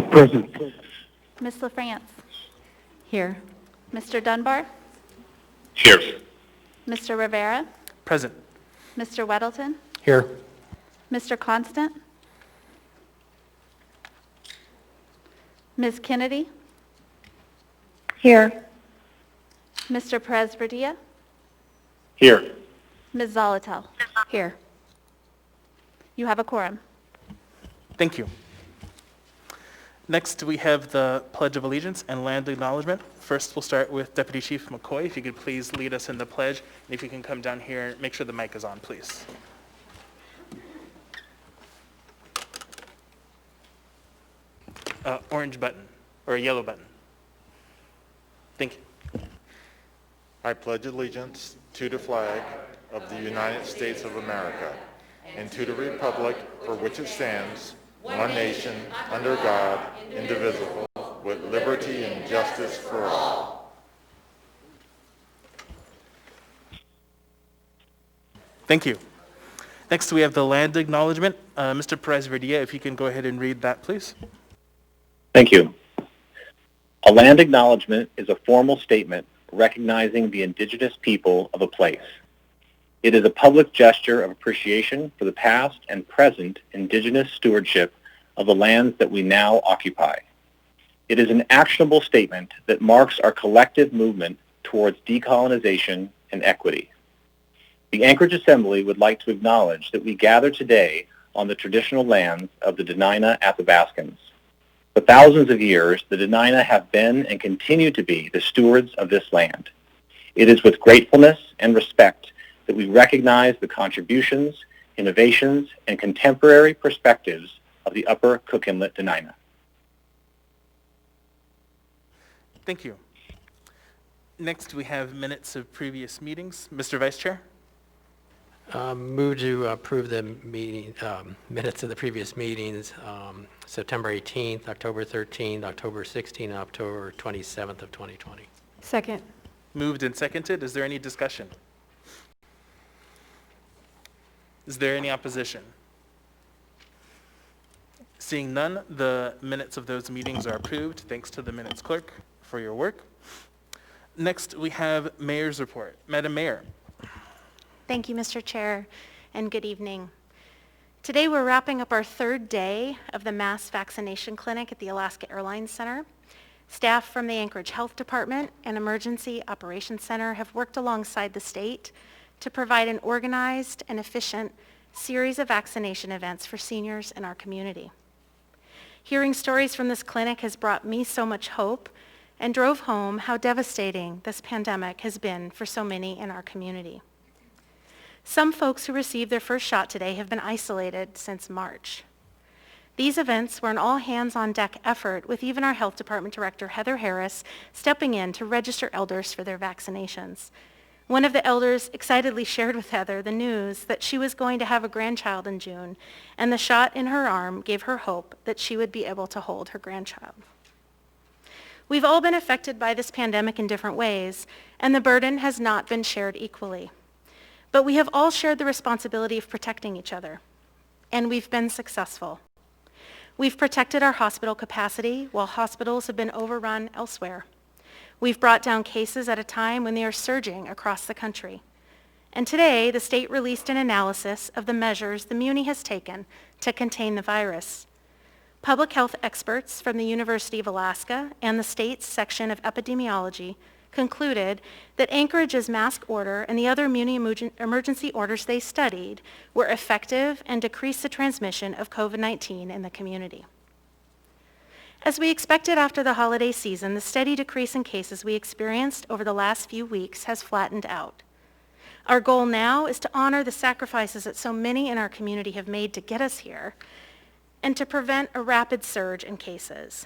Present. Ms. LaFrance? Here. Mr. Dunbar? Here. Mr. Rivera? Present. Mr. Weddleton? Here. Mr. Constant? Ms. Kennedy? Here. Mr. Perez-Verdia? Here. Ms. Zolotel? Here. You have a quorum. Thank you. Next, we have the Pledge of Allegiance and Land Acknowledgement. First, we'll start with Deputy Chief McCoy. If you could please lead us in the pledge, and if you can come down here, make sure the mic is on, please. Orange button, or a yellow button. Thank you. I pledge allegiance to the flag of the United States of America and to the republic for which it stands, one nation, under God, indivisible, with liberty and justice for all. Thank you. Next, we have the Land Acknowledgement. Mr. Perez-Verdia, if you can go ahead and read that, please. Thank you. A land acknowledgement is a formal statement recognizing the indigenous people of a place. It is a public gesture of appreciation for the past and present indigenous stewardship of the lands that we now occupy. It is an actionable statement that marks our collective movement towards decolonization and equity. The Anchorage Assembly would like to acknowledge that we gather today on the traditional lands of the Dena'ina Athabascans. For thousands of years, the Dena'ina have been and continue to be the stewards of this land. It is with gratefulness and respect that we recognize the contributions, innovations, and contemporary perspectives of the Upper Cook Inlet Dena'ina. Thank you. Next, we have minutes of previous meetings. Mr. Vice Chair? Move to approve the meeting minutes of the previous meetings, September 18th, October 13th, October 16th, and October 27th of 2020. Second. Moved and seconded. Is there any discussion? Is there any opposition? Seeing none, the minutes of those meetings are approved. Thanks to the minutes clerk for your work. Next, we have Mayor's report. Madam Mayor. Thank you, Mr. Chair, and good evening. Today we're wrapping up our third day of the mass vaccination clinic at the Alaska Airlines Center. Staff from the Anchorage Health Department and Emergency Operations Center have worked alongside the state to provide an organized and efficient series of vaccination events for seniors in our community. Hearing stories from this clinic has brought me so much hope and drove home how devastating this pandemic has been for so many in our community. Some folks who received their first shot today have been isolated since March. These events were an all-hands-on-deck effort, with even our Health Department Director, Heather Harris, stepping in to register elders for their vaccinations. One of the elders excitedly shared with Heather the news that she was going to have a grandchild in June, and the shot in her arm gave her hope that she would be able to hold her grandchild. We've all been affected by this pandemic in different ways, and the burden has not been shared equally. But we have all shared the responsibility of protecting each other, and we've been successful. We've protected our hospital capacity while hospitals have been overrun elsewhere. We've brought down cases at a time when they are surging across the country. And today, the state released an analysis of the measures the Muni has taken to contain the virus. Public health experts from the University of Alaska and the state's section of epidemiology concluded that Anchorage's mask order and the other Muni emergency orders they studied were effective and decreased the transmission of COVID-19 in the community. As we expected after the holiday season, the steady decrease in cases we experienced over the last few weeks has flattened out. Our goal now is to honor the sacrifices that so many in our community have made to get us here and to prevent a rapid surge in cases.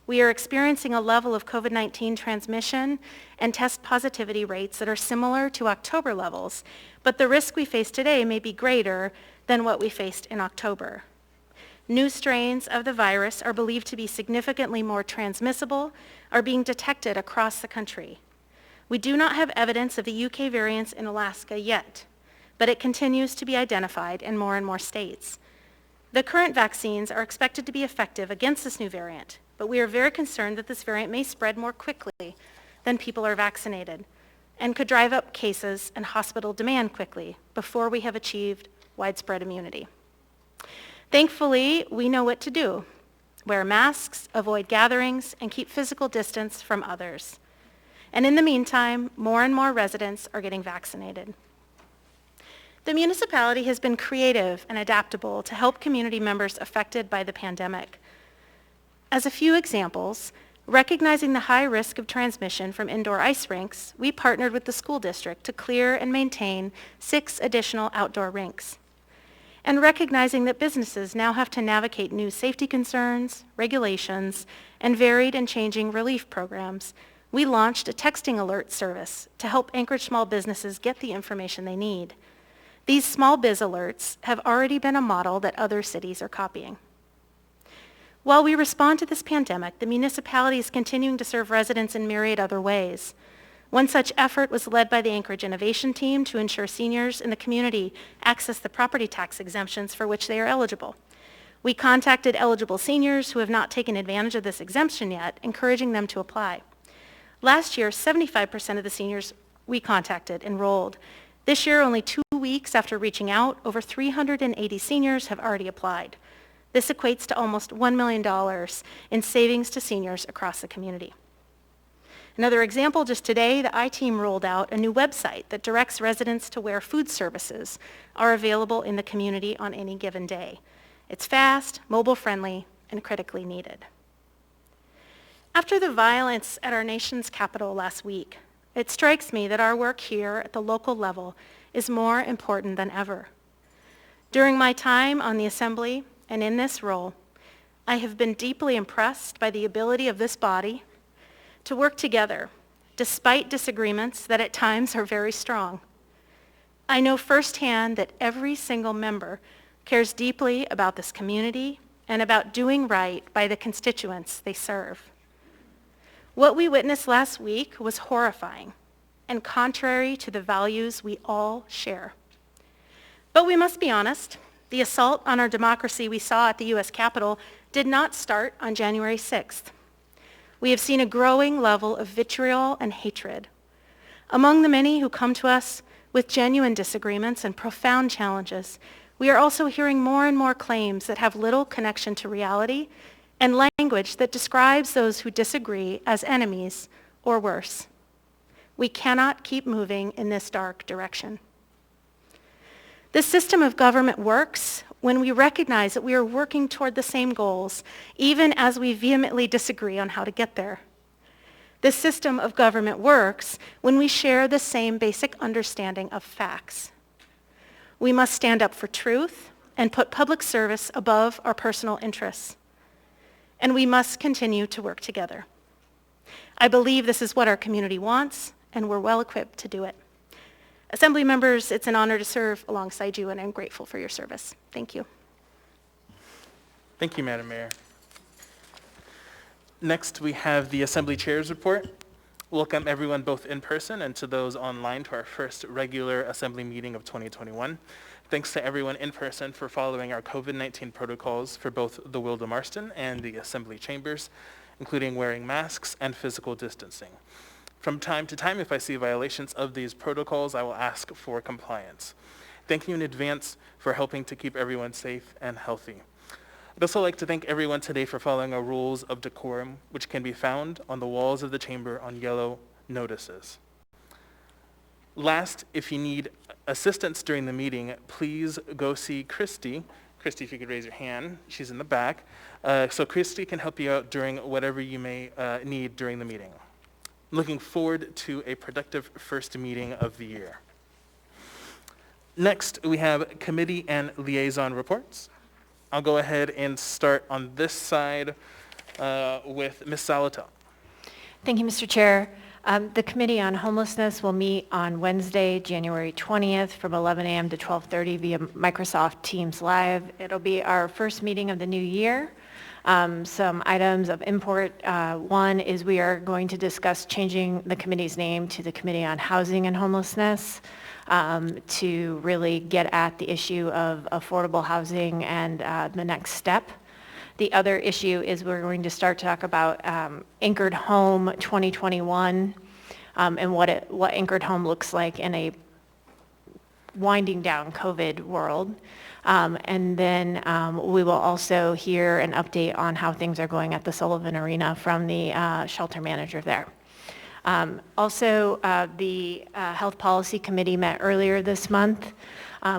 We are experiencing a level of COVID-19 transmission and test positivity rates that are similar to October levels, but the risk we face today may be greater than what we faced in October. New strains of the virus are believed to be significantly more transmissible, are being detected across the country. We do not have evidence of the UK variants in Alaska yet, but it continues to be identified in more and more states. The current vaccines are expected to be effective against this new variant, but we are very concerned that this variant may spread more quickly than people are vaccinated and could drive up cases and hospital demand quickly before we have achieved widespread immunity. Thankfully, we know what to do. Wear masks, avoid gatherings, and keep physical distance from others. And in the meantime, more and more residents are getting vaccinated. The municipality has been creative and adaptable to help community members affected by the pandemic. As a few examples, recognizing the high risk of transmission from indoor ice rinks, we partnered with the school district to clear and maintain 6 additional outdoor rinks. And recognizing that businesses now have to navigate new safety concerns, regulations, and varied and changing relief programs, we launched a texting alert service to help Anchorage small businesses get the information they need. These small biz alerts have already been a model that other cities are copying. While we respond to this pandemic, the municipality is continuing to serve residents in myriad other ways. One such effort was led by the Anchorage Innovation Team to ensure seniors in the community access the property tax exemptions for which they are eligible. We contacted eligible seniors who have not taken advantage of this exemption yet, encouraging them to apply. Last year, 75% of the seniors we contacted enrolled. This year, only 2 weeks after reaching out, over 380 seniors have already applied. This equates to almost $1 million in savings to seniors across the community. Another example, just today, the I-Team rolled out a new website that directs residents to where food services are available in the community on any given day. It's fast, mobile-friendly, and critically needed. After the violence at our nation's capital last week, it strikes me that our work here at the local level is more important than ever. During my time on the Assembly and in this role, I have been deeply impressed by the ability of this body to work together, despite disagreements that at times are very strong. I know firsthand that every single member cares deeply about this community and about doing right by the constituents they serve. What we witnessed last week was horrifying and contrary to the values we all share. But we must be honest, the assault on our democracy we saw at the U.S. Capitol did not start on January 6th. We have seen a growing level of vitriol and hatred. Among the many who come to us with genuine disagreements and profound challenges, we are also hearing more and more claims that have little connection to reality and language that describes those who disagree as enemies or worse. We cannot keep moving in this dark direction. This system of government works when we recognize that we are working toward the same goals, even as we vehemently disagree on how to get there. This system of government works when we share the same basic understanding of facts. We must stand up for truth and put public service above our personal interests. And we must continue to work together. I believe this is what our community wants, and we're well equipped to do it. Assembly members, it's an honor to serve alongside you, and I'm grateful for your service. Thank you. Thank you, Madam Mayor. Next, we have the Assembly Chair's report. Welcome everyone both in person and to those online to our first regular Assembly meeting of 2021. Thanks to everyone in person for following our COVID-19 protocols for both the Wilda Marston and the Assembly chambers, including wearing masks and physical distancing. From time to time, if I see violations of these protocols, I will ask for compliance. Thank you in advance for helping to keep everyone safe and healthy. I'd also like to thank everyone today for following our rules of decorum, which can be found on the walls of the chamber on yellow notices. Last, if you need assistance during the meeting, please go see Christy. Christy, if you could raise your hand. She's in the back. So Christy can help you out during whatever you may need during the meeting. Looking forward to a productive first meeting of the year. Next, we have committee and liaison reports. I'll go ahead and start on this side with Ms. Salatel. Thank you, Mr. Chair. The Committee on Homelessness will meet on Wednesday, January 20th from 11 a.m. to 12:30 via Microsoft Teams Live. It'll be our first meeting of the new year. Some items of import. One is we are going to discuss changing the committee's name to the Committee on Housing and Homelessness. to really get at the issue of affordable housing and the next step. The other issue is we're going to start to talk about Anchored Home 2021 and what Anchored Home looks like in a winding down COVID world. And then we will also hear an update on how things are going at the Sullivan Arena from the shelter manager there. Also, the Health Policy Committee met earlier this month.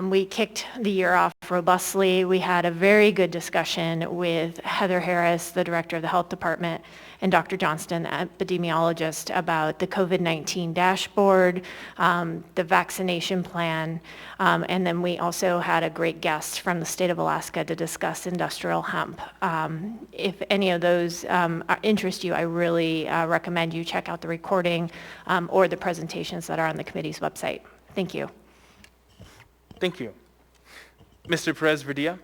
We kicked the year off robustly. We had a very good discussion with Heather Harris, the director of the Health Department, and Dr. Johnston, epidemiologist, about the COVID-19 dashboard, the vaccination plan, and then we also had a great guest from the state of Alaska to discuss industrial hemp. If any of those interest you, I really recommend you check out the recording or the presentations that are on the committee's website. Thank you. Thank you. Mr. Perez-Verdia?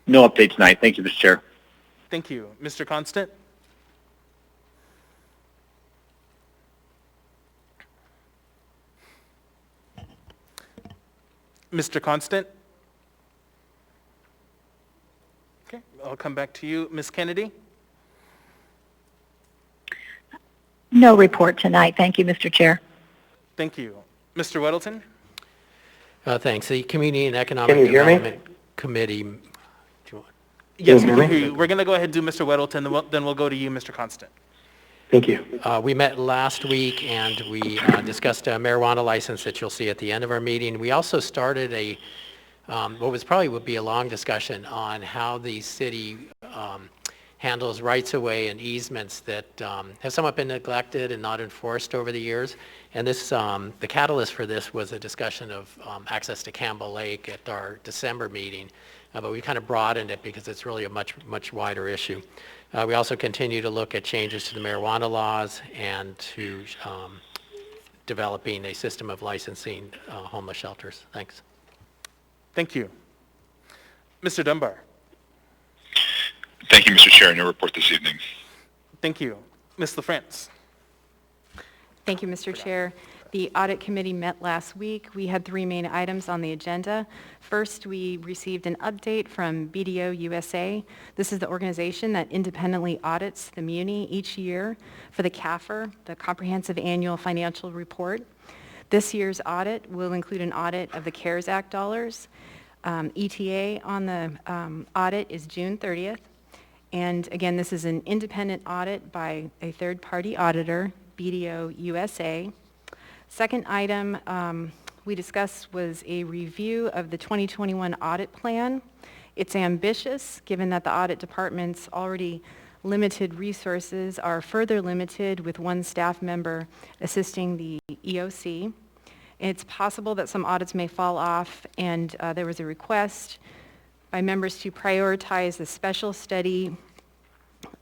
No update tonight. Thank you, Mr. Chair. Thank you. Mr. Constant? Mr. Constant? Okay, I'll come back to you. Ms. Kennedy? No report tonight. Thank you, Mr. Chair. Thank you. Mr. Weddleton? Thanks. The Community and Economic Can you hear me? Development Committee. Do you want- Yes, we you can hear me? hear you. We're going to go ahead and do Mr. Weddleton, then we'll go to you, Mr. Constant. Thank you. We met last week and we discussed a marijuana license that you'll see at the end of our meeting. We also started a, what was probably would be a long discussion on how the city handles rights-of-way and easements that have somewhat been neglected and not enforced over the years. And this, the catalyst for this was a discussion of access to Campbell Lake at our December meeting, but we kind of broadened it because it's really a much wider issue. We also continue to look at changes to the marijuana laws and to developing a system of licensing homeless shelters. Thanks. Thank you. Mr. Dunbar? Thank you, Mr. Chair. No report this evening. Thank you. Ms. LaFrance? Thank you, Mr. Chair. The Audit Committee met last week. We had 3 main items on the agenda. First, we received an update from BDO USA. This is the organization that independently audits the muni each year for the CAFR, the Comprehensive Annual Financial Report. This year's audit will include an audit of the CARES Act dollars. ETA on the audit is June 30th. And again, this is an independent audit by a third-party auditor, BDO USA. Second item we discussed was a review of the 2021 audit plan. It's ambitious, given that the audit department's already limited resources are further limited with 1 staff member assisting the EOC. It's possible that some audits may fall off, and there was a request by members to prioritize the special study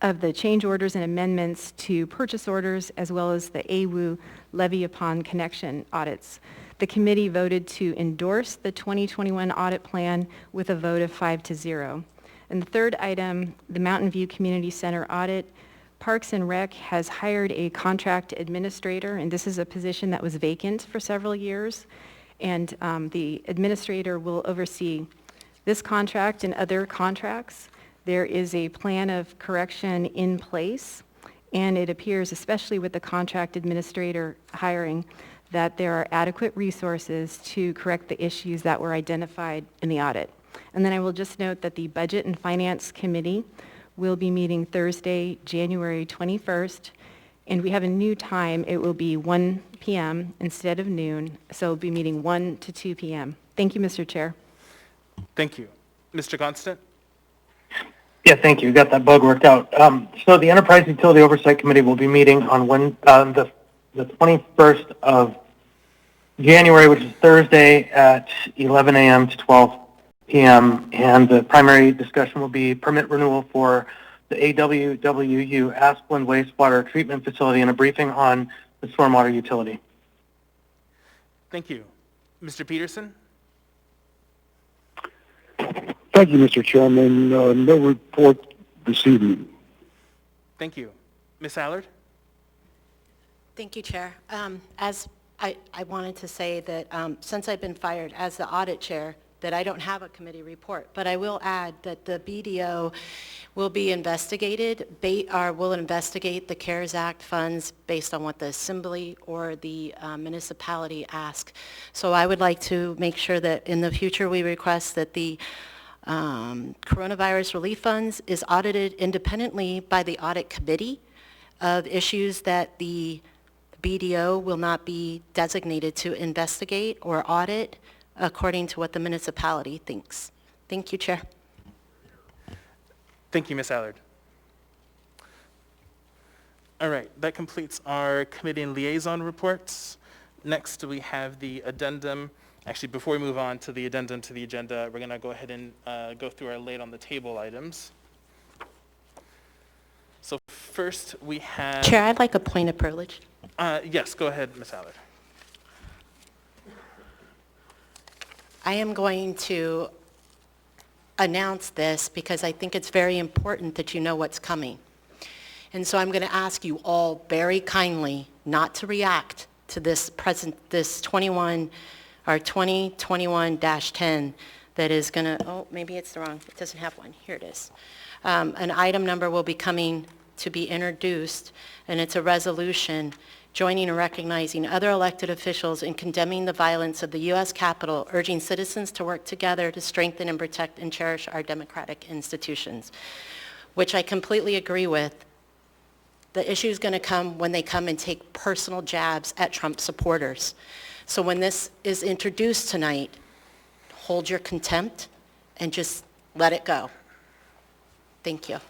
of the change orders and amendments to purchase orders, as well as the AWU levy upon connection audits. The committee voted to endorse the 2021 audit plan with a vote of 5-0. And the third item, the Mountain View Community Center audit. Parks and Rec has hired a contract administrator, and this is a position that was vacant for several years. And the administrator will oversee this contract and other contracts. There is a plan of correction in place, and it appears, especially with the contract administrator hiring, that there are adequate resources to correct the issues that were identified in the audit. And then I will just note that the Budget and Finance Committee will be meeting Thursday, January 21st, and we have a new time. It will be 1 p.m. instead of noon, so we'll be meeting 1 to 2 p.m. Thank you, Mr. Chair. Thank you. Mr. Constant? Yeah, thank you. We got that bug worked out. So the Enterprise Utility Oversight Committee will be meeting on the 21st of January, which is Thursday at 11 a.m. to 12 p.m. And the primary discussion will be permit renewal for the AWWU Asplin Wastewater Treatment Facility and a briefing on the stormwater utility. Thank you. Mr. Peterson? Thank you, Mr. Chairman. No report this evening. Thank you. Ms. Allard? Thank you, Chair. As I wanted to say that since I've been fired as the audit chair, that I don't have a committee report, but I will add that the BDO will be investigated, will investigate the CARES Act funds based on what the assembly or the municipality ask. So I would like to make sure that in the future we request that the coronavirus relief funds is audited independently by the audit committee of issues that the BDO will not be designated to investigate or audit according to what the municipality thinks. Thank you, Chair. Thank you, Ms. Allard. All right, that completes our committee and liaison reports. Next, we have the addendum. Actually, before we move on to the addendum to the agenda, we're going to go ahead and go through our laid on the table items. So first, we have... Chair, I'd like a point of privilege. Yes, go ahead, Ms. Allard. I am going to announce this because I think it's very important that you know what's coming. And so I'm going to ask you all very kindly not to react to this 2021-10 that is going to, oh, maybe it's the wrong, it doesn't have one. Here it is. An item number will be coming to be introduced, and it's a resolution joining and recognizing other elected officials in condemning the violence of the U.S. Capitol, urging citizens to work together to strengthen and protect and cherish our democratic institutions, which I completely agree with. The issue is going to come when they come and take personal jabs at Trump supporters. So when this is introduced tonight, hold your contempt and just let it go. Thank you.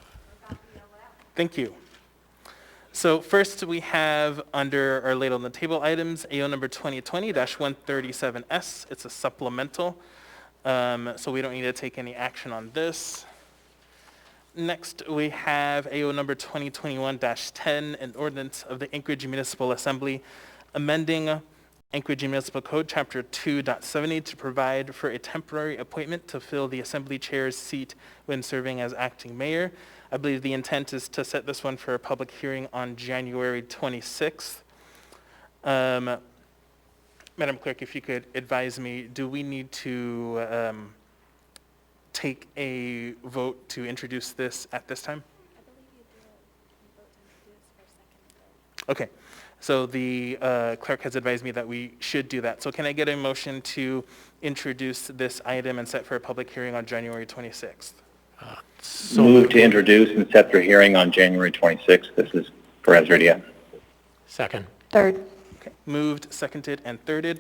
Thank you. So first we have under our laid on the table items, AO number 2020-137S. It's a supplemental, so we don't need to take any action on this. Next, we have AO number 2021-10, an ordinance of the Anchorage Municipal Assembly amending Anchorage Municipal Code, Chapter 2.70 to provide for a temporary appointment to fill the Assembly Chair's seat when serving as acting mayor. I believe the intent is to set this one for a public hearing on January 26th. Madam Clerk, if you could advise me, do we need to take a vote to introduce this at this time? I believe you do vote to introduce for second. Okay, so the clerk has advised me that we should do that. So can I get a motion to introduce this item and set for a public hearing on January 26th? So move to introduce and set for hearing on January 26th. This is Perez Radia. Second. Third. Okay, moved, seconded, and thirded.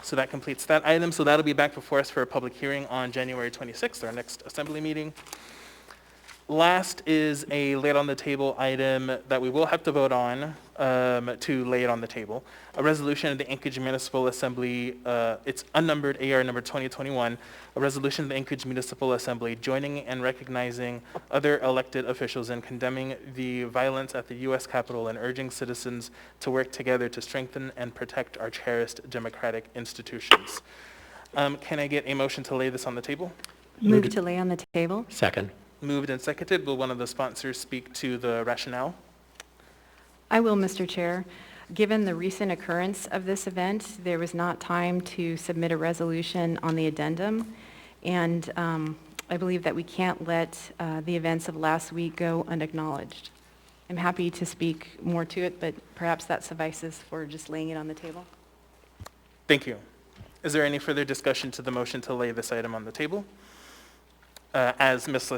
So that completes that item. So that'll be back before us for a public hearing on January 26th, our next assembly meeting. Last is a laid on the table item that we will have to vote on to lay it on the table. A resolution of the Anchorage Municipal Assembly, it's unnumbered AR number 2021, a resolution of the Anchorage Municipal Assembly joining and recognizing other elected officials in condemning the violence at the U.S. Capitol and urging citizens to work together to strengthen and protect our cherished democratic institutions. Can I get a motion to lay this on the table? Move to lay on the table. Second. Moved and seconded. Will one of the sponsors speak to the rationale? I will, Mr. Chair. Given the recent occurrence of this event, there was not time to submit a resolution on the addendum, and I believe that we can't let the events of last week go unacknowledged. I'm happy to speak more to it, but perhaps that suffices for just laying it on the table. Thank you. Is there any further discussion to the motion to lay this item on the table? As Ms.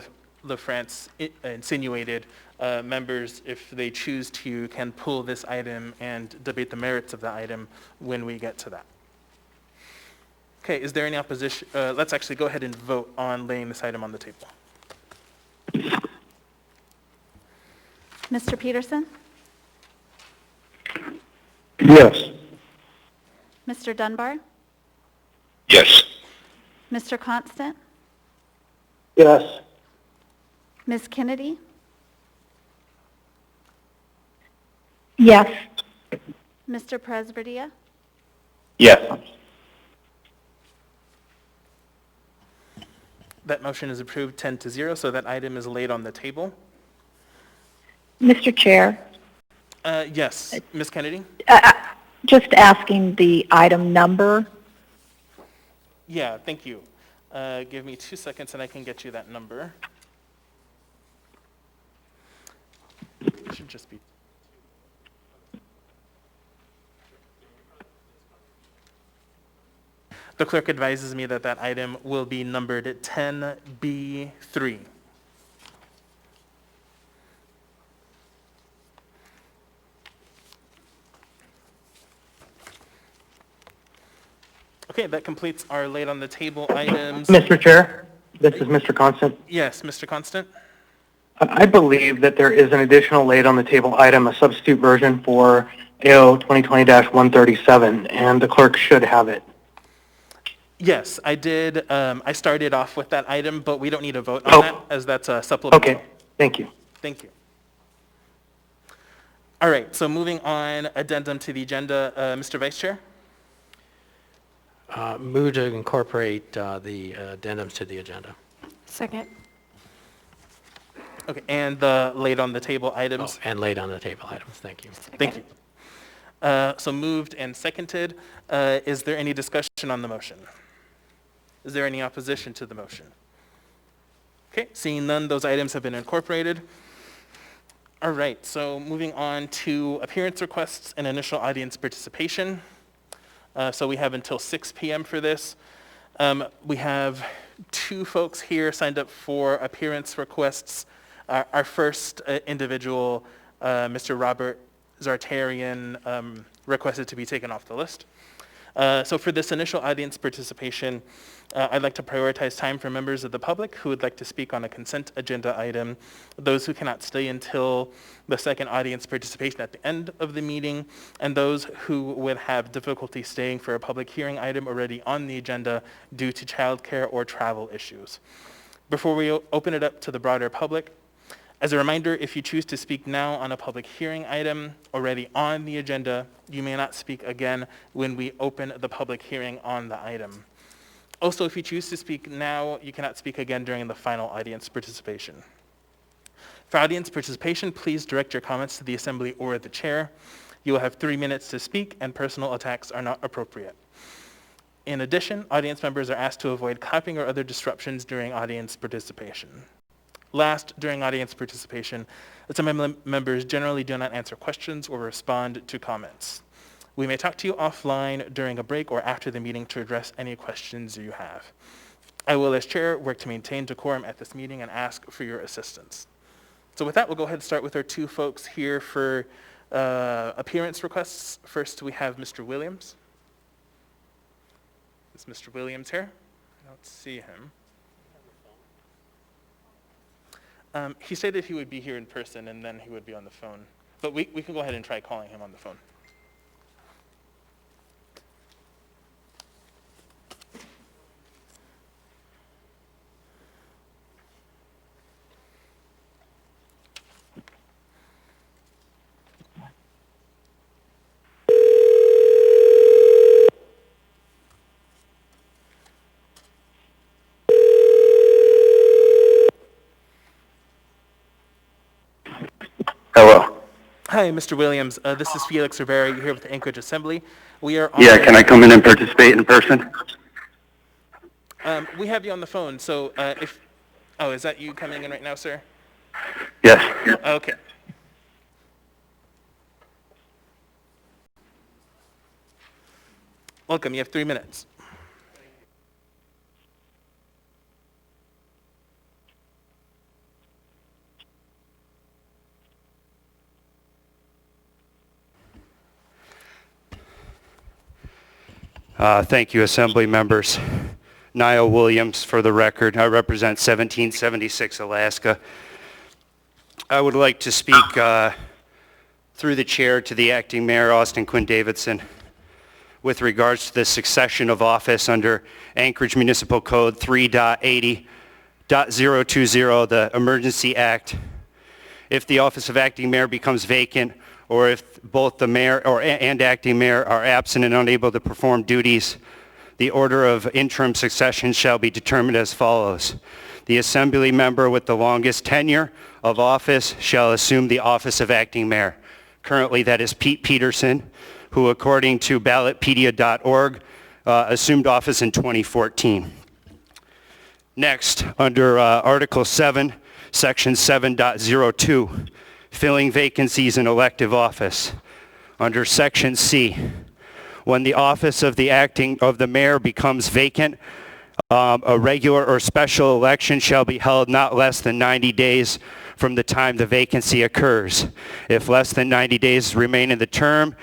LaFrance insinuated, members, if they choose to, can pull this item and debate the merits of the item when we get to that. Okay, is there any opposition? Let's actually go ahead and vote on laying this item on the table. Mr. Peterson? Yes. Mr. Dunbar? Yes. Mr. Constant? Yes. Ms. Kennedy? Yes. Mr. Presberdia? Yes. That motion is approved 10-0, so that item is laid on the table. Mr. Chair, Yes, Ms. Kennedy? Just asking the item number. Yeah, thank you. Give me 2 seconds and I can get you that number. It should just be. The clerk advises me that that item will be numbered 10B3. Okay, that completes our laid on the table items. Mr. Chair, this is Mr. Constant. Yes, Mr. Constant? I believe that there is an additional laid on the table item, a substitute version for AO 2020-137, and the clerk should have it. Yes, I did. I started off with that item, but we don't need a vote on that as that's a supplemental. Okay, thank you. Thank you. All right, so moving on, addendum to the agenda. Mr. Vice Chair? Move to incorporate the addendums to the agenda. Second. Okay, and the laid on the table items? And laid on the table items. Thank you. Thank you. So moved and seconded. Is there any discussion on the motion? Is there any opposition to the motion? Okay, seeing none, those items have been incorporated. All right, so moving on to appearance requests and initial audience participation. So we have until 6 p.m. for this. We have 2 folks here signed up for appearance requests. Our first individual, Mr. Robert Zartarian, requested to be taken off the list. So for this initial audience participation, I'd like to prioritize time for members of the public who would like to speak on a consent agenda item, those who cannot stay until the second audience participation at the end of the meeting, and those who would have difficulty staying for a public hearing item already on the agenda due to childcare or travel issues. Before we open it up to the broader public, as a reminder, if you choose to speak now on a public hearing item already on the agenda, you may not speak again when we open the public hearing on the item. Also, if you choose to speak now, you cannot speak again during the final audience participation. For audience participation, please direct your comments to the assembly or the chair. You will have 3 minutes to speak, and personal attacks are not appropriate. In addition, audience members are asked to avoid clapping or other disruptions during audience participation. Last, during audience participation, assembly members generally do not answer questions or respond to comments. We may talk to you offline during a break or after the meeting to address any questions you have. I will, as chair, work to maintain decorum at this meeting and ask for your assistance. So with that, we'll go ahead and start with our 2 folks here for appearance requests. First, we have Mr. Williams. Is Mr. Williams here? I don't see him. He said that he would be here in person and then he would be on the phone. But we can go ahead and try calling him on the phone. Hello. Hi, Mr. Williams. This is Felix Rivera. You're here with the Anchorage Assembly. We are on Yeah, can I come in and participate in person? We have you on the phone, so oh, is that you coming in right now, sir? Yes. Okay. Welcome. You have 3 minutes. Thank you, Assembly members. Niall Williams, for the record. I represent 1776 Alaska. I would like to speak through the chair to the acting mayor, Austin Quinn Davidson, with regards to the succession of office under Anchorage Municipal Code 3.80.020, the Emergency Act. If the office of acting mayor becomes vacant, or if both the mayor and acting mayor are absent and unable to perform duties, the order of interim succession shall be determined as follows. The assembly member with the longest tenure of office shall assume the office of acting mayor. Currently, that is Pete Peterson, who, according to ballotpedia.org, assumed office in 2014. Next, under Article 7, Section 7.02, filling vacancies in elective office. Under Section C, when the office of the mayor becomes vacant, a regular or special election shall be held not less than 90 days from the time the vacancy occurs. If less than 90 days remain in the term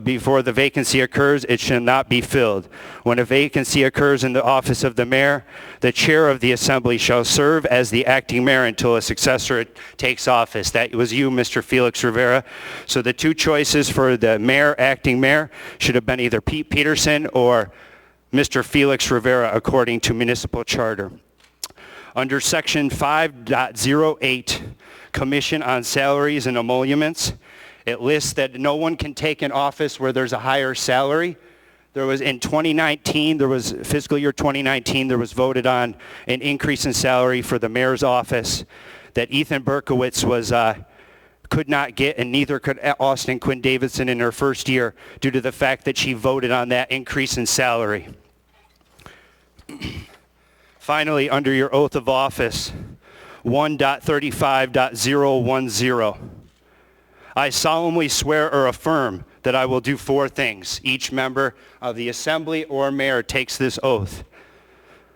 before the vacancy occurs, it shall not be filled. When a vacancy occurs in the office of the mayor, the chair of the assembly shall serve as the acting mayor until a successor takes office. That was you, Mr. Felix Rivera. So the two choices for the mayor, acting mayor, should have been either Pete Peterson or Mr. Felix Rivera, according to municipal charter. Under Section 5.08, Commission on Salaries and Emoluments, it lists that no one can take an office where there's a higher salary. There was in 2019, fiscal year 2019, there was voted on an increase in salary for the mayor's office that Ethan Berkowitz could not get, and neither could Austin Quinn Davidson in her first year due to the fact that she voted on that increase in salary. Finally, under your oath of office, 1.35.010, I solemnly swear or affirm that I will do four things. Each member of the assembly or mayor takes this oath.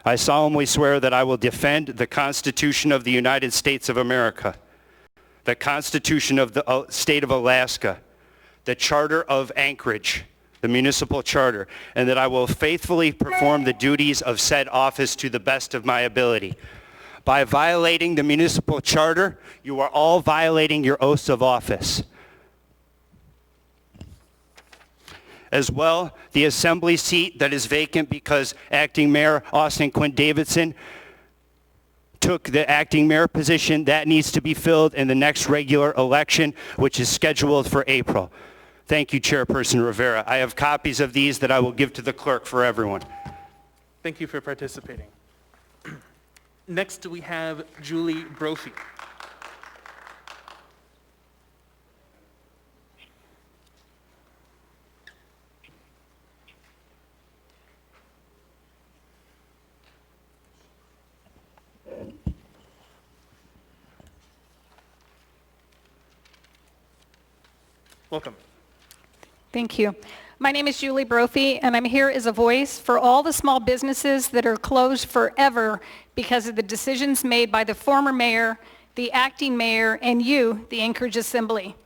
I solemnly swear that I will defend the Constitution of the United States of America, the Constitution of the State of Alaska, the Charter of Anchorage, the municipal charter, and that I will faithfully perform the duties of said office to the best of my ability. By violating the municipal charter, you are all violating your oaths of office. As well, the assembly seat that is vacant because acting mayor Austin Quinn Davidson took the acting mayor position, that needs to be filled in the next regular election, which is scheduled for April. Thank you, Chairperson Rivera. I have copies of these that I will give to the clerk for everyone. Thank you for participating. Next, we have Julie Brophy. Welcome. Thank you. My name is Julie Brophy, and I'm here as a voice for all the small businesses that are closed forever because of the decisions made by the former mayor, the acting mayor, and you, the Anchorage Assembly.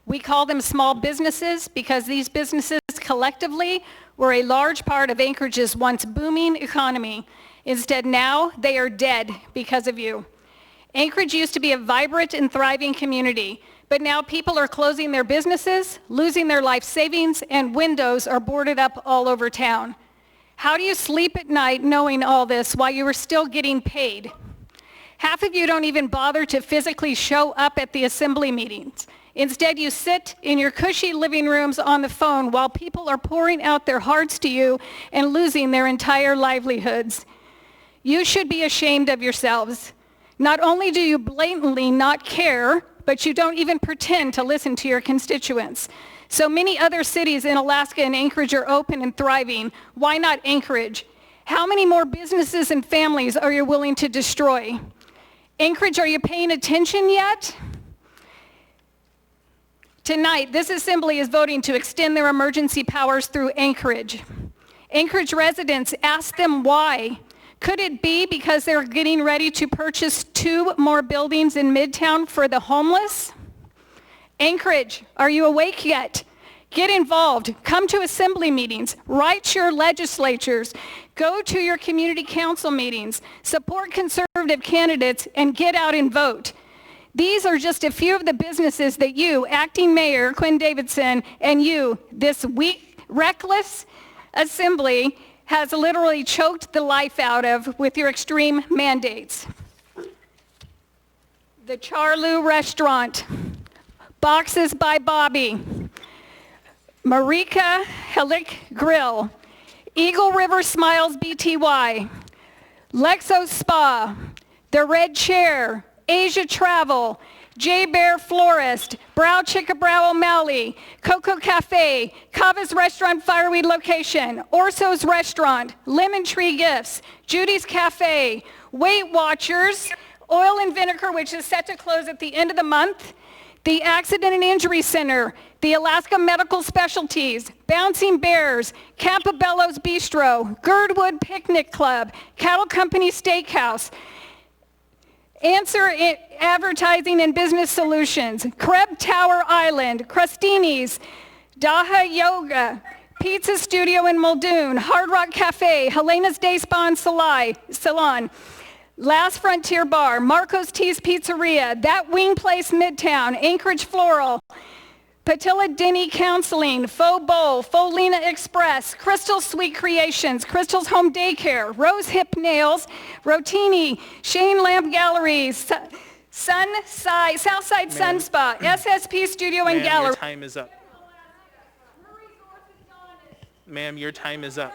We call them small businesses because these businesses collectively were a large part of Anchorage's once booming economy. Instead, now they are dead because of you. Anchorage used to be a vibrant and thriving community, but now people are closing their businesses, losing their life savings, and windows are boarded up all over town. How do you sleep at night knowing all this while you are still getting paid? Half of you don't even bother to physically show up at the assembly meetings. Instead, you sit in your cushy living rooms on the phone while people are pouring out their hearts to you and losing their entire livelihoods. You should be ashamed of yourselves. Not only do you blatantly not care, but you don't even pretend to listen to your constituents. So many other cities in Alaska and Anchorage are open and thriving. Why not Anchorage? How many more businesses and families are you willing to destroy? Anchorage, are you paying attention yet? Tonight, this assembly is voting to extend their emergency powers through Anchorage. Anchorage residents, ask them why. Could it be because they're getting ready to purchase 2 more buildings in Midtown for the homeless? Anchorage, are you awake yet? Get involved. Come to assembly meetings. Write to your legislatures. Go to your community council meetings. Support conservative candidates and get out and vote. These are just a few of the businesses that you, Acting Mayor Quinn Davidson, and you, this reckless assembly, has literally choked the life out of with your extreme mandates. The Charlou Restaurant, Boxes by Bobby, Marika Helic Grill, Eagle River Smiles BTY, Lexo Spa, The Red Chair, Asia Travel, J Bear Florist, Brow Chicka Brow O'Malley, Coco Cafe, Kava's Restaurant Fireweed Location, Orso's Restaurant, Lemon Tree Gifts, Judy's Cafe, Weight Watchers, Oil and Vinegar, which is set to close at the end of the month, the Accident and Injury Center, the Alaska Medical Specialties, Bouncing Bears, Campobello's Bistro, Girdwood Picnic Club, Cattle Company Steakhouse, Answer Advertising and Business Solutions, Krebs Tower Island, Crustini's, Daha Yoga, Pizza Studio in Muldoon, Hard Rock Cafe, Helena's Day Spa and Salon, Last Frontier Bar, Marco's Teas Pizzeria, That Wing Place Midtown, Anchorage Floral, Patilla Denny Counseling, Faux Bowl, Faux Lena Express, Crystal Sweet Creations, Crystal's Home Daycare, Rose Hip Nails, Rotini, Shane Lamp Galleries, Southside Sun Spa, SSP Studio and Gallery. Your time is up. Ma'am, your time is up.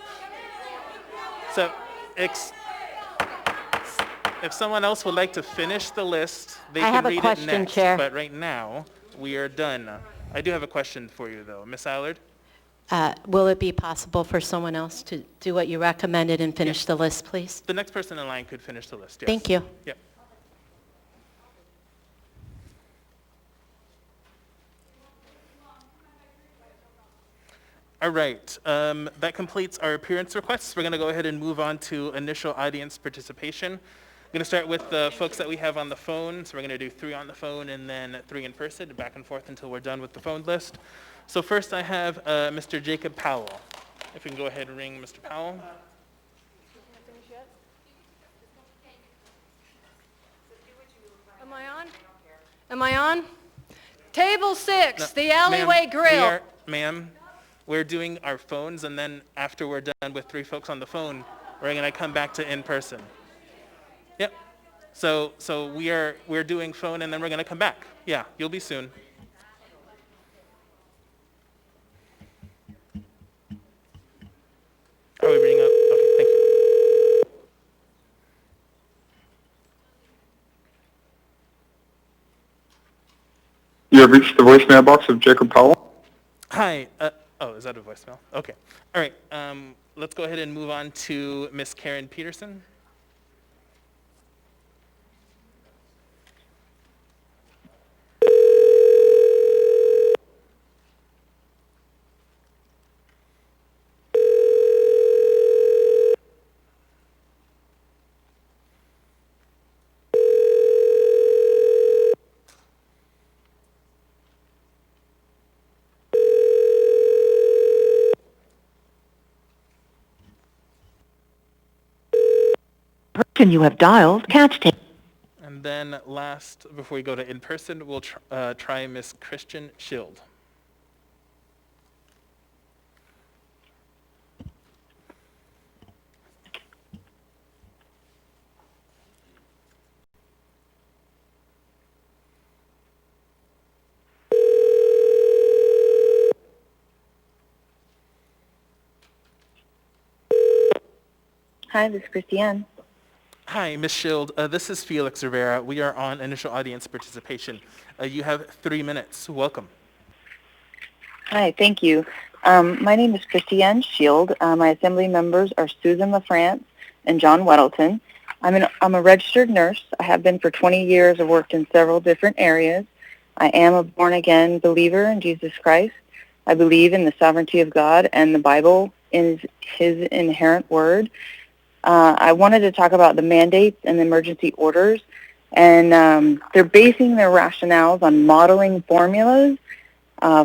So, if someone else would like to finish the list, they can read it next. Chair. But right now, we are done. I do have a question for you, though. Ms. Allard? Will it be possible for someone else to do what you recommended and finish the list, please? The next person in line could finish the list, yes. Thank you. Yep. All right, that completes our appearance requests. We're going to go ahead and move on to initial audience participation. I'm going to start with the folks that we have on the phone. So we're going to do 3 on the phone and then 3 in person, back and forth until we're done with the phone list. So first I have Mr. Jacob Powell. If we can go ahead and ring Mr. Powell. Am I on? Am I on? Table 6, the alleyway grill. Ma'am, we're doing our phones, and then after we're done with 3 folks on the phone, we're going to come back to in person. Yep. So we're doing phone, and then we're going to come back. Yeah, you'll be soon. Are we bringing up? Okay, thank you. You have reached the voicemail box of Jacob Powell. Hi. Oh, is that a voicemail? Okay. All right. Let's go ahead and move on to Miss Karen Peterson. Person you have dialed can't take. And then last, before we go to in person, we'll try Miss Christian Schild. Hi, this is Christiane. Hi, Ms. Schild. This is Felix Rivera. We are on initial audience participation. You have 3 minutes. Welcome. Hi, thank you. My name is Christiane Shield. My assembly members are Susan LaFrance and John Weddleton. I'm a registered nurse. I have been for 20 years. I've worked in several different areas. I am a born-again believer in Jesus Christ. I believe in the sovereignty of God, and the Bible is His inherent word. I wanted to talk about the mandates and the emergency orders, and they're basing their rationales on modeling formulas.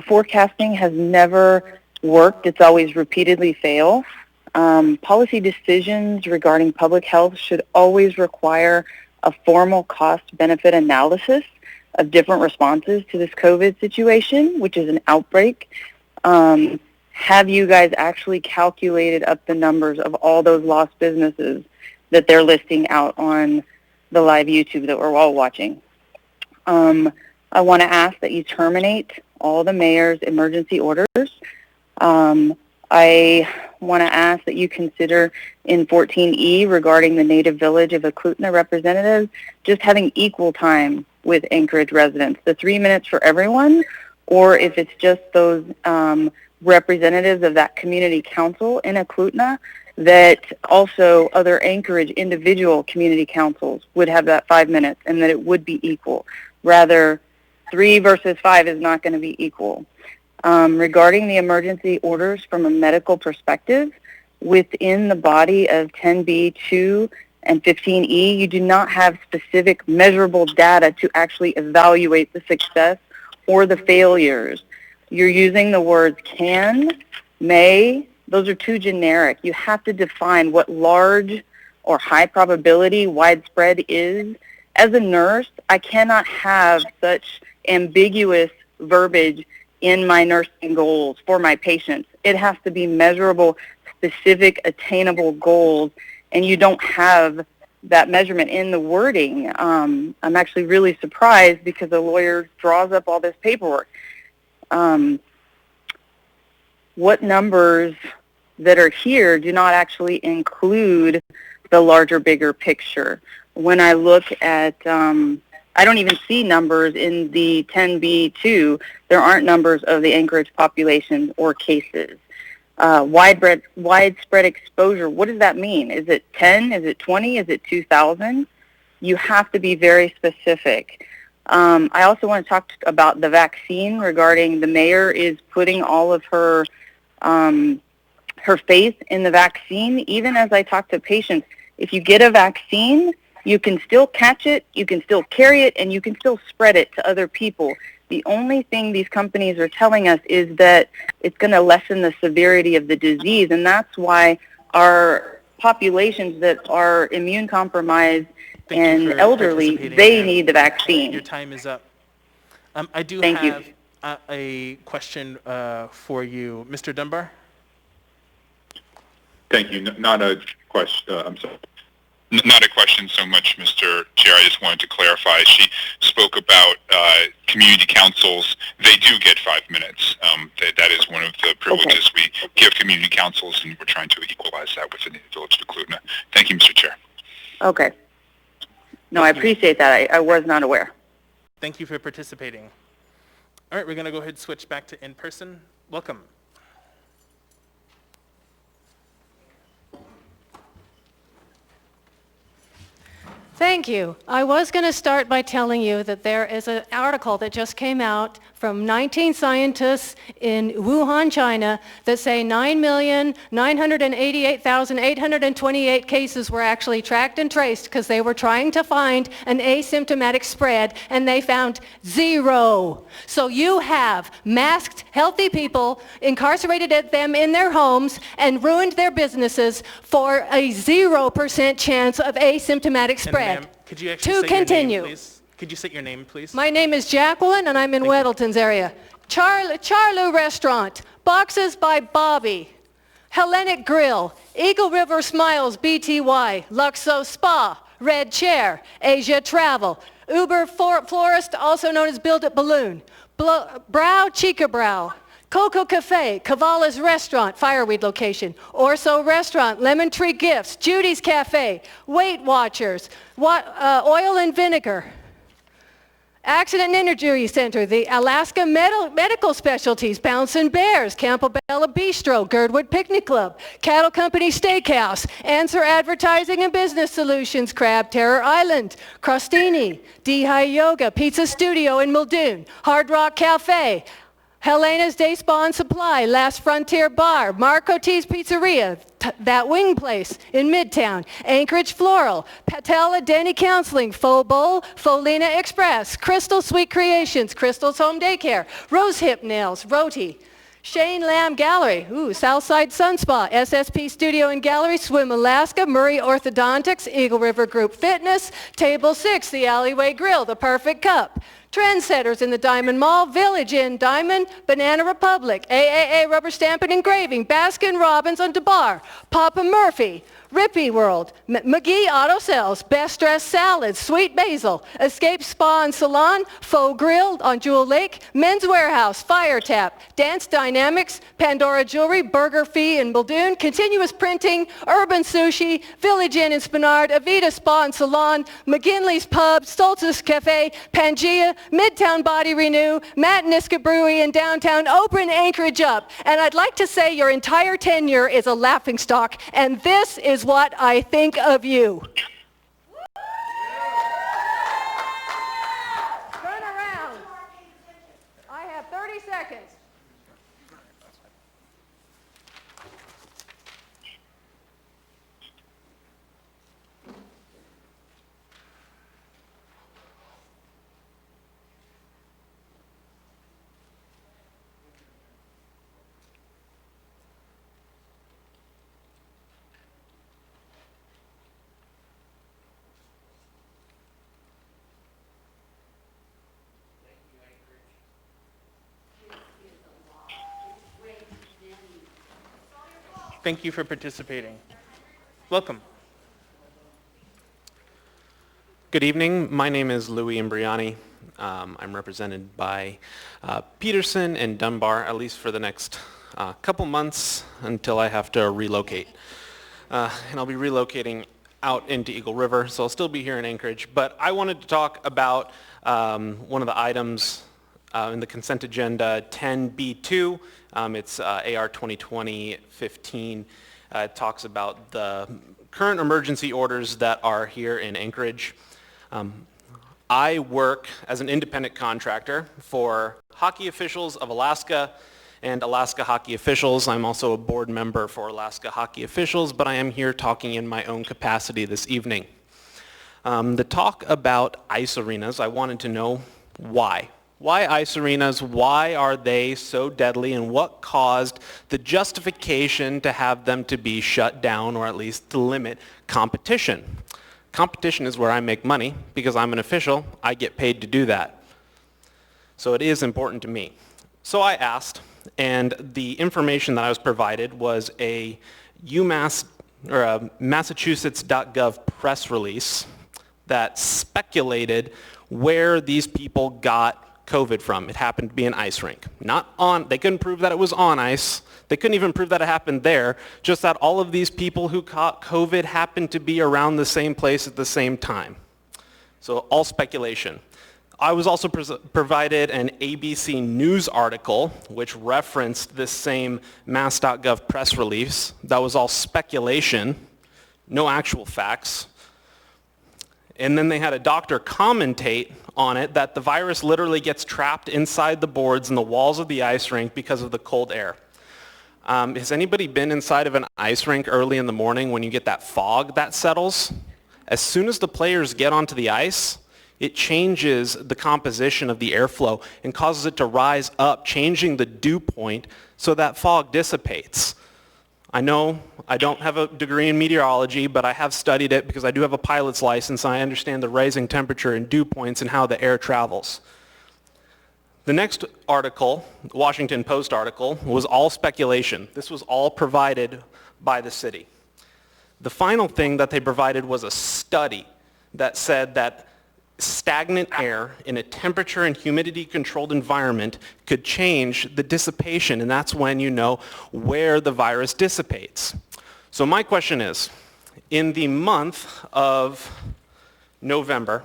Forecasting has never worked. It's always repeatedly failed. Policy decisions regarding public health should always require a formal cost-benefit analysis of different responses to this COVID situation, which is an outbreak. Have you guys actually calculated up the numbers of all those lost businesses that they're listing out on the live YouTube that we're all watching? I want to ask that you terminate all the mayor's emergency orders. I want to ask that you consider in 14E regarding the native village of Eklutna representative just having equal time with Anchorage residents, the 3 minutes for everyone, or if it's just those representatives of that community council in Eklutna, that also other Anchorage individual community councils would have that 5 minutes and that it would be equal. Rather, 3 versus 5 is not going to be equal. Regarding the emergency orders from a medical perspective, within the body of 10B2 and 15E, you do not have specific measurable data to actually evaluate the success or the failures. You're using the words can, may. Those are too generic. You have to define what large or high probability widespread is. As a nurse, I cannot have such ambiguous verbiage in my nursing goals for my patients. It has to be measurable, specific, attainable goals, and you don't have that measurement in the wording. I'm actually really surprised because the lawyer draws up all this paperwork. What numbers that are here do not actually include the larger, bigger picture. When I look at, I don't even see numbers in the 10B2. There aren't numbers of the Anchorage population or cases. Widespread exposure, what does that mean? Is it 10? Is it 20? Is it 2,000? You have to be very specific. I also want to talk about the vaccine regarding the mayor is putting all of her faith in the vaccine. Even as I talk to patients, if you get a vaccine, you can still catch it, you can still carry it, and you can still spread it to other people. The only thing these companies are telling us is that it's going to lessen the severity of the disease, and that's why our populations that are immune compromised and elderly, they need the vaccine. Your time is up. I do Thank have a question for you. Mr. Dunbar? Thank you. Not a question. I'm sorry. Not a question so much, Mr. Chair. I just wanted to clarify. She spoke about community councils. They do get 5 minutes. That is one of the privileges we give community councils, and we're trying to equalize that within the Village of Eklutna. Thank you, Mr. Chair. Okay. No, I appreciate that. I was not aware. Thank you for participating. All right, we're going to go ahead and switch back to in-person. Welcome. Thank you. I was going to start by telling you that there is an article that just came out from 19 scientists in Wuhan, China, that say 9,988,828 cases were actually tracked and traced because they were trying to find an asymptomatic spread, and they found 0. So you have masked, healthy people, incarcerated them in their homes, and ruined their businesses for a 0% chance of asymptomatic spread. Could you actually say your name, please? Could you say your name, please? My name is Jacqueline, and I'm in Weddleton's area. Charlo Restaurant, Boxes by Bobby, Hellenic Grill, Eagle River Smiles BTY, Luxo Spa, Red Chair, Asia Travel, Uber Florist, also known as Build It Balloon, Brow Chica Brow, Coco Cafe, Cavala's Restaurant, Fireweed location, Orso Restaurant, Lemon Tree Gifts, Judy's Cafe, Weight Watchers, Oil and Vinegar, Accident and Injury Center, the Alaska Medical Specialties, Bounce and Bears, Campobella Bistro, Girdwood Picnic Club, Cattle Company Steakhouse, Answer Advertising and Business Solutions, Crab Terror Island, Crostini, D-High Yoga, Pizza Studio in Muldoon, Hard Rock Cafe, Helena's Day Spa and Supply, Last Frontier Bar, Marco T's Pizzeria, That Wing Place in Midtown, Anchorage Floral, Patella Denny Counseling, Faux Bowl, Folina Express, Crystal Sweet Creations, Crystal's Home Daycare, Rose Hip Nails, Roti, Shane Lamb Gallery, Southside Sun Spa, SSP Studio and Gallery, Swim Alaska, Murray Orthodontics, Eagle River Group Fitness, Table 6, The Alleyway Grill, The Perfect Cup, Trendsetters in the Diamond Mall, Village Inn, Diamond, Banana Republic, AAA Rubber Stamp and Engraving, Baskin Robbins on DeBar, Papa Murphy, Rippy World, McGee Auto Sales, Best Dressed Salads, Sweet Basil, Escape Spa and Salon, Faux Grill on Jewel Lake, Men's Warehouse, Fire Tap, Dance Dynamics, Pandora Jewelry, Burger Fee in Muldoon, Continuous Printing, Urban Sushi, Village Inn in Spenard, Avita Spa and Salon, McGinley's Pub, Stoltz's Cafe, Pangea, Midtown Body Renew, Matt Niska Brewery in downtown, open Anchorage up. And I'd like to say your entire tenure is a laughingstock, and this is what I think of you. Turn around. I have 30 seconds. Thank you for participating. Welcome. Good evening. My name is Louis Imbriani. I'm represented by Peterson and Dunbar, at least for the next couple months until I have to relocate. And I'll be relocating out into Eagle River, so I'll still be here in Anchorage. But I wanted to talk about one of the items in the consent agenda, 10B2. It's AR 2020-15. It talks about the current emergency orders that are here in Anchorage. I work as an independent contractor for Hockey Officials of Alaska and Alaska Hockey Officials. I'm also a board member for Alaska Hockey Officials, but I am here talking in my own capacity this evening. The talk about ice arenas, I wanted to know why. Why ice arenas? Why are they so deadly, and what caused the justification to have them to be shut down, or at least to limit competition? Competition is where I make money. Because I'm an official, I get paid to do that. So it is important to me. So I asked, and the information that I was provided was a UMass or a Massachusetts.gov press release that speculated where these people got COVID from. It happened to be an ice rink. They couldn't prove that it was on ice. They couldn't even prove that it happened there, just that all of these people who caught COVID happened to be around the same place at the same time. So all speculation. I was also provided an ABC News article which referenced this same mass.gov press release. That was all speculation, no actual facts. And then they had a doctor commentate on it that the virus literally gets trapped inside the boards and the walls of the ice rink because of the cold air. Has anybody been inside of an ice rink early in the morning when you get that fog that settles? As soon as the players get onto the ice, it changes the composition of the airflow and causes it to rise up, changing the dew point so that fog dissipates. I know I don't have a degree in meteorology, but I have studied it because I do have a pilot's license and I understand the rising temperature and dew points and how the air travels. The next article, the Washington Post article, was all speculation. This was all provided by the city. The final thing that they provided was a study that said that stagnant air in a temperature and humidity controlled environment could change the dissipation, and that's when you know where the virus dissipates. So my question is, in the month of November,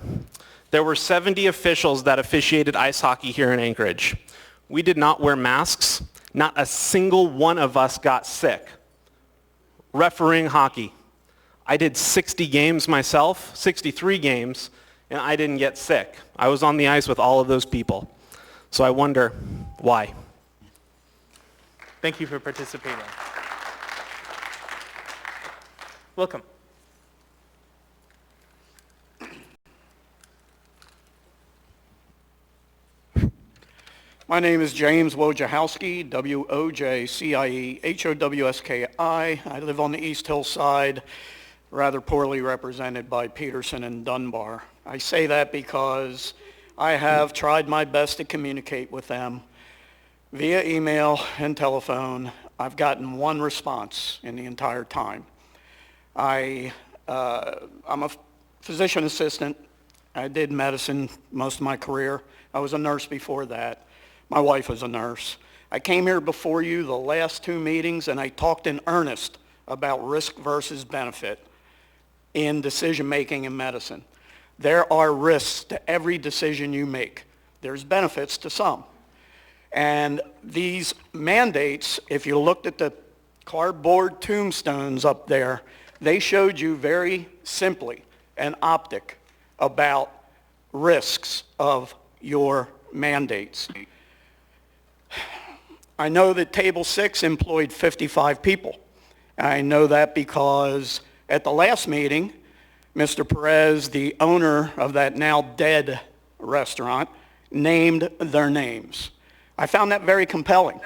there were 70 officials that officiated ice hockey here in Anchorage. We did not wear masks. Not a single one of us got sick. Refereeing hockey. I did 60 games myself, 63 games, and I didn't get sick. I was on the ice with all of those people. So I wonder why. Thank you for participating. Welcome. My name is James Wojciechowski, W-O-J-C-I-E-H-O-W-S-K-I. I live on the East Hill side, rather poorly represented by Peterson and Dunbar. I say that because I have tried my best to communicate with them via email and telephone. I've gotten one response in the entire time. I'm a physician assistant. I did medicine most of my career. I was a nurse before that. My wife was a nurse. I came here before you the last 2 meetings, and I talked in earnest about risk versus benefit in decision-making in medicine. There are risks to every decision you make. There's benefits to some. And these mandates, if you looked at the cardboard tombstones up there, they showed you very simply an optic about risks of your mandates. I know that Table 6 employed 55 people. I know that because at the last meeting, Mr. Perez, the owner of that now dead restaurant, named their names. I found that very compelling.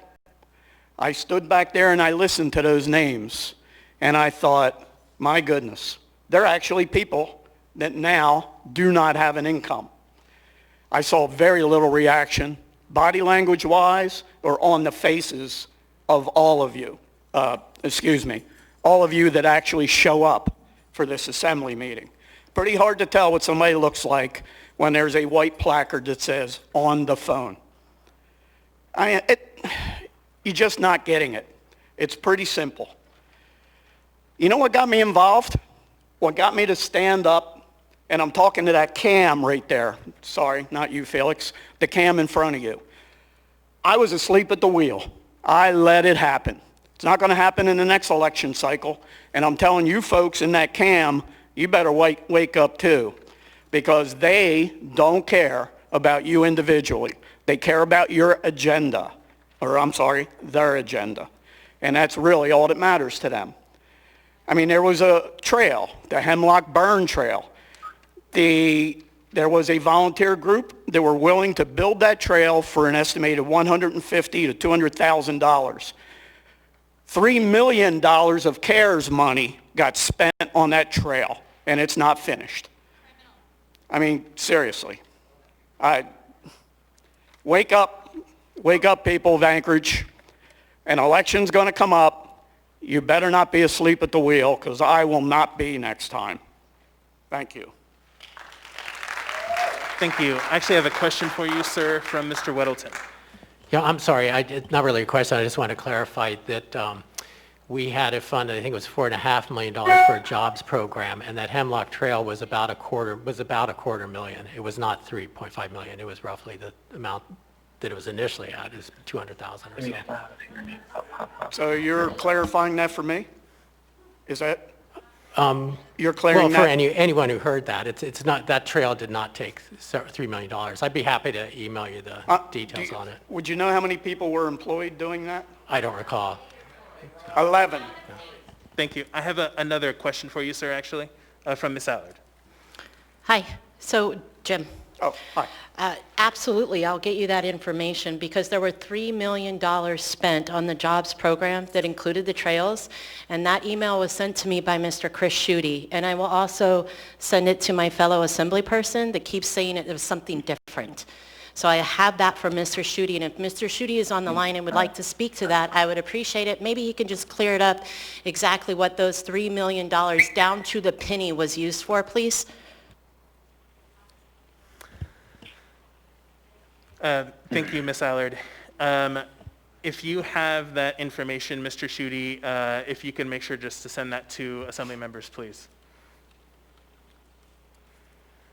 I stood back there and I listened to those names, and I thought, my goodness, they're actually people that now do not have an income. I saw very little reaction, body language-wise, or on the faces of all of you. All of you that actually show up for this assembly meeting. Pretty hard to tell what somebody looks like when there's a white placard that says, on the phone. You're just not getting it. It's pretty simple. You know what got me involved? What got me to stand up, and I'm talking to that cam right there. Sorry, not you, Felix. The cam in front of you. I was asleep at the wheel. I let it happen. It's not going to happen in the next election cycle, and I'm telling you folks in that cam, you better wake up too, because they don't care about you individually. They care about your agenda, their agenda, and that's really all that matters to them. I mean, there was a trail, the Hemlock Burn Trail. There was a volunteer group that were willing to build that trail for an estimated $150,000 to $200,000. $3 million of CARES money got spent on that trail, and it's not finished. I mean, seriously. Wake up, people of Anchorage. An election's going to come up. You better not be asleep at the wheel, because I will not be next time. Thank you. Thank you. I actually have a question for you, sir, from Mr. Weddleton. Yeah, I'm sorry. It's not really a question. I just want to clarify that we had a fund, I think it was $4.5 million for a jobs program, and that Hemlock Trail was about a quarter million. It was not 3.5 million. It was roughly the amount that it was initially at, is 200,000 or so. So you're clarifying that for me? Is that? You're clearing well, that? for anyone who heard that, it's not, that trail did not take $3 million. I'd be happy to email you the details on it. Would you know how many people were employed doing that? I don't recall. 11. Thank you. I have another question for you, sir, actually, from Ms. Allard. Hi. So, Jim. Oh, hi. Absolutely, I'll get you that information, because there were $3 million spent on the jobs program that included the trails, and that email was sent to me by Mr. Chris Schutte, and I will also send it to my fellow assembly person that keeps saying it was something different. So I have that from Mr. Schutte, and if Mr. Schutte is on the line and would like to speak to that, I would appreciate it. Maybe he can just clear it up exactly what those $3 million down to the penny was used for, please. Thank you, Ms. Allard. If you have that information, Mr. Schutte, if you can make sure just to send that to Assembly members, please.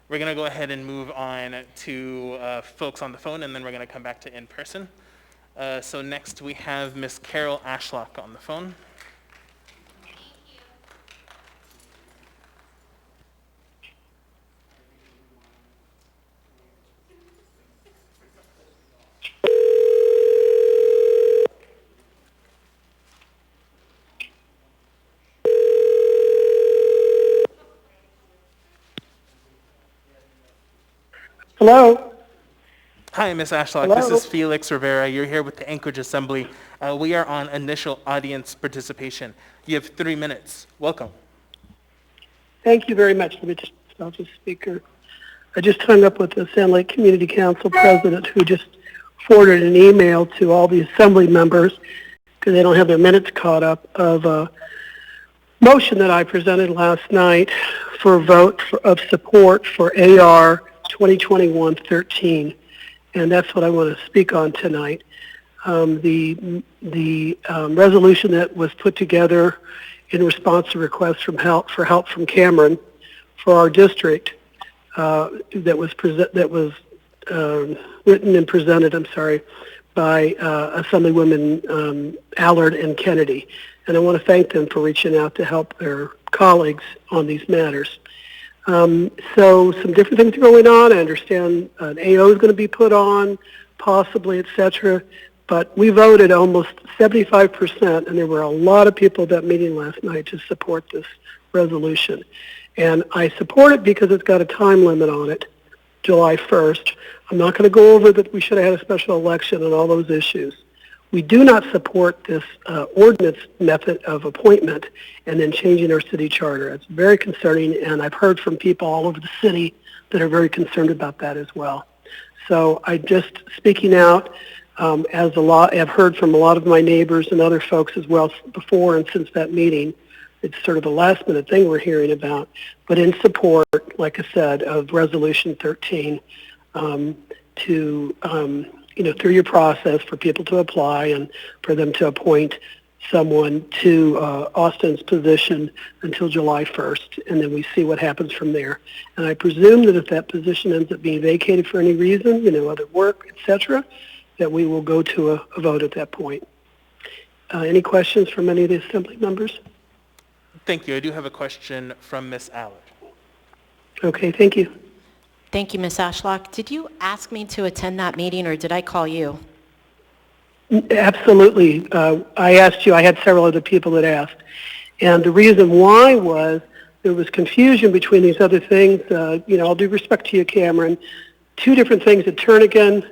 We're going to go ahead and move on to folks on the phone, and then we're going to come back to in person. So next we have Ms. Carol Ashlock on the phone. Hello. Hi, Ms. Ashlock. Hello? This is Felix Rivera. You're here with the Anchorage Assembly. We are on initial audience participation. You have 3 minutes. Welcome. Thank you very much. Let me just, I'll just speaker. I just hung up with the Sand Lake Community Council president who just forwarded an email to all the assembly members because they don't have their minutes caught up of a motion that I presented last night for a vote of support for AR 2021-13. And that's what I want to speak on tonight. The resolution that was put together in response to requests for help from Cameron for our district that was written and presented, by Assemblywomen Allard and Kennedy. And I want to thank them for reaching out to help their colleagues on these matters. So some different things are going on. I understand an AO is going to be put on, possibly, et cetera. But we voted almost 75%, and there were a lot of people at that meeting last night to support this resolution. And I support it because it's got a time limit on it, July 1st. I'm not going to go over that we should have had a special election and all those issues. We do not support this ordinance method of appointment and then changing our city charter. It's very concerning, and I've heard from people all over the city that are very concerned about that as well. So I just speaking out I've heard from a lot of my neighbors and other folks as well before and since that meeting. It's sort of a last minute thing we're hearing about, but in support, like I said, of Resolution 13 to through your process for people to apply and for them to appoint someone to Austin's position until July 1st, and then we see what happens from there. And I presume that if that position ends up being vacated for any reason, other work, etc., that we will go to a vote at that point. Any questions from any of the Assembly members? Thank you. I do have a question from Ms. Allard. Okay, thank you. Thank you, Ms. Ashlock. Did you ask me to attend that meeting, or did I call you? Absolutely. I asked you. I had several other people that asked. And the reason why was there was confusion between these other things. All due respect to you, Cameron, two different things at Turnigan.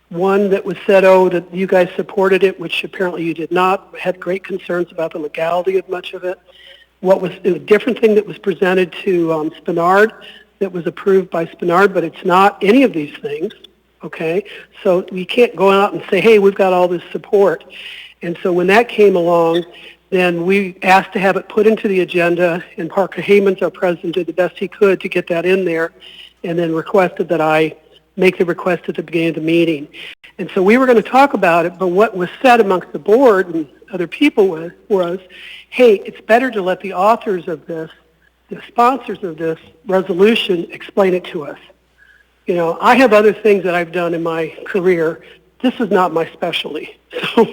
One that was said, that you guys supported it, which apparently you did not, had great concerns about the legality of much of it. What was a different thing that was presented to Spenard that was approved by Spenard, but it's not any of these things, okay? So we can't go out and say, hey, we've got all this support. And so when that came along, then we asked to have it put into the agenda, and Parker Haymans, our president, did the best he could to get that in there, and then requested that I make the request at the beginning of the meeting. And so we were going to talk about it, but what was said amongst the board and other people was, hey, it's better to let the authors of this, the sponsors of this resolution, explain it to us. I have other things that I've done in my career. This is not my specialty. So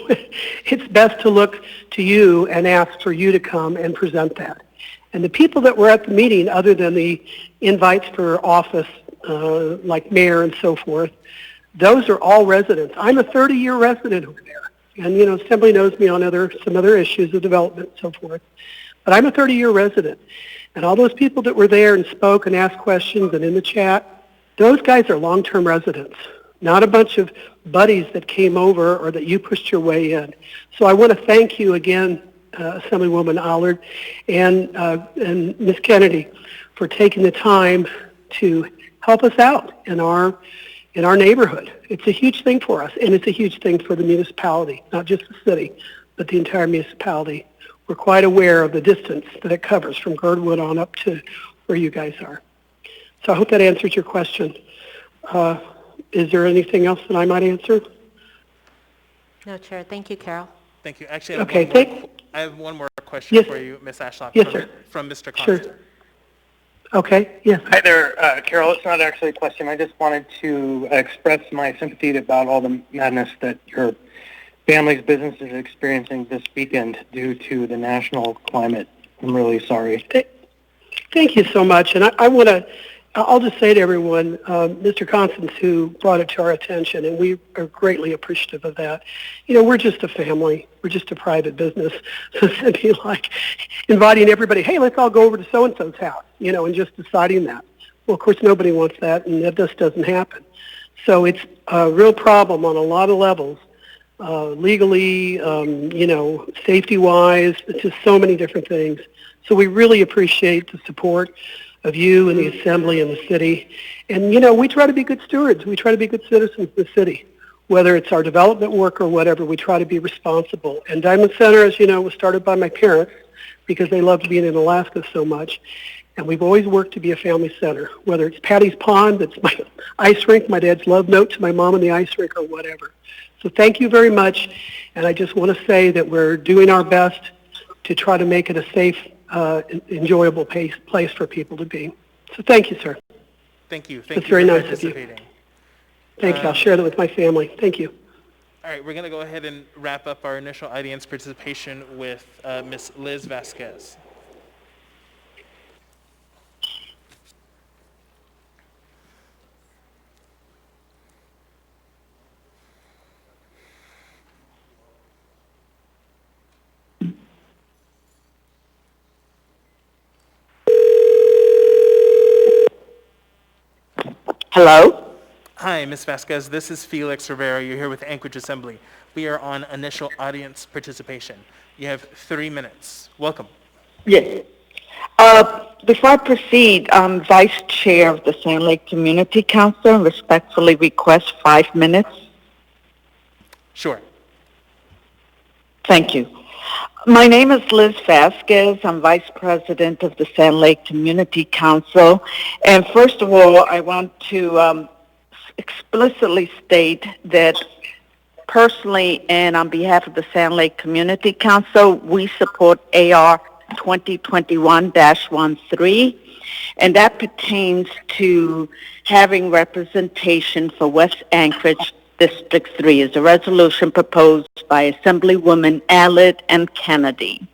it's best to look to you and ask for you to come and present that. And the people that were at the meeting, other than the invites for office, like mayor and so forth, those are all residents. I'm a 30-year resident over there. And, Assembly knows me on some other issues of development and so forth. But I'm a 30-year resident. And all those people that were there and spoke and asked questions and in the chat, those guys are long-term residents, not a bunch of buddies that came over or that you pushed your way in. So I want to thank you again, Assemblywoman Allard and Ms. Kennedy, for taking the time to help us out in our neighborhood. It's a huge thing for us, and it's a huge thing for the municipality, not just the city, but the entire municipality. We're quite aware of the distance that it covers from Girdwood on up to where you guys are. So I hope that answers your question. Is there anything else that I might answer? No, Chair. Thank you, Carol. Thank you. Actually, I have one more question for you, Ms. Ashlock, from Mr. Constant. Sure. Okay, yes. Hi there, Carol. It's not actually a question. I just wanted to express my sympathy about all the madness that your family's business is experiencing this weekend due to the national climate. I'm really sorry. Thank you so much. And I'll just say to everyone, Mr. Constance, who brought it to our attention, and we are greatly appreciative of that. We're just a family. We're just a private business. So it'd be like inviting everybody, hey, let's all go over to so-and-so's house, and just deciding that. Well, of course, nobody wants that, and that just doesn't happen. So it's a real problem on a lot of levels, legally, safety-wise, just so many different things. So we really appreciate the support of you and the Assembly and the city. And, we try to be good stewards. We try to be good citizens of the city. Whether it's our development work or whatever, we try to be responsible. And Diamond Center, as you know, was started by my parents because they loved being in Alaska so much. And we've always worked to be a family center, whether it's Patty's Pond, that's my ice rink, my dad's love note to my mom in the ice rink, or whatever. So thank you very much. And I just want to say that we're doing our best to try to make it a safe, enjoyable place for people to be. So thank you, sir. Thank you. That's very nice of you. Thank you. I'll share that with my family. Thank you. All right, we're going to go ahead and wrap up our initial audience participation with Ms. Liz Vasquez. Hello? Hi, Ms. Vasquez. This is Felix Rivera. You're here with Anchorage Assembly. We are on initial audience participation. You have 3 minutes. Welcome. Yes. Before I proceed, I'm Vice Chair of the Sand Lake Community Council and respectfully request 5 minutes. Sure. Thank you. My name is Liz Vasquez. I'm Vice President of the Sand Lake Community Council. And first of all, I want to explicitly state that personally and on behalf of the Sand Lake Community Council, we support AR 2021-13, and that pertains to having representation for West Anchorage District 3 is a resolution proposed by Assemblywoman Allard and Kennedy.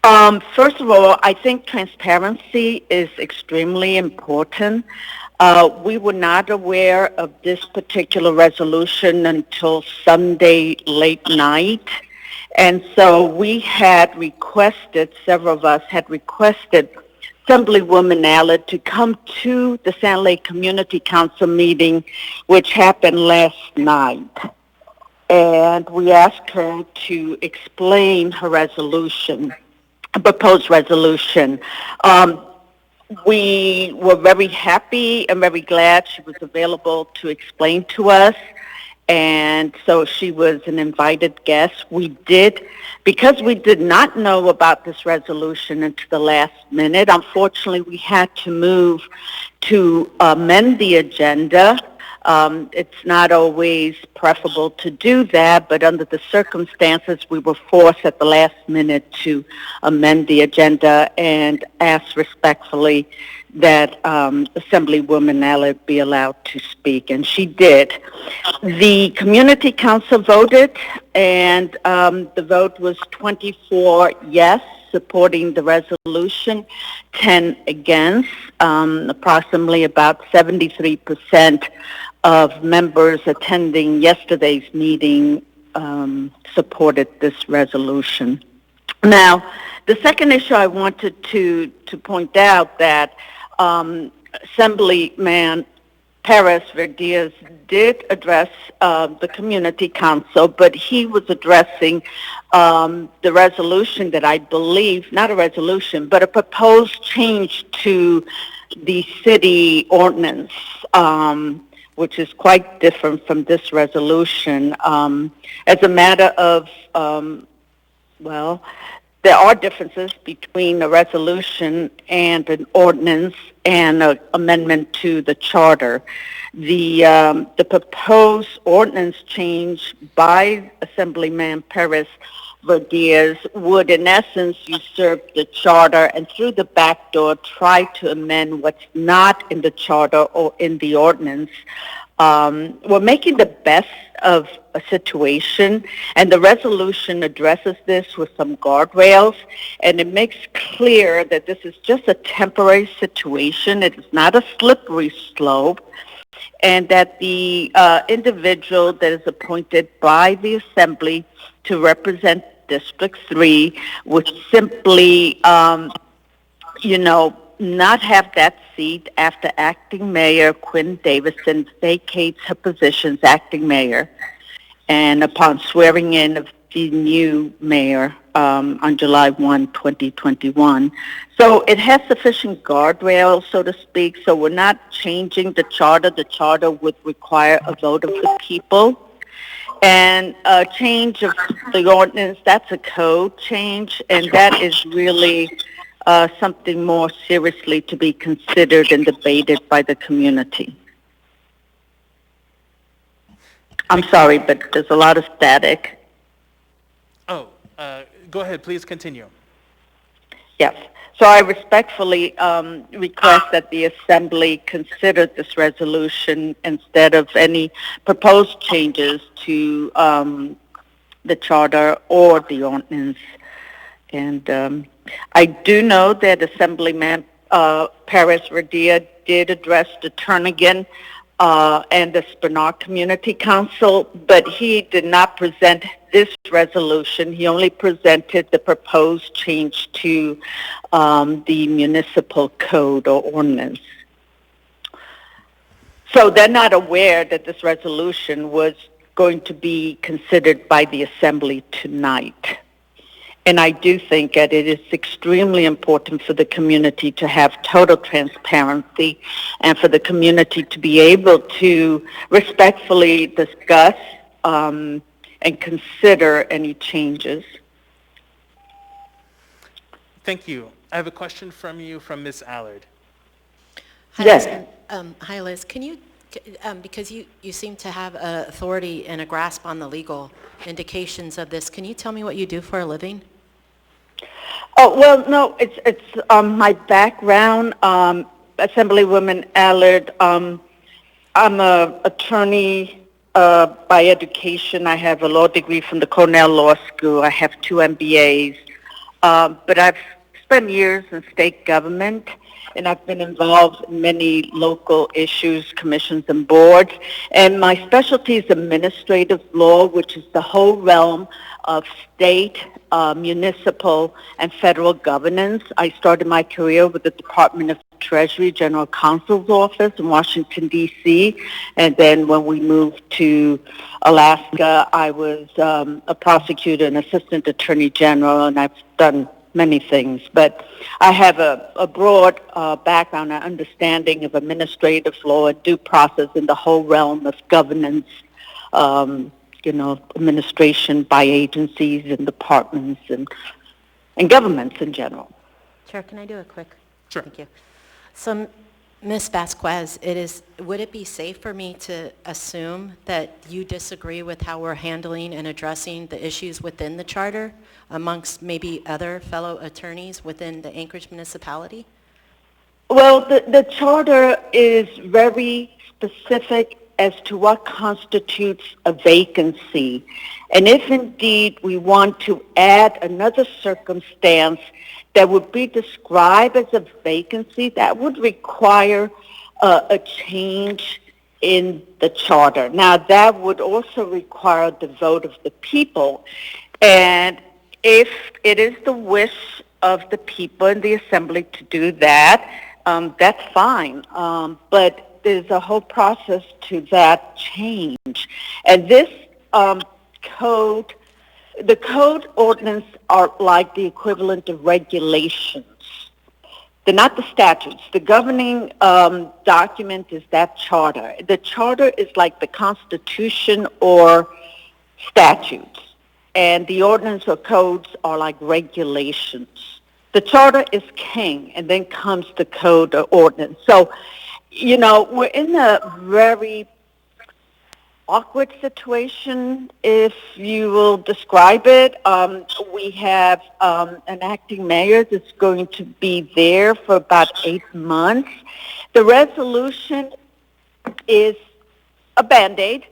First of all, I think transparency is extremely important. We were not aware of this particular resolution until Sunday late night. And so we had requested, several of us had requested Assemblywoman Allard to come to the Sand Lake Community Council meeting, which happened last night. And we asked her to explain her resolution, a proposed resolution. We were very happy and very glad she was available to explain to us. And so she was an invited guest. Because we did not know about this resolution until the last minute, unfortunately we had to move to amend the agenda. It's not always preferable to do that, but under the circumstances we were forced at the last minute to amend the agenda and ask respectfully that Assemblywoman Allard be allowed to speak, and she did. The Community Council voted, and the vote was 24 yes, supporting the resolution, 10 against. Approximately about 73% of members attending yesterday's meeting supported this resolution. Now, the second issue I wanted to point out that Assemblyman Perez-Verdiaz did address the Community Council, but he was addressing the resolution that I believe, not a resolution, but a proposed change to the city ordinance, which is quite different from this resolution. As a matter of, there are differences between a resolution and an ordinance and an amendment to the charter. The proposed ordinance change by Assemblyman Perez-Verdiaz would, in essence, usurp the charter and through the back door try to amend what's not in the charter or in the ordinance. We're making the best of a situation, and the resolution addresses this with some guardrails, and it makes clear that this is just a temporary situation. It is not a slippery slope, and that the individual that is appointed by the Assembly to represent District 3 would simply, not have that seat after Acting Mayor Quinn Davison vacates her position as Acting Mayor. And upon swearing in of the new mayor on July 1, 2021. So it has sufficient guardrails, so to speak, so we're not changing the charter. The charter would require a vote of the people. And a change of the ordinance, that's a code change, and that is really something more seriously to be considered and debated by the community. I'm sorry, but there's a lot of static. Oh, go ahead, please continue. Yes. So I respectfully request that the Assembly consider this resolution instead of any proposed changes to the charter or the ordinance. And I do know that Assemblyman Paris Radia did address the Turnigan and the Spinard Community Council, but he did not present this resolution. He only presented the proposed change to the municipal code or ordinance. So they're not aware that this resolution was going to be considered by the Assembly tonight. And I do think that it is extremely important for the community to have total transparency and for the community to be able to respectfully discuss and consider any changes. Thank you. I have a question from you from Ms. Allard. Hi, Yes. Liz. Hi, Liz. Can you, because you seem to have authority and a grasp on the legal indications of this, can you tell me what you do for a living? Oh, well, no, it's my background, Assemblywoman Allard. I'm an attorney by education. I have a law degree from the Cornell Law School. I have 2 MBAs. But I've spent years in state government, and I've been involved in many local issues, commissions, and boards. And my specialty is administrative law, which is the whole realm of state, municipal, and federal governance. I started my career with the Department of Treasury General Counsel's Office in Washington, D.C., and then when we moved to Alaska, I was a prosecutor and assistant attorney general, and I've done many things. But I have a broad background and understanding of administrative law and due process in the whole realm of governance, administration by agencies and departments and governments in general. Chair, can I do a quick? Sure. Thank you. So, Ms. Vasquez, would it be safe for me to assume that you disagree with how we're handling and addressing the issues within the charter amongst maybe other fellow attorneys within the Anchorage municipality? Well, the charter is very specific as to what constitutes a vacancy. And if indeed we want to add another circumstance that would be described as a vacancy, that would require a change in the charter. Now, that would also require the vote of the people. And if it is the wish of the people in the Assembly to do that, that's fine. But there's a whole process to that change. And this code, the code ordinance are like the equivalent of regulations. They're not the statutes. The governing document is that charter. The charter is like the Constitution or statutes, and the ordinance or codes are like regulations. The charter is king, and then comes the code or ordinance. So, we're in a very awkward situation, if you will describe it. We have an acting mayor that's going to be there for about 8 months. The resolution is a Band-Aid,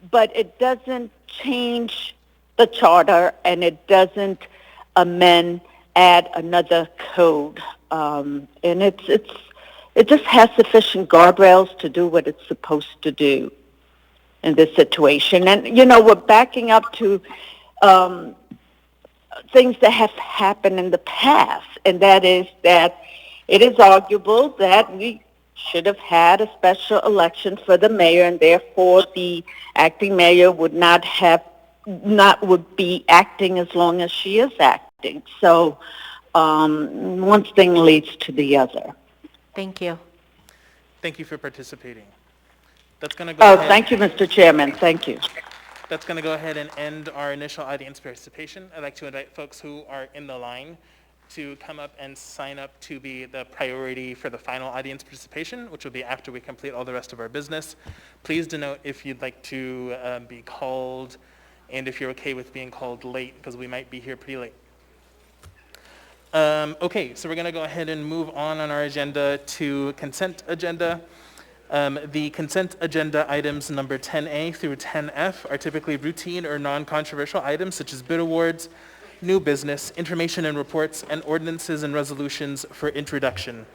but it doesn't change the charter, and it doesn't add another code. And it just has sufficient guardrails to do what it's supposed to do in this situation. And, we're backing up to things that have happened in the past, and that is that it is arguable that we should have had a special election for the mayor, and therefore the acting mayor would not have not would be acting as long as she is acting. So one thing leads to the other. Thank you. Thank you for participating. That's going to go Oh, ahead. thank you, Mr. Chairman. Thank you. That's going to go ahead and end our initial audience participation. I'd like to invite folks who are in the line to come up and sign up to be the priority for the final audience participation, which will be after we complete all the rest of our business. Please denote if you'd like to be called and if you're okay with being called late, because we might be here pretty late. Okay, so we're going to go ahead and move on our agenda to consent agenda. The consent agenda items number 10A through 10F are typically routine or non-controversial items such as bid awards, new business, information and reports, and ordinances and resolutions for introduction.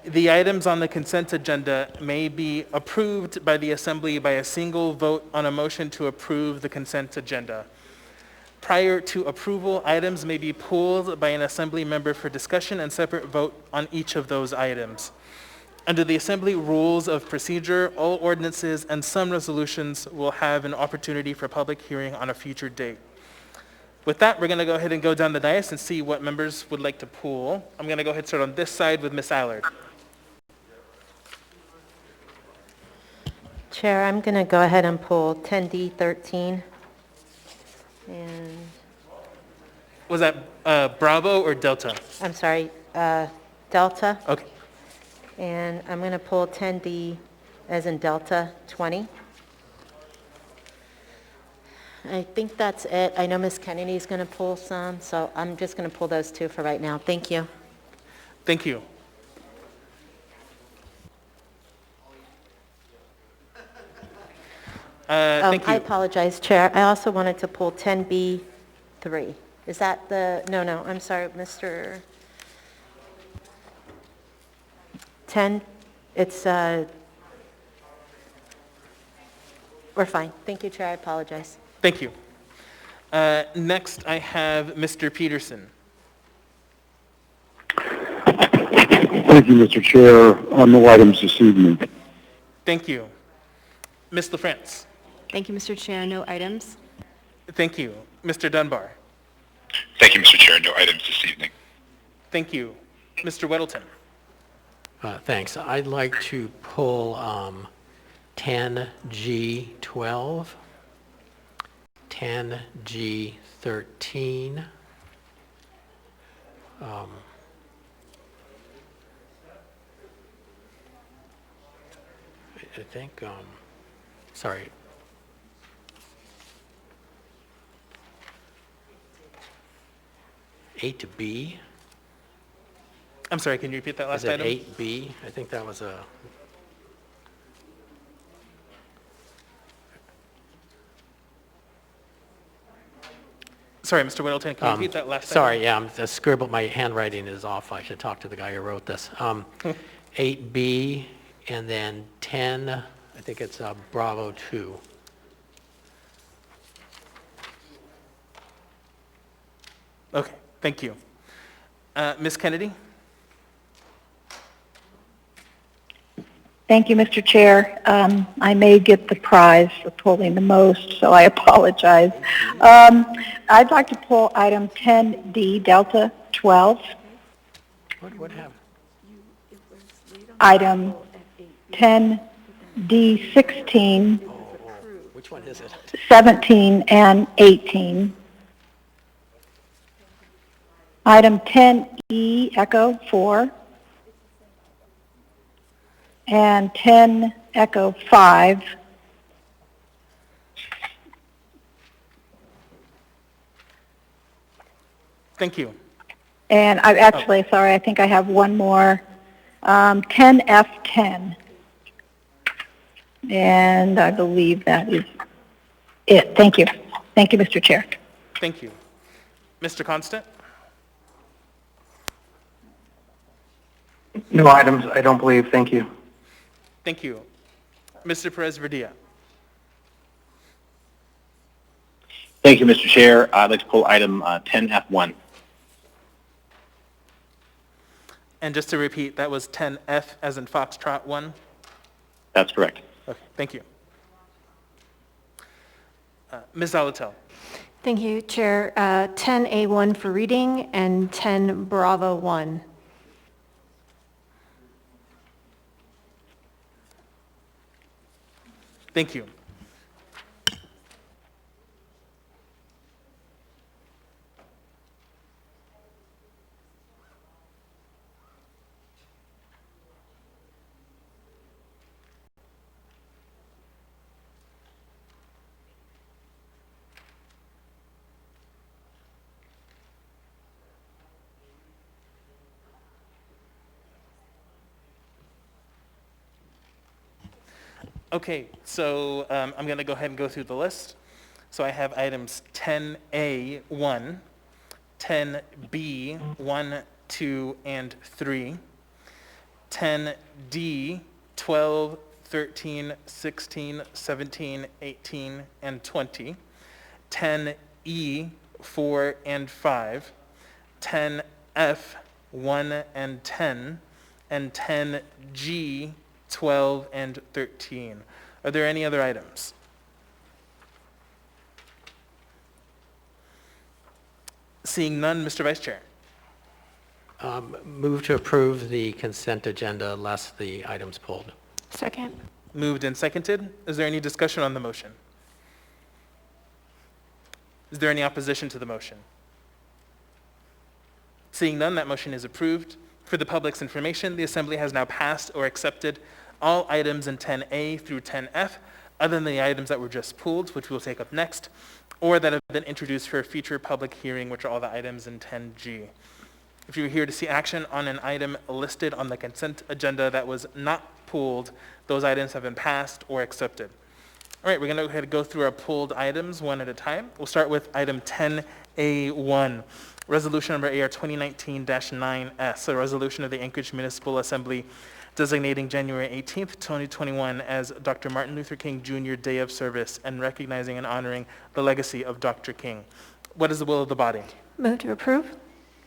The items on the consent agenda may be approved by the Assembly by a single vote on a motion to approve the consent agenda. Prior to approval, items may be pulled by an Assembly member for discussion and separate vote on each of those items. Under the Assembly Rules of Procedure, all ordinances and some resolutions will have an opportunity for public hearing on a future date. With that, we're going to go ahead and go down the dais and see what members would like to pull. I'm going to go ahead and start on this side with Ms. Allard. Chair, I'm going to go ahead and pull 10D13. And Was that Bravo or Delta? I'm sorry, Delta. Okay. And I'm going to pull 10D as in Delta 20. I think that's it. I know Ms. Kennedy's going to pull some, so I'm just going to pull those two for right now. Thank you. Thank you. Thank you. I apologize, Chair. I also wanted to pull 10B3. Is that the, no, I'm sorry, Mr. 10, it's, we're fine. Thank you, Chair. I apologize. Thank you. Next, I have Mr. Peterson. Thank you, Mr. Chair. On no items this evening. Thank you. Ms. LaFrance. Thank you, Mr. Chair. No items. Thank you. Mr. Dunbar. Thank you, Mr. Chair. No items this evening. Thank you. Mr. Weddleton. Thanks. I'd like to pull 10G12, 10G13, I think, sorry. Eight B. I'm sorry, can you repeat that last item? Is it 8B? I think that was a... Sorry, Mr. Weddleton, can you repeat that last Sorry, item? yeah, I'm the scribble, my handwriting is off. I should talk to the guy who wrote this. 8B, and then 10, I think it's Bravo 2. Okay, thank you. Ms. Kennedy? Thank you, Mr. Chair. I may get the prize for pulling the most, so I apologize. I'd like to pull item 10D, Delta 12. What happened? Item 10D, 16, Which one is it? 17, and 18. Item 10E, Echo 4. And 10 Echo 5. Thank you. And I actually, sorry, I think I have one more. 10 F10. And I believe that is it. Thank you. Thank you, Mr. Chair. Thank you. Mr. Constant? No items, I don't believe. Thank you. Thank you. Mr. Perez-Verdia? Thank you, Mr. Chair. I'd like to pull item 10F1. And just to repeat, that was 10F as in Foxtrot 1? That's correct. Okay, thank you. Ms. Zalatel. Thank you, Chair. 10A1 for reading and 10 Bravo 1. Thank you. Okay, so I'm going to go ahead and go through the list. So I have items 10A1, 10B, 1, 2, and 3, 10D, 12, 13, 16, 17, 18, and 20, 10E, 4 and 5, 10F, 1 and 10, and 10G, 12, and 13. Are there any other items? Seeing none, Mr. Vice Chair. Move to approve the consent agenda less the items pulled. Second. Moved and seconded. Is there any discussion on the motion? Is there any opposition to the motion? Seeing none, that motion is approved. For the public's information, the Assembly has now passed or accepted all items in 10A through 10F, other than the items that were just pulled, which we'll take up next, or that have been introduced for a future public hearing, which are all the items in 10G. If you're here to see action on an item listed on the consent agenda that was not pulled, those items have been passed or accepted. All right, we're going to go ahead and go through our pulled items one at a time. We'll start with item 10A1. Resolution number AR 2019-9S, a resolution of the Anchorage Municipal Assembly designating January 18th, 2021 as Dr. Martin Luther King Jr. Day of Service and recognizing and honoring the legacy of Dr. King. What is the will of the body? Move to approve.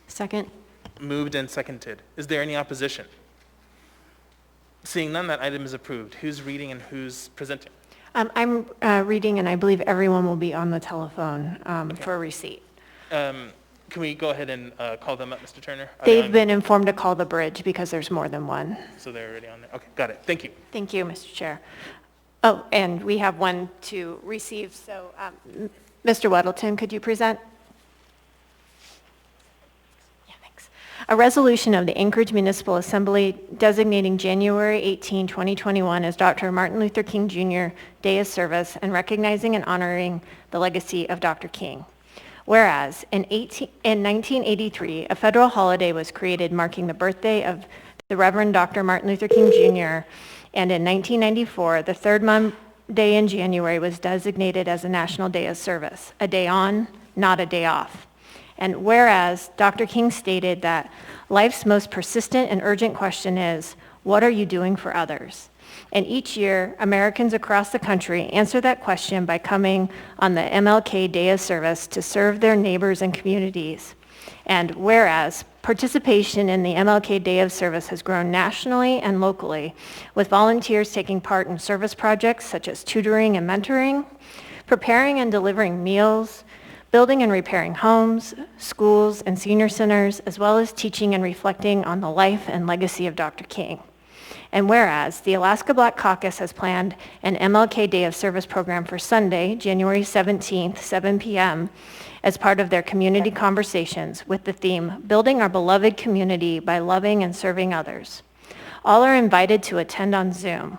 Second. Moved and seconded. Is there any opposition? Seeing none, that item is approved. Who's reading and who's presenting? I'm reading, and I believe everyone will be on the telephone for a receipt. Can we go ahead and call them up, Mr. Turner? They've been informed to call the bridge because there's more than one. So they're already on there. Okay, got it. Thank you. Thank you, Mr. Chair. Oh, and we have one to receive. So, Mr. Weddleton, could you present? Yeah, thanks. A resolution of the Anchorage Municipal Assembly designating January 18, 2021 as Dr. Martin Luther King Jr. Day of Service and recognizing and honoring the legacy of Dr. King. Whereas in 1983, a federal holiday was created marking the birthday of the Reverend Dr. Martin Luther King Jr., and in 1994, the third Monday in January was designated as a National Day of Service, a day on, not a day off. And whereas Dr. King stated that life's most persistent and urgent question is, what are you doing for others? And each year, Americans across the country answer that question by coming on the MLK Day of Service to serve their neighbors and communities. And whereas participation in the MLK Day of Service has grown nationally and locally, with volunteers taking part in service projects such as tutoring and mentoring, preparing and delivering meals, building and repairing homes, schools, and senior centers, as well as teaching and reflecting on the life and legacy of Dr. King. And whereas the Alaska Black Caucus has planned an MLK Day of Service program for Sunday, January 17th, 7 p.m., as part of their community conversations with the theme, Building Our Beloved Community by Loving and Serving Others. All are invited to attend on Zoom.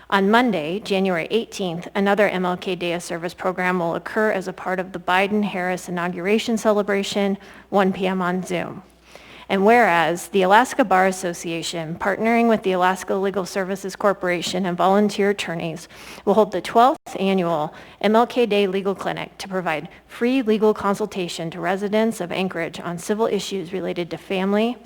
On Monday, January 18th, another MLK Day of Service program will occur as a part of the Biden-Harris inauguration celebration, 1 p.m. on Zoom. And whereas the Alaska Bar Association, partnering with the Alaska Legal Services Corporation and volunteer attorneys, will hold the 12th annual MLK Day Legal Clinic to provide free legal consultation to residents of Anchorage on civil issues related to family,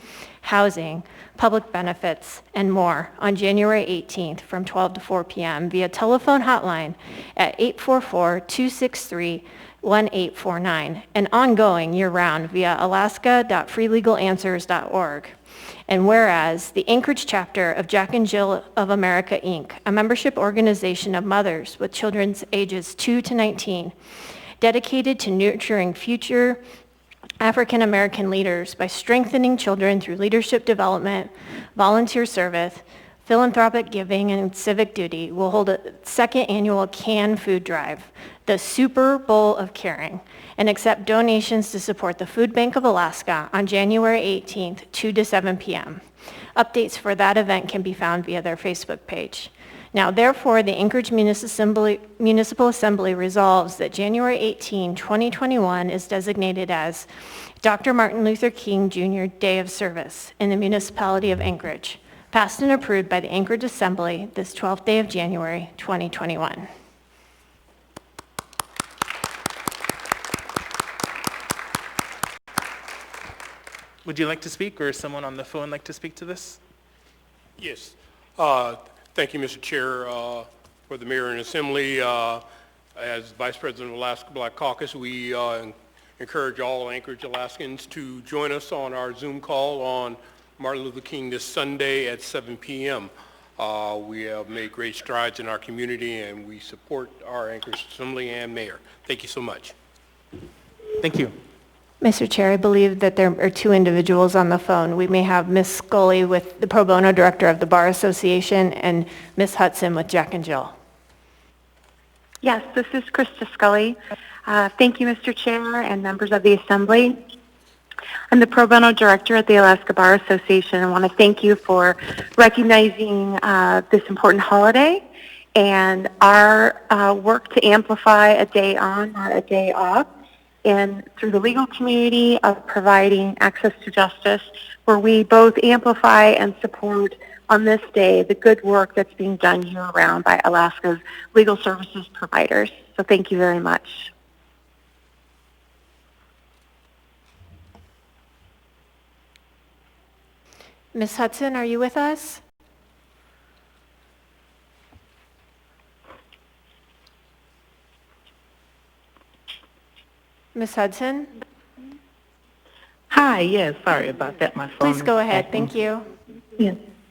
housing, public benefits, and more on January 18th from 12 to 4 p.m. via telephone hotline at 844-263-1849 and ongoing year-round via alaska.freelegalanswers.org. And whereas the Anchorage chapter of Jack and Jill of America, Inc., a membership organization of mothers with children's ages 2 to 19, dedicated to nurturing future African American leaders by strengthening children through leadership development, volunteer service, philanthropic giving, and civic duty, will hold a second annual Can Food Drive, the Super Bowl of Caring, and accept donations to support the Food Bank of Alaska on January 18th, 2 to 7 p.m. Updates for that event can be found via their Facebook page. Now, therefore, the Anchorage Municipal Assembly resolves that January 18, 2021 is designated as Dr. Martin Luther King Jr. Day of Service in the municipality of Anchorage, passed and approved by the Anchorage Assembly this 12th day of January, 2021. Would you like to speak, or is someone on the phone like to speak to this? Yes. Thank you, Mr. Chair, for the Mayor and Assembly. As Vice President of Alaska Black Caucus, we encourage all Anchorage Alaskans to join us on our Zoom call on Martin Luther King this Sunday at 7 p.m. We have made great strides in our community, and we support our Anchorage Assembly and Mayor. Thank you so much. Thank you. Mr. Chair, I believe that there are two individuals on the phone. We may have Ms. Scully with the Pro Bono Director of the Bar Association and Ms. Hudson with Jack and Jill. Yes, this is Krista Scully. Thank you, Mr. Chair and members of the Assembly. I'm the Pro Bono Director at the Alaska Bar Association. I want to thank you for recognizing this important holiday and our work to amplify a day on, not a day off, and through the legal community of providing access to justice, where we both amplify and support on this day the good work that's being done year-round by Alaska's legal services providers. So thank you very much. Ms. Hudson, are you with us? Ms. Hudson? Hi, yes, sorry about that. My phone. Please go ahead. Thank you.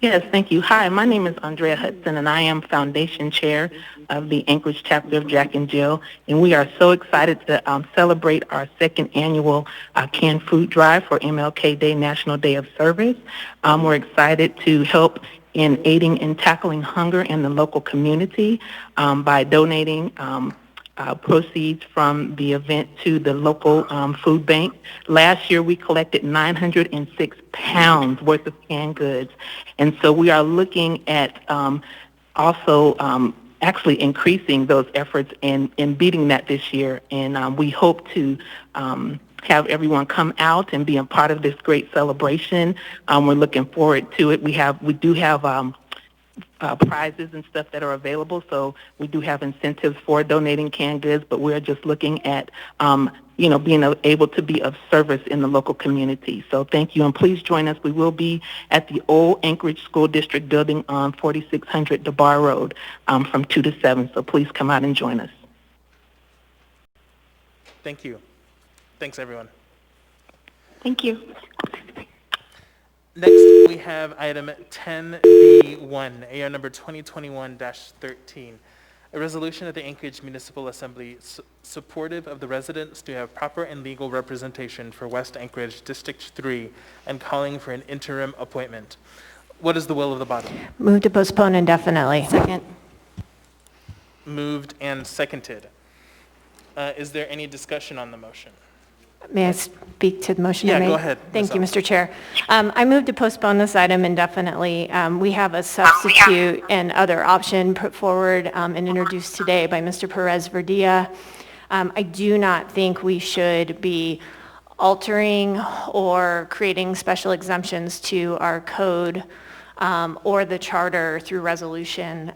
Yes, thank you. Hi, my name is Andrea Hudson, and I am Foundation Chair of the Anchorage chapter of Jack and Jill, and we are so excited to celebrate our second annual Canned Food Drive for MLK Day, National Day of Service. We're excited to help in aiding and tackling hunger in the local community by donating proceeds from the event to the local food bank. Last year we collected 906 pounds worth of canned goods, and so we are looking at also actually increasing those efforts and beating that this year, and we hope to have everyone come out and be a part of this great celebration. We're looking forward to it. We do have prizes and stuff that are available, so we do have incentives for donating canned goods, but we're just looking at being able to be of service in the local community. So thank you, and please join us. We will be at the old Anchorage School District building on 4600 DeBar Road from 2 to 7, so please come out and join us. Thank you. Thanks, everyone. Thank you. Next, we have item 10B1, AR number 2021-13, a resolution of the Anchorage Municipal Assembly supportive of the residents to have proper and legal representation for West Anchorage District 3 and calling for an interim appointment. What is the will of the body? Move to postpone indefinitely. Second. Moved and seconded. Is there any discussion on the motion? May I speak to the motion? Yeah, go ahead. Thank you, Mr. Chair. I move to postpone this item indefinitely. We have a substitute and other option put forward and introduced today by Mr. Perez Verdia. I do not think we should be altering or creating special exemptions to our code or the charter through resolution.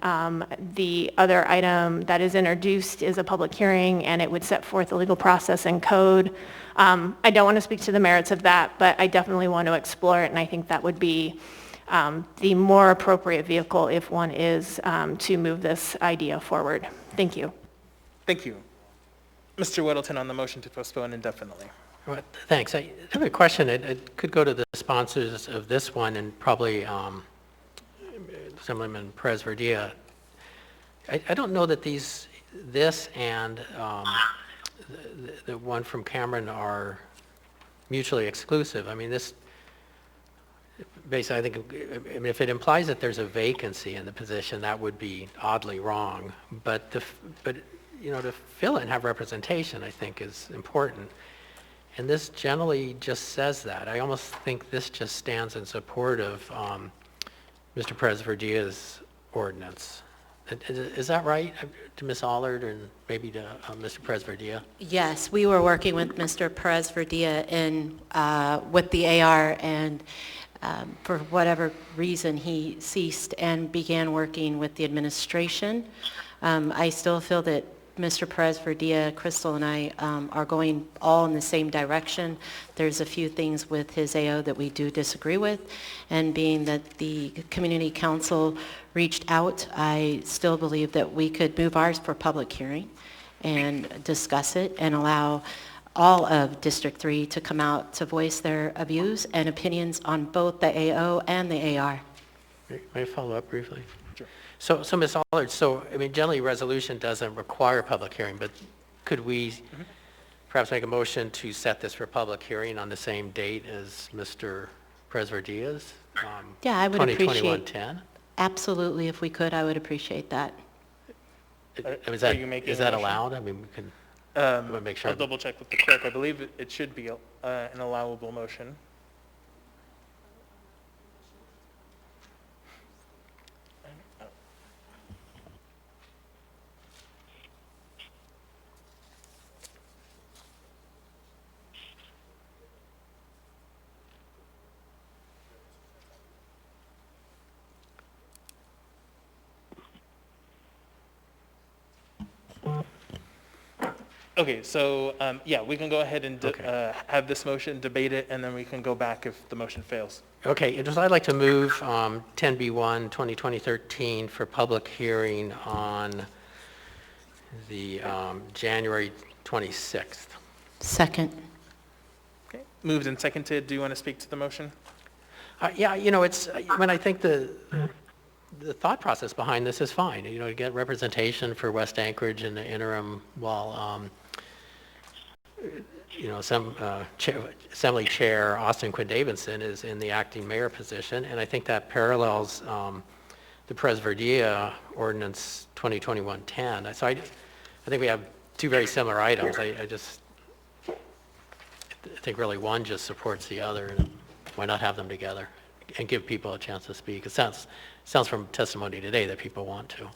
The other item that is introduced is a public hearing, and it would set forth the legal process and code. I don't want to speak to the merits of that, but I definitely want to explore it, and I think that would be the more appropriate vehicle if one is to move this idea forward. Thank you. Thank you. Mr. Weddleton on the motion to postpone indefinitely. Well, thanks. I have a question. It could go to the sponsors of this one and probably Assemblyman Perez-Verdilla. I don't know that this and the one from Cameron are mutually exclusive. I mean, this basically, I mean, if it implies that there's a vacancy in the position, that would be oddly wrong. But you know, to fill and have representation, I think, is important. And this generally just says that. I almost think this just stands in support of Mr. Perez-Verdilla's ordinance. Is that right, to Ms. Allard and maybe to Mr. Perez-Verdilla? Yes, we were working with Mr. Perez-Verdilla with the AR, and for whatever reason he ceased and began working with the administration. I still feel that Mr. Perez-Verdilla, Crystal, and I are going all in the same direction. There's a few things with his AO that we do disagree with, and being that the Community Council reached out, I still believe that we could move ours for public hearing and discuss it and allow all of District 3 to come out to voice their views and opinions on both the AO and the AR. May I follow up briefly? Sure. So Ms. Allard, I mean, generally resolution doesn't require a public hearing, but could we perhaps make a motion to set this for public hearing on the same date as Mr. Perez-Verdilla's? Yeah, I would appreciate 2021-10? Absolutely, if we could, I would appreciate that. Is that allowed? I mean, we can make sure. I'll double check with the clerk. I believe it should be an allowable motion. Okay, so yeah, we can go ahead and have this motion, debate it, and then we can go back if the motion fails. Okay, I'd like to move 10B1 2020-13 for public hearing on the January 26th. Second. Okay, moved and seconded. Do you want to speak to the motion? Yeah, you know, I think the thought process behind this is fine. You know, to get representation for West Anchorage in the interim while, you know, Assembly Chair Austin Quinn Davidson is in the acting mayor position, and I think that parallels the Perez-Verdilla ordinance 2021-10. So I think we have two very similar items. I think really one just supports the other, and why not have them together and give people a chance to speak? It sounds from testimony today that people want to.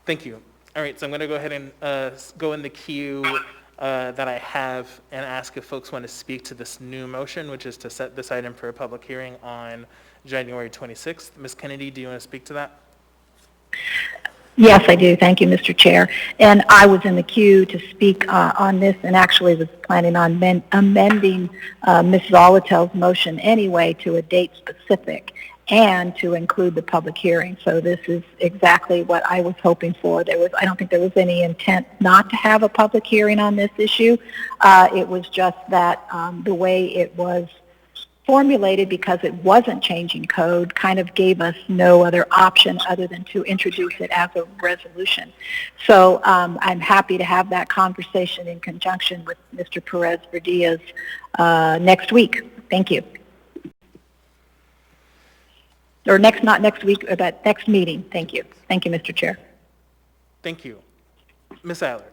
Thank you. All right, so I'm going to go ahead and go in the queue that I have and ask if folks want to speak to this new motion, which is to set this item for a public hearing on January 26th. Ms. Kennedy, do you want to speak to that? Yes, I do. Thank you, Mr. Chair. And I was in the queue to speak on this and actually was planning on amending Ms. Zolotel's motion anyway to a date specific and to include the public hearing. So this is exactly what I was hoping for. I don't think there was any intent not to have a public hearing on this issue. It was just that the way it was formulated, because it wasn't changing code, kind of gave us no other option other than to introduce it as a resolution. So I'm happy to have that conversation in conjunction with Mr. Perez-Verdilla's next week. Thank you. Or not next week, but next meeting. Thank you. Thank you, Mr. Chair. Thank you. Ms. Allard.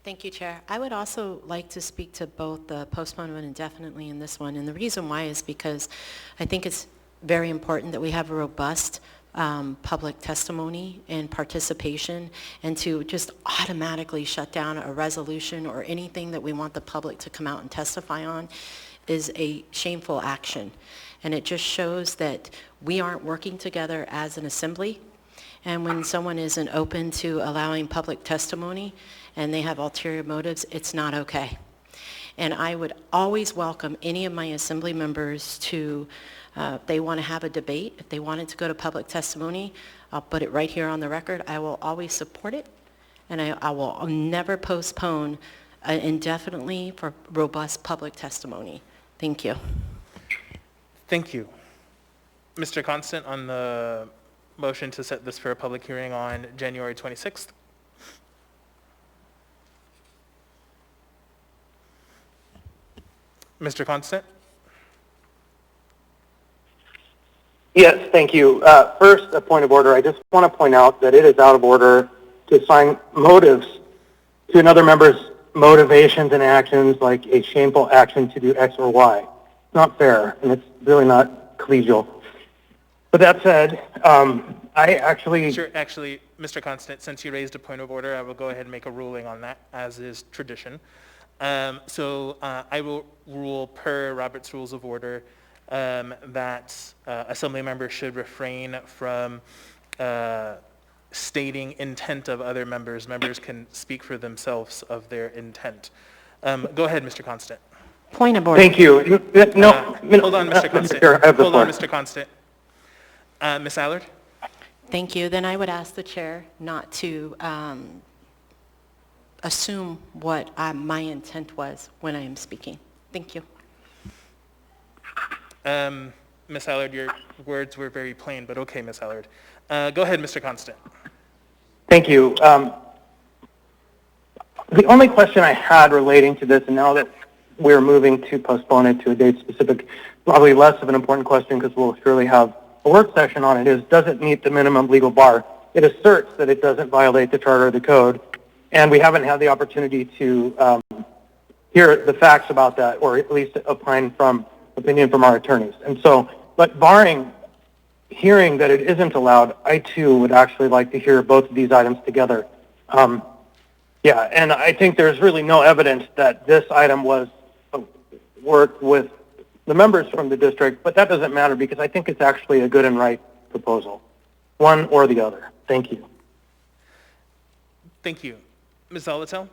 Thank you, Chair. I would also like to speak to both the postponement indefinitely and this one. And the reason why is because I think it's very important that we have a robust public testimony and participation, and to just automatically shut down a resolution or anything that we want the public to come out and testify on is a shameful action. And it just shows that we aren't working together as an assembly. And when someone isn't open to allowing public testimony and they have ulterior motives, it's not okay. And I would always welcome any of my assembly members to, if they want to have a debate, if they wanted to go to public testimony, I'll put it right here on the record. I will always support it. and I will never postpone indefinitely for robust public testimony. Thank you. Thank you. Mr. Constant, on the motion to set this for a public hearing on January 26th. Mr. Constant? Yes, thank you. First, a point of order. I just want to point out that it is out of order to assign motives to another member's motivations and actions, like a shameful action to do X or Y. It's not fair, and it's really not collegial. But that said, I actually... Sure, actually, Mr. Constant, since you raised a point of order, I will go ahead and make a ruling on that, as is tradition. I will rule per Robert's Rules of Order that Assembly members should refrain from stating intent of other members. Members can speak for themselves of their intent. Go ahead, Mr. Constant. Point of order. Thank you. No, hold on, Mr. Constant. Hold on, Mr. Constant. Ms. Allard? Thank you. Then I would ask the chair not to assume what my intent was when I am speaking. Thank you. Ms. Allard, your words were very plain, but okay, Ms. Allard. Go ahead, Mr. Constant. Thank you. The only question I had relating to this, and now that we're moving to postpone it to a date specific, probably less of an important question because we'll surely have a work session on it, is does it meet the minimum legal bar? It asserts that it doesn't violate the charter or the code, and we haven't had the opportunity to hear the facts about that, or at least opinion from our attorneys. And so, but barring hearing that it isn't allowed, I too would actually like to hear both of these items together. Yeah, and I think there's really no evidence that this item was worked with the members from the district, but that doesn't matter because I think it's actually a good and right proposal, one or the other. Thank you. Thank you. Ms. Zolotel?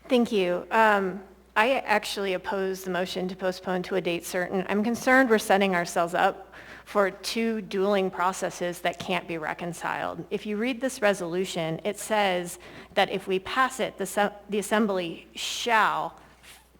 Thank you. I actually oppose the motion to postpone to a date certain. I'm concerned we're setting ourselves up for two dueling processes that can't be reconciled. If you read this resolution, it says that if we pass it, the Assembly shall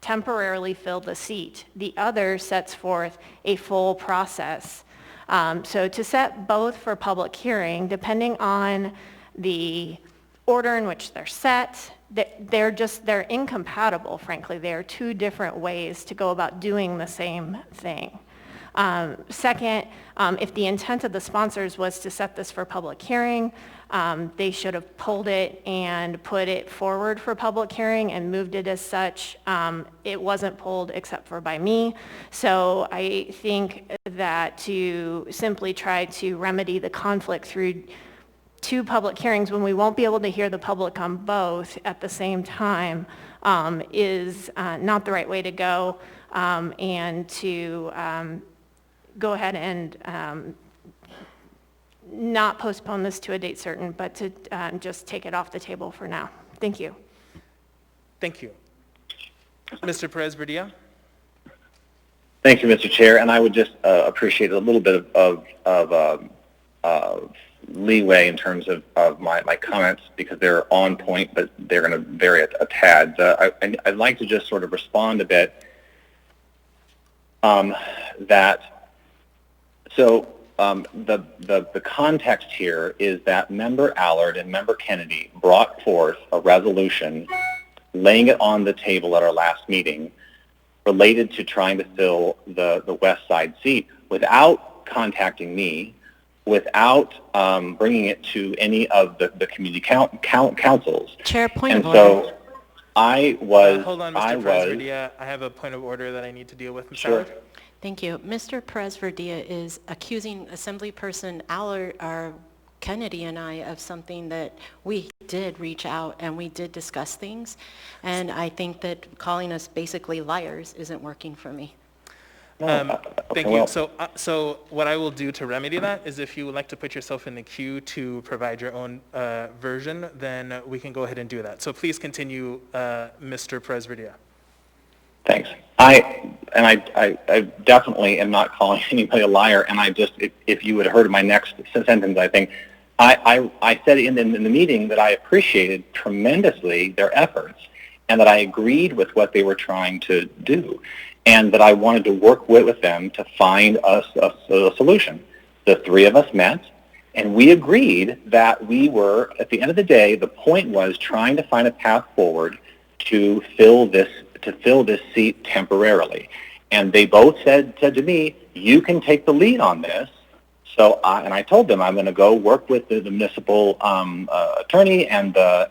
temporarily fill the seat. The other sets forth a full process. So to set both for public hearing, depending on the order in which they're set, they're incompatible, frankly. They are two different ways to go about doing the same thing. Second, if the intent of the sponsors was to set this for public hearing, they should have pulled it and put it forward for public hearing and moved it as such. It wasn't pulled except for by me. So I think that to simply try to remedy the conflict through two public hearings when we won't be able to hear the public on both at the same time is not the right way to go, and to go ahead and not postpone this to a date certain, but to just take it off the table for now. Thank you. Thank you. Mr. Perez-Verdia? Thank you, Mr. Chair, and I would just appreciate a little bit of leeway in terms of my comments because they're on point, but they're going to vary a tad. I'd like to just sort of respond a bit the context here is that Member Allard and Member Kennedy brought forth a resolution laying it on the table at our last meeting related to trying to fill the west side seat without contacting me, without bringing it to any of the community councils. Chair, point of order. And so I was... hold on, Mr. Perez-Verdia. I have a point of order that I need to deal with. Ms. Sure. Allard? Thank you. Mr. Perez-Verdia is accusing Assemblyperson Allard, or Kennedy and I of something that we did reach out and we did discuss things. And I think that calling us basically liars isn't working for me. Thank you. So what I will do to remedy that is if you would like to put yourself in the queue to provide your own version, then we can go ahead and do that. So please continue, Mr. Perez-Verdia. Thanks. I definitely am not calling anybody a liar, and I just, if you had heard my next sentence, I think I said in the meeting that I appreciated tremendously their efforts and that I agreed with what they were trying to do and that I wanted to work with them to find a solution. The three of us met, and we agreed that we were, at the end of the day, the point was trying to find a path forward to fill this seat temporarily. And they both said to me, you can take the lead on this. So I told them I'm going to go work with the municipal attorney and the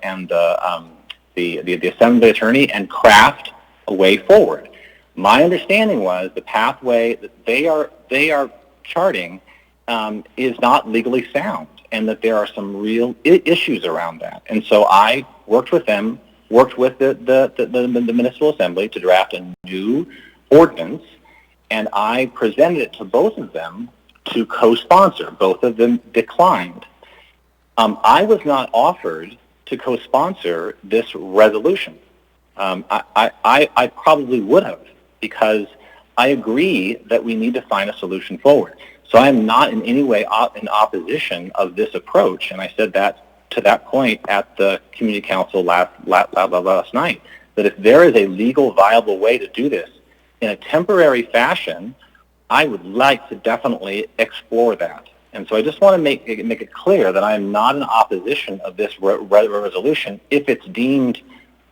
assembly attorney and craft a way forward. My understanding was the pathway that they are charting is not legally sound, and that there are some real issues around that. And so I worked with them, worked with the municipal assembly to draft a new ordinance, and I presented it to both of them to co-sponsor. Both of them declined. I was not offered to co-sponsor this resolution. I probably would have, because I agree that we need to find a solution forward. So I am not in any way in opposition of this approach, and I said that to that point at the community council last night, that if there is a legal viable way to do this in a temporary fashion, I would like to definitely explore that. And so I just want to make it clear that I am not in opposition of this resolution if it's deemed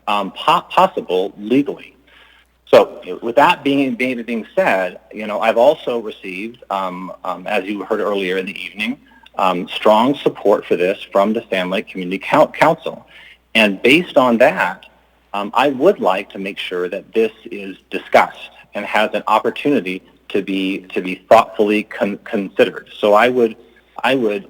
possible legally. So with that being said, I've also received, as you heard earlier in the evening, strong support for this from the Sand Lake Community Council. And based on that, I would like to make sure that this is discussed and has an opportunity to be thoughtfully considered. So I would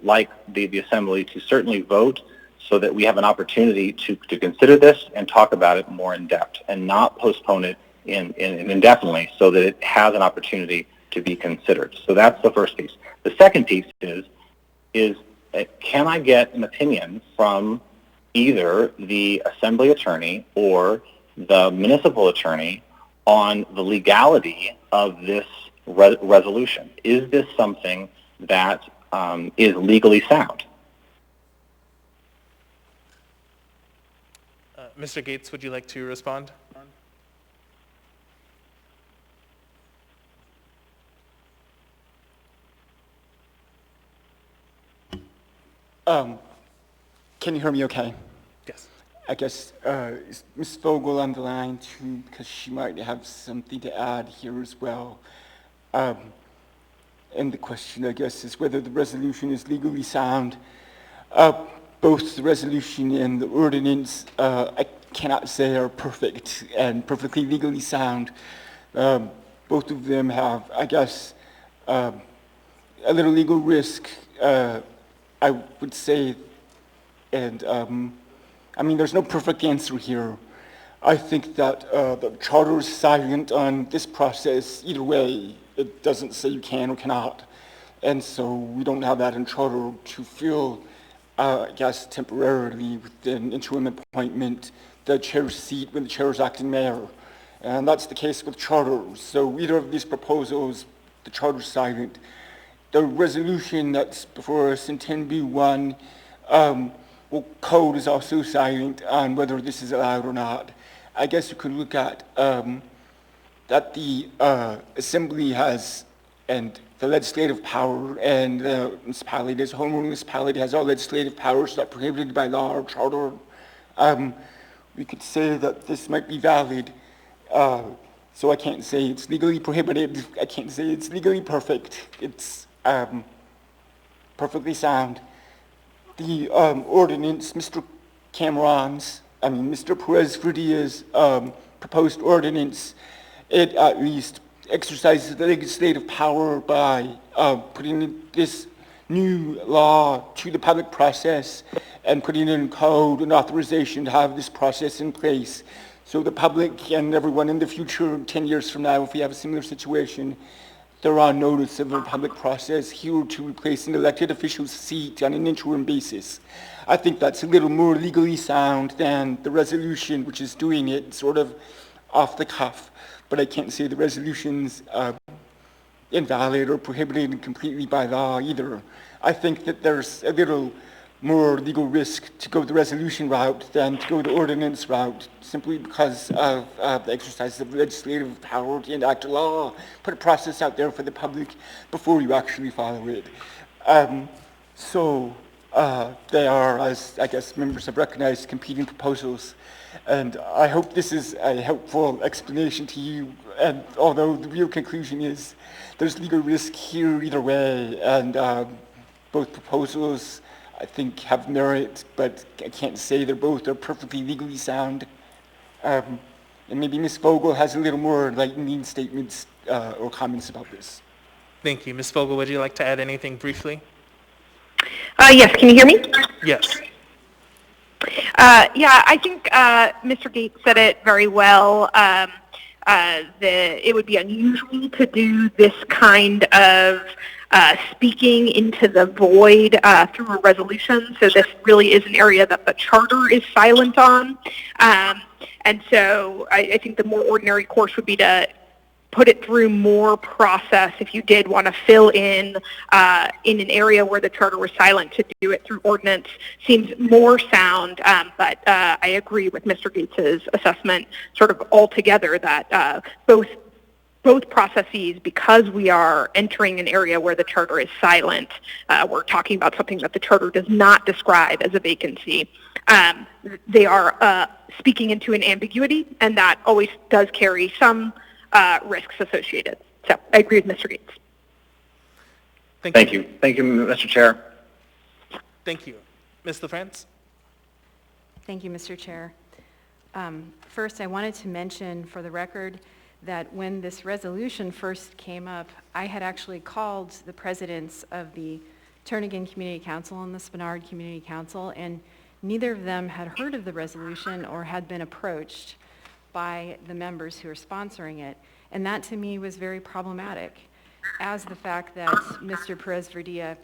like the Assembly to certainly vote so that we have an opportunity to consider this and talk about it more in depth and not postpone it indefinitely, so that it has an opportunity to be considered. So that's the first piece. The second piece is can I get an opinion from either the Assembly attorney or the municipal attorney on the legality of this resolution? Is this something that is legally sound? Mr. Gates, would you like to respond? Can you hear me okay? Yes. I guess is Ms. Vogel on the line too, because she might have something to add here as well. And the question, I guess, is whether the resolution is legally sound. Both the resolution and the ordinance, I cannot say are perfect and perfectly legally sound. Both of them have, I guess, a little legal risk, I would say. And I mean, there's no perfect answer here. I think that the charter is silent on this process either way. It doesn't say you can or cannot. And so we don't have that in charter to fill, I guess, temporarily with an interim appointment, the chair's seat when the chair is acting mayor. And that's the case with charter. So either of these proposals, the charter is silent. The resolution that's before us in 10B1, well, code is also silent on whether this is allowed or not. I guess you could look at that the Assembly has, and the legislative power, and the municipality, this home rule municipality has all legislative powers that are prohibited by law or charter. We could say that this might be valid. So I can't say it's legally prohibited. I can't say it's legally perfect. It's perfectly sound. The ordinance, Mr. Perez-Fridia's proposed ordinance, it at least exercises the legislative power by putting this new law to the public process and putting in code and authorization to have this process in place. So the public and everyone in the future, 10 years from now, if we have a similar situation, they're on notice of a public process here to replace an elected official's seat on an interim basis. I think that's a little more legally sound than the resolution, which is doing it sort of off the cuff. But I can't say the resolution's invalid or prohibited completely by law either. I think that there's a little more legal risk to go the resolution route than to go the ordinance route, simply because of the exercise of legislative power to enact a law, put a process out there for the public before you actually follow it. They are, as I guess members have recognized, competing proposals. And I hope this is a helpful explanation to you. And although the real conclusion is there's legal risk here either way, and both proposals I think have merit, but I can't say they're both are perfectly legally sound. And maybe Ms. Vogel has a little more enlightening statements or comments about this. Thank you. Ms. Vogel, would you like to add anything briefly? Yes, can you hear me? Yes. Yeah, I think Mr. Gates said it very well. It would be unusual to do this kind of speaking into the void through a resolution. So this really is an area that the charter is silent on. And so I think the more ordinary course would be to put it through more process if you did want to fill in an area where the charter was silent. To do it through ordinance seems more sound, but I agree with Mr. Gates's assessment sort of altogether that both processes, because we are entering an area where the charter is silent, we're talking about something that the charter does not describe as a vacancy. They are speaking into an ambiguity, and that always does carry some risks associated. So I agree with Mr. Gates. Thank you. Thank you, Mr. Chair. Thank you. Ms. LaFrance? Thank you, Mr. Chair. First, I wanted to mention for the record that when this resolution first came up, I had actually called the presidents of the Turnagain Community Council and the Spenard Community Council, and neither of them had heard of the resolution or had been approached by the members who are sponsoring it. And that to me was very problematic, as the fact that Mr. Perez-Verdia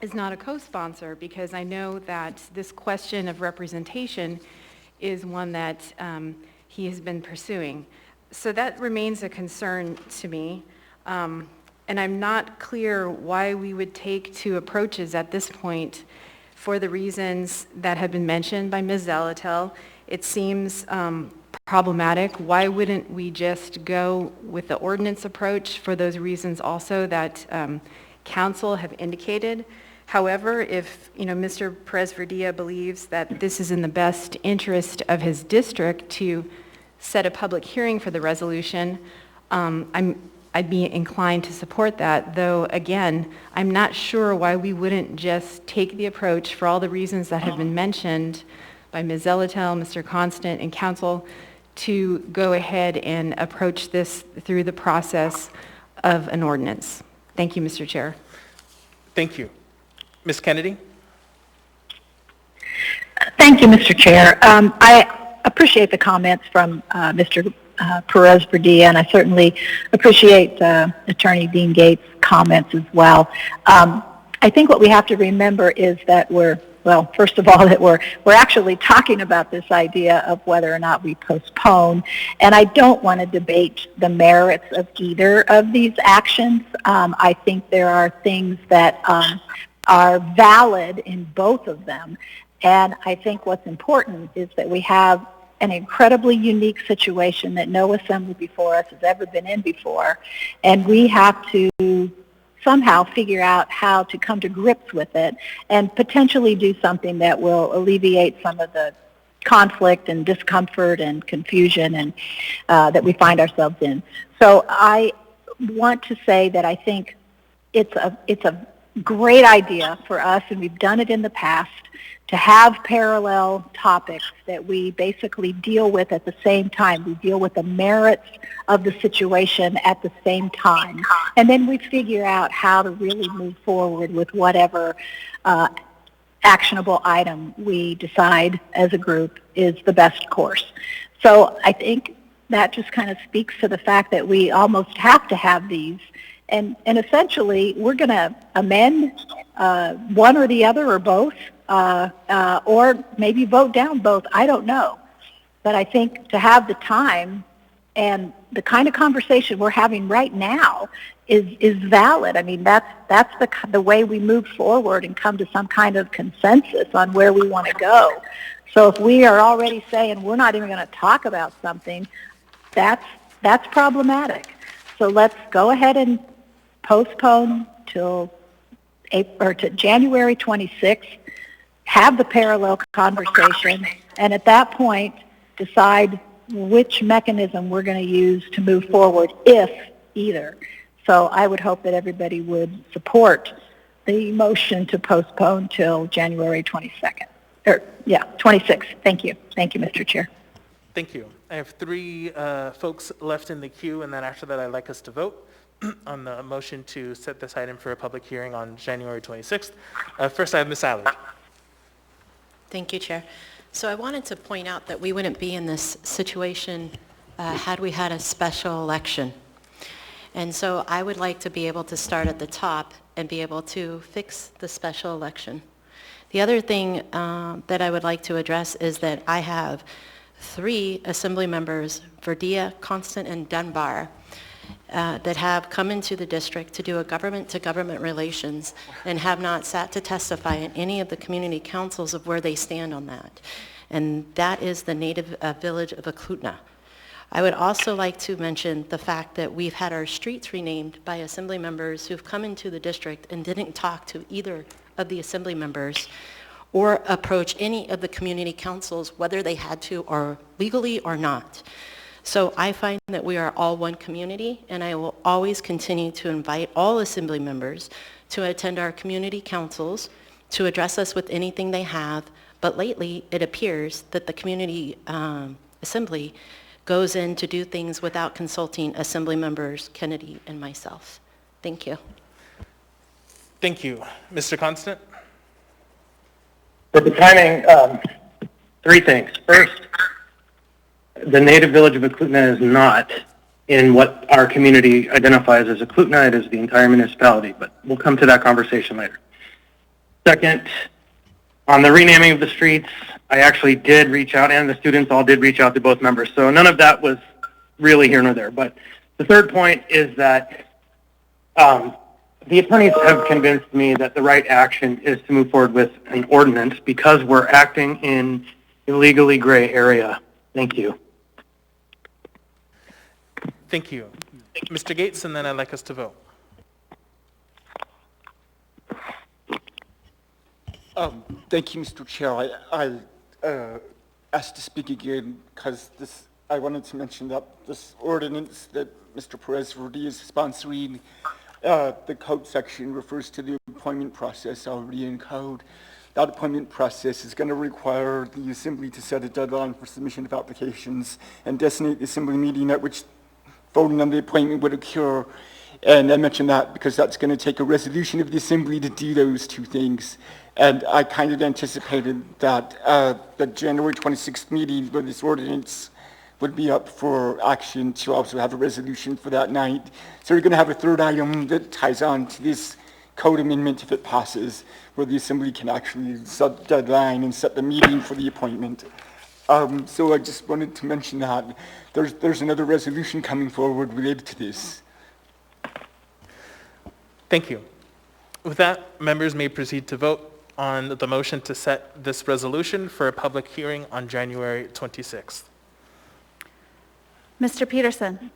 is not a co-sponsor, because I know that this question of representation is one that he has been pursuing. So that remains a concern to me. And I'm not clear why we would take two approaches at this point for the reasons that have been mentioned by Ms. Zalatel. It seems problematic. Why wouldn't we just go with the ordinance approach for those reasons also that council have indicated? However, if Mr. Perez-Verdia believes that this is in the best interest of his district to set a public hearing for the resolution, I'd be inclined to support that, though again, I'm not sure why we wouldn't just take the approach for all the reasons that have been mentioned by Ms. Zalatel, Mr. Constant, and council to go ahead and approach this through the process of an ordinance. Thank you, Mr. Chair. Thank you. Ms. Kennedy? Thank you, Mr. Chair. I appreciate the comments from Mr. Perez-Verdia, and I certainly appreciate Attorney Dean Gates' comments as well. I think what we have to remember is that first of all, that we're actually talking about this idea of whether or not we postpone, and I don't want to debate the merits of either of these actions. I think there are things that are valid in both of them, and I think what's important is that we have an incredibly unique situation that no assembly before us has ever been in before, and we have to somehow figure out how to come to grips with it and potentially do something that will alleviate some of the conflict and discomfort and confusion and that we find ourselves in. So I want to say that I think it's a great idea for us, and we've done it in the past, to have parallel topics that we basically deal with at the same time. We deal with the merits of the situation at the same time. And then we figure out how to really move forward with whatever actionable item we decide as a group is the best course. So I think that just kind of speaks to the fact that we almost have to have these. And essentially, we're going to amend one or the other or both, or maybe vote down both. I don't know. But I think to have the time and the kind of conversation we're having right now is valid. I mean, that's the way we move forward and come to some kind of consensus on where we want to go. So if we are already saying we're not even going to talk about something, that's problematic. So let's go ahead and postpone till to January 26th, have the parallel conversation, and at that point decide which mechanism we're going to use to move forward, if either. So I would hope that everybody would support the motion to postpone till January 22nd. 26th. Thank you. Thank you, Mr. Chair. Thank you. I have three folks left in the queue, and then after that I'd like us to vote on the motion to set this item for a public hearing on January 26th. First I have Ms. Allard. Thank you, Chair. So I wanted to point out that we wouldn't be in this situation had we had a special election. And so I would like to be able to start at the top and be able to fix the special election. The other thing that I would like to address is that I have 3 assembly members, Verdia, Constant, and Dunbar, that have come into the district to do a government-to-government relations and have not sat to testify in any of the community councils of where they stand on that. And that is the native village of Eklutna. I would also like to mention the fact that we've had our streets renamed by assembly members who've come into the district and didn't talk to either of the assembly members or approach any of the community councils, whether they had to or legally or not. So I find that we are all one community, and I will always continue to invite all assembly members to attend our community councils, to address us with anything they have. But lately, it appears that the community assembly goes in to do things without consulting assembly members Kennedy and myself. Thank you. Thank you. Mr. Constant? For the timing, 3 things. First, the native village of Eklutna is not in what our community identifies as Eklutna. It is the entire municipality, but we'll come to that conversation later. Second, on the renaming of the streets, I actually did reach out, and the students all did reach out to both members, so none of that was really here nor there. But the third point is that the attorneys have convinced me that the right action is to move forward with an ordinance because we're acting in a legally gray area. Thank you. Thank you. Mr. Gates, and then I'd like us to vote. Thank you, Mr. Chair. I asked to speak again because I wanted to mention that this ordinance that Mr. Perez-Verdi is sponsoring, the code section refers to the appointment process already in code. That appointment process is going to require the Assembly to set a deadline for submission of applications and designate the Assembly meeting at which voting on the appointment would occur. And I mention that because that's going to take a resolution of the Assembly to do those 2 things. And I kind of anticipated that the January 26th meeting where this ordinance would be up for action to also have a resolution for that night. So we're going to have a 3rd item that ties on to this code amendment if it passes, where the Assembly can actually set the deadline and set the meeting for the appointment. So I just wanted to mention that. There's another resolution coming forward related to this. Thank you. With that, members may proceed to vote on the motion to set this resolution for a public hearing on January 26th. Mr. Peterson?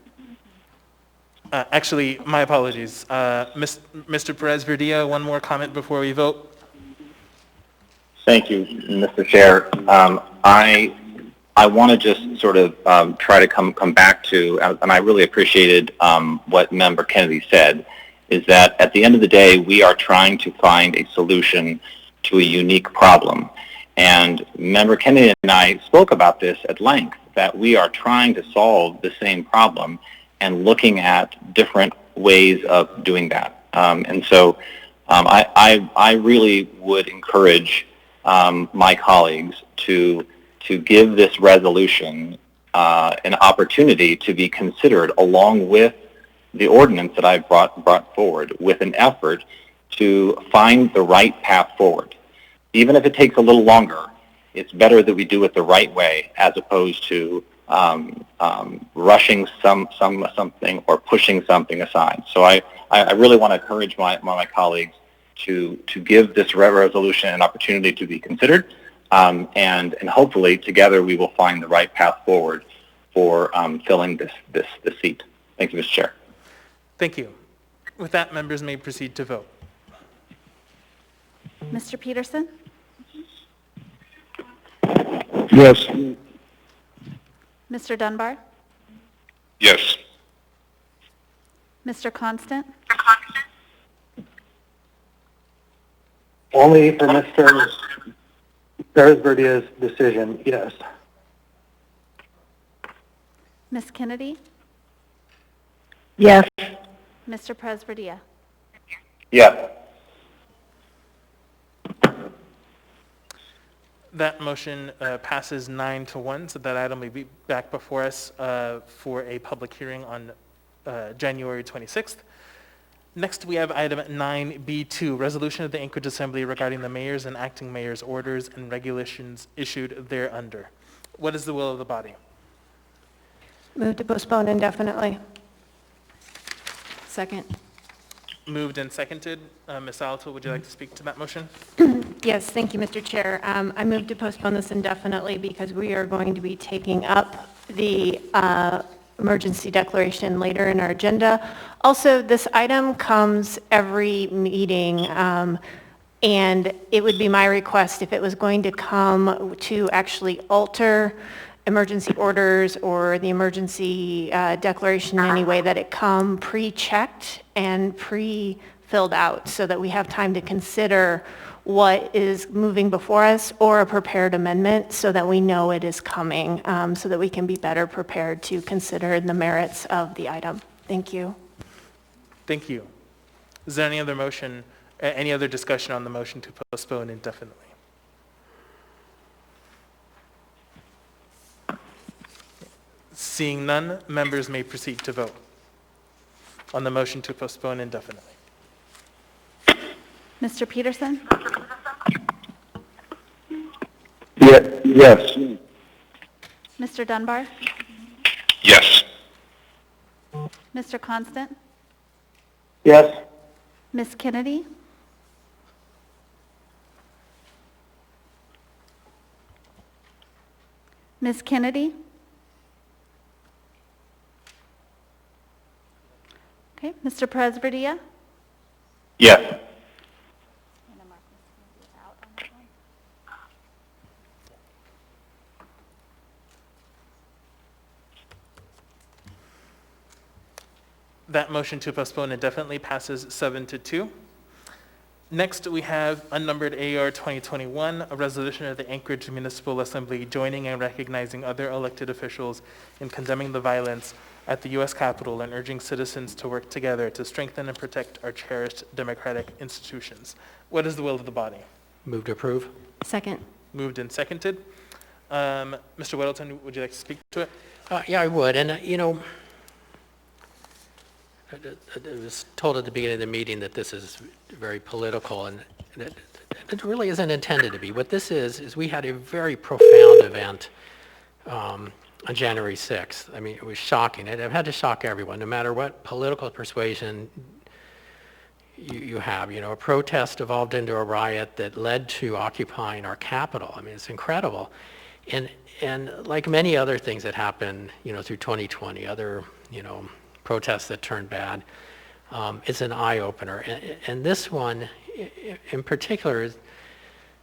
Actually, my apologies. Mr. Perez-Verdia, one more comment before we vote. Thank you, Mr. Chair. I want to just sort of try to come back to, and I really appreciated what Member Kennedy said, is that at the end of the day, we are trying to find a solution to a unique problem. And Member Kennedy and I spoke about this at length, that we are trying to solve the same problem and looking at different ways of doing that. And so I really would encourage my colleagues to give this resolution an opportunity to be considered along with the ordinance that I've brought forward, with an effort to find the right path forward. Even if it takes a little longer, it's better that we do it the right way as opposed to rushing something or pushing something aside. So I really want to encourage my colleagues to give this resolution an opportunity to be considered, and hopefully together we will find the right path forward for filling this seat. Thank you, Mr. Chair. Thank you. With that, members may proceed to vote. Mr. Peterson? Yes. Mr. Dunbar? Yes. Mr. Constant? Only for Mr. Perez-Verdia's decision, yes. Ms. Kennedy? Yes. Mr. Perez-Verdia? Yes. That motion passes 9-1, so that item will be back before us for a public hearing on January 26th. Next, we have item 9B2, resolution of the Anchorage Assembly regarding the mayor's and acting mayor's orders and regulations issued thereunder. What is the will of the body? Move to postpone indefinitely. Second. Moved and seconded. Ms. Salato, would you like to speak to that motion? Yes, thank you, Mr. Chair. I move to postpone this indefinitely because we are going to be taking up the emergency declaration later in our agenda. Also, this item comes every meeting, and it would be my request if it was going to come to actually alter emergency orders or the emergency declaration in any way, that it come pre-checked and pre-filled out so that we have time to consider what is moving before us, or a prepared amendment so that we know it is coming, so that we can be better prepared to consider the merits of the item. Thank you. Thank you. Is there any other motion, any other discussion on the motion to postpone indefinitely? Seeing none, members may proceed to vote on the motion to postpone indefinitely. Mr. Peterson? Yes. Mr. Dunbar? Yes. Mr. Constant? Yes. Ms. Kennedy? Ms. Kennedy? Okay, Mr. Perez-Verdia? Yes. That motion to postpone indefinitely passes 7-2. Next, we have unnumbered AR 2021, a resolution of the Anchorage Municipal Assembly joining and recognizing other elected officials in condemning the violence at the U.S. Capitol and urging citizens to work together to strengthen and protect our cherished democratic institutions. What is the will of the body? Move to approve. Second. Moved and seconded. Mr. Weddleton, would you like to speak to it? Yeah, I would. And, I was told at the beginning of the meeting that this is very political, and it really isn't intended to be. What this is we had a very profound event on January 6th. I mean, it was shocking. It had to shock everyone, no matter what political persuasion you have. A protest evolved into a riot that led to occupying our Capitol. I mean, it's incredible. And like many other things that happened, through 2020, other, protests that turned bad, it's an eye-opener. And this one, in particular,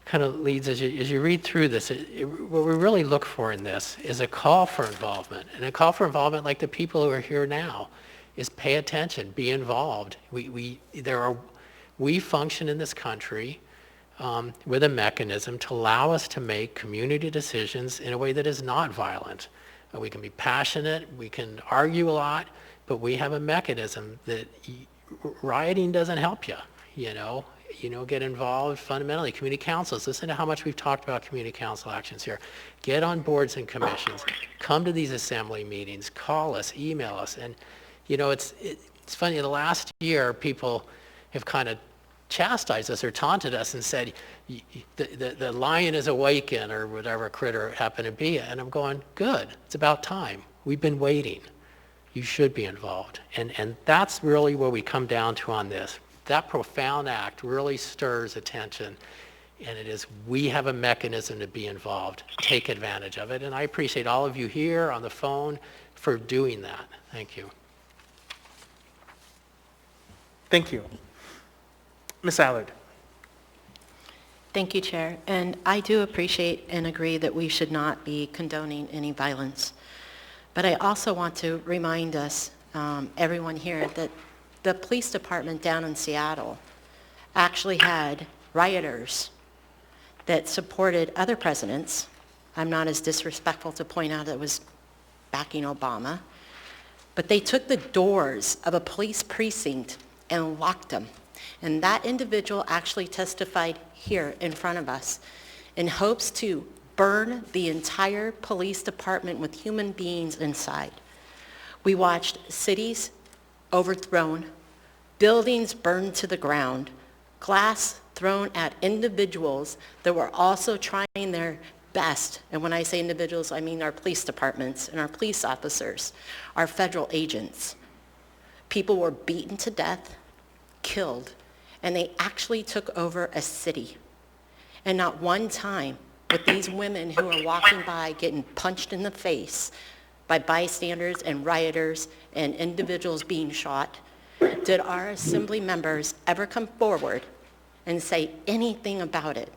kind of leads, as you read through this, what we really look for in this is a call for involvement. And a call for involvement, like the people who are here now, is pay attention, be involved. We function in this country with a mechanism to allow us to make community decisions in a way that is not violent. We can be passionate, we can argue a lot, but we have a mechanism that rioting doesn't help you, get involved fundamentally. Community councils, listen to how much we've talked about community council actions here. Get on boards and commissions, come to these assembly meetings, call us, email us. And, it's funny, the last year people have kind of chastised us or taunted us and said, the lion is awakened or whatever critter it happened to be. And I'm going, good, it's about time. We've been waiting. You should be involved. And that's really where we come down to on this. That profound act really stirs attention. And it is, we have a mechanism to be involved. Take advantage of it. And I appreciate all of you here on the phone for doing that. Thank you. Thank you. Ms. Allard. Thank you, Chair. And I do appreciate and agree that we should not be condoning any violence. But I also want to remind us, everyone here, that the police department down in Seattle actually had rioters that supported other presidents. I'm not as disrespectful to point out it was backing Obama. But they took the doors of a police precinct and locked them. And that individual actually testified here in front of us in hopes to burn the entire police department with human beings inside. We watched cities overthrown, buildings burned to the ground, glass thrown at individuals that were also trying their best. And when I say individuals, I mean our police departments and our police officers, our federal agents. People were beaten to death, killed, and they actually took over a city. And not one time with these women who are walking by getting punched in the face by bystanders and rioters and individuals being shot, did our assembly members ever come forward and say anything about it.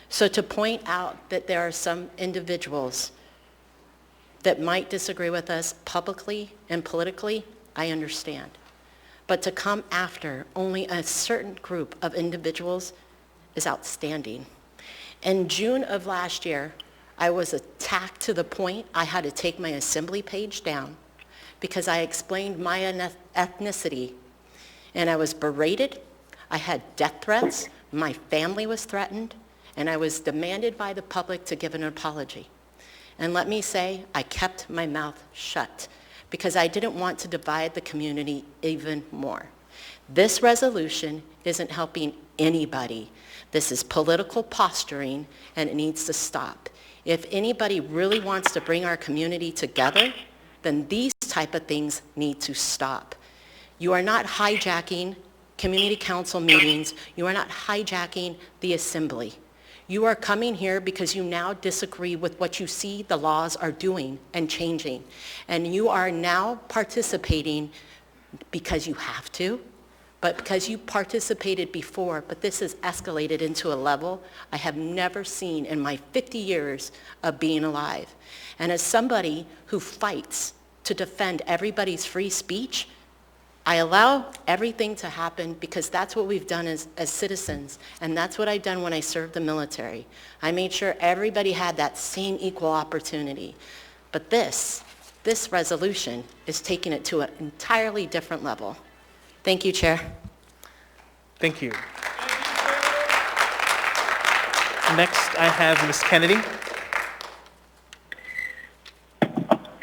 So to point out that there are some individuals that might disagree with us publicly and politically, I understand. But to come after only a certain group of individuals is outstanding. In June of last year, I was attacked to the point I had to take my assembly page down because I explained my ethnicity, and I was berated. I had death threats. My family was threatened, and I was demanded by the public to give an apology. And let me say, I kept my mouth shut because I didn't want to divide the community even more. This resolution isn't helping anybody. This is political posturing, and it needs to stop. If anybody really wants to bring our community together, then these type of things need to stop. You are not hijacking community council meetings. You are not hijacking the assembly. You are coming here because you now disagree with what you see the laws are doing and changing. And you are now participating because you have to, but because you participated before, but this has escalated into a level I have never seen in my 50 years of being alive. And as somebody who fights to defend everybody's free speech, I allow everything to happen because that's what we've done as citizens, and that's what I've done when I served the military. I made sure everybody had that same equal opportunity. But this resolution is taking it to an entirely different level. Thank you, Chair. Thank you. Next, I have Ms. Kennedy.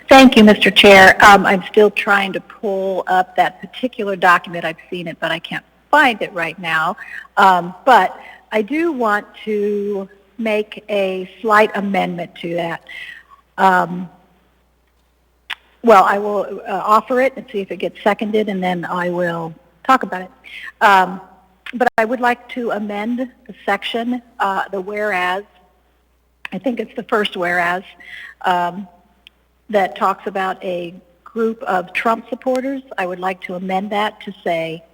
Thank you, Mr. Chair. I'm still trying to pull up that particular document. I've seen it, but I can't find it right now. But I do want to make a slight amendment to that. Well, I will offer it and see if it gets seconded, and then I will talk about it. But I would like to amend the section, the whereas, I think it's the first whereas, that talks about a group of Trump supporters. I would like to amend that to say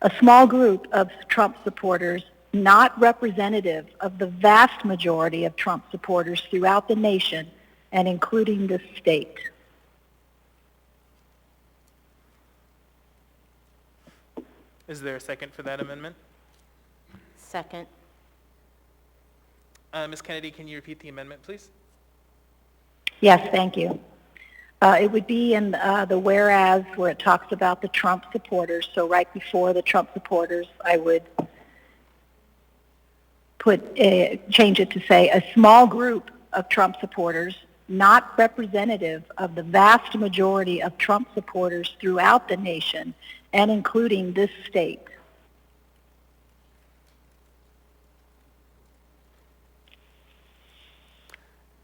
a small group of Trump supporters, not representative of the vast majority of Trump supporters throughout the nation and including this state. Is there a second for that amendment? Second. Ms. Kennedy, can you repeat the amendment, please? Yes, thank you. It would be in the whereas where it talks about the Trump supporters. So right before the Trump supporters, I would change it to say a small group of Trump supporters, not representative of the vast majority of Trump supporters throughout the nation and including this state.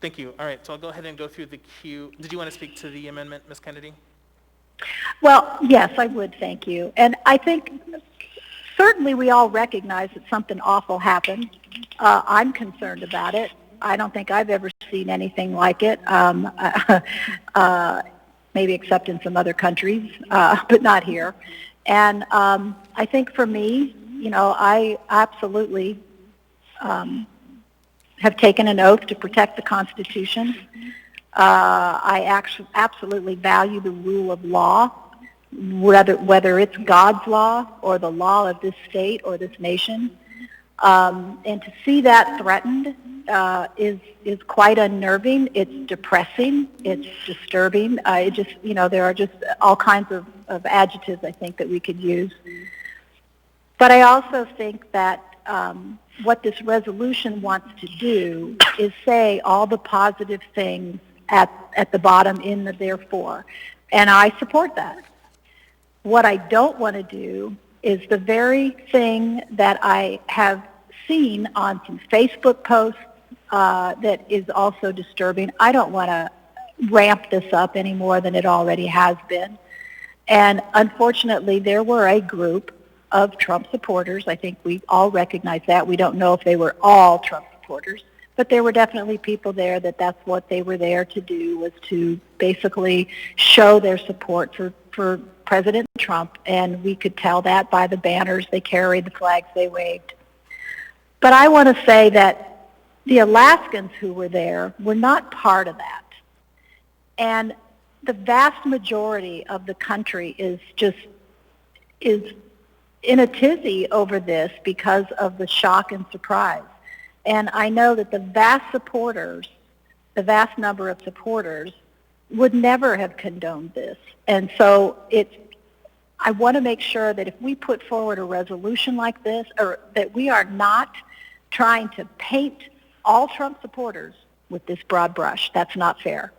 Thank you. All right, so I'll go ahead and go through the queue. Did you want to speak to the amendment, Ms. Kennedy? Well, yes, I would, thank you. And I think certainly we all recognize that something awful happened. I'm concerned about it. I don't think I've ever seen anything like it, maybe except in some other countries, but not here. And I think for me, you know, I absolutely have taken an oath to protect the Constitution. I actually absolutely value the rule of law, whether it's God's law or the law of this state or this nation. And to see that threatened is quite unnerving. It's depressing. It's disturbing. It just, you know, there are just all kinds of adjectives I think that we could use. But I also think that what this resolution wants to do is say all the positive things at the bottom in the therefore. And I support that. What I don't want to do is the very thing that I have seen on some Facebook posts that is also disturbing. I don't want to ramp this up any more than it already has been. And unfortunately, there were a group of Trump supporters. I think we all recognize that. We don't know if they were all Trump supporters, but there were definitely people there that's what they were there to do, was to basically show their support for President Trump, and we could tell that by the banners they carried, the flags they waved. But I want to say that the Alaskans who were there were not part of that. And the vast majority of the country is in a tizzy over this because of the shock and surprise. And I know that the vast number of supporters would never have condoned this. And so I want to make sure that if we put forward a resolution like this, or that we are not trying to paint all Trump supporters with this broad brush. That's not fair.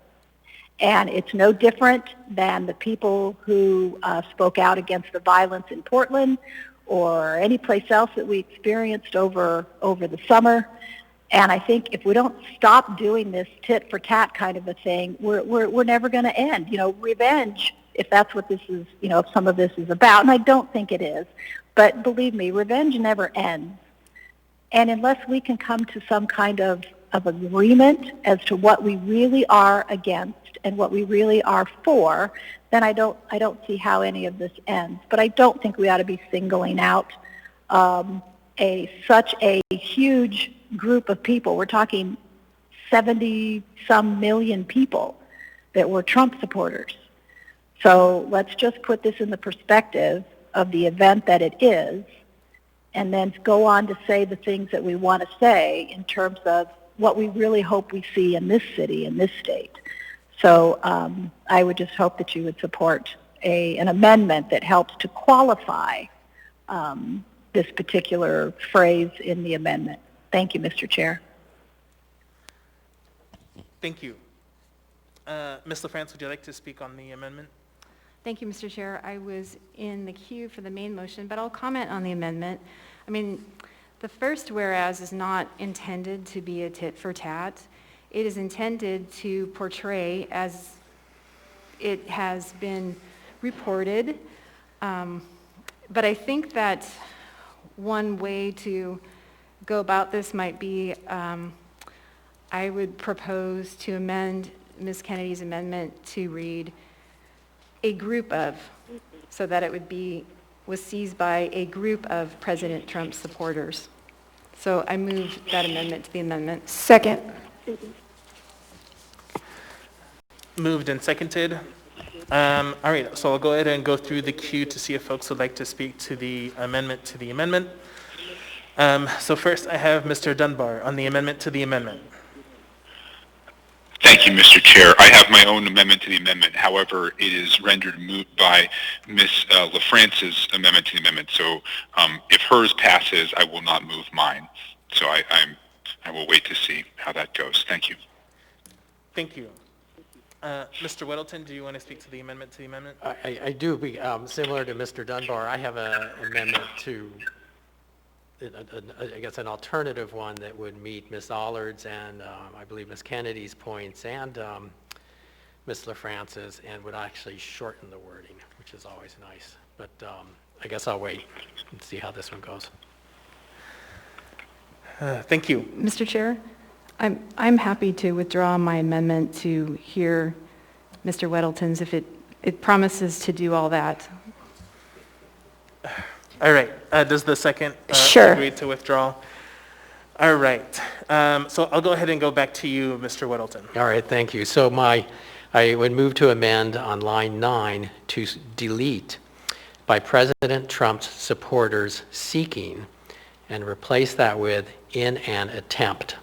And it's no different than the people who spoke out against the violence in Portland or any place else that we experienced over the summer. And I think if we don't stop doing this tit for tat kind of a thing, we're never going to end. You know, revenge, if that's what this is, you know, if some of this is about, and I don't think it is, but believe me, revenge never ends. And unless we can come to some kind of agreement as to what we really are against and what we really are for, then I don't see how any of this ends. But I don't think we ought to be singling out such a huge group of people. We're talking 70-some million people that were Trump supporters. So let's just put this in the perspective of the event that it is, and then go on to say the things that we want to say in terms of what we really hope we see in this city, in this state. So I would just hope that you would support an amendment that helps to qualify this particular phrase in the amendment. Thank you, Mr. Chair. Thank you. Ms. LaFrance, would you like to speak on the amendment? Thank you, Mr. Chair. I was in the queue for the main motion, but I'll comment on the amendment. I mean, the first whereas is not intended to be a tit for tat. It is intended to portray, as it has been reported, but I think that one way to go about this might be, I would propose to amend Ms. Kennedy's amendment to read a group of, so that it was seized by a group of President Trump supporters. So I move that amendment to the amendment. Second. Moved and seconded. All right, so I'll go ahead and go through the queue to see if folks would like to speak to the amendment to the amendment. So first I have Mr. Dunbar on the amendment to the amendment. Thank you, Mr. Chair. I have my own amendment to the amendment. However, it is rendered moot by Ms. LaFrance's amendment to the amendment. So if hers passes, I will not move mine. So I will wait to see how that goes. Thank you. Thank you. Mr. Weddleton, do you want to speak to the amendment to the amendment? I do. Similar to Mr. Dunbar, I have an amendment to I guess, an alternative one that would meet Ms. Allard's and I believe Ms. Kennedy's points and Ms. LaFrance's, and would actually shorten the wording, which is always nice. But I guess I'll wait and see how this one goes. Thank you. Mr. Chair, I'm happy to withdraw my amendment to hear Mr. Weddleton's if it promises to do all that. All right. Does the second Sure. agree to withdraw? All right. So I'll go ahead and go back to you, Mr. Weddleton. All right, thank you. So I would move to amend on line 9 to delete by President Trump's supporters seeking and replace that with in an attempt.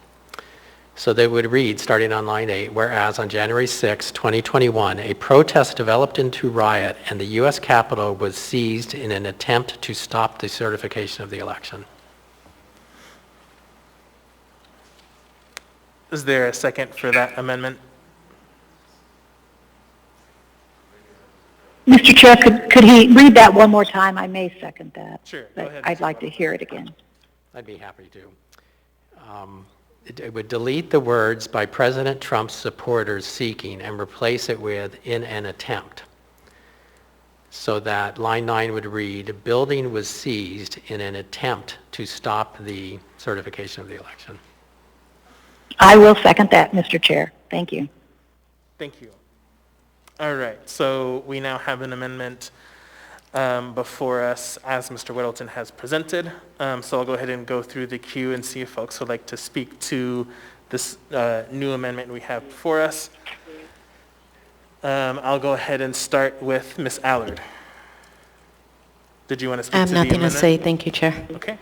So they would read, starting on line 8, whereas on January 6, 2021, a protest developed into riot and the U.S. Capitol was seized in an attempt to stop the certification of the election. Is there a second for that amendment? Mr. Chair, could he read that one more time? I may second that. Sure, go But ahead. I'd like to hear it again. I'd be happy to. It would delete the words by President Trump's supporters seeking and replace it with in an attempt. So that line 9 would read, building was seized in an attempt to stop the certification of the election. I will second that, Mr. Chair. Thank you. Thank you. All right. So we now have an amendment before us as Mr. Weddleton has presented. So I'll go ahead and go through the queue and see if folks would like to speak to this new amendment we have before us. I'll go ahead and start with Ms. Allard. Did you want to speak to the amendment? I have nothing to say. Thank you, Chair. Okay.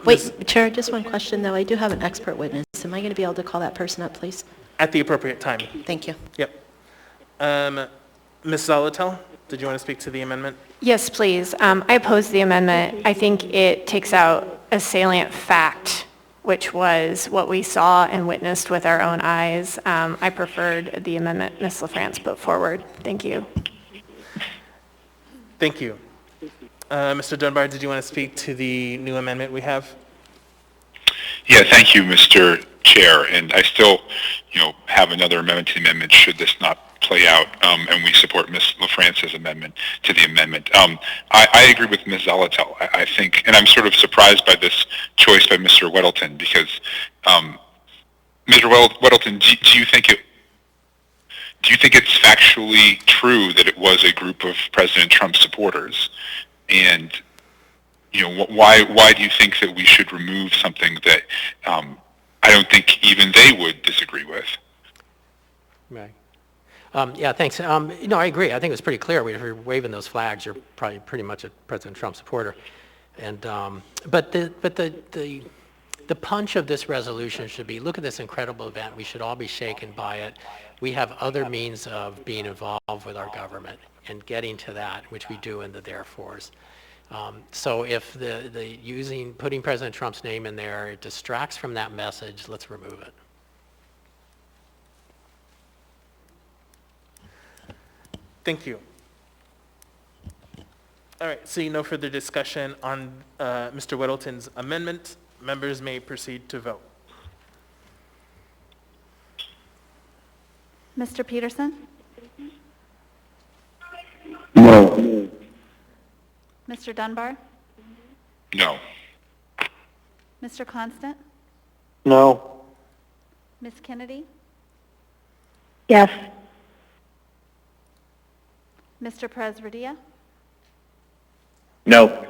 Wait, Chair, just one question, though. I do have an expert witness. Am I going to be able to call that person up, please? At the appropriate time. Thank you. Yep. Ms. Zolotel, did you want to speak to the amendment? Yes, please. I oppose the amendment. I think it takes out a salient fact, which was what we saw and witnessed with our own eyes. I preferred the amendment Ms. LaFrance put forward. Thank you. Thank you. Mr. Dunbar, did you want to speak to the new amendment we have? Yeah, thank you, Mr. Chair. And I still, have another amendment to the amendment should this not play out, and we support Ms. LaFrance's amendment to the amendment. I agree with Ms. Zolotel. I think, and I'm sort of surprised by this choice by Mr. Weddleton because, Mr. Weddleton, do you think it's factually true that it was a group of President Trump supporters? And why do you think that we should remove something that I don't think even they would disagree with? Right. Yeah, thanks. I agree. I think it was pretty clear. If you're waving those flags, you're probably pretty much a President Trump supporter. And but the punch of this resolution should be: look at this incredible event. We should all be shaken by it. We have other means of being involved with our government and getting to that, which we do in the therefores. So if putting President Trump's name in there, it distracts from that message, let's remove it. Thank you. All right, seeing no further discussion on Mr. Weddleton's amendment, members may proceed to vote. Mr. Peterson? No. Mr. Dunbar? No. Mr. Constant? No. Ms. Kennedy? Yes. Mr. Presverdia? No.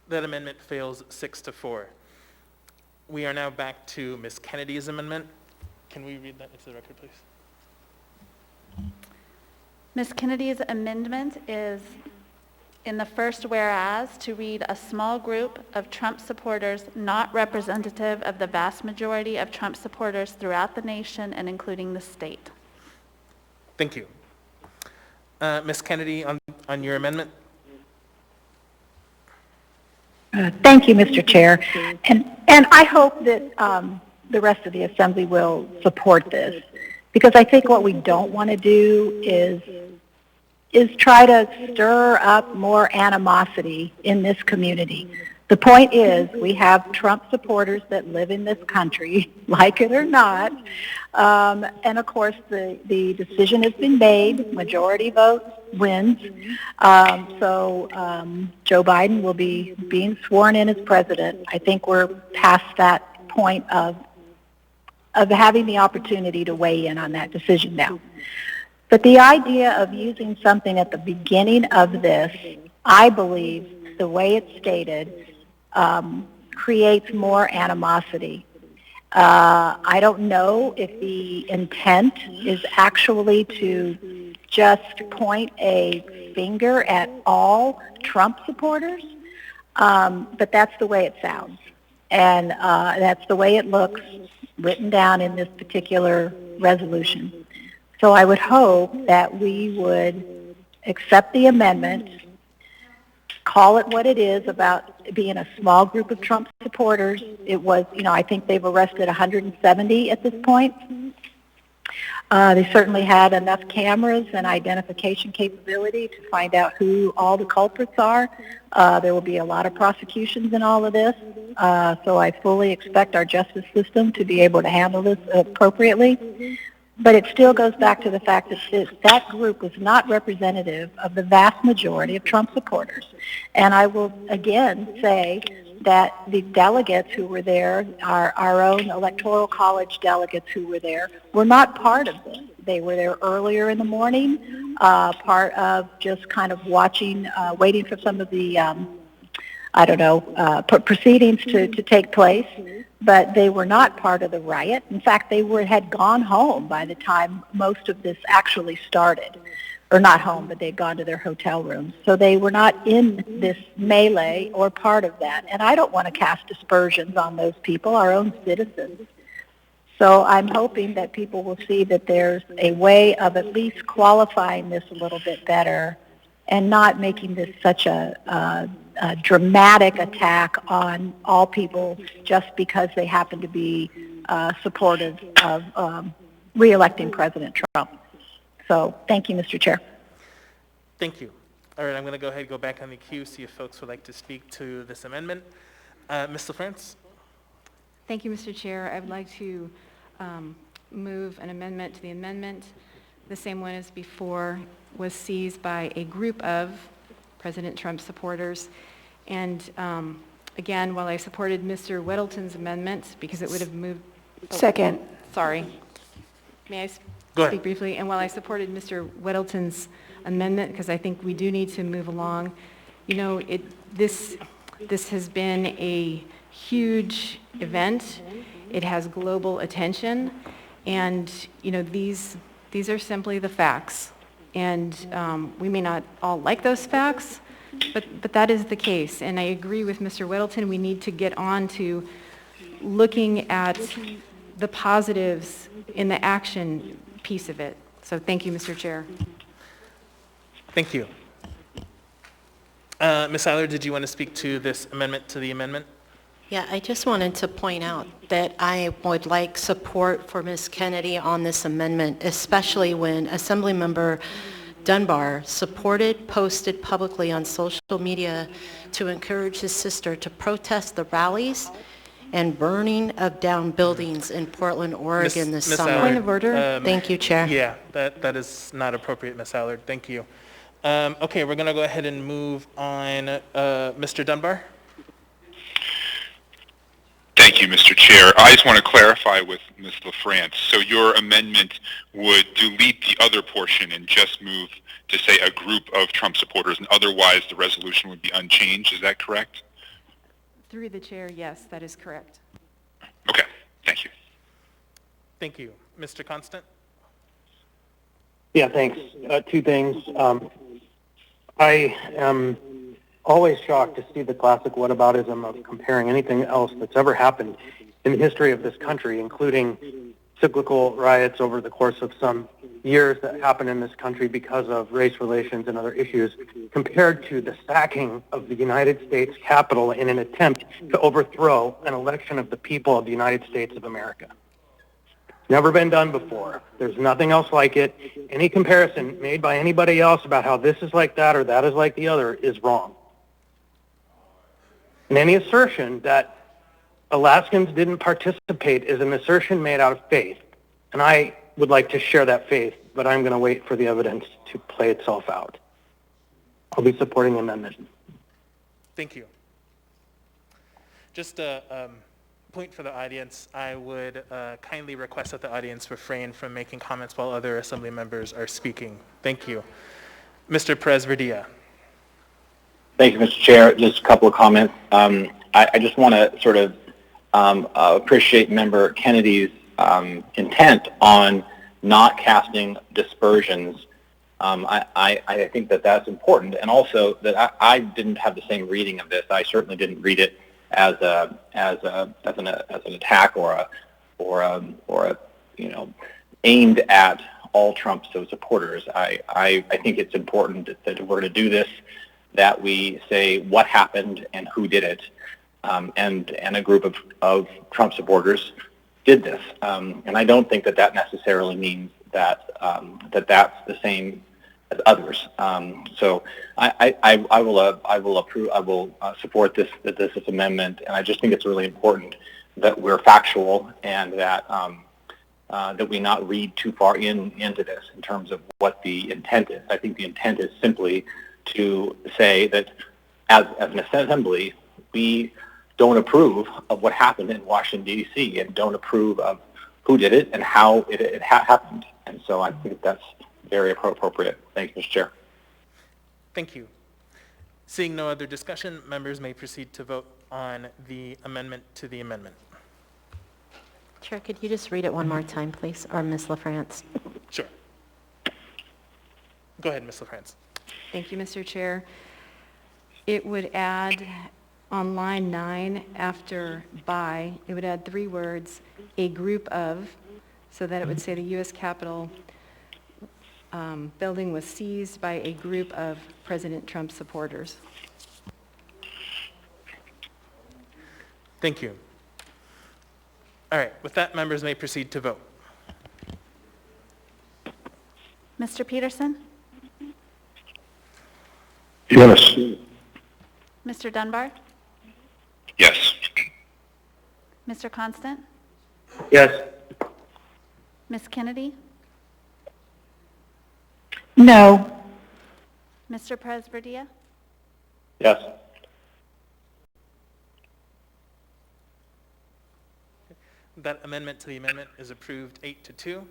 That amendment fails 6-4. We are now back to Ms. Kennedy's amendment. Can we read that into the record, please? Ms. Kennedy's amendment is in the first whereas to read a small group of Trump supporters not representative of the vast majority of Trump supporters throughout the nation and including the state. Thank you. Ms. Kennedy, on your amendment? Thank you, Mr. Chair. And I hope that the rest of the Assembly will support this, because I think what we don't want to do is is try to stir up more animosity in this community. The point is, we have Trump supporters that live in this country, like it or not, and of course the decision has been made, majority vote wins, so Joe Biden will be being sworn in as president. I think we're past that point of having the opportunity to weigh in on that decision now. But the idea of using something at the beginning of this, I believe, the way it's stated, creates more animosity. I don't know if the intent is actually to just point a finger at all Trump supporters, but that's the way it sounds. And that's the way it looks written down in this particular resolution. So I would hope that we would accept the amendment, call it what it is about being a small group of Trump supporters. It was, I think they've arrested 170 at this point. They certainly had enough cameras and identification capability to find out who all the culprits are. There will be a lot of prosecutions in all of this, so I fully expect our justice system to be able to handle this appropriately. But it still goes back to the fact that that group was not representative of the vast majority of Trump supporters. And I will again say that the delegates who were there, our own Electoral College delegates who were there, were not part of this. They were there earlier in the morning, part of just kind of watching, waiting for some of the, proceedings to take place. But they were not part of the riot. In fact, they had gone home by the time most of this actually started. Or not home, but they'd gone to their hotel rooms. So they were not in this melee or part of that. And I don't want to cast aspersions on those people, our own citizens. So I'm hoping that people will see that there's a way of at least qualifying this a little bit better and not making this such a dramatic attack on all people just because they happen to be supportive of re-electing President Trump. So thank you, Mr. Chair. Thank you. All right, I'm going to go ahead and go back on the queue, see if folks would like to speak to this amendment. Ms. LaFrance? Thank you, Mr. Chair. I would like to move an amendment to the amendment. The same one as before was seized by a group of President Trump supporters. And again, while I supported Mr. Weddleton's amendment because it would have moved... Second. Sorry. May I speak briefly? And while I supported Mr. Weddleton's amendment because I think we do need to move along, this has been a huge event. It has global attention, and these are simply the facts. And we may not all like those facts, but that is the case. And I agree with Mr. Weddleton. We need to get on to looking at the positives in the action piece of it. So thank you, Mr. Chair. Thank you. Ms. Eiler, did you want to speak to this amendment to the amendment? Yeah, I just wanted to point out that I would like support for Ms. Kennedy on this amendment, especially when Assemblymember Dunbar posted publicly on social media to encourage his sister to protest the rallies and burning of down buildings in Portland, Oregon this summer. Allard, Point of order. Thank you, Chair. Yeah, that is not appropriate, Ms. Allard. Thank you. Okay, we're going to go ahead and move on. Mr. Dunbar? Thank you, Mr. Chair. I just want to clarify with Ms. LaFrance. So your amendment would delete the other portion and just move to say a group of Trump supporters, and otherwise the resolution would be unchanged. Is that correct? Through the chair, yes, that is correct. Okay, thank you. Thank you. Mr. Constant? Yeah, thanks. Two things. I am always shocked to see the classic whataboutism of comparing anything else that's ever happened in the history of this country, including cyclical riots over the course of some years that happen in this country because of race relations and other issues, compared to the sacking of the United States Capitol in an attempt to overthrow an election of the people of the United States of America. Never been done before. There's nothing else like it. Any comparison made by anybody else about how this is like that or that is like the other is wrong. And any assertion that Alaskans didn't participate is an assertion made out of faith. And I would like to share that faith, but I'm going to wait for the evidence to play itself out. I'll be supporting the amendment. Thank you. Just a point for the audience, I would kindly request that the audience refrain from making comments while other assembly members are speaking. Thank you. Mr. Perez-Verdia. Thank you, Mr. Chair. Just a couple of comments. I just want to sort of appreciate Member Kennedy's intent on not casting dispersions. I think that that's important, and also that I didn't have the same reading of this. I certainly didn't read it as an attack or a aimed at all Trump supporters. I think it's important that we're going to do this, that we say what happened and who did it, and a group of Trump supporters did this, and I don't think that necessarily means that that's the same as others. So I will support this amendment, and I just think it's really important that we're factual and that we not read too far into this in terms of what the intent is. I think the intent is simply to say that as an assembly, we don't approve of what happened in Washington, D.C., and don't approve of who did it and how it happened. And so I think that's very appropriate. Thank you, Mr. Chair. Thank you. Seeing no other discussion, members may proceed to vote on the amendment to the amendment. Chair, could you just read it one more time, please, or Ms. LaFrance? Sure. Go ahead, Ms. LaFrance. Thank you, Mr. Chair. It would add on line 9 after by, it would add 3 words, a group of, so that it would say the U.S. Capitol building was seized by a group of President Trump supporters. Thank you. All right, with that, members may proceed to vote. Mr. Peterson? Yes. Mr. Dunbar? Yes. Mr. Constant? Yes. Ms. Kennedy? No. Mr. Perez-Verdia? Yes. That amendment to the amendment is approved 8-2.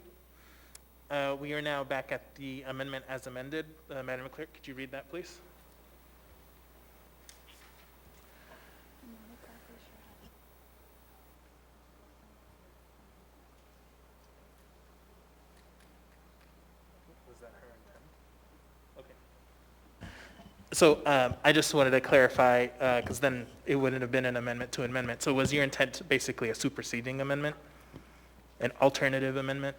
We are now back at the amendment as amended. Madam Clerk, could you read that, please? Was that her intent? Okay. So I just wanted to clarify, because then it wouldn't have been an amendment to amendment. So was your intent basically a superseding amendment, an alternative amendment?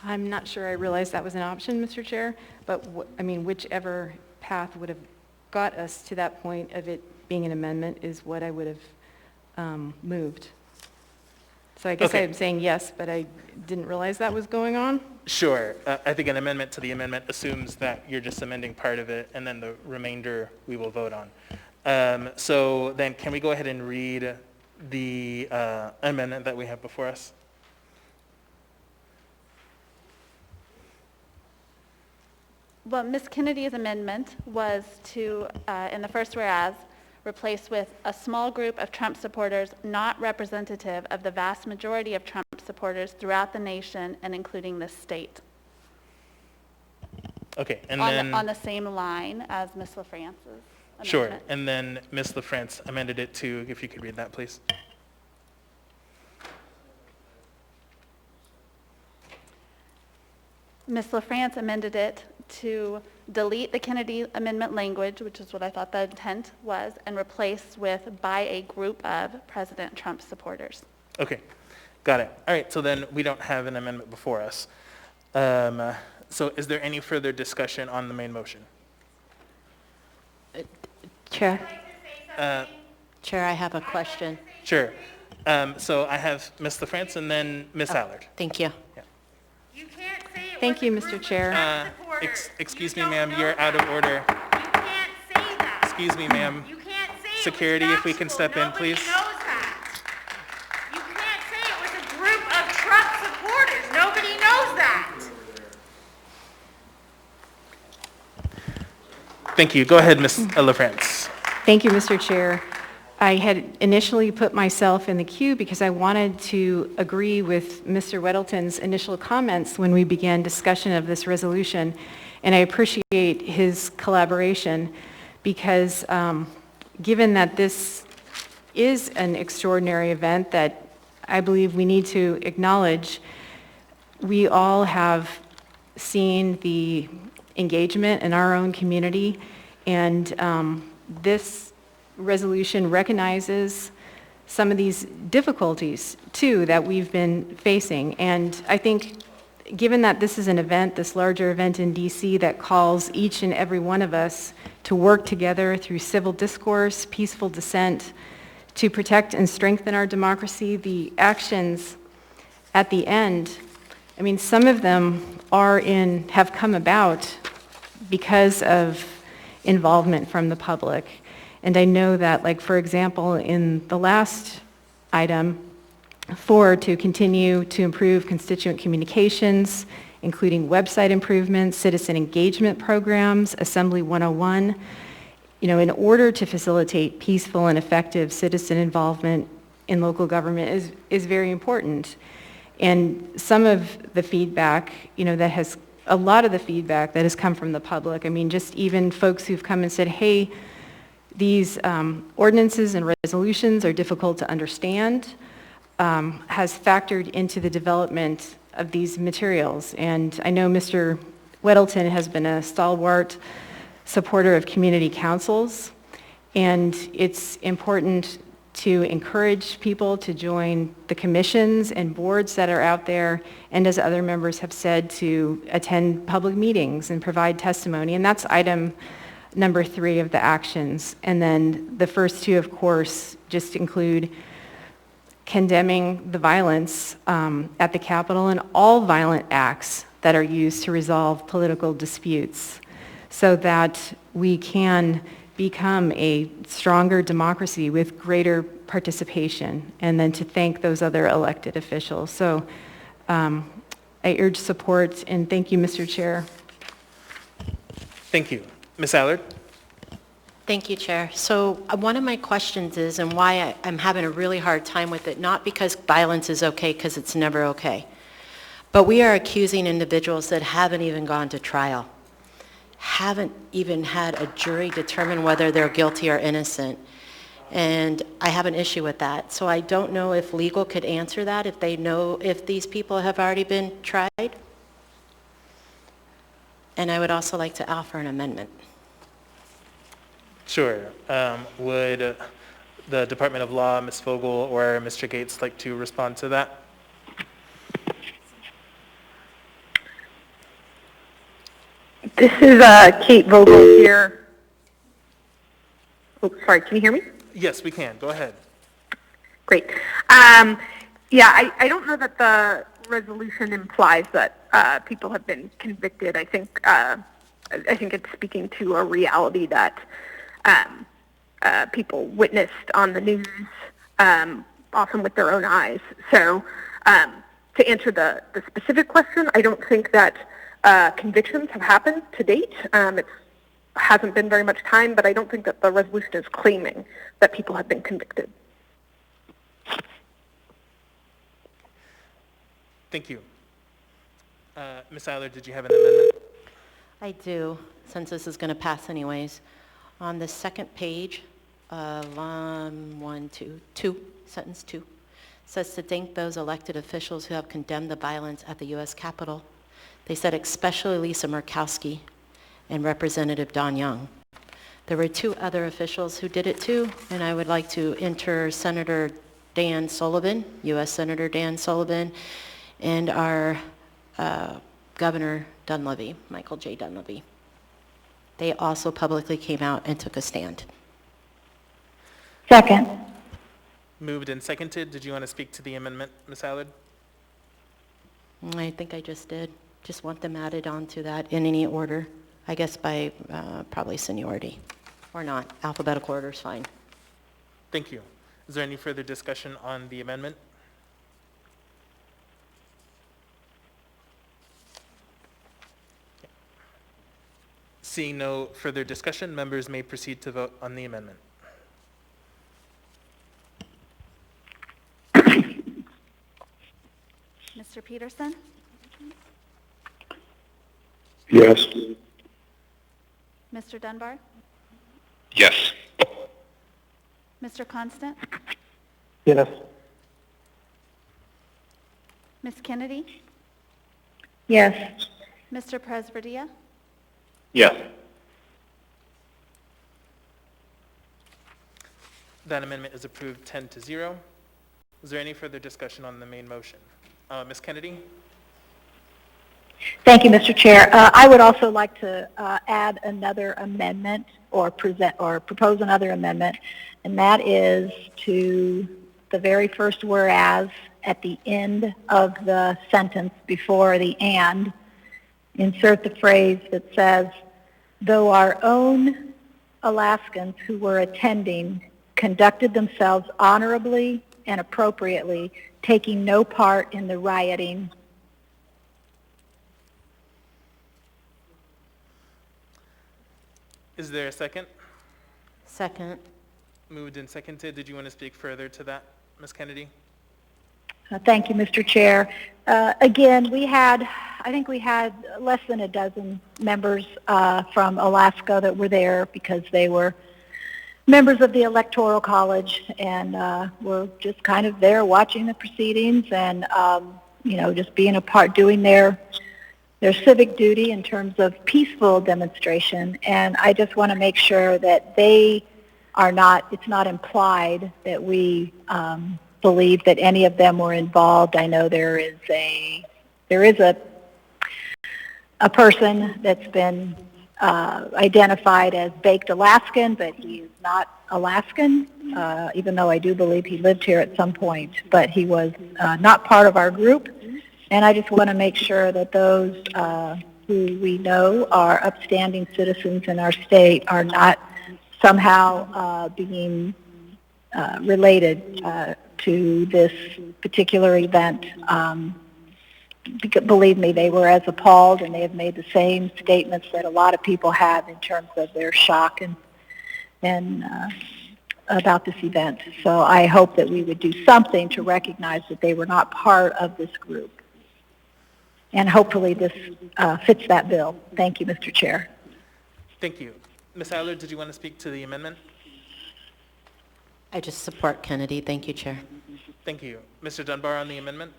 I'm not sure I realized that was an option, Mr. Chair, but whichever path would have got us to that point of it being an amendment is what I would have moved. So I guess Okay. I'm saying yes, but I didn't realize that was going on. Sure. I think an amendment to the amendment assumes that you're just amending part of it, and then the remainder we will vote on. So then can we go ahead and read the amendment that we have before us? Well, Ms. Kennedy's amendment was to, in the first whereas, replace with a small group of Trump supporters not representative of the vast majority of Trump supporters throughout the nation and including this state. Okay, and on then... on the same line as Ms. LaFrance's amendment. Sure, and then Ms. LaFrance amended it to, if you could read that, please. Ms. LaFrance amended it to delete the Kennedy amendment language, which is what I thought the intent was, and replace with by a group of President Trump supporters. Okay, got it. All right, so then we don't have an amendment before us. So is there any further discussion on the main motion? Chair? Uh, Chair, I have a question. Sure. So I have Ms. LaFrance and then Ms. Allard. Thank you. Thank you, Mr. Chair. Excuse me, ma'am, you're out of order. Excuse me, ma'am. Security, if we can step in, please. You can't say it was a group of Trump supporters. Nobody knows that. Thank you. Go ahead, Ms. LaFrance. Thank you, Mr. Chair. I had initially put myself in the queue because I wanted to agree with Mr. Weddleton's initial comments when we began discussion of this resolution, and I appreciate his collaboration because given that this is an extraordinary event that I believe we need to acknowledge, we all have seen the engagement in our own community, and this resolution recognizes some of these difficulties too that we've been facing. And I think given that this is an event, this larger event in DC that calls each and every one of us to work together through civil discourse, peaceful dissent, to protect and strengthen our democracy, the actions at the end, I mean, some of them have come about because of involvement from the public. And I know that, like, for example, in the last item, 4, to continue to improve constituent communications, including website improvements, citizen engagement programs, Assembly 101, in order to facilitate peaceful and effective citizen involvement in local government is very important. And some of the feedback, a lot of the feedback that has come from the public, I mean, just even folks who've come and said, hey, these ordinances and resolutions are difficult to understand, has factored into the development of these materials. And I know Mr. Weddleton has been a stalwart supporter of community councils, and it's important to encourage people to join the commissions and boards that are out there, and as other members have said, to attend public meetings and provide testimony. And that's item number 3 of the actions. And then the first 2, of course, just include condemning the violence at the Capitol and all violent acts that are used to resolve political disputes so that we can become a stronger democracy with greater participation, and then to thank those other elected officials. So I urge support, and thank you, Mr. Chair. Thank you. Ms. Allard? Thank you, Chair. So one of my questions is, and why I'm having a really hard time with it, not because violence is okay, because it's never okay, but we are accusing individuals that haven't even gone to trial, haven't even had a jury determine whether they're guilty or innocent. And I have an issue with that. So I don't know if legal could answer that, if they know if these people have already been tried. And I would also like to offer an amendment. Sure. Would the Department of Law, Ms. Vogel, or Mr. Gates like to respond to that? This is Kate Vogel here. Oh, sorry, can you hear me? Yes, we can. Go ahead. Great. Yeah, I don't know that the resolution implies that people have been convicted. I think it's speaking to a reality that people witnessed on the news, often with their own eyes. So to answer the specific question, I don't think that convictions have happened to date. It hasn't been very much time, but I don't think that the resolution is claiming that people have been convicted. Thank you. Ms. Eiler, did you have an amendment? I do, since this is going to pass anyways. On the second page, sentence 2, says to thank those elected officials who have condemned the violence at the U.S. Capitol. They said especially Lisa Murkowski and Representative Don Young. There were 2 other officials who did it too, and I would like to enter Senator Dan Sullivan, U.S. Senator Dan Sullivan, and our Governor Dunleavy, Michael J. Dunleavy. They also publicly came out and took a stand. Second. Moved and seconded. Did you want to speak to the amendment, Ms. Allard? I think I just did. Just want them added on to that in any order. I guess by probably seniority or not. Alphabetical order is fine. Thank you. Is there any further discussion on the amendment? Seeing no further discussion, members may proceed to vote on the amendment. Mr. Peterson? Yes. Mr. Dunbar? Yes. Mr. Constant? Yes. Ms. Kennedy? Yes. Mr. Presberdia? Yes. That amendment is approved 10-0. Is there any further discussion on the main motion? Ms. Kennedy? Thank you, Mr. Chair. I would also like to add another amendment or propose another amendment, and that is to the very first whereas at the end of the sentence before the and, insert the phrase that says, though our own Alaskans who were attending conducted themselves honorably and appropriately, taking no part in the rioting. Is there a second? Second. Moved and seconded. Did you want to speak further to that, Ms. Kennedy? Thank you, Mr. Chair. Again, I think we had less than a dozen members from Alaska that were there because they were members of the Electoral College and were just kind of there watching the proceedings and, just being a part, doing their civic duty in terms of peaceful demonstration. And I just want to make sure that they are not, it's not implied that we believe that any of them were involved. I know there is a person that's been identified as Baked Alaskan, but he is not Alaskan, even though I do believe he lived here at some point. But he was not part of our group, and I just want to make sure that those who we know are upstanding citizens in our state are not somehow being related to this particular event. Believe me, they were as appalled, and they have made the same statements that a lot of people have in terms of their shock and about this event. So I hope that we would do something to recognize that they were not part of this group. And hopefully this fits that bill. Thank you, Mr. Chair. Thank you. Ms. Allard, did you want to speak to the amendment? I just support Kennedy. Thank you, Chair. Thank you. Mr. Dunbar on the amendment?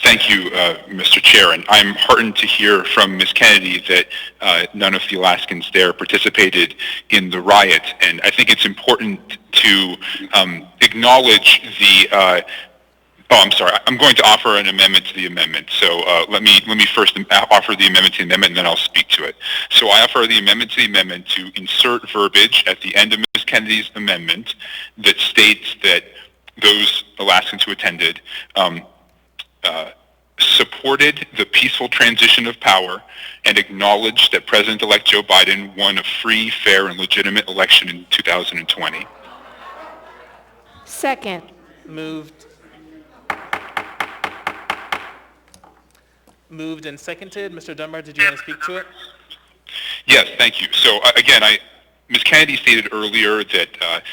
Thank you, Mr. Chair, and I'm heartened to hear from Ms. Kennedy that none of the Alaskans there participated in the riot, and I think it's important to acknowledge the I'm sorry. I'm going to offer an amendment to the amendment. So let me first offer the amendment to the amendment, and then I'll speak to it. So I offer the amendment to the amendment to insert verbiage at the end of Ms. Kennedy's amendment that states that those Alaskans who attended supported the peaceful transition of power and acknowledged that President-elect Joe Biden won a free, fair, and legitimate election in 2020. Second. Moved and seconded. Mr. Dunbar, did you want to speak to it? Yes, thank you. So again, Ms. Kennedy stated earlier that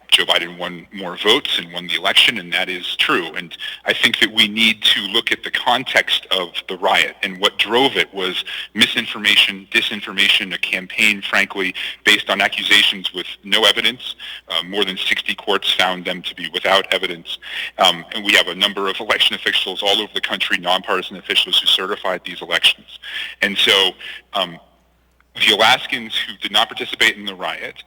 Joe Biden won more votes and won the election, and that is true. And I think that we need to look at the context of the riot, and what drove it was misinformation, disinformation, a campaign, frankly, based on accusations with no evidence. More than 60 courts found them to be without evidence. And we have a number of election officials all over the country, nonpartisan officials who certified these elections. And so the Alaskans who did not participate in the riot,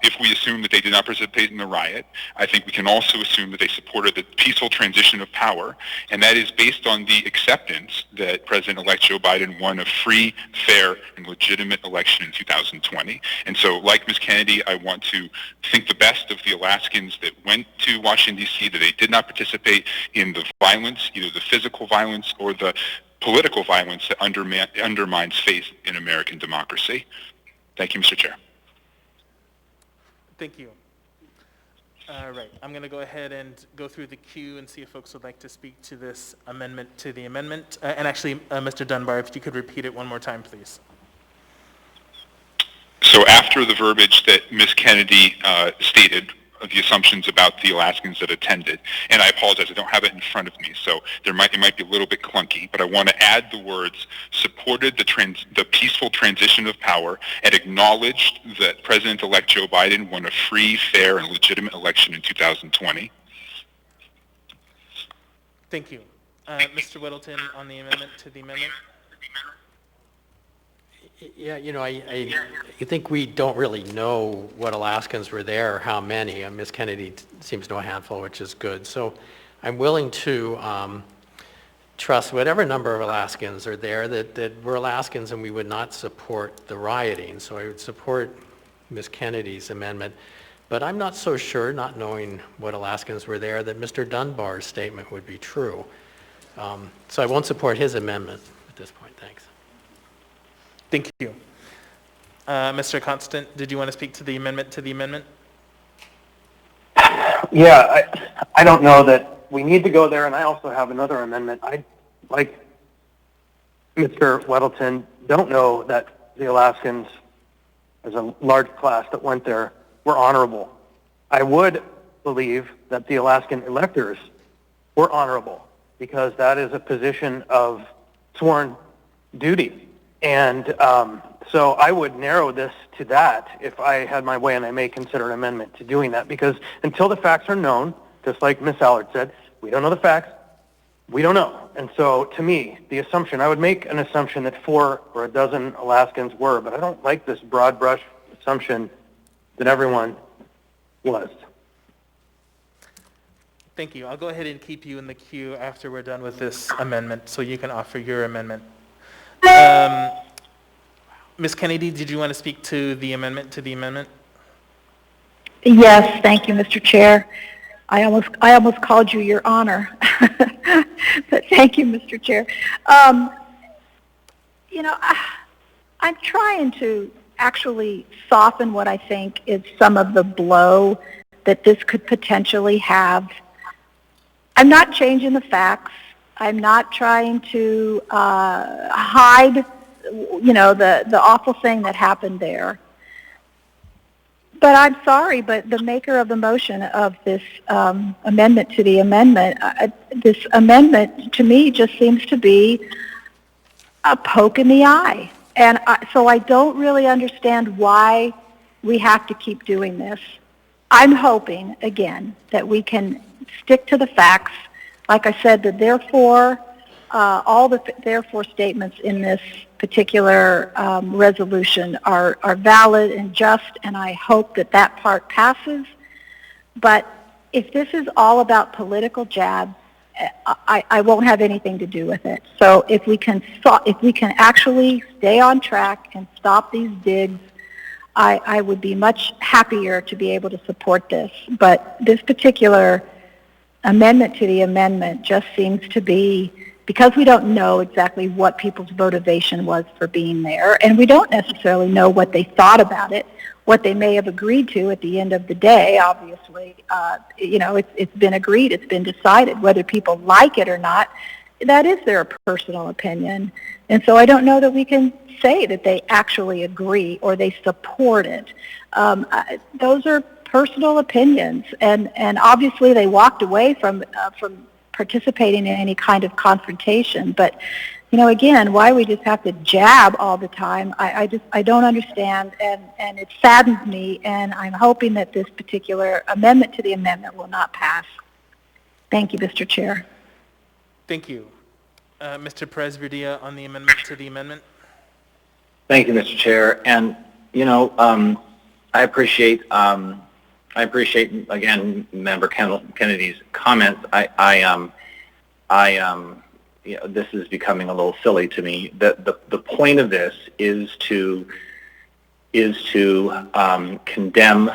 if we assume that they did not participate in the riot, I think we can also assume that they supported the peaceful transition of power, and that is based on the acceptance that President-elect Joe Biden won a free, fair, and legitimate election in 2020. And so, like Ms. Kennedy, I want to think the best of the Alaskans that went to Washington, D.C., that they did not participate in the violence, either the physical violence or the political violence that undermines faith in American democracy. Thank you, Mr. Chair. Thank you. All right, I'm going to go ahead and go through the queue and see if folks would like to speak to this amendment to the amendment. And actually, Mr. Dunbar, if you could repeat it one more time, please. So after the verbiage that Ms. Kennedy stated, the assumptions about the Alaskans that attended, and I apologize, I don't have it in front of me, so it might be a little bit clunky, but I want to add the words, supported the peaceful transition of power and acknowledged that President-elect Joe Biden won a free, fair, and legitimate election in 2020. Thank you. Mr. Whittleton on the amendment to the amendment. Yeah, I think we don't really know what Alaskans were there or how many. Ms. Kennedy seems to know a handful, which is good. So I'm willing to trust whatever number of Alaskans are there that were Alaskans and we would not support the rioting. So I would support Ms. Kennedy's amendment. But I'm not so sure, not knowing what Alaskans were there, that Mr. Dunbar's statement would be true. So I won't support his amendment at this point. Thanks. Thank you. Mr. Constant, did you want to speak to the amendment to the amendment? Yeah, I don't know that we need to go there, and I also have another amendment. I, like Mr. Weddleton, don't know that the Alaskans, as a large class that went there, were honorable. I would believe that the Alaskan electors were honorable, because that is a position of sworn duty. And so I would narrow this to that if I had my way, and I may consider an amendment to doing that, because until the facts are known, just like Ms. Allard said, we don't know the facts, we don't know. And so to me, the assumption, I would make an assumption that 4 or a dozen Alaskans were, but I don't like this broad brush assumption that everyone was. Thank you. I'll go ahead and keep you in the queue after we're done with this amendment so you can offer your amendment. Ms. Kennedy, did you want to speak to the amendment to the amendment? Yes, thank you, Mr. Chair. I almost called you Your Honor, but thank you, Mr. Chair. I'm trying to actually soften what I think is some of the blow that this could potentially have. I'm not changing the facts. I'm not trying to hide, the awful thing that happened there. But I'm sorry, but the maker of the motion of this amendment to the amendment, this amendment to me just seems to be a poke in the eye. And so I don't really understand why we have to keep doing this. I'm hoping, again, that we can stick to the facts. Like I said, the therefore, all the therefore statements in this particular resolution are valid and just, and I hope that that part passes. But if this is all about political jabs, I won't have anything to do with it. So if we can actually stay on track and stop these digs, I would be much happier to be able to support this. But this particular amendment to the amendment just seems to be, because we don't know exactly what people's motivation was for being there, and we don't necessarily know what they thought about it, what they may have agreed to at the end of the day. Obviously, it's been agreed, it's been decided. Whether people like it or not, that is their personal opinion. And so I don't know that we can say that they actually agree or they support it. Those are personal opinions, and obviously they walked away from participating in any kind of confrontation. But again, why we just have to jab all the time, I don't understand, and it saddens me, and I'm hoping that this particular amendment to the amendment will not pass. Thank you, Mr. Chair. Thank you. Mr. Perez-Verdia on the amendment to the amendment. Thank you, Mr. Chair. And, you know, I appreciate again, Member Kennedy's comments. You know, this is becoming a little silly to me. The point of this is to condemn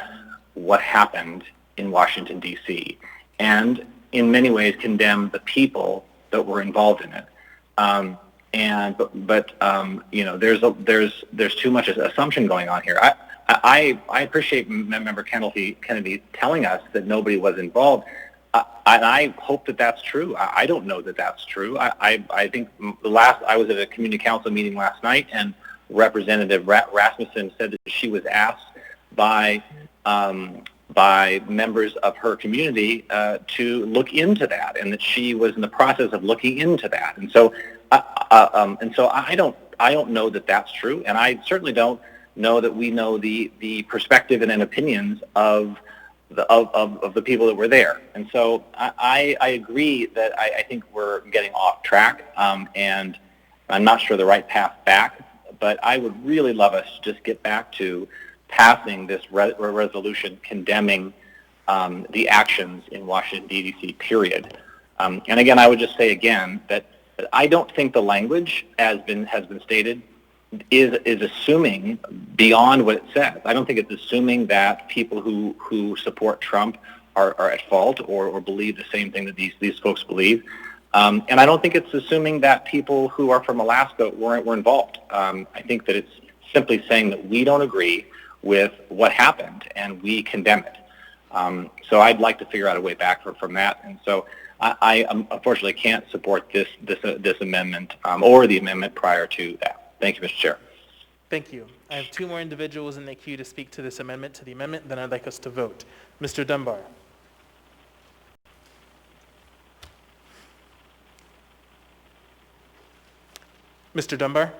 what happened in Washington, D.C., and in many ways condemn the people that were involved in it. You know, there's too much assumption going on here. I appreciate Member Kennedy telling us that nobody was involved. And I hope that that's true. I don't know that that's true. I think I was at a community council meeting last night, and Representative Rasmussen said that she was asked by members of her community to look into that, and that she was in the process of looking into that. And so, I don't know that that's true, and I certainly don't know that we know the perspective and opinions of the people that were there. And so I agree that I think we're getting off track, and I'm not sure the right path back, but I would really love us to just get back to passing this resolution condemning the actions in Washington, D.C., period. And again, I would just say again that I don't think the language has been stated is assuming beyond what it says. I don't think it's assuming that people who support Trump are at fault or believe the same thing that these folks believe. And I don't think it's assuming that people who are from Alaska were involved. I think that it's simply saying that we don't agree with what happened and we condemn it. So I'd like to figure out a way back from that. And so I unfortunately can't support this amendment or the amendment prior to that. Thank you, Mr. Chair. Thank you. I have two more individuals in the queue to speak to this amendment to the amendment, then I'd like us to vote. Mr. Dunbar. Mr. Dunbar?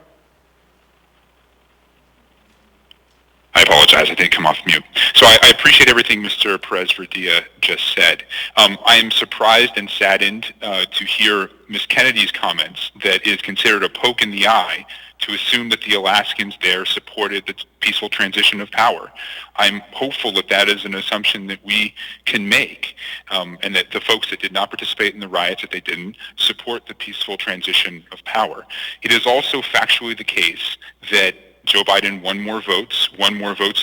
I apologize, I didn't come off mute. So I appreciate everything Mr. Perez-Verdia just said. I am surprised and saddened to hear Ms. Kennedy's comments that is considered a poke in the eye to assume that the Alaskans there supported the peaceful transition of power. I'm hopeful that that is an assumption that we can make, and that the folks that did not participate in the riots, that they didn't, support the peaceful transition of power. It is also factually the case that Joe Biden won more votes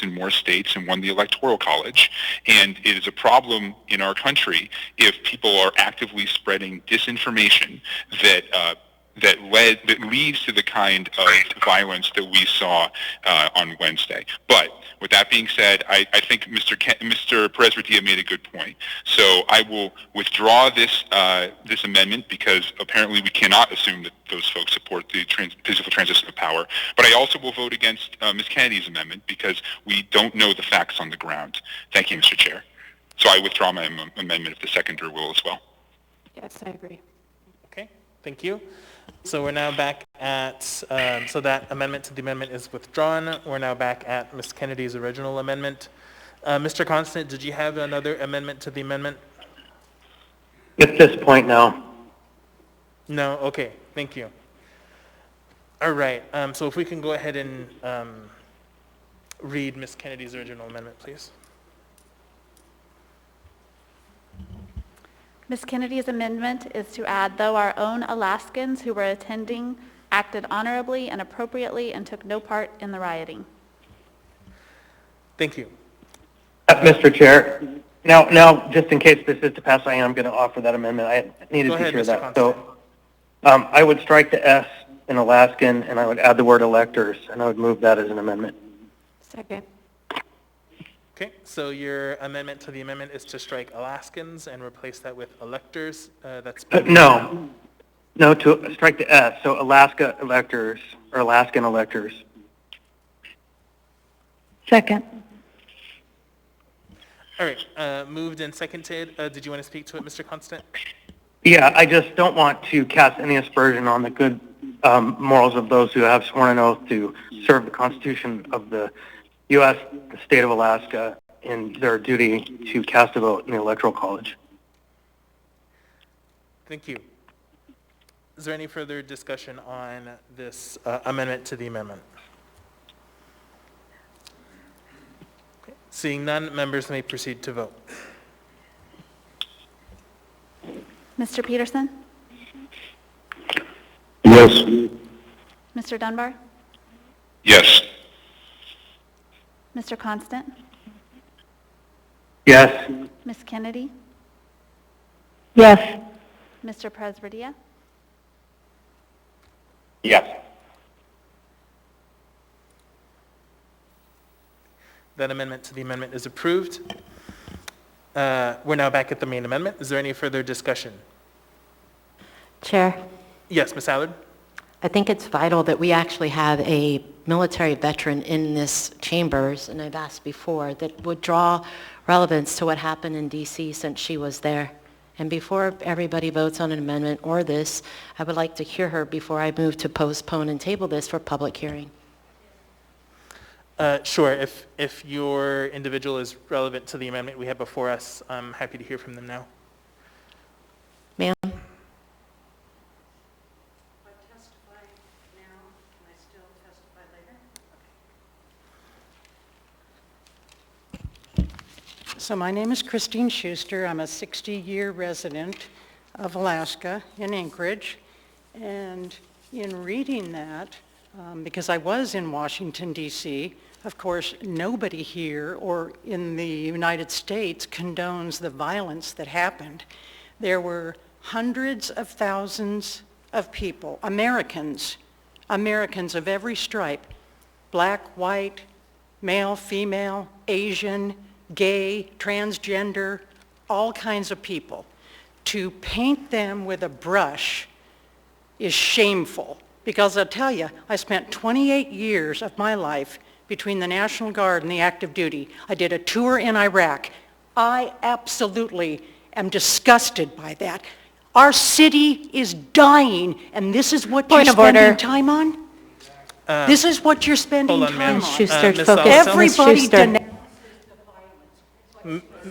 in more states, and won the Electoral College. And it is a problem in our country if people are actively spreading disinformation that leads to the kind of violence that we saw on Wednesday. But with that being said, I think Mr. Perez-Verdia made a good point. So I will withdraw this amendment, because apparently we cannot assume that those folks support the peaceful transition of power. But I also will vote against Ms. Kennedy's amendment, because we don't know the facts on the ground. Thank you, Mr. Chair. So I withdraw my amendment if the seconder will as well. Yes, I agree. Okay, thank you. So we're now back at, so that amendment to the amendment is withdrawn. We're now back at Ms. Kennedy's original amendment. Mr. Constant, did you have another amendment to the amendment? At this point, no. No? Okay, thank you. All right, so if we can go ahead and read Ms. Kennedy's original amendment, please. Ms. Kennedy's amendment is to add, though our own Alaskans who were attending acted honorably and appropriately and took no part in the rioting. Thank you. Mr. Chair, now, just in case this is to pass, I am going to offer that amendment. I needed to hear that. So I would strike the S in Alaskan, and I would add the word electors, and I would move that as an amendment. Second. Okay, so your amendment to the amendment is to strike Alaskans and replace that with electors. That's no, to strike the S. So Alaska electors, or Alaskan electors. Second. All right, moved and seconded. Did you want to speak to it, Mr. Constant? Yeah, I just don't want to cast any aspersion on the good morals of those who have sworn an oath to serve the Constitution of the U.S., the state of Alaska, in their duty to cast a vote in the Electoral College. Thank you. Is there any further discussion on this amendment to the amendment? Seeing none, members may proceed to vote. Mr. Peterson? Yes. Mr. Dunbar? Yes. Mr. Constant? Yes. Ms. Kennedy? Yes. Mr. Presberdia? Yes. That amendment to the amendment is approved. We're now back at the main amendment. Is there any further discussion? Chair, Yes, Ms. Allard? I think it's vital that we actually have a military veteran in this chambers, and I've asked before, that would draw relevance to what happened in D.C. since she was there. And before everybody votes on an amendment or this, I would like to hear her before I move to postpone and table this for public hearing. Sure. If your individual is relevant to the amendment we have before us, I'm happy to hear from them now. Ma'am? So my name is Christine Schuster. I'm a 60-year resident of Alaska in Anchorage. And in reading that, because I was in Washington, D.C., of course, nobody here or in the United States condones the violence that happened. There were hundreds of thousands of people, Americans of every stripe, black, white, male, female, Asian, gay, transgender, all kinds of people. To paint them with a brush is shameful, because I'll tell you, I spent 28 years of my life between the National Guard and the active duty. I did a tour in Iraq. I absolutely am disgusted by that. Our city is dying, and this is what you're spending time on? This is what you're spending Hold on, ma'am. Ms. Schuster, Ms. focus. Salazar? Everybody denounces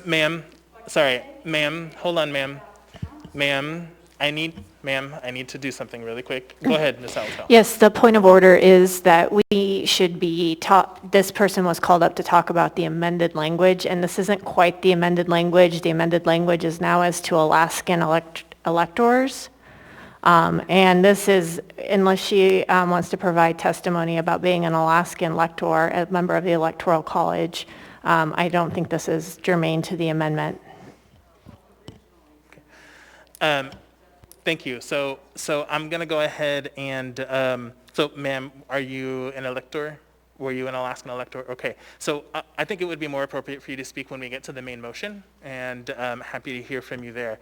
Ma'am, sorry, ma'am, hold on, ma'am. Ma'am, I need to do something really quick. Go ahead, Ms. Salazar. Yes, the point of order is that we should be this person was called up to talk about the amended language, and this isn't quite the amended language. The amended language is now as to Alaskan electors. And this is, unless she wants to provide testimony about being an Alaskan elector, a member of the Electoral College, I don't think this is germane to the amendment. Thank you. So I'm going to go ahead and, so ma'am, are you an elector? Were you an Alaskan elector? Okay. So I think it would be more appropriate for you to speak when we get to the main motion, and I'm happy to hear from you there.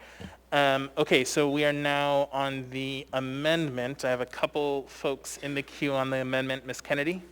Okay, so we are now on the amendment. I have a couple folks in the queue on the amendment. Ms. Kennedy?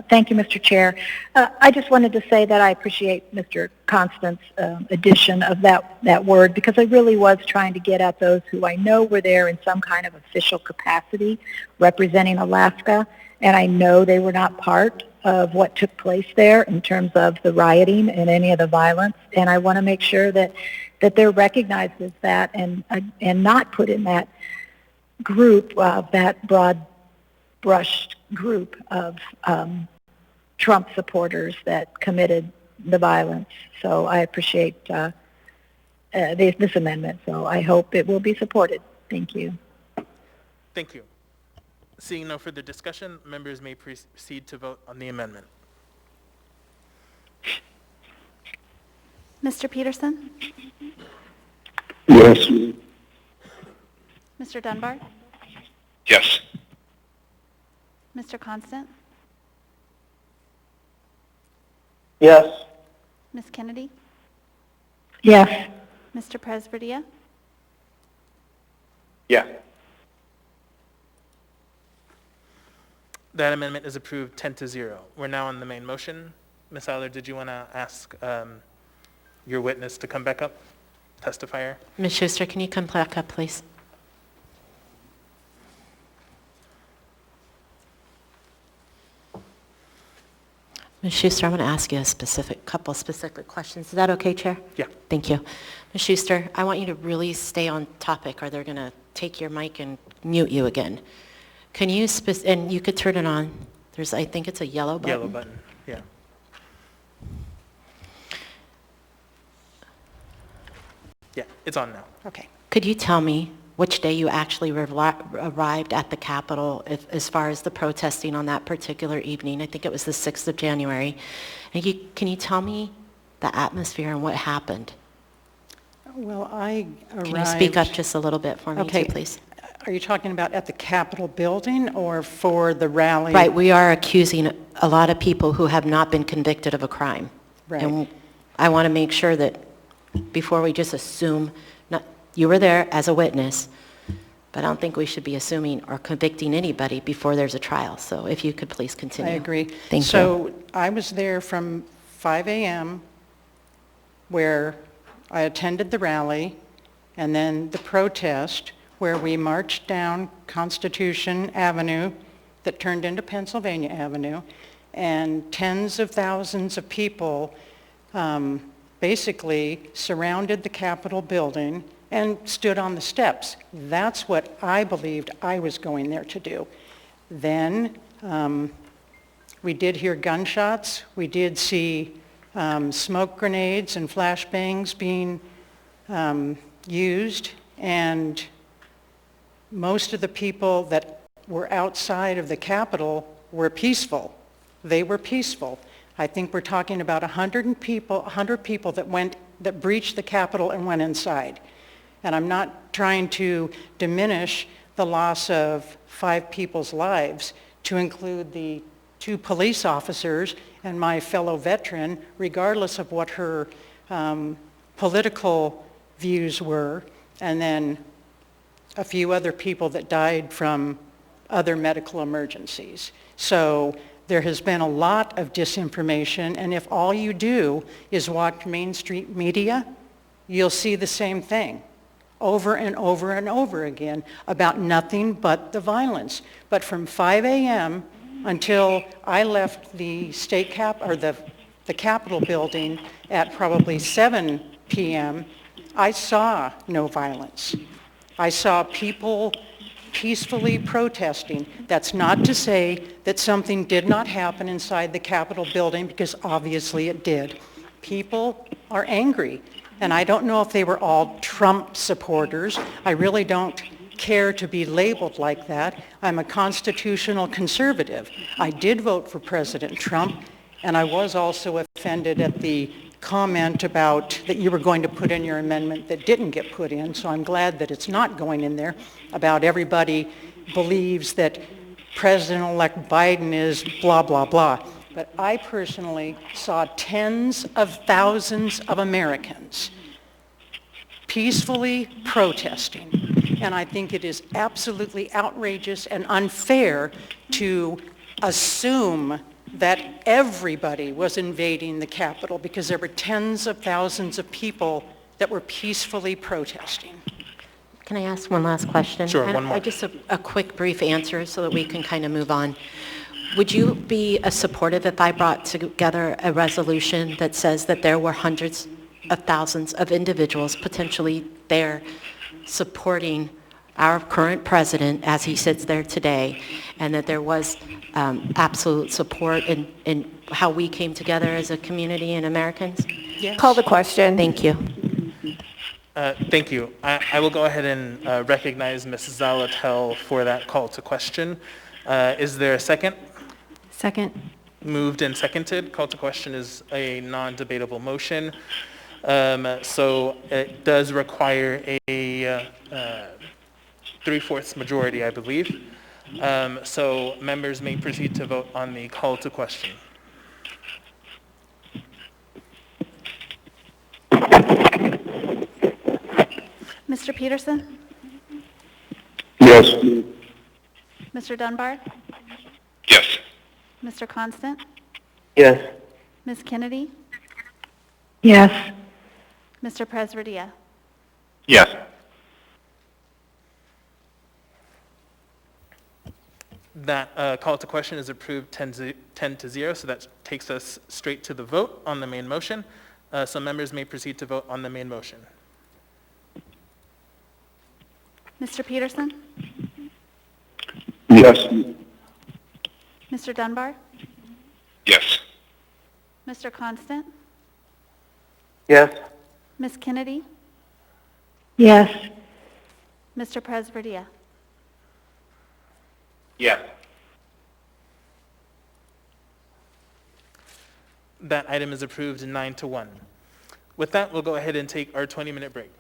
Thank you, Mr. Chair. I just wanted to say that I appreciate Mr. Constant's addition of that word, because I really was trying to get at those who I know were there in some kind of official capacity representing Alaska, and I know they were not part of what took place there in terms of the rioting and any of the violence, and I want to make sure that they're recognized as that and not put in that group, that broad-brushed group of Trump supporters that committed the violence. So I appreciate this amendment, so I hope it will be supported. Thank you. Thank you. Seeing no further discussion, members may proceed to vote on the amendment. Mr. Peterson? Yes. Mr. Dunbar? Yes. Mr. Constant? Yes. Ms. Kennedy? Yes. Mr. Presberdia? Yeah. That amendment is approved 10-0. We're now on the main motion. Ms. Allard, did you want to ask your witness to come back up, testifier? Ms. Schuster, can you come back up, please? Ms. Schuster, I want to ask you a couple specific questions. Is that okay, Chair? Yeah. Thank you. Ms. Schuster, I want you to really stay on topic, or they're going to take your mic and mute you again. Can you, and you could turn it on, There's, I think it's a yellow button. Yellow button, yeah. Yeah, it's on now. Okay. Could you tell me which day you actually arrived at the Capitol as far as the protesting on that particular evening? I think it was the 6th of January. And can you tell me the atmosphere and what happened? Well, I arrived... Can you speak up just a little bit for me, too, please? Are you talking about at the Capitol building or for the rally? Right, we are accusing a lot of people who have not been convicted of a crime. Right. And I want to make sure that before we just assume, you were there as a witness, but I don't think we should be assuming or convicting anybody before there's a trial. So if you could please continue. I agree. Thank you. So I was there from 5 a.m. where I attended the rally and then the protest where we marched down Constitution Avenue that turned into Pennsylvania Avenue, and tens of thousands of people basically surrounded the Capitol building and stood on the steps. That's what I believed I was going there to do. Then we did hear gunshots. We did see smoke grenades and flashbangs being used, and most of the people that were outside of the Capitol were peaceful. They were peaceful. I think we're talking about 100 people that breached the Capitol and went inside. And I'm not trying to diminish the loss of 5 people's lives to include the 2 police officers and my fellow veteran, regardless of what her political views were, and then a few other people that died from other medical emergencies. So there has been a lot of disinformation, and if all you do is watch mainstream media, you'll see the same thing over and over and over again about nothing but the violence. But from 5 a.m. until I left the the Capitol building at probably 7 p.m., I saw no violence. I saw people peacefully protesting. That's not to say that something did not happen inside the Capitol building, because obviously it did. People are angry, and I don't know if they were all Trump supporters. I really don't care to be labeled like that. I'm a constitutional conservative. I did vote for President Trump, and I was also offended at the comment about that you were going to put in your amendment that didn't get put in, so I'm glad that it's not going in there, about everybody believes that President-elect Biden is blah, blah, blah. But I personally saw tens of thousands of Americans peacefully protesting, and I think it is absolutely outrageous and unfair to assume that everybody was invading the Capitol, because there were tens of thousands of people that were peacefully protesting. Can I ask one last question? Sure, one more. Just a quick, brief answer so that we can kind of move on. Would you be supportive if I brought together a resolution that says that there were hundreds of thousands of individuals potentially there supporting our current president as he sits there today, and that there was absolute support in how we came together as a community and Americans? Yes. Call the question. Thank you. Thank you. I will go ahead and recognize Mrs. Zalatel for that call to question. Is there a second? Second. Moved and seconded. Call to question is a non-debatable motion. So it does require a 3/4 majority, I believe. So members may proceed to vote on the call to question. Mr. Peterson? Yes. Mr. Dunbar? Yes. Mr. Constant? Yes. Ms. Kennedy? Yes. Mr. Presverdia? Yes. That call to question is approved 10 to 0, so that takes us straight to the vote on the main motion. So members may proceed to vote on the main motion. Mr. Peterson? Yes. Mr. Dunbar? Yes. Mr. Constant? Yes. Ms. Kennedy? Yes. Mr. Presverdia? Yes. That item is approved 9-1. With that, we'll go ahead and take our 20-minute break.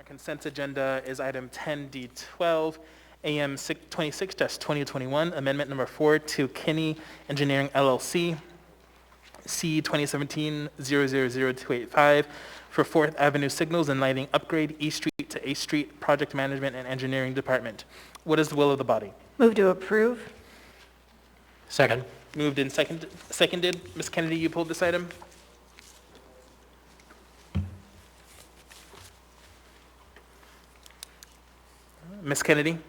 our consent agenda is item 10D12, AM 26-2021, amendment number 4 to Kinney Engineering LLC, C 2017-000285 for 4th Avenue Signals and Lighting Upgrade, East Street to A Street, Project Management and Engineering Department. What is the will of the body? Move to approve. Second. Moved and seconded. Ms. Kennedy, you pulled this item? Ms. Kennedy?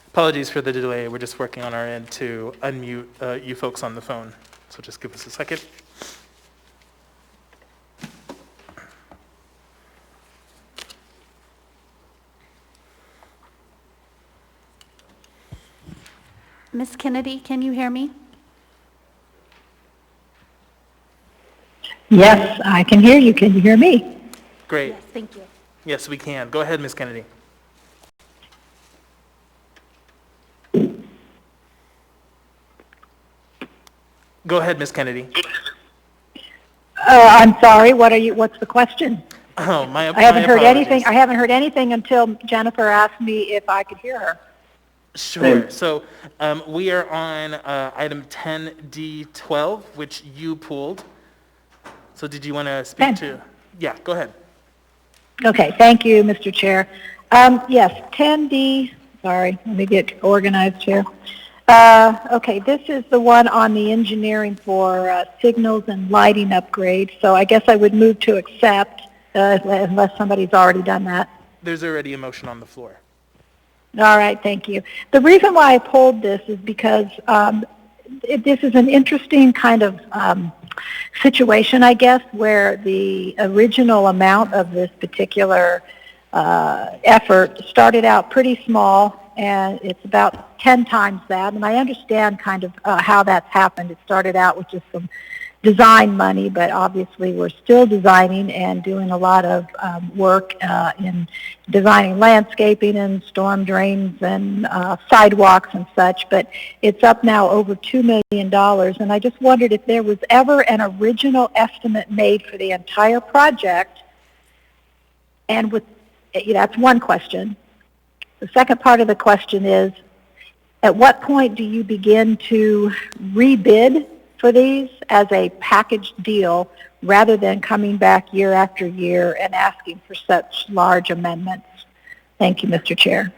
Apologies for the delay. We're just working on our end to unmute you folks on the phone. So just give us a second. Ms. Kennedy, can you hear me? Yes, I can hear you. Can you hear me? Great. Yes, thank you. Yes, we can. Go ahead, Ms. Kennedy. Go ahead, Ms. Kennedy. I'm sorry. What's the question? Oh, my I haven't heard apologies. anything. I haven't heard anything until Jennifer asked me if I could hear her. Sure. So we are on item 10D12, which you pulled. So did you want to speak to? Yeah, go ahead. Okay. Thank you, Mr. Chair. Yes, 10D. Sorry, let me get organized here. Okay, this is the one on the engineering for signals and lighting upgrades. So I guess I would move to accept unless somebody's already done that. There's already a motion on the floor. All right, thank you. The reason why I pulled this is because this is an interesting kind of situation, I guess, where the original amount of this particular effort started out pretty small, and it's about 10 times that. And I understand kind of how that's happened. It started out with just some design money, but obviously we're still designing and doing a lot of work in designing landscaping and storm drains and sidewalks and such. But it's up now over $2 million, and I just wondered if there was ever an original estimate made for the entire project. And with that's one question. The second part of the question is, at what point do you begin to rebid for these as a package deal rather than coming back year after year and asking for such large amendments? Thank you, Mr. Chair.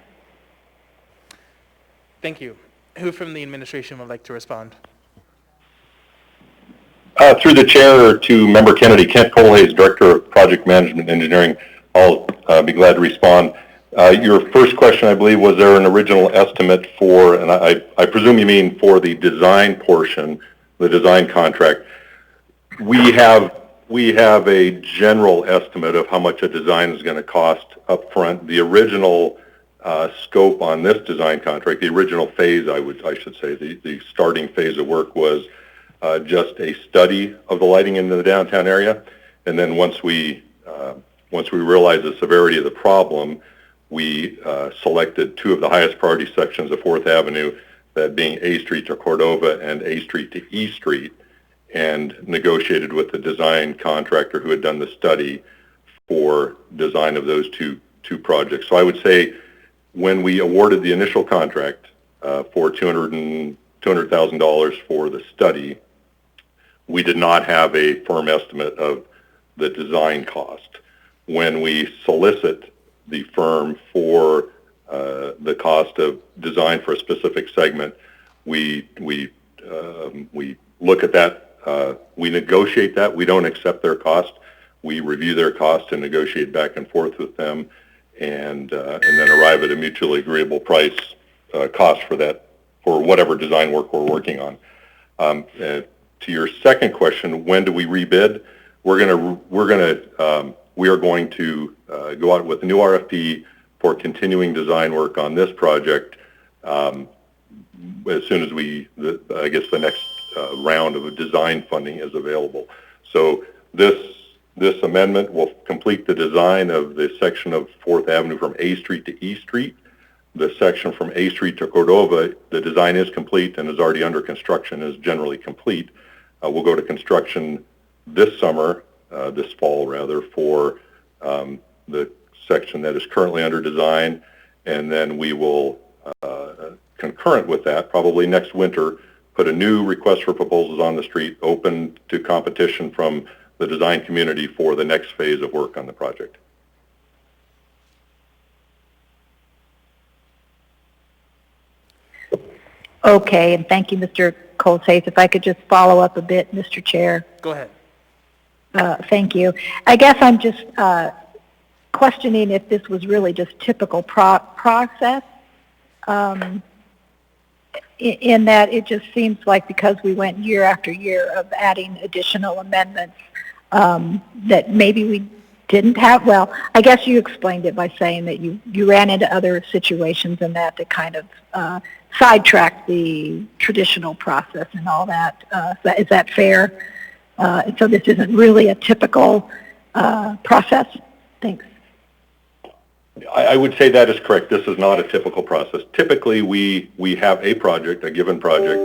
Thank you. Who from the administration would like to respond? Through the chair to Member Kennedy, Kent Colhayes, Director of Project Management Engineering. I'll be glad to respond. Your first question, I believe, was there an original estimate for, and I presume you mean for the design portion, the design contract. We have a general estimate of how much a design is going to cost up front. The original scope on this design contract, the original phase, I should say, the starting phase of work was just a study of the lighting in the downtown area. And then once we realized the severity of the problem, we selected two of the highest priority sections of 4th Avenue, that being A Street to Cordova and A Street to E Street, and negotiated with the design contractor who had done the study for design of those two projects. So I would say when we awarded the initial contract for $200,000 for the study, we did not have a firm estimate of the design cost. When we solicit the firm for the cost of design for a specific segment, we look at that. We negotiate that. We don't accept their cost. We review their cost and negotiate back and forth with them, and then arrive at a mutually agreeable price cost for that, for whatever design work we're working on. To your second question, when do we rebid? we are going to go out with a new RFP for continuing design work on this project as soon as I guess the next round of design funding is available. So this amendment will complete the design of the section of 4th Avenue from A Street to E Street. The section from A Street to Cordova, the design is complete and is already under construction, is generally complete. We'll go to construction this summer, this fall rather, for the section that is currently under design, and then we will, concurrent with that, probably next winter, put a new request for proposals on the street, open to competition from the design community for the next phase of work on the project. Okay, and thank you, Mr. Colsafe. If I could just follow up a bit, Mr. Chair. Go ahead. Thank you. I guess I'm just questioning if this was really just typical process, in that it just seems like because we went year after year of adding additional amendments, that maybe we didn't have, well, I guess you explained it by saying that you ran into other situations and that kind of sidetracked the traditional process and all that. Is that fair? So this isn't really a typical process? Thanks. I would say that is correct. This is not a typical process. Typically, we have a project, a given project,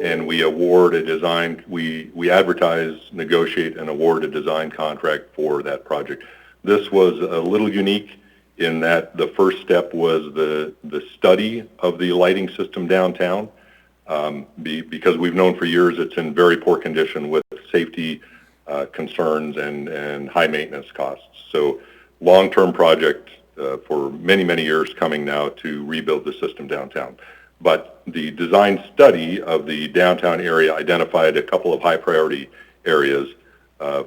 and we award a design, we advertise, negotiate, and award a design contract for that project. This was a little unique in that the first step was the study of the lighting system downtown, because we've known for years it's in very poor condition with safety concerns and high maintenance costs. So long-term project for many, many years coming now to rebuild the system downtown. But the design study of the downtown area identified a couple of high priority areas, A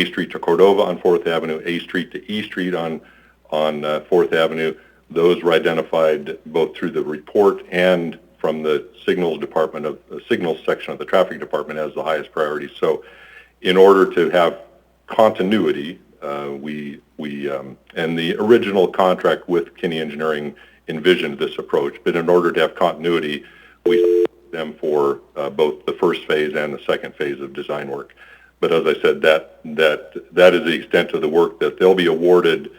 Street to Cordova on 4th Avenue, A Street to E Street on 4th Avenue. Those were identified both through the report and from the signals section of the traffic department as the highest priority. So in order to have continuity, and the original contract with Kinney Engineering envisioned this approach, but in order to have continuity, we them for both the first phase and the second phase of design work. But as I said, that is the extent of the work that they'll be awarded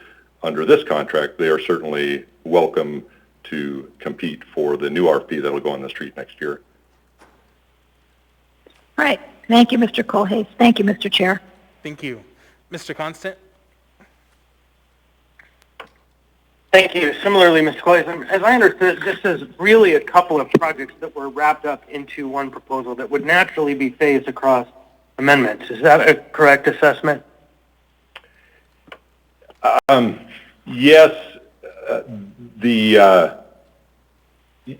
under this contract. They are certainly welcome to compete for the new RFP that will go on the street next year. All right. Thank you, Mr. Colhase. Thank you, Mr. Chair. Thank you. Mr. Constant? Thank you. Similarly, Mr. Colhase, as I understood, this is really a couple of projects that were wrapped up into one proposal that would naturally be phased across amendments. Is that a correct assessment? Yes.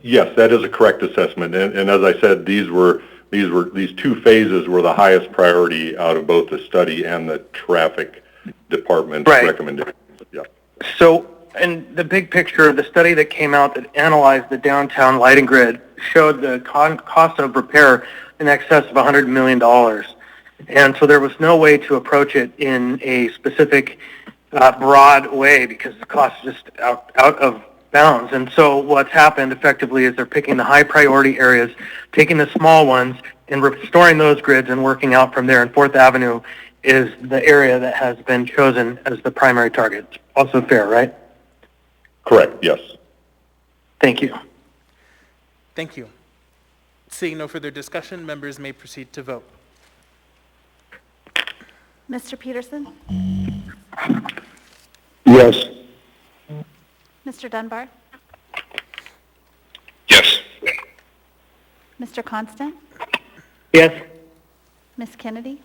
Yes, that is a correct assessment. And as I said, these two phases were the highest priority out of both the study and the traffic department's recommendations. Yeah. So, in the big picture of the study that came out that analyzed the downtown lighting grid showed the cost of repair in excess of $100 million. And so there was no way to approach it in a specific broad way because the cost is just out of bounds. And so what's happened effectively is they're picking the high priority areas, taking the small ones, and restoring those grids and working out from there. And 4th Avenue is the area that has been chosen as the primary target. Also fair, right? Correct, yes. Thank you. Thank you. Seeing no further discussion, members may proceed to vote. Mr. Peterson? Yes. Mr. Dunbar? Yes. Mr. Constant? Yes. Ms. Kennedy?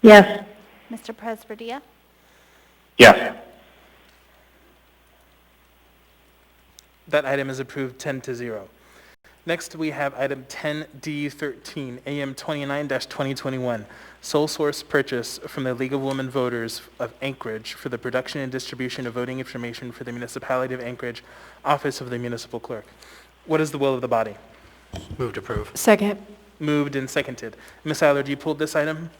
Yes. Mr. Presberdia? Yes. That item is approved 10-0. Next, we have item 10D13, AM 29-2021, sole source purchase from the League of Women Voters of Anchorage for the production and distribution of voting information for the Municipality of Anchorage, Office of the Municipal Clerk. What is the will of the body? Move to approve. Second. Moved and seconded. Ms. Allard, you pulled this item?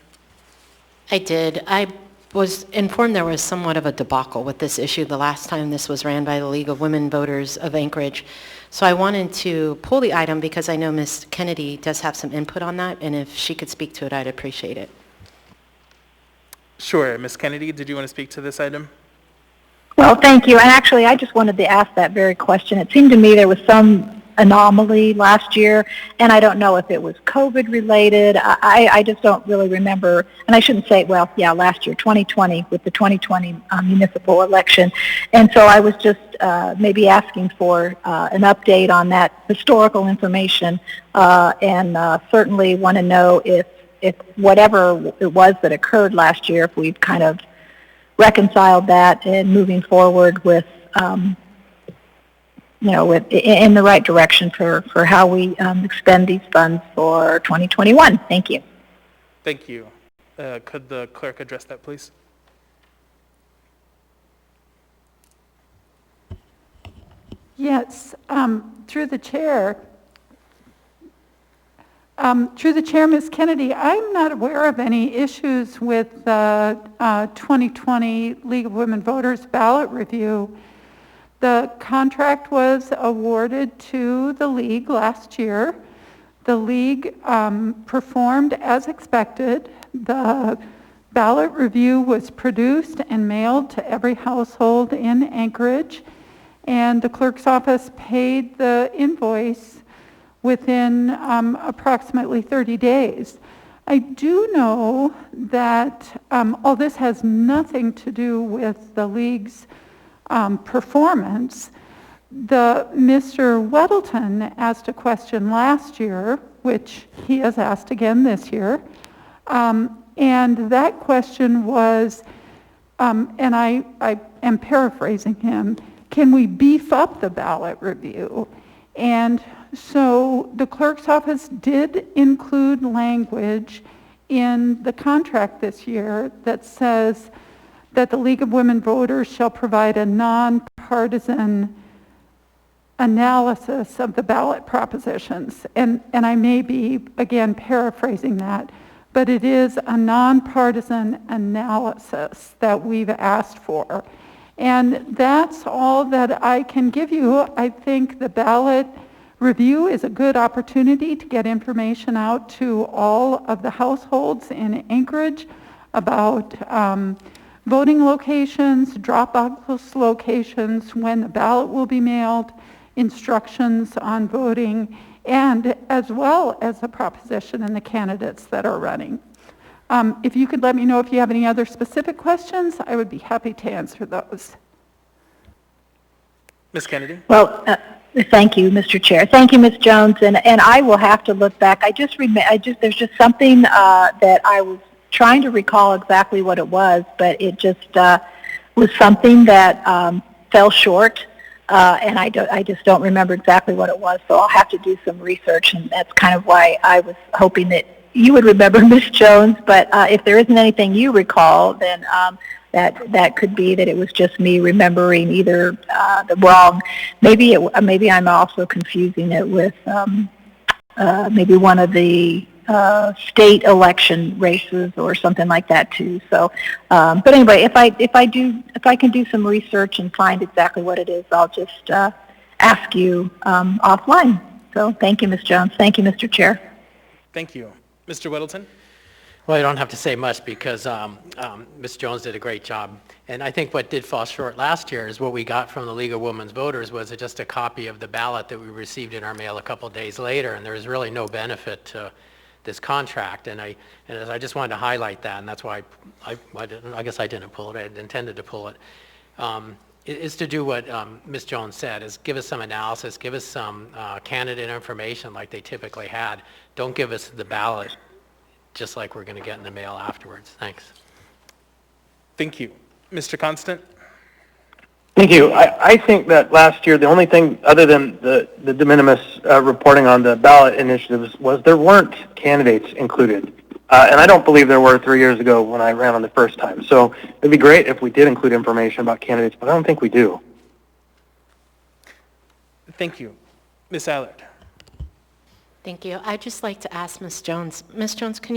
I did. I was informed there was somewhat of a debacle with this issue the last time this was ran by the League of Women Voters of Anchorage. So I wanted to pull the item because I know Ms. Kennedy does have some input on that, and if she could speak to it, I'd appreciate it. Sure. Ms. Kennedy, did you want to speak to this item? Well, thank you. And actually, I just wanted to ask that very question. It seemed to me there was some anomaly last year, and I don't know if it was COVID related. I just don't really remember, and I shouldn't say, well, yeah, last year, 2020, with the 2020 municipal election. And so I was just maybe asking for an update on that historical information, and certainly want to know if whatever it was that occurred last year, if we've kind of reconciled that and moving forward with in the right direction for how we expend these funds for 2021. Thank you. Thank you. Could the clerk address that, please? Yes, through the chair. Through the chair, Ms. Kennedy, I'm not aware of any issues with the 2020 League of Women Voters ballot review. The contract was awarded to the League last year. The League performed as expected. The ballot review was produced and mailed to every household in Anchorage, and the clerk's office paid the invoice within approximately 30 days. I do know that all this has nothing to do with the League's performance. Mr. Weddleton asked a question last year, which he has asked again this year, and that question was, and I am paraphrasing him, can we beef up the ballot review? And so the clerk's office did include language in the contract this year that says that the League of Women Voters shall provide a nonpartisan analysis of the ballot propositions. And I may be, again, paraphrasing that, but it is a nonpartisan analysis that we've asked for. And that's all that I can give you. I think the ballot review is a good opportunity to get information out to all of the households in Anchorage about voting locations, drop-off locations, when the ballot will be mailed, instructions on voting, and as well as the proposition and the candidates that are running. If you could let me know if you have any other specific questions, I would be happy to answer those. Ms. Kennedy? Well, thank you, Mr. Chair. Thank you, Ms. Jones. And I will have to look back. There's just something that I was trying to recall exactly what it was, but it just was something that fell short, and I just don't remember exactly what it was. So I'll have to do some research, and that's kind of why I was hoping that you would remember, Ms. Jones. But if there isn't anything you recall, then that could be that it was just me remembering either the wrong. Maybe I'm also confusing it with maybe one of the state election races or something like that too. So, but anyway, if I can do some research and find exactly what it is, I'll just ask you offline. So thank you, Ms. Jones. Thank you, Mr. Chair. Thank you. Mr. Weddleton? Well, I don't have to say much because Ms. Jones did a great job. And I think what did fall short last year is what we got from the League of Women's Voters was just a copy of the ballot that we received in our mail a couple days later, and there was really no benefit to this contract. And I just wanted to highlight that, and that's why I guess I didn't pull it. I intended to pull it. Is to do what Ms. Jones said, is give us some analysis, give us some candidate information like they typically had. Don't give us the ballot just like we're going to get in the mail afterwards. Thanks. Thank you. Mr. Constant? Thank you. I think that last year the only thing other than the de minimis reporting on the ballot initiatives was there weren't candidates included. And I don't believe there were 3 years ago when I ran on the first time. So it'd be great if we did include information about candidates, but I don't think we do. Thank you. Ms. Allard? Thank you. I'd just like to ask Ms. Jones. Ms. Jones, can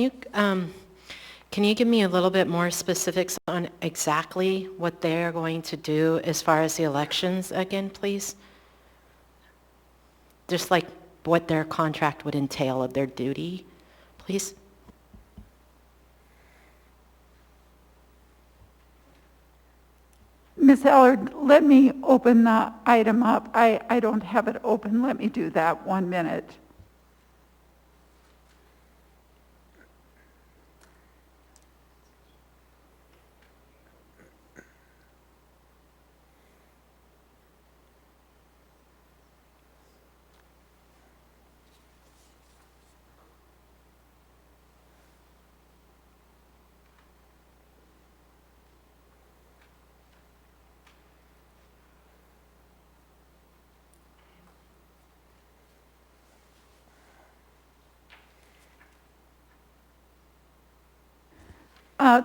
Can you give me a little bit more specifics on exactly what they're going to do as far as the elections again, please? Just like what their contract would entail of their duty, please? Ms. Allard, let me open the item up. I don't have it open. Let me do that 1 minute.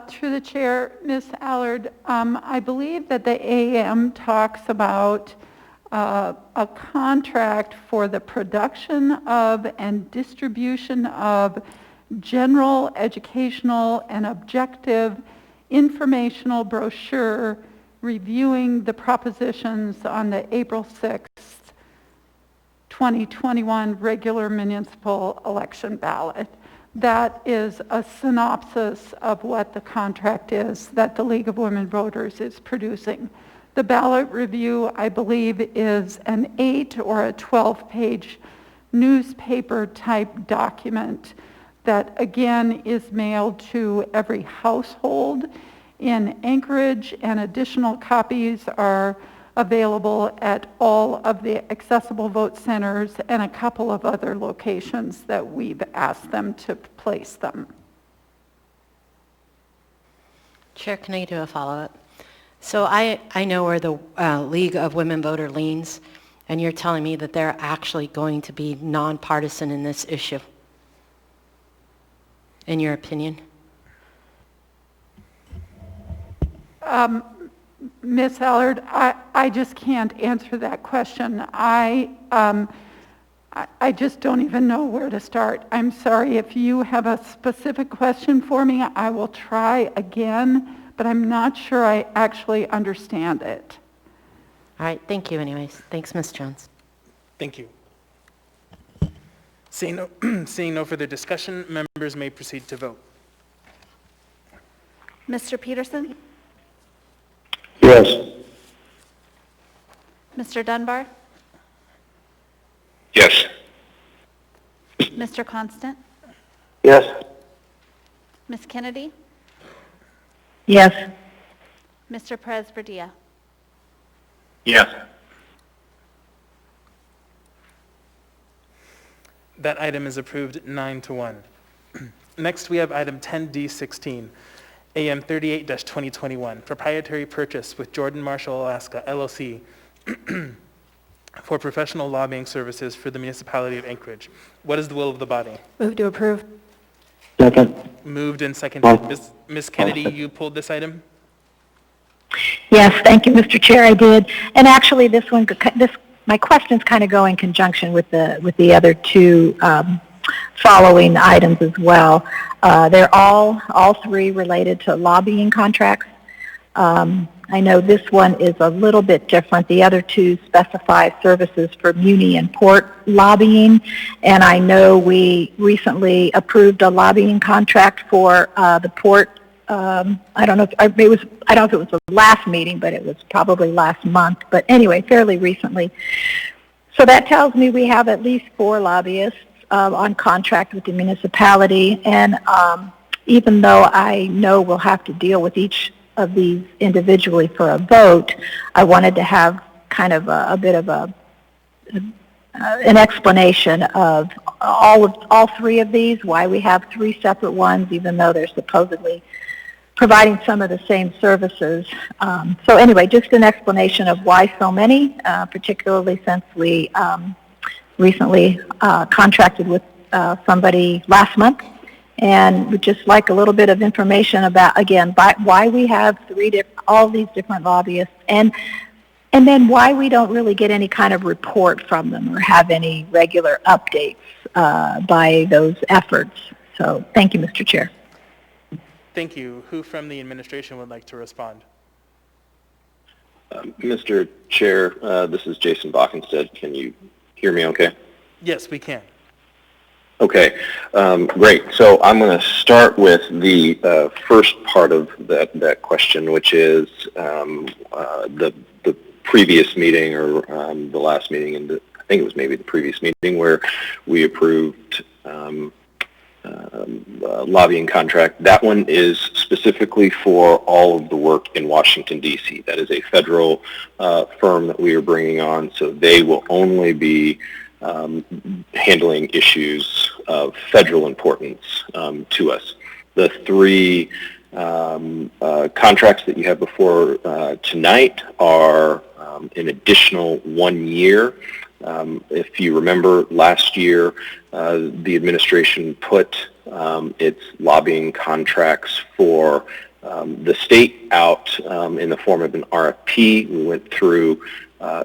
Through the chair, Ms. Allard, I believe that the AM talks about a contract for the production of and distribution of general educational and objective informational brochure reviewing the propositions on the April 6th, 2021 regular municipal election ballot. That is a synopsis of what the contract is that the League of Women Voters is producing. The ballot review, I believe, is an 8 or a 12-page newspaper type document that again is mailed to every household in Anchorage, and additional copies are available at all of the accessible vote centers and a couple of other locations that we've asked them to place them. Chair, can I do a follow-up? So I know where the League of Women Voter leans, and you're telling me that they're actually going to be nonpartisan in this issue, in your opinion? Ms. Allard, I just can't answer that question. I just don't even know where to start. I'm sorry. If you have a specific question for me, I will try again, but I'm not sure I actually understand it. All right, thank you anyways. Thanks, Ms. Jones. Thank you. Seeing no further discussion, members may proceed to vote. Mr. Peterson? Yes. Mr. Dunbar? Yes. Mr. Constant? Yes. Ms. Kennedy? Yes. Mr. Perez-Verdia? Yes. That item is approved 9-1. Next, we have item 10D16, AM 38-2021, proprietary purchase with Jordan Marshall Alaska, LLC, for professional lobbying services for the municipality of Anchorage. What is the will of the body? Move to approve. Second. Moved and seconded. Ms. Kennedy, you pulled this item? Yes, thank you, Mr. Chair, I did. And actually, my questions kind of go in conjunction with the other two following items as well. They're all three related to lobbying contracts. I know this one is a little bit different. The other two specify services for muni and port lobbying, and I know we recently approved a lobbying contract for the port. I don't know if it was the last meeting, but it was probably last month. But anyway, fairly recently. So that tells me we have at least 4 lobbyists on contract with the municipality, and even though I know we'll have to deal with each of these individually for a vote, I wanted to have kind of a bit of an explanation of all 3 of these, why we have 3 separate ones, even though they're supposedly providing some of the same services. So anyway, just an explanation of why so many, particularly since we recently contracted with somebody last month, and would just like a little bit of information about, again, why we have all these different lobbyists, and then why we don't really get any kind of report from them or have any regular updates by those efforts. So thank you, Mr. Chair. Thank you. Who from the administration would like to respond? Mr. Chair, this is Jason Bockenstead. Can you hear me okay? Yes, we can. Okay, great. So I'm going to start with the first part of that question, which is the previous meeting or the last meeting, and I think it was maybe the previous meeting where we approved lobbying contract. That one is specifically for all of the work in Washington, D.C. That is a federal firm that we are bringing on, so they will only be handling issues of federal importance to us. The three contracts that you have before tonight are an additional 1 year. If you remember, last year the administration put its lobbying contracts for the state out in the form of an RFP. We went through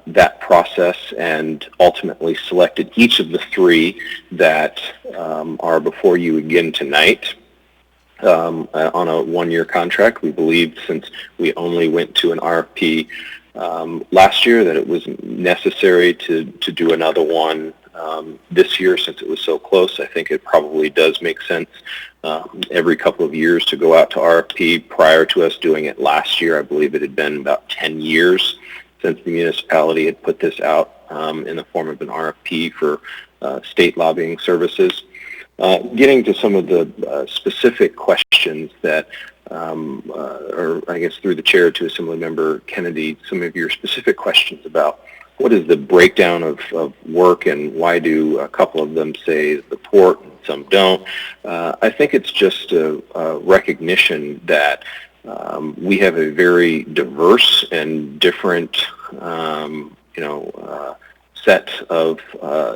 that process and ultimately selected each of the three that are before you again tonight on a 1-year contract. We believed, since we only went to an RFP last year, that it was necessary to do another one this year since it was so close. I think it probably does make sense every couple of years to go out to RFP. Prior to us doing it last year, I believe it had been about 10 years since the municipality had put this out in the form of an RFP for state lobbying services. Getting to some of the specific questions that, or I guess through the chair to Assemblymember Kennedy, some of your specific questions about what is the breakdown of work and why do a couple of them say the port and some don't. I think it's just a recognition that we have a very diverse and different, set of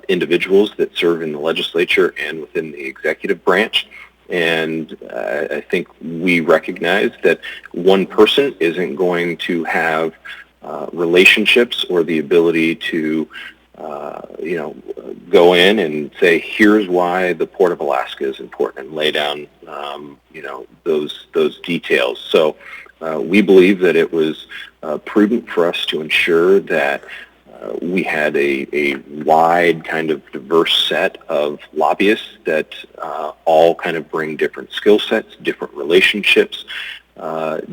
individuals that serve in the legislature and within the executive branch. And I think we recognize that one person isn't going to have relationships or the ability to, go in and say, here's why the Port of Alaska is important, and lay down, those details. So we believe that it was prudent for us to ensure that we had a wide kind of diverse set of lobbyists that all kind of bring different skill sets, different relationships,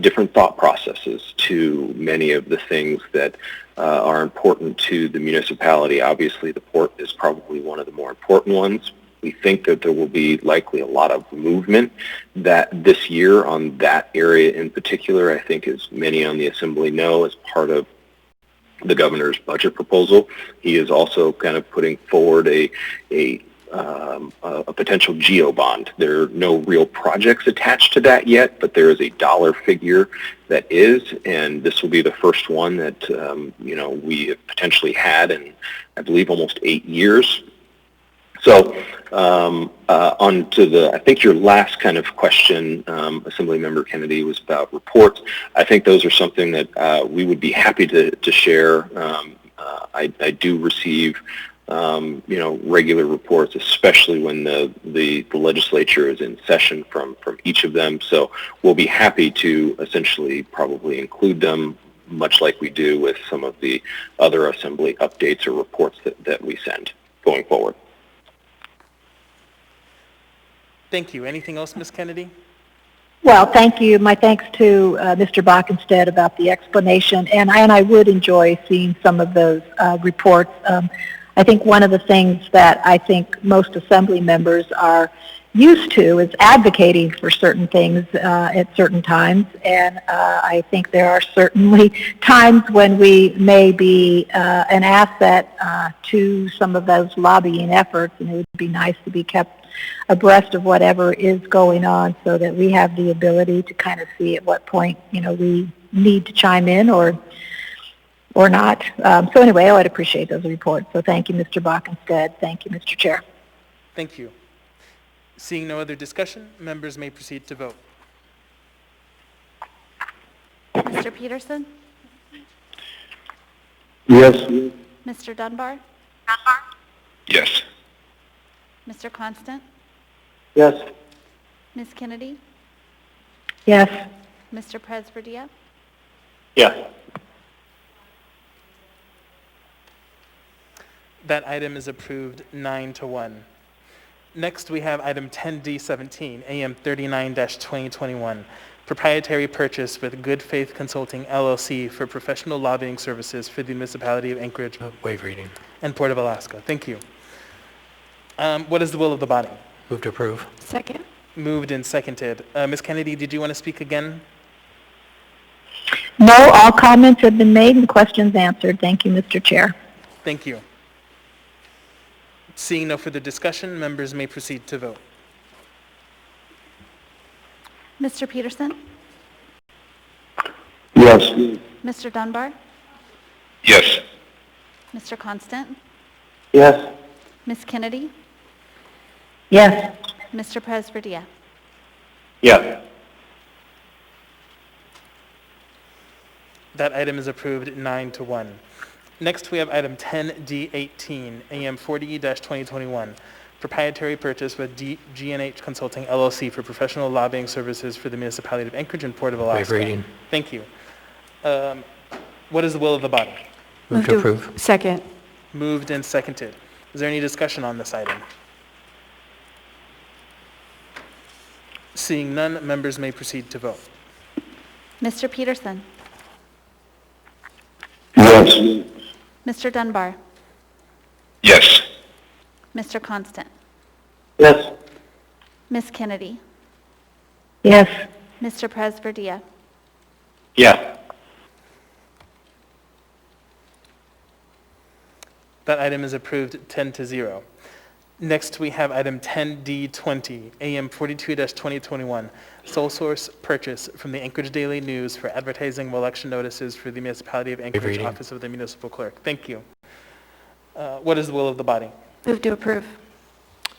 different thought processes to many of the things that are important to the municipality. Obviously, the port is probably one of the more important ones. We think that there will be likely a lot of movement that this year on that area in particular. I think, as many on the Assembly know, as part of the governor's budget proposal, he is also kind of putting forward a potential geo bond. There are no real projects attached to that yet, but there is a dollar figure that is, and this will be the first one that we have potentially had in, I believe, almost 8 years. So on to the, I think your last kind of question, Assemblymember Kennedy, was about reports. I think those are something that we would be happy to share. I do receive, regular reports, especially when the legislature is in session from each of them. So we'll be happy to essentially probably include them, much like we do with some of the other Assembly updates or reports that we send going forward. Thank you. Anything else, Ms. Kennedy? Well, thank you. My thanks to Mr. Bockenstead about the explanation, and I would enjoy seeing some of those reports. I think one of the things that I think most Assembly members are used to is advocating for certain things at certain times, and I think there are certainly times when we may be an asset to some of those lobbying efforts, and it would be nice to be kept abreast of whatever is going on so that we have the ability to kind of see at what point, we need to chime in or not. So anyway, I would appreciate those reports. So thank you, Mr. Bockenstead. Thank you, Mr. Chair. Thank you. Seeing no other discussion, members may proceed to vote. Mr. Peterson? Yes. Mr. Dunbar? Yes. Mr. Constant? Yes. Ms. Kennedy? Yes. Mr. Presverdia? Yes. That item is approved 9-1. Next, we have item 10D17, AM 39-2021, proprietary purchase with Good Faith Consulting LLC for professional lobbying services for the municipality of Anchorage Waive reading. and Port of Alaska. Thank you. What is the will of the body? Move to approve. Second. Moved and seconded. Ms. Kennedy, did you want to speak again? No, all comments have been made and questions answered. Thank you, Mr. Chair. Thank you. Seeing no further discussion, members may proceed to vote. Mr. Peterson? Yes. Mr. Dunbar? Yes. Mr. Constant? Yes. Ms. Kennedy? Yes. Mr. Presverdia? Yes. That item is approved 9-1. Next, we have item 10D18, AM 40-2021, proprietary purchase with G&H Consulting LLC for professional lobbying services for the municipality of Anchorage and Port of Alaska. Waive reading. Thank you. What is the will of the body? Move to approve. Second. Moved and seconded. Is there any discussion on this item? Seeing none, members may proceed to vote. Mr. Peterson? Yes. Mr. Dunbar? Yes. Mr. Constant? Yes. Ms. Kennedy? Yes. Mr. Presverdia? Yes. That item is approved 10-0. Next, we have item 10D20, AM 42-2021, sole source purchase from the Anchorage Daily News for advertising of election notices for the municipality of Anchorage, reading. Office of the Municipal Clerk. Thank you. What is the will of the body? Move to approve.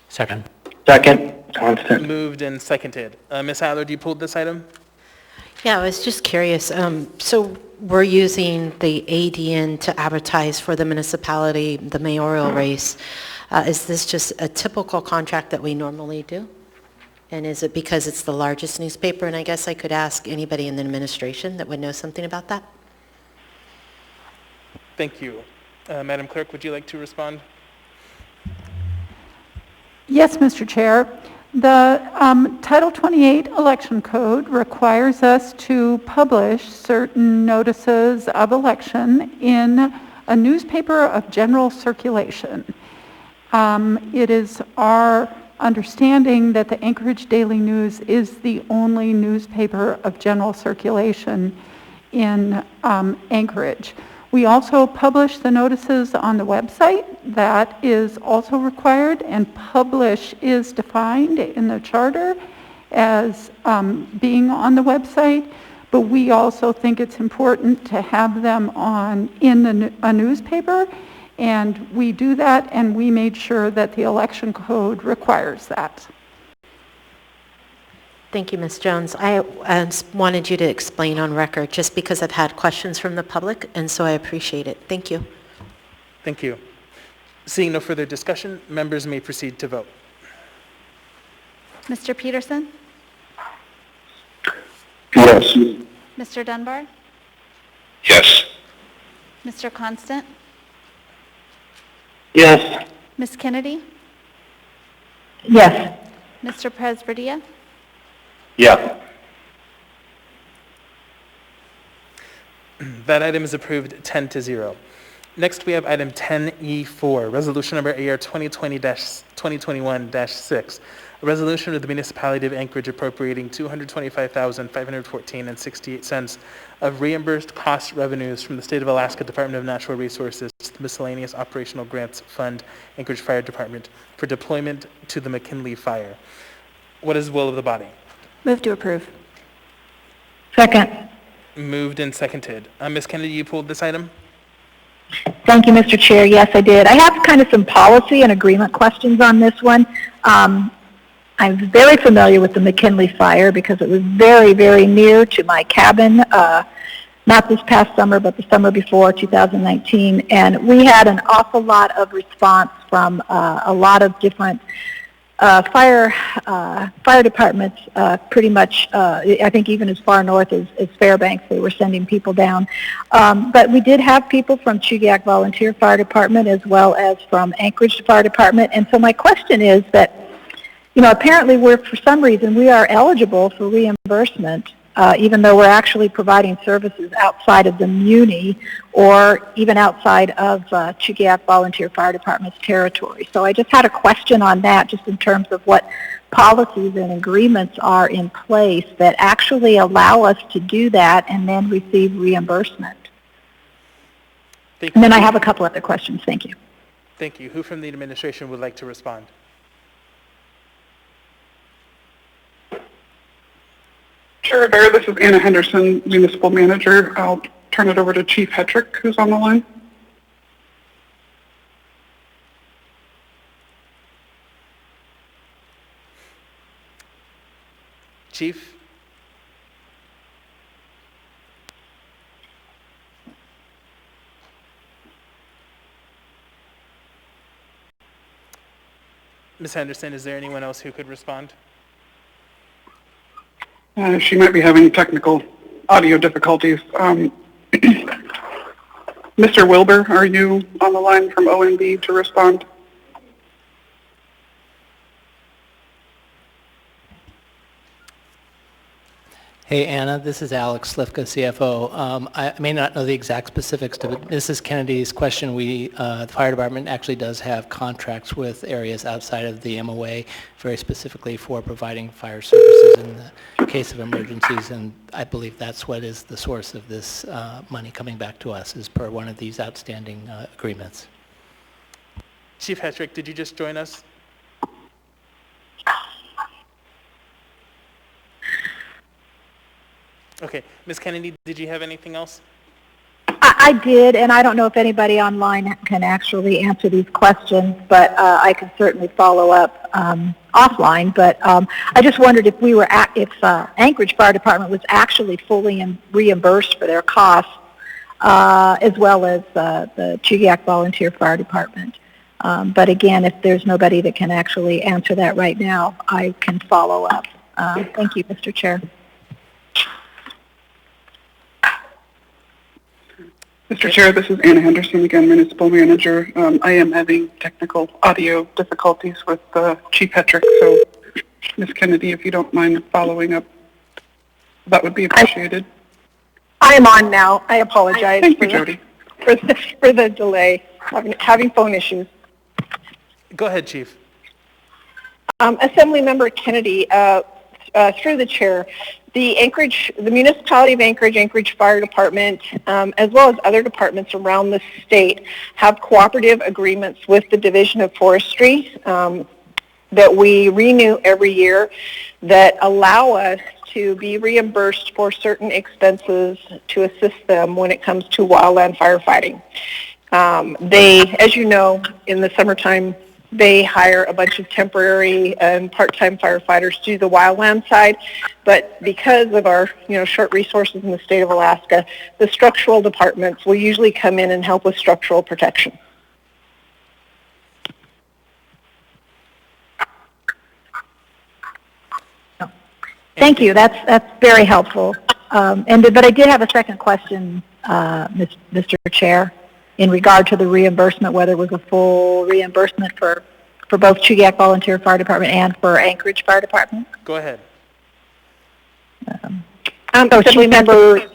Second. Second. Constant. Moved and seconded. Ms. Adler, do you pull this item? Yeah, I was just curious. So we're using the ADN to advertise for the municipality, the mayoral race. Is this just a typical contract that we normally do? And is it because it's the largest newspaper? And I guess I could ask anybody in the administration that would know something about that. Thank you. Madam Clerk, would you like to respond? Yes, Mr. Chair. The Title 28 election code requires us to publish certain notices of election in a newspaper of general circulation. It is our understanding that the Anchorage Daily News is the only newspaper of general circulation in Anchorage. We also publish the notices on the website. That is also required, and publish is defined in the charter as being on the website, but we also think it's important to have them in a newspaper, and we do that, and we made sure that the election code requires that. Thank you, Ms. Jones. I wanted you to explain on record just because I've had questions from the public, and so I appreciate it. Thank you. Thank you. Seeing no further discussion, members may proceed to vote. Mr. Peterson? Yes. Mr. Dunbar? Yes. Mr. Constant? Yes. Ms. Kennedy? Yes. Mr. Presverdia? Yes. That item is approved 10-0. Next, we have item 10E4, resolution number AR 2020-2021-6, a resolution of the municipality of Anchorage appropriating $225,514.68 of reimbursed cost revenues from the State of Alaska Department of Natural Resources to the Miscellaneous Operational Grants Fund, Anchorage Fire Department, for deployment to the McKinley Fire. What is the will of the body? Move to approve. Second. Moved and seconded. Ms. Kennedy, you pulled this item? Thank you, Mr. Chair. Yes, I did. I have kind of some policy and agreement questions on this one. I'm very familiar with the McKinley Fire because it was very, very near to my cabin, not this past summer, but the summer before, 2019. And we had an awful lot of response from a lot of different fire departments pretty much, I think even as far north as Fairbanks, they were sending people down. But we did have people from Chugiak Volunteer Fire Department as well as from Anchorage Fire Department. And so my question is that, apparently for some reason, we are eligible for reimbursement even though we're actually providing services outside of the Muni or even outside of Chugiak Volunteer Fire Department's territory. So I just had a question on that, just in terms of what policies and agreements are in place that actually allow us to do that and then receive reimbursement. And then I have a couple other questions. Thank you. Thank you. Who from the administration would like to respond? Sure, Bear. This is Anna Henderson, Municipal Manager. I'll turn it over to Chief Hetrick, who's on the line. Chief? Ms. Henderson, is there anyone else who could respond? She might be having technical audio difficulties. Mr. Wilbur, are you on the line from ONB to respond? Hey, Anna, this is Alex Slifka, CFO. I may not know the exact specifics to Mrs. Kennedy's question. The fire department actually does have contracts with areas outside of the MOA, very specifically for providing fire services in the case of emergencies, and I believe that's what is the source of this money coming back to us, is per one of these outstanding agreements. Chief Hetrick, did you just join us? Okay. Ms. Kennedy, did you have anything else? I did, and I don't know if anybody online can actually answer these questions, but I can certainly follow up offline. But I just wondered if if Anchorage Fire Department was actually fully reimbursed for their costs, as well as the Chugiak Volunteer Fire Department. But again, if there's nobody that can actually answer that right now, I can follow up. Thank you, Mr. Chair. Mr. Chair, this is Anna Henderson again, Municipal Manager. I am having technical audio difficulties with Chief Hetrick, so Ms. Kennedy, if you don't mind following up, that would be appreciated. I am on now. I apologize Thank you, Jody. for the delay, having phone issues. Go ahead, Chief. Assemblymember Kennedy, through the chair, the municipality of Anchorage Fire Department, as well as other departments around the state, have cooperative agreements with the Division of Forestry that we renew every year that allow us to be reimbursed for certain expenses to assist them when it comes to wildland firefighting. They, as you know, in the summertime, they hire a bunch of temporary and part-time firefighters to do the wildland side, but because of our short resources in the state of Alaska, the structural departments will usually come in and help with structural protection. Thank you. That's very helpful. But I did have a second question, Mr. Chair, in regard to the reimbursement, whether it was a full reimbursement for both Chugiak Volunteer Fire Department and for Anchorage Fire Department. Go ahead. Assemblymember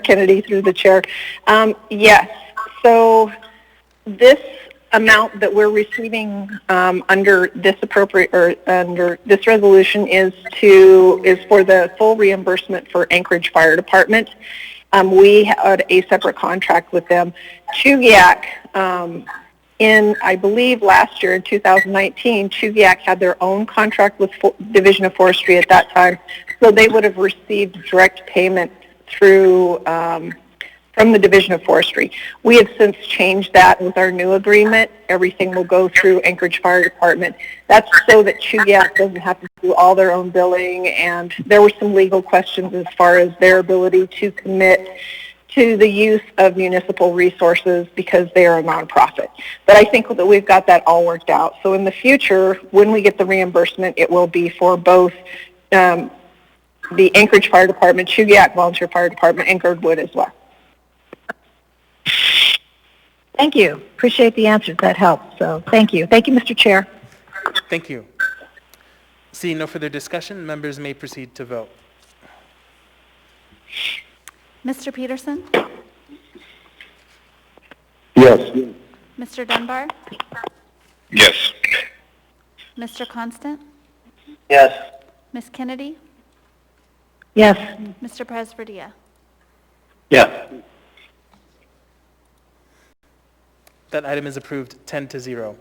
Kennedy, through the chair. Yes. So this amount that we're receiving under this under this resolution is for the full reimbursement for Anchorage Fire Department. We had a separate contract with them. Chugiak, I believe last year in 2019, Chugiak had their own contract with Division of Forestry at that time, so they would have received direct payment through from the Division of Forestry. We have since changed that with our new agreement. Everything will go through Anchorage Fire Department. That's so that Chugiak doesn't have to do all their own billing, and there were some legal questions as far as their ability to commit to the use of municipal resources because they are a nonprofit. But I think that we've got that all worked out. So in the future, when we get the reimbursement, it will be for both the Anchorage Fire Department, Chugiak Volunteer Fire Department, and Girdwood as well. Thank you. Appreciate the answers. That helps. So thank you. Thank you, Mr. Chair. Thank you. Seeing no further discussion, members may proceed to vote. Mr. Peterson? Yes. Mr. Dunbar? Yes. Mr. Constant? Yes. Ms. Kennedy? Yes. Mr. Presverdia? Yes. That item is approved 10-0.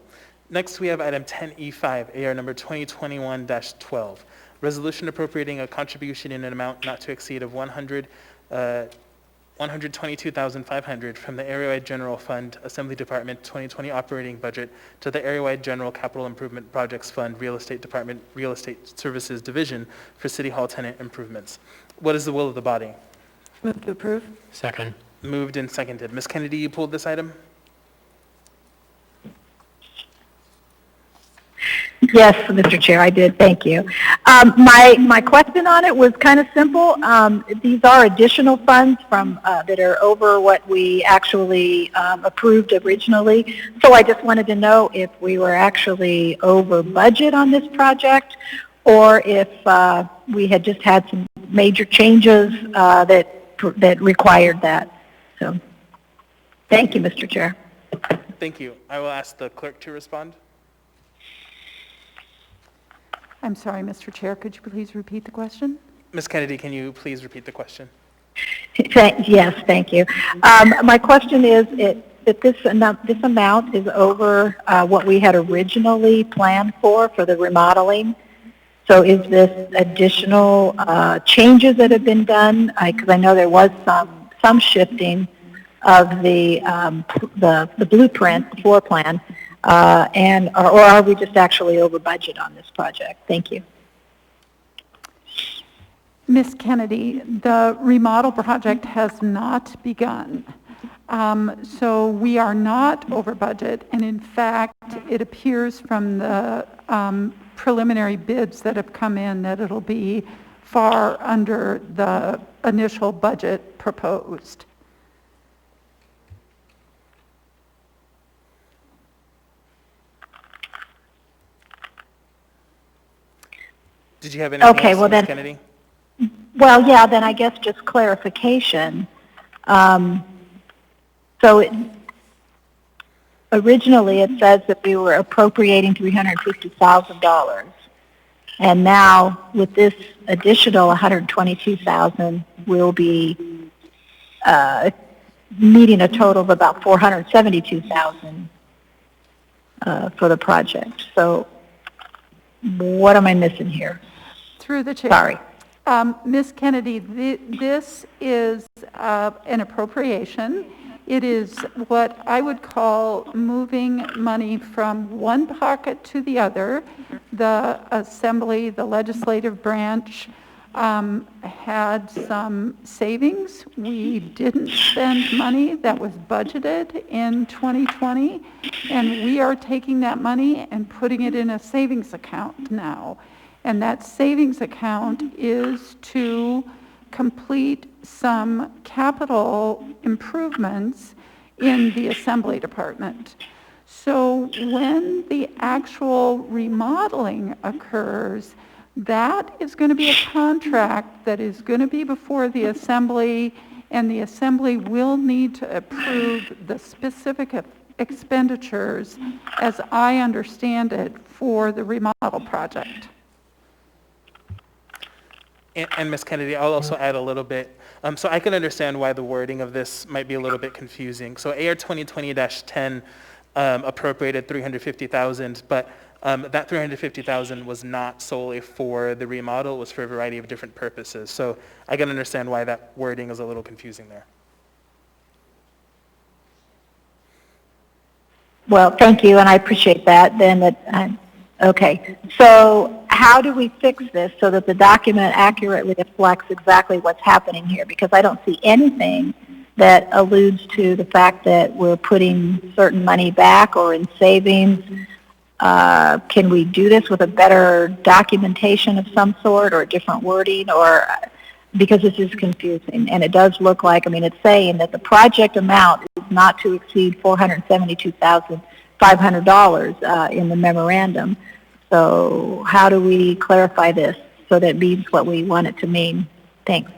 Next, we have item 10E5, AR number 2021-12, resolution appropriating a contribution in an amount not to exceed of $122,500 from the Area-wide General Fund, Assembly Department 2020 operating budget to the Area-wide General Capital Improvement Projects Fund, Real Estate Department, Real Estate Services Division for City Hall tenant improvements. What is the will of the body? Move to approve. Second. Moved and seconded. Ms. Kennedy, you pulled this item? Yes, Mr. Chair, I did. Thank you. My question on it was kind of simple. These are additional funds from that are over what we actually approved originally. So I just wanted to know if we were actually over budget on this project, or if we had just had some major changes that required that. So, thank you, Mr. Chair. Thank you. I will ask the clerk to respond. I'm sorry, Mr. Chair, could you please repeat the question? Ms. Kennedy, can you please repeat the question? Yes, thank you. My question is that this amount is over what we had originally planned for the remodeling. So is this additional changes that have been done? Because I know there was some shifting of the blueprint, the floor plan, or are we just actually over budget on this project? Thank you. Ms. Kennedy, the remodel project has not begun. So we are not over budget, and in fact, it appears from the preliminary bids that have come in that it'll be far under the initial budget proposed. Did you have anything okay, else, well, Ms. Kennedy? Well, yeah, then I guess just clarification. Originally it says that we were appropriating $350,000, and now with this additional $122,000, we'll be needing a total of about $472,000 for the project. So what am I missing here? Through the chair. Sorry. Ms. Kennedy, this is an appropriation. It is what I would call moving money from one pocket to the other. The Assembly, the legislative branch, had some savings. We didn't spend money that was budgeted in 2020, and we are taking that money and putting it in a savings account now. And that savings account is to complete some capital improvements in the Assembly Department. So when the actual remodeling occurs, that is going to be a contract that is going to be before the Assembly, and the Assembly will need to approve the specific expenditures, as I understand it, for the remodel project. And Ms. Kennedy, I'll also add a little bit. So I can understand why the wording of this might be a little bit confusing. So AR 2020-10 appropriated $350,000, but that $350,000 was not solely for the remodel. It was for a variety of different purposes. So I can understand why that wording is a little confusing there. Well, thank you, and I appreciate that. Okay, so how do we fix this so that the document accurately reflects exactly what's happening here? Because I don't see anything that alludes to the fact that we're putting certain money back or in savings. Can we do this with a better documentation of some sort or different wording, or because this is confusing, and it does look like, I mean, it's saying that the project amount is not to exceed $472,500 in the memorandum. So how do we clarify this so that it means what we want it to mean? Thanks.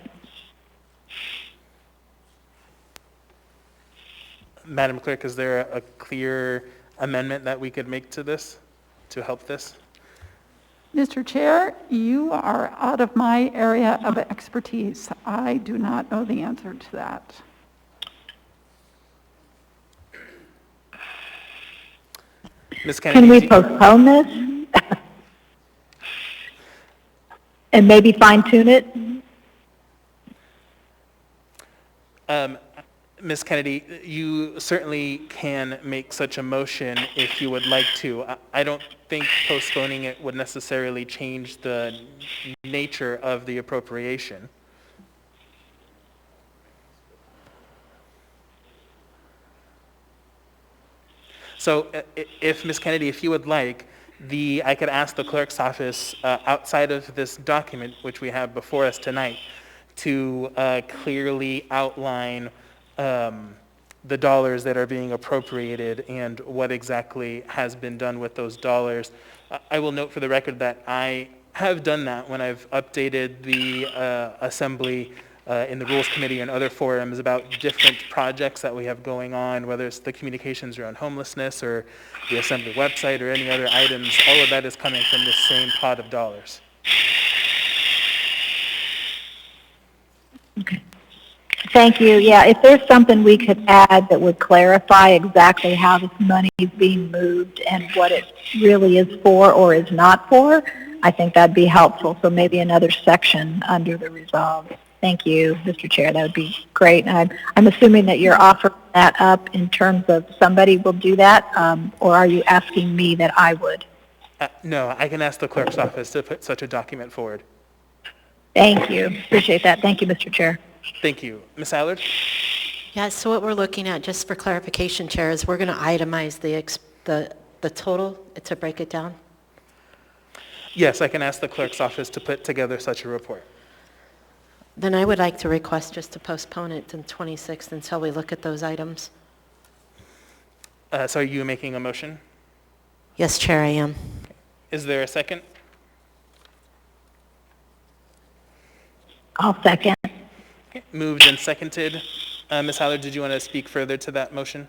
Madam Clerk, is there a clear amendment that we could make to this to help this? Mr. Chair, you are out of my area of expertise. I do not know the answer to that. Ms. Kennedy, can we postpone this and maybe fine-tune it? Ms. Kennedy, you certainly can make such a motion if you would like to. I don't think postponing it would necessarily change the nature of the appropriation. So if, Ms. Kennedy, if you would like, I could ask the clerk's office outside of this document, which we have before us tonight, to clearly outline the dollars that are being appropriated and what exactly has been done with those dollars. I will note for the record that I have done that when I've updated the Assembly in the Rules Committee and other forums about different projects that we have going on, whether it's the communications around homelessness or the Assembly website or any other items. All of that is coming from the same pot of dollars. Okay. Thank you. Yeah, if there's something we could add that would clarify exactly how this money is being moved and what it really is for or is not for, I think that'd be helpful. So maybe another section under the resolve. Thank you, Mr. Chair. That would be great. And I'm assuming that you're offering that up in terms of somebody will do that, or are you asking me that I would? No, I can ask the clerk's office to put such a document forward. Thank you. Appreciate that. Thank you, Mr. Chair. Thank you. Ms. Allard? Yeah, so what we're looking at, just for clarification, Chair, is we're going to itemize the total to break it down? Yes, I can ask the clerk's office to put together such a report. Then I would like to request just to postpone it to the 26th until we look at those items. So are you making a motion? Yes, Chair, I am. Is there a second? I'll second. Okay. Moved and seconded. Ms. Allard, did you want to speak further to that motion?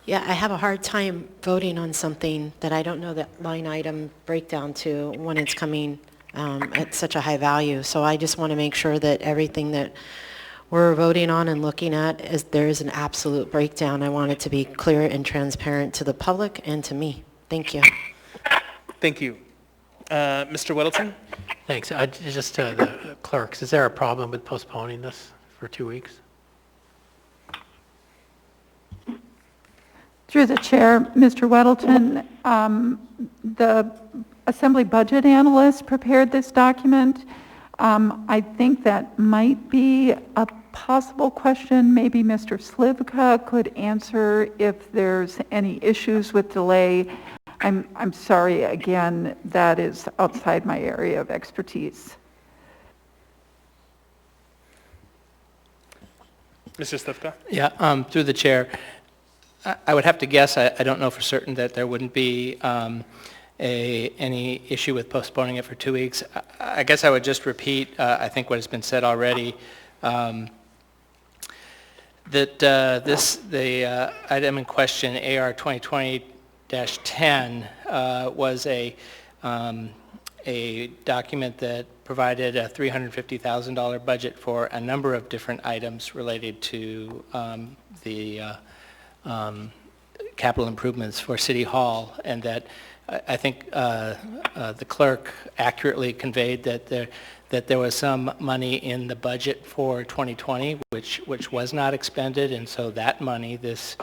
Yeah, I have a hard time voting on something that I don't know the line item breakdown to when it's coming at such a high value. So I just want to make sure that everything that we're voting on and looking at, there is an absolute breakdown. I want it to be clear and transparent to the public and to me. Thank you. Thank you. Mr. Whittleton? Thanks. Just the clerks, is there a problem with postponing this for 2 weeks? Through the chair, Mr. Weddleton, the Assembly Budget Analyst prepared this document. I think that might be a possible question. Maybe Mr. Slivka could answer if there's any issues with delay. I'm sorry, again, that is outside my area of expertise. Mr. Slivka? Yeah, through the chair. I would have to guess, I don't know for certain, that there wouldn't be any issue with postponing it for 2 weeks. I guess I would just repeat, I think what has been said already, that the item in question, AR 2020-10, was a document that provided a $350,000 budget for a number of different items related to the capital improvements for City Hall, and that I think the clerk accurately conveyed that there was some money in the budget for 2020 which was not expended, and so that money, the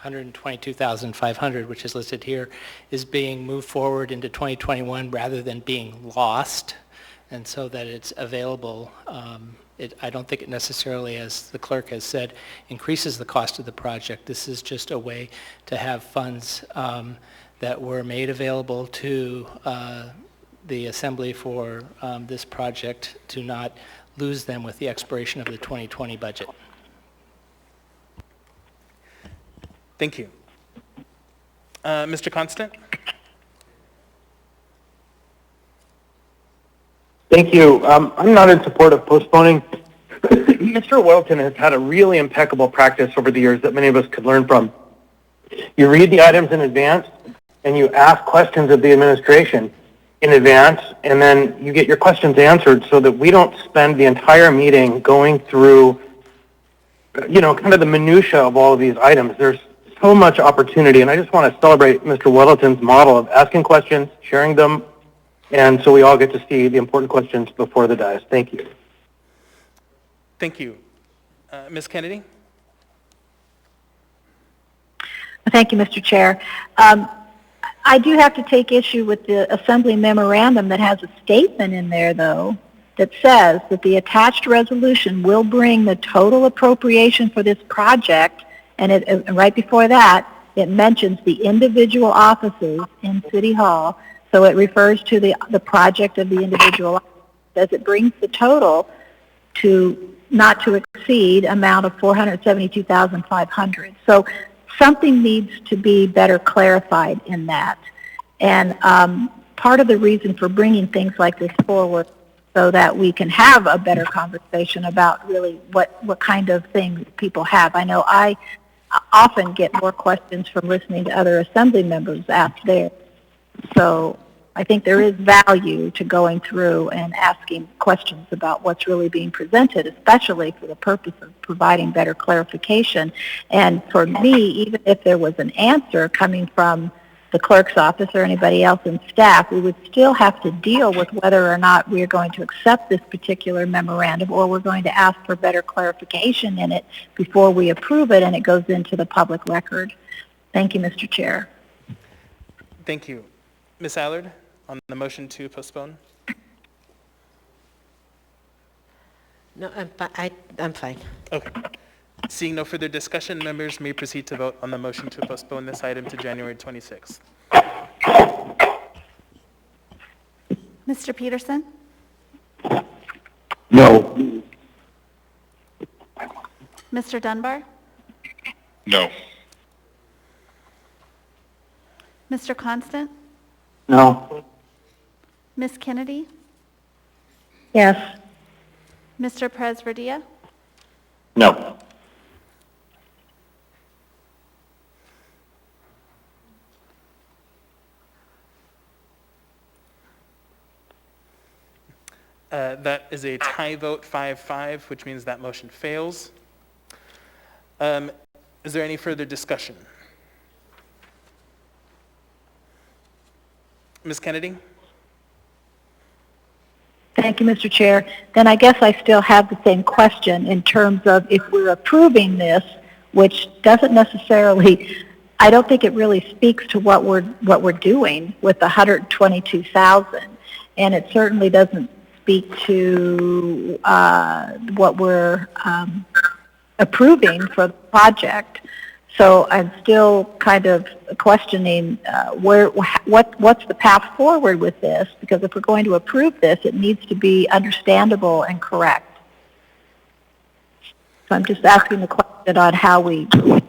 $122,500, which is listed here, is being moved forward into 2021 rather than being lost. and so that it's available. I don't think it necessarily, as the clerk has said, increases the cost of the project. This is just a way to have funds that were made available to the Assembly for this project to not lose them with the expiration of the 2020 budget. Thank you. Mr. Constant? Thank you. I'm not in support of postponing. Mr. Welton has had a really impeccable practice over the years that many of us could learn from. You read the items in advance, and you ask questions of the administration in advance, and then you get your questions answered so that we don't spend the entire meeting going through, kind of the minutia of all of these items. There's so much opportunity, and I just want to celebrate Mr. Weddleton's model of asking questions, sharing them, and so we all get to see the important questions before the dais. Thank you. Thank you. Ms. Kennedy? Thank you, Mr. Chair. I do have to take issue with the Assembly memorandum that has a statement in there, though, that says that the attached resolution will bring the total appropriation for this project, and right before that, it mentions the individual offices in City Hall, so it refers to the project of the individual offices, as it brings the total to not to exceed amount of $472,500. So something needs to be better clarified in that. And part of the reason for bringing things like this forward so that we can have a better conversation about really what kind of things people have. I know I often get more questions from listening to other Assembly members ask there. So I think there is value to going through and asking questions about what's really being presented, especially for the purpose of providing better clarification. And for me, even if there was an answer coming from the clerk's office or anybody else in staff, we would still have to deal with whether or not we're going to accept this particular memorandum or we're going to ask for better clarification in it before we approve it and it goes into the public record. Thank you, Mr. Chair. Thank you. Ms. Allard, on the motion to postpone? No, I'm fine. Okay. Seeing no further discussion, members may proceed to vote on the motion to postpone this item to January 26th. Mr. Peterson? No. Mr. Dunbar? No. Mr. Constant? No. Ms. Kennedy? Yes. Mr. Perez-Verdia? No. That is a tie vote, 5-5, which means that motion fails. Is there any further discussion? Ms. Kennedy? Thank you, Mr. Chair. Then I guess I still have the same question in terms of if we're approving this, which doesn't necessarily, I don't think it really speaks to what we're doing with the 122,000, and it certainly doesn't speak to what we're approving for the project. So I'm still kind of questioning what's the path forward with this, because if we're going to approve this, it needs to be understandable and correct. So I'm just asking the question on how we can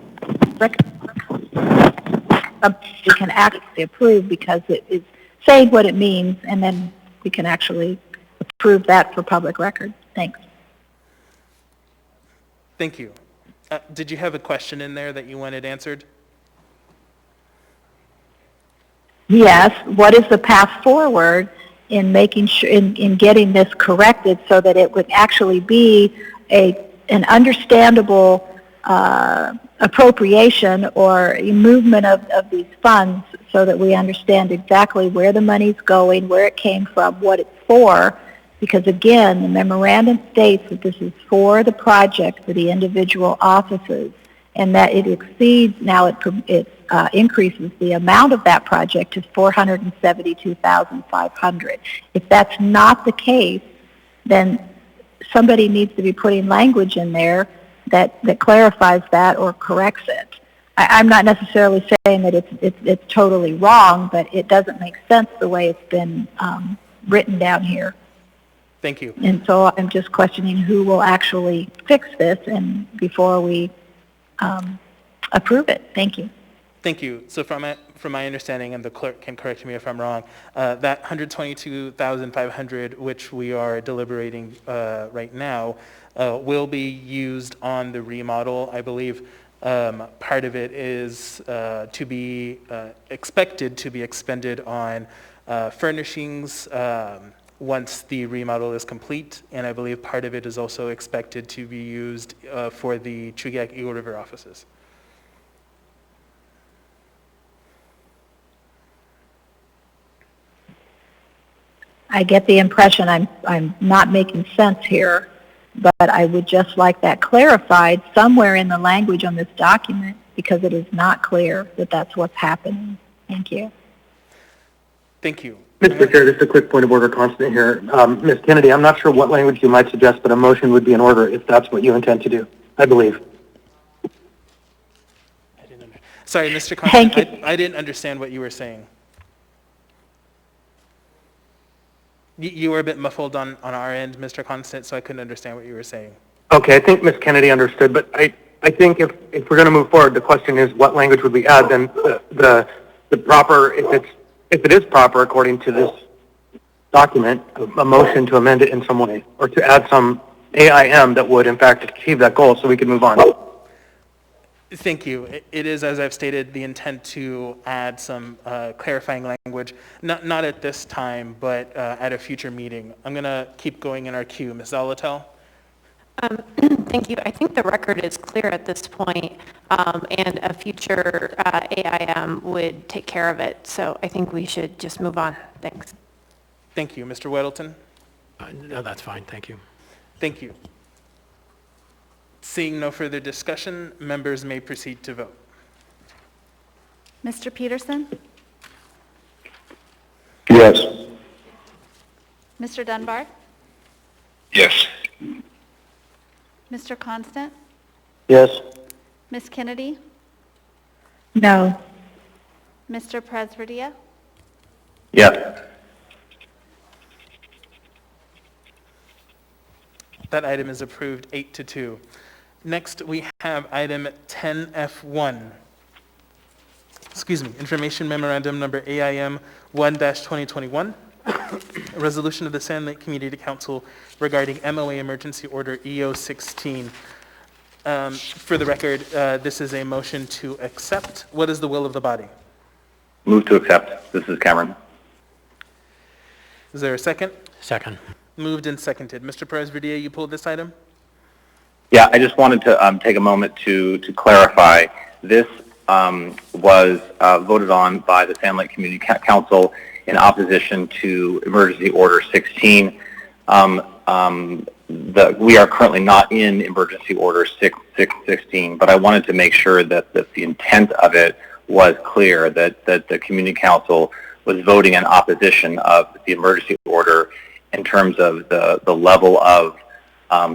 actually approve, because it is saying what it means, and then we can actually approve that for public record. Thanks. Thank you. Did you have a question in there that you wanted answered? Yes. What is the path forward in making sure in getting this corrected so that it would actually be an understandable appropriation or movement of these funds, so that we understand exactly where the money's going, where it came from, what it's for? Because again, the memorandum states that this is for the project for the individual offices, and that it exceeds, now it increases the amount of that project to $472,500. If that's not the case, then somebody needs to be putting language in there that clarifies that or corrects it. I'm not necessarily saying that it's totally wrong, but it doesn't make sense the way it's been written down here. Thank you. And so I'm just questioning who will actually fix this and before we approve it. Thank you. Thank you. So from my understanding, and the clerk can correct me if I'm wrong, that $122,500, which we are deliberating right now, will be used on the remodel. I believe part of it is to be expected to be expended on furnishings once the remodel is complete, and I believe part of it is also expected to be used for the Chugach Eagle River offices. I get the impression I'm not making sense here, but I would just like that clarified somewhere in the language on this document because it is not clear that that's what's happening. Thank you. Thank you. Mr. Chair, just a quick point of order, Constant here. Ms. Kennedy, I'm not sure what language you might suggest, but a motion would be in order if that's what you intend to do, I believe. Sorry, Mr. Constant, I didn't understand what you were saying. You were a bit muffled on our end, Mr. Constant, so I couldn't understand what you were saying. Okay, I think Ms. Kennedy understood, but I think if we're going to move forward, the question is what language would we add? Then the proper, if it is proper according to this document, a motion to amend it in some way or to add some AIM that would in fact achieve that goal, so we can move on. Thank you. It is, as I've stated, the intent to add some clarifying language, not at this time, but at a future meeting. I'm going to keep going in our queue. Ms. Zolotel? Thank you. I think the record is clear at this point, and a future AIM would take care of it. So I think we should just move on. Thanks. Thank you. Mr. Weddleton? No, that's fine. Thank you. Thank you. Seeing no further discussion, members may proceed to vote. Mr. Peterson? Yes. Mr. Dunbar? Yes. Mr. Constant? Yes. Ms. Kennedy? No. Mr. Presverdia? Yes. That item is approved 8-2. Next, we have item 10F1. Excuse me, Information Memorandum Number AIM 1-2021, a resolution of the Sand Lake Community Council regarding MOA Emergency Order EO16. For the record, this is a motion to accept. What is the will of the body? Move to accept. This is Cameron. Is there a second? Second. Moved and seconded. Mr. Perez-Verdia, you pulled this item? Yeah, I just wanted to take a moment to clarify. This was voted on by the Sand Lake Community Council in opposition to Emergency Order 16. We are currently not in Emergency Order 616, but I wanted to make sure that the intent of it was clear, that the Community Council was voting in opposition of the emergency order in terms of the level of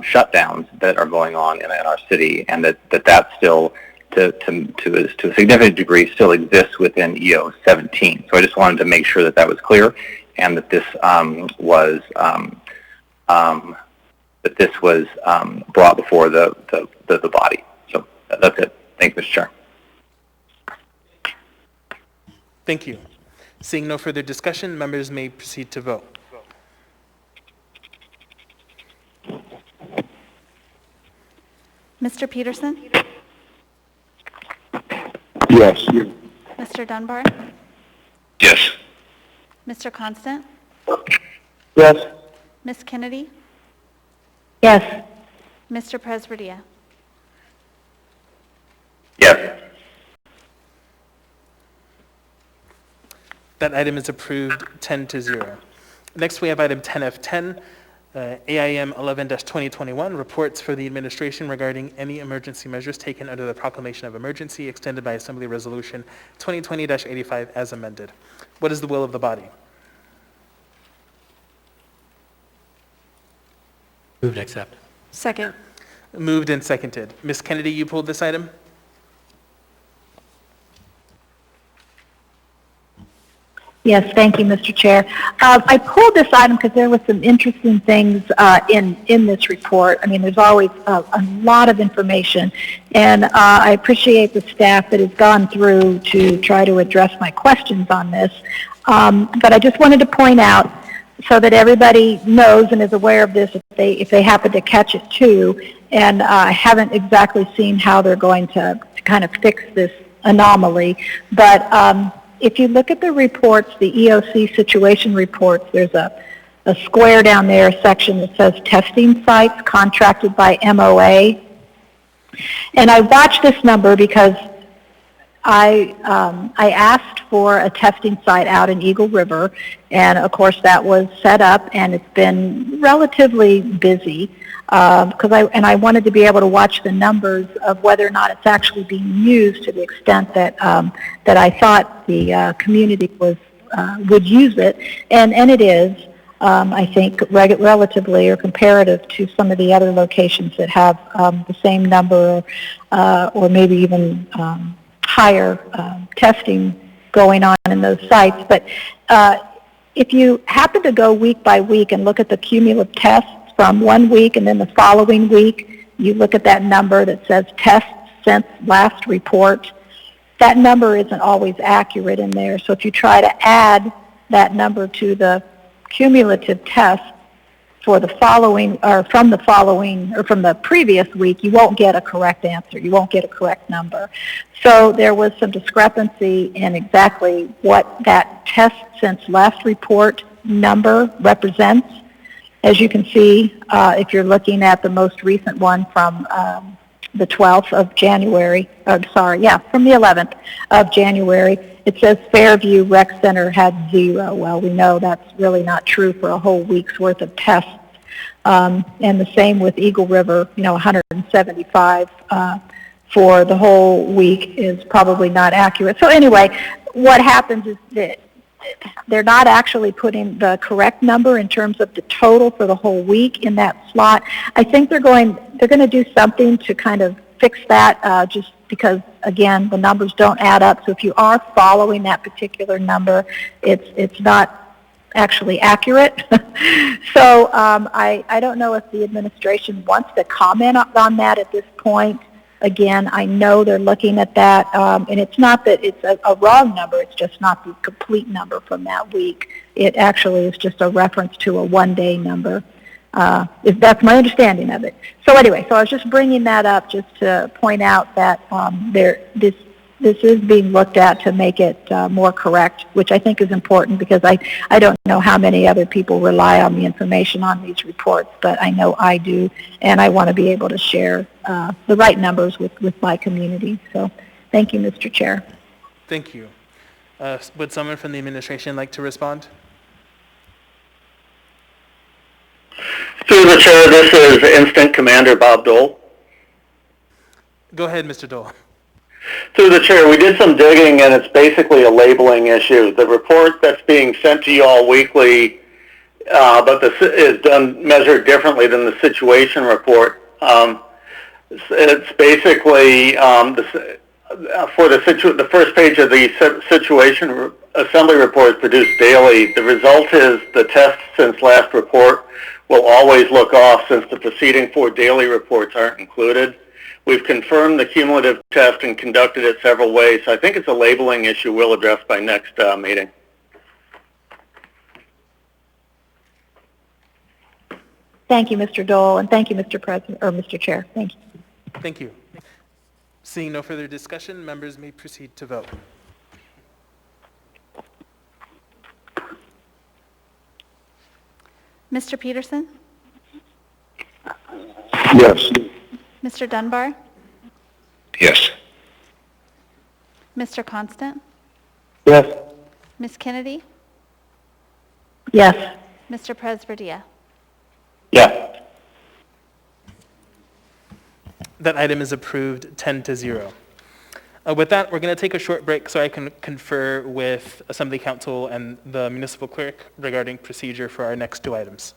shutdowns that are going on in our city, and that still, to a significant degree, still exists within EO 17. So I just wanted to make sure that was clear, and that this was brought before the body. So that's it. Thank you, Mr. Chair. Thank you. Seeing no further discussion, members may proceed to vote. Mr. Peterson? Yes. Mr. Dunbar? Yes. Mr. Constant? Yes. Ms. Kennedy? Yes. Mr. Presverdia? Yes. That item is approved 10-0. Next, we have item 10F10, AIM 11-2021, reports for the administration regarding any emergency measures taken under the proclamation of emergency extended by Assembly Resolution 2020-85 as amended. What is the will of the body? Move to accept. Second. Moved and seconded. Ms. Kennedy, you pulled this item? Yes, thank you, Mr. Chair. I pulled this item because there was some interesting things in this report. I mean, there's always a lot of information, and I appreciate the staff that has gone through to try to address my questions on this. But I just wanted to point out so that everybody knows and is aware of this if they happen to catch it too, and I haven't exactly seen how they're going to kind of fix this anomaly. But if you look at the reports, the EOC situation reports, there's a square down there, a section that says testing sites contracted by MOA. And I watched this number because I asked for a testing site out in Eagle River, and of course that was set up, and it's been relatively busy because I wanted to be able to watch the numbers of whether or not it's actually being used to the extent that that I thought the community would use it, and it is. I think relatively or comparative to some of the other locations that have the same number or maybe even higher testing going on in those sites. But if you happen to go week by week and look at the cumulative tests from one week and then the following week, you look at that number that says tests since last report, that number isn't always accurate in there. So if you try to add that number to the cumulative tests for the following, or from the following, or from the previous week, you won't get a correct answer. You won't get a correct number. So there was some discrepancy in exactly what that test since last report number represents. As you can see, if you're looking at the most recent one from the 12th of January, from the 11th of January, it says Fairview Rec Center had 0. Well, we know that's really not true for a whole week's worth of tests. And the same with Eagle River, 175 for the whole week is probably not accurate. So anyway, what happens is that they're not actually putting the correct number in terms of the total for the whole week in that slot. I think they're going to do something to kind of fix that just because, again, the numbers don't add up. So if you are following that particular number, it's not actually accurate. So I don't know if the administration wants to comment on that at this point. Again, I know they're looking at that, and it's not that it's a wrong number, it's just not the complete number from that week. It actually is just a reference to a one-day number. That's my understanding of it. So anyway, so I was just bringing that up just to point out that this is being looked at to make it more correct, which I think is important because I don't know how many other people rely on the information on these reports, but I know I do, and I want to be able to share the right numbers with my community. So thank you, Mr. Chair. Thank you. Would someone from the administration like to respond? Through the chair, this is Instant Commander Bob Dole. Go ahead, Mr. Dole. Through the chair, we did some digging, and it's basically a labeling issue. The report that's being sent to you all weekly, but this is measured differently than the situation report. It's basically for the first page of the situation assembly report is produced daily. The result is the tests since last report will always look off since the preceding 4 daily reports aren't included. We've confirmed the cumulative test and conducted it several ways, so I think it's a labeling issue we'll address by next meeting. Thank you, Mr. Dole, and thank you, Mr. President, or Mr. Chair. Thank you. Thank you. Seeing no further discussion, members may proceed to vote. Mr. Peterson? Yes. Mr. Dunbar? Yes. Mr. Constant? Yes. Ms. Kennedy? Yes. Mr. Presverdia? Yes. That item is approved 10-0. With that, we're going to take a short break so I can confer with Assembly Council and the municipal clerk regarding procedure for our next two items.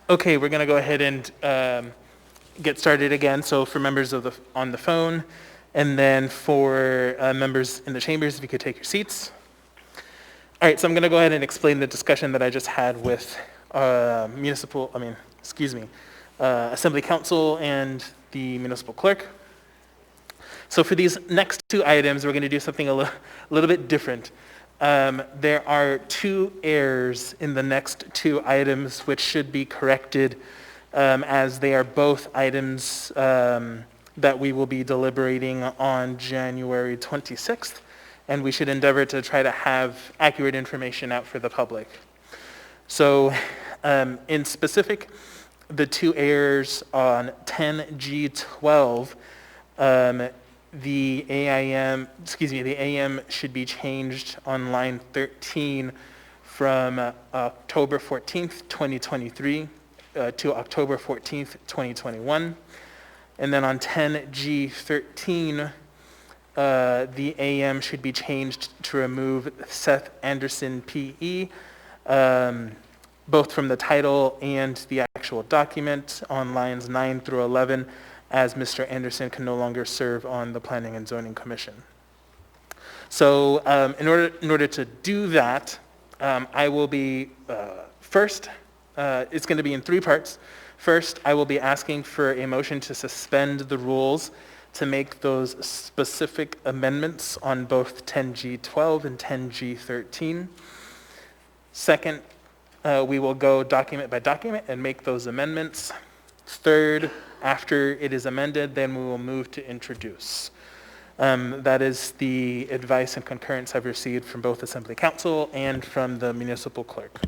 Okay, we're going to go ahead and get started again. So for members on the phone, and then for members in the chambers, if you could take your seats. All right, so I'm going to go ahead and explain the discussion that I just had with Assembly Council and the municipal clerk. So for these next two items, we're going to do something a little bit different. There are two errors in the next two items which should be corrected as they are both items that we will be deliberating on January 26th, and we should endeavor to try to have accurate information out for the public. So in specific, the two errors on 10G12, the AM should be changed on line 13 from October 14th, 2023 to October 14th, 2021. And then on 10G13, the AM should be changed to remove Seth Anderson PE, both from the title and the actual document on lines 9 through 11, as Mr. Anderson can no longer serve on the Planning and Zoning Commission. So in order to do that, I will be first, it's going to be in three parts. First, I will be asking for a motion to suspend the rules to make those specific amendments on both 10G12 and 10G13. Second, we will go document by document and make those amendments. Third, after it is amended, then we will move to introduce. That is the advice and concurrence I've received from both Assembly Council and from the municipal clerk.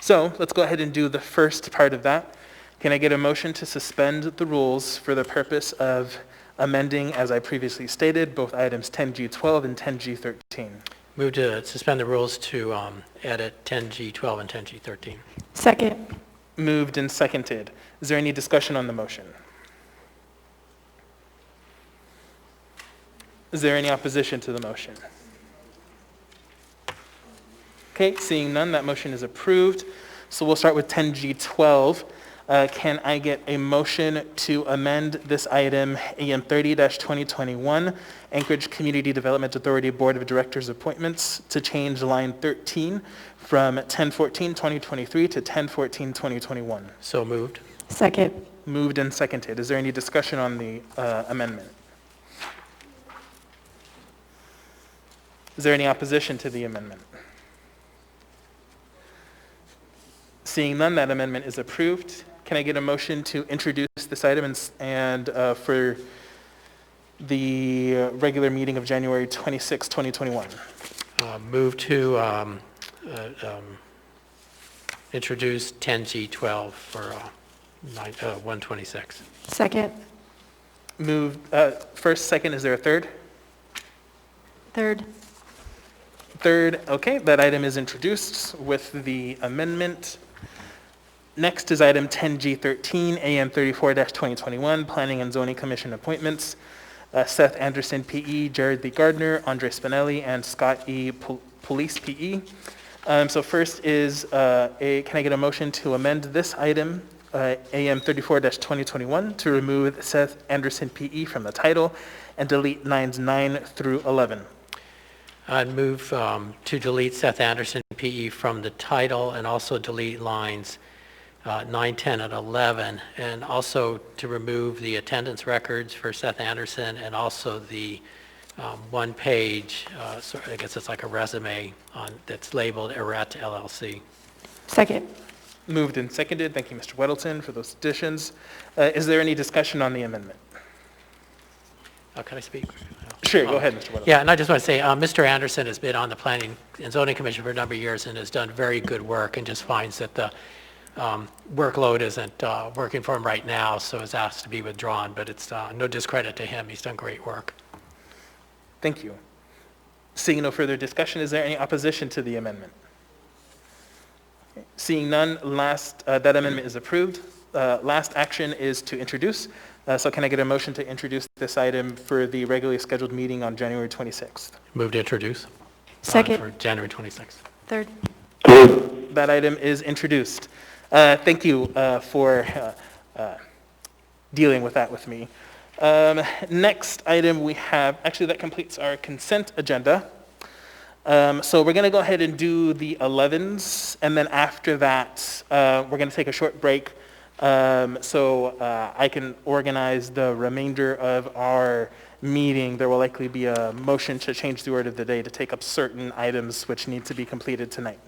So let's go ahead and do the first part of that. Can I get a motion to suspend the rules for the purpose of amending, as I previously stated, both items 10G12 and 10G13? Move to suspend the rules to edit 10G12 and 10G13. Second. Moved and seconded. Is there any discussion on the motion? Is there any opposition to the motion? Okay, seeing none, that motion is approved. So we'll start with 10G12. Can I get a motion to amend this item AM 30-2021, Anchorage Community Development Authority Board of Directors appointments, to change line 13 from 10/14/2023 to 10/14/2021? So moved. Second. Moved and seconded. Is there any discussion on the amendment? Is there any opposition to the amendment? Seeing none, that amendment is approved. Can I get a motion to introduce this item and for the regular meeting of January 26, 2021? Move to introduce 10G12 for 126. Second. Moved. First, second, is there a third? Third. Third, okay, that item is introduced with the amendment. Next is item 10G13, AM 34-2021, Planning and Zoning Commission appointments. Seth Anderson, PE, Jared B. Gardner, Andre Spinelli, and Scott E. Police, PE. So first is, can I get a motion to amend this item, AM 34-2021, to remove Seth Anderson, PE from the title and delete lines 9 through 11? I'd move to delete Seth Anderson, PE from the title and also delete lines 9, 10, and 11, and also to remove the attendance records for Seth Anderson and also the one page, so I guess it's like a resume that's labeled Eret LLC. Second. Moved and seconded. Thank you, Mr. Weddleton, for those additions. Is there any discussion on the amendment? Can I speak? Sure, go ahead, Mr. Weddleton. Yeah, and I just want to say, Mr. Anderson has been on the Planning and Zoning Commission for a number of years and has done very good work, and just finds that the workload isn't working for him right now, so has asked to be withdrawn, but it's no discredit to him. He's done great work. Thank you. Seeing no further discussion, is there any opposition to the amendment? Seeing none, that amendment is approved. Last action is to introduce. So can I get a motion to introduce this item for the regularly scheduled meeting on January 26th? Move to introduce. Second. For January 26th. Third. That item is introduced. Thank you for dealing with that with me. Next item we have, actually that completes our consent agenda. So we're going to go ahead and do the 11s, and then after that, we're going to take a short break so I can organize the remainder of our meeting. There will likely be a motion to change the order of the day to take up certain items which need to be completed tonight.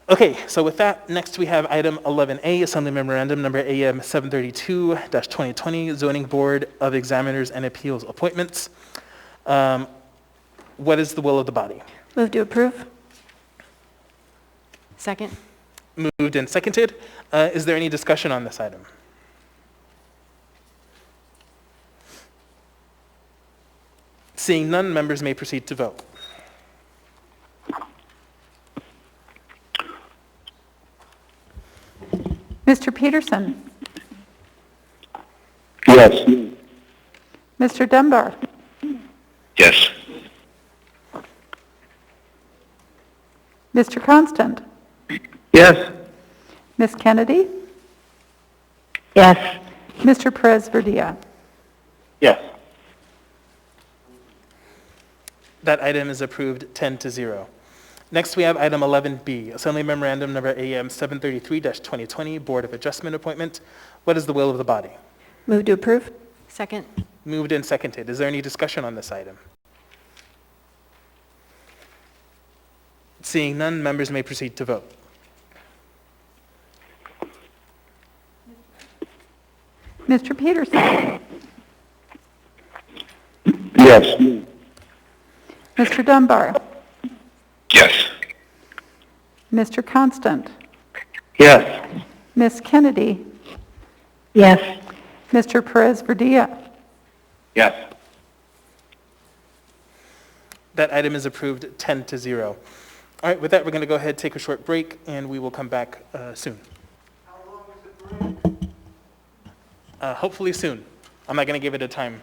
Okay, so with that, next we have item 11A, Assembly Memorandum number AM 732-2020, Zoning Board of Examiners and Appeals Appointments. What is the will of the body? Move to approve. Second. Moved and seconded. Is there any discussion on this item? Seeing none, members may proceed to vote. Mr. Peterson? Yes. Mr. Dunbar? Yes. Mr. Constant? Yes. Ms. Kennedy? Yes. Mr. Perez-Verdia? Yes. That item is approved 10-0. Next, we have item 11B, Assembly Memorandum number AM 733-2020, Board of Adjustment Appointment. What is the will of the body? Move to approve. Second. Moved and seconded. Is there any discussion on this item? Seeing none, members may proceed to vote. Mr. Peterson? Yes. Mr. Dunbar? Yes. Mr. Constant? Yes. Ms. Kennedy? Yes. Mr. Perez-Verdia? Yes. That item is approved 10-0. All right, with that, we're going to go ahead, take a short break, and we will come back soon. How long is the break? Hopefully soon. I'm not going to give it a time.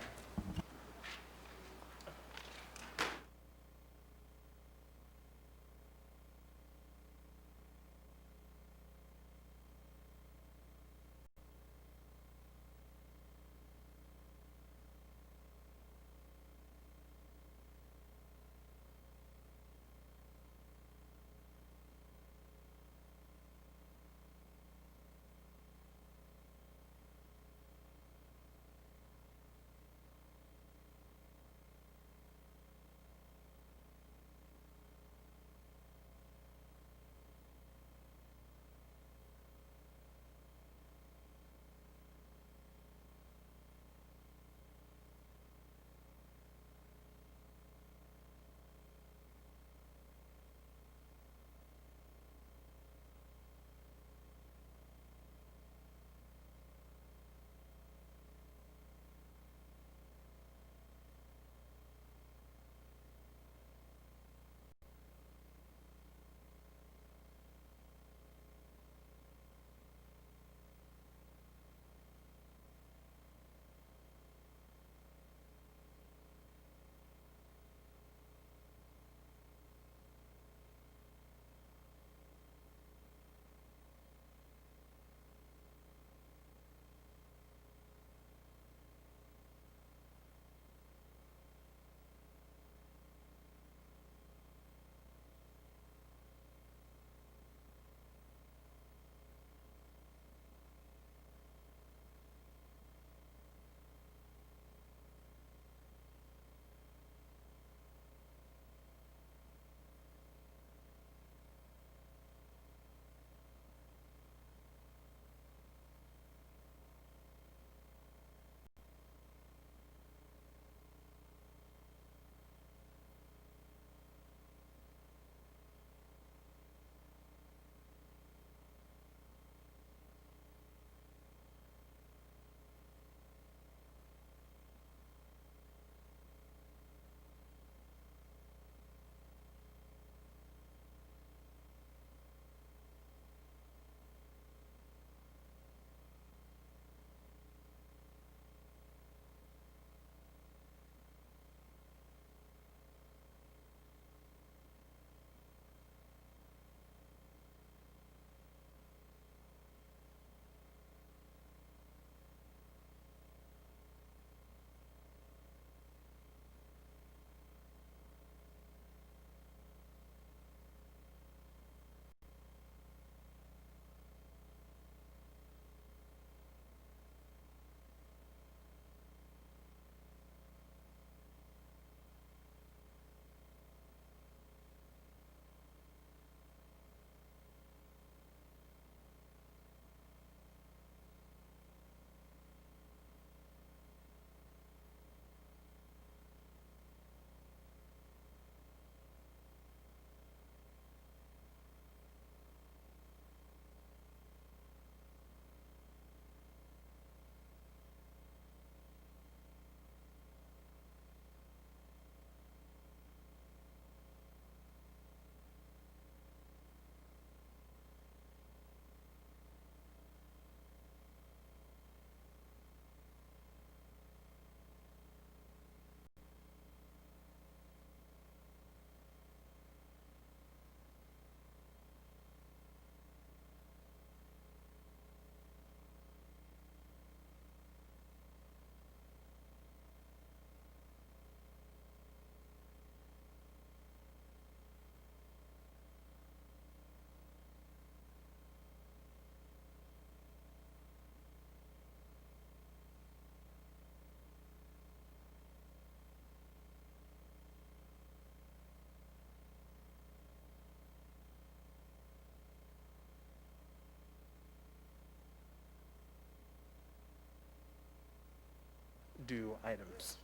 due items.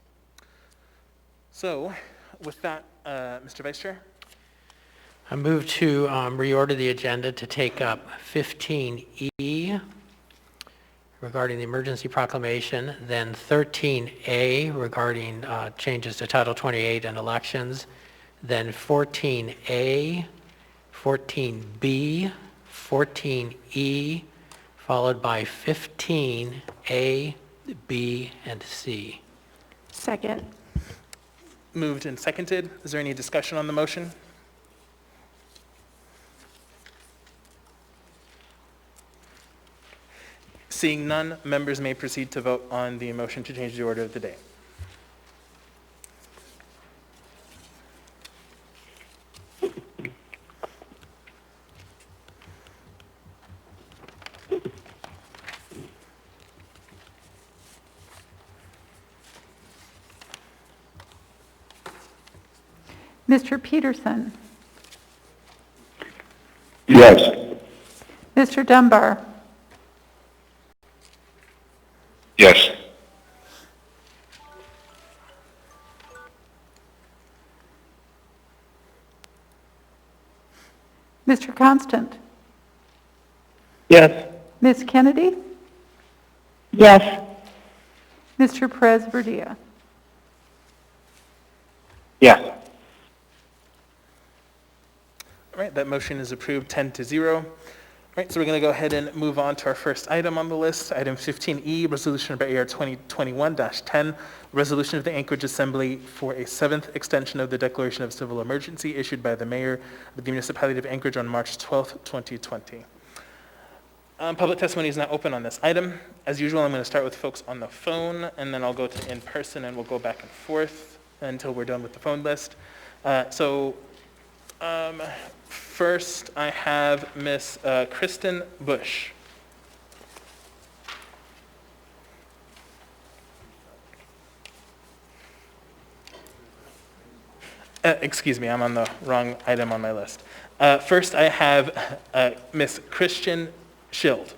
So with that, Mr. Vice Chair? I move to reorder the agenda to take up 15E regarding the emergency proclamation, then 13A regarding changes to Title 28 and elections, then 14A, 14B, 14E, followed by 15A, B, and C. Second. Moved and seconded. Is there any discussion on the motion? Seeing none, members may proceed to vote on the motion to change the order of the day. Mr. Peterson? Yes. Mr. Dunbar? Yes. Mr. Constant? Yes. Ms. Kennedy? Yes. Mr. Perez-Verdia? Yes. All right, that motion is approved 10-0. All right, so we're going to go ahead and move on to our first item on the list, item 15E, resolution number AR 2021-10, resolution of the Anchorage Assembly for a 7th extension of the declaration of civil emergency issued by the mayor of the municipality of Anchorage on March 12th, 2020. Public testimony is now open on this item. As usual, I'm going to start with folks on the phone, and then I'll go to in person, and we'll go back and forth until we're done with the phone list. First, I have Miss Kristen Bush. Excuse me, I'm on the wrong item on my list. First, I have Miss Christian Schild.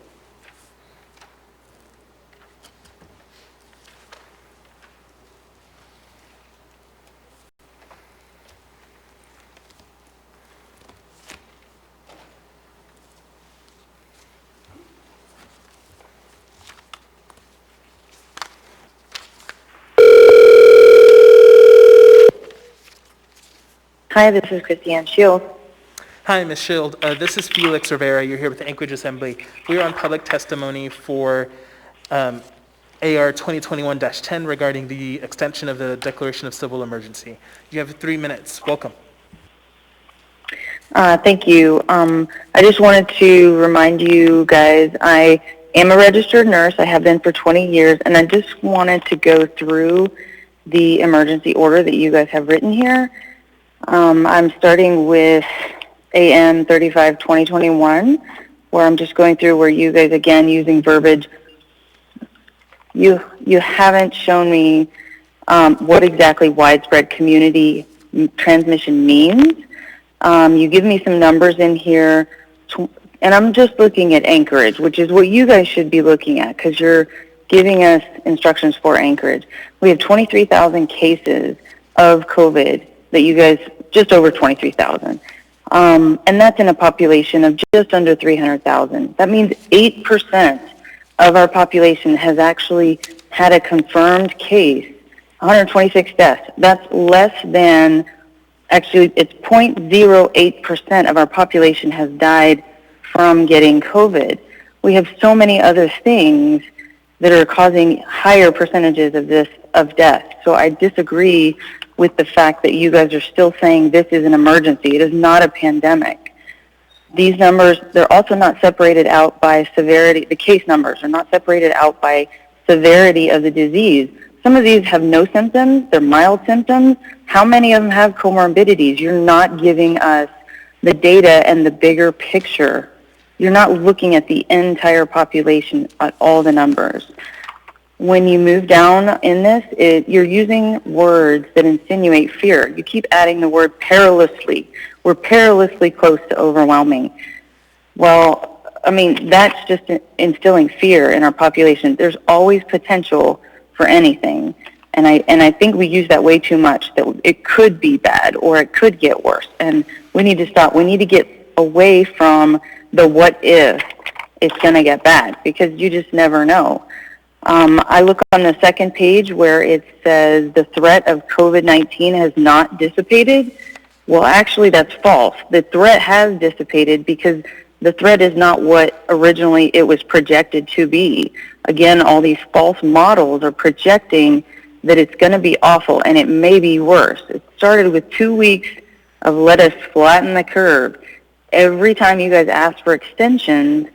Hi, this is Christiane Shield. Hi, Ms. Schild. This is Felix Rivera. You're here with the Anchorage Assembly. We are on public testimony for AR 2021-10 regarding the extension of the declaration of civil emergency. You have 3 minutes. Welcome. Thank you. I just wanted to remind you guys, I am a registered nurse. I have been for 20 years, and I just wanted to go through the emergency order that you guys have written here. I'm starting with AM 35-2021, where I'm just going through where you guys, again, using verbiage. You haven't shown me what exactly widespread community transmission means. You give me some numbers in here, and I'm just looking at Anchorage, which is what you guys should be looking at because you're giving us instructions for Anchorage. We have 23,000 cases of COVID that you guys, just over 23,000. And that's in a population of just under 300,000. That means 8% of our population has actually had a confirmed case, 126 deaths. That's less than, actually it's 0.08% of our population has died from getting COVID. We have so many other things that are causing higher percentages of death. So I disagree with the fact that you guys are still saying this is an emergency. It is not a pandemic. These numbers, they're also not separated out by severity. The case numbers are not separated out by severity of the disease. Some of these have no symptoms. They're mild symptoms. How many of them have comorbidities? You're not giving us the data and the bigger picture. You're not looking at the entire population at all the numbers. When you move down in this, you're using words that insinuate fear. You keep adding the word perilously. We're perilously close to overwhelming. Well, I mean, that's just instilling fear in our population. There's always potential for anything. And I think we use that way too much, that it could be bad or it could get worse. And we need to stop. We need to get away from the what if it's going to get bad, because you just never know. I look on the second page where it says the threat of COVID-19 has not dissipated. Well, actually, that's false. The threat has dissipated because the threat is not what originally it was projected to be. Again, all these false models are projecting that it's going to be awful, and it may be worse. It started with 2 weeks of let us flatten the curve. Every time you guys ask for extensions,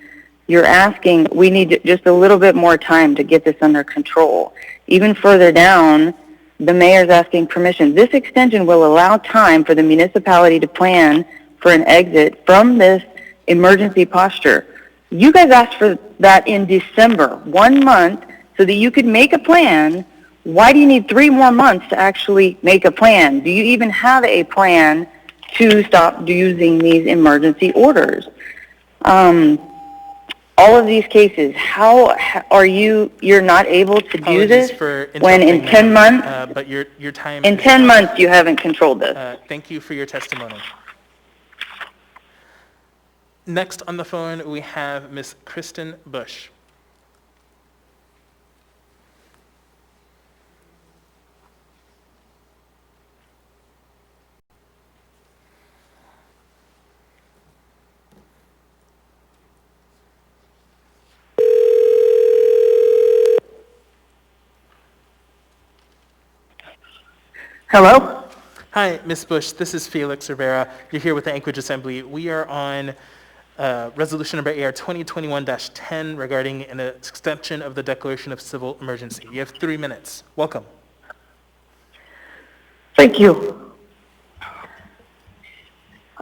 you're asking, we need just a little bit more time to get this under control. Even further down, the mayor's asking permission. This extension will allow time for the municipality to plan for an exit from this emergency posture. You guys asked for that in December, 1 month, so that you could make a plan. Why do you need 3 more months to actually make a plan? Do you even have a plan to stop using these emergency orders? All of these cases, how are you're not able to do this when in 10 months, but your time in 10 months you haven't controlled this? Thank you for your testimony. Next on the phone, we have Ms. Kristen Bush. Hello? Hi, Ms. Bush. This is Felix Rivera. You're here with the Anchorage Assembly. We are on resolution number AR 2021-10 regarding an extension of the declaration of civil emergency. You have 3 minutes. Welcome. Thank you.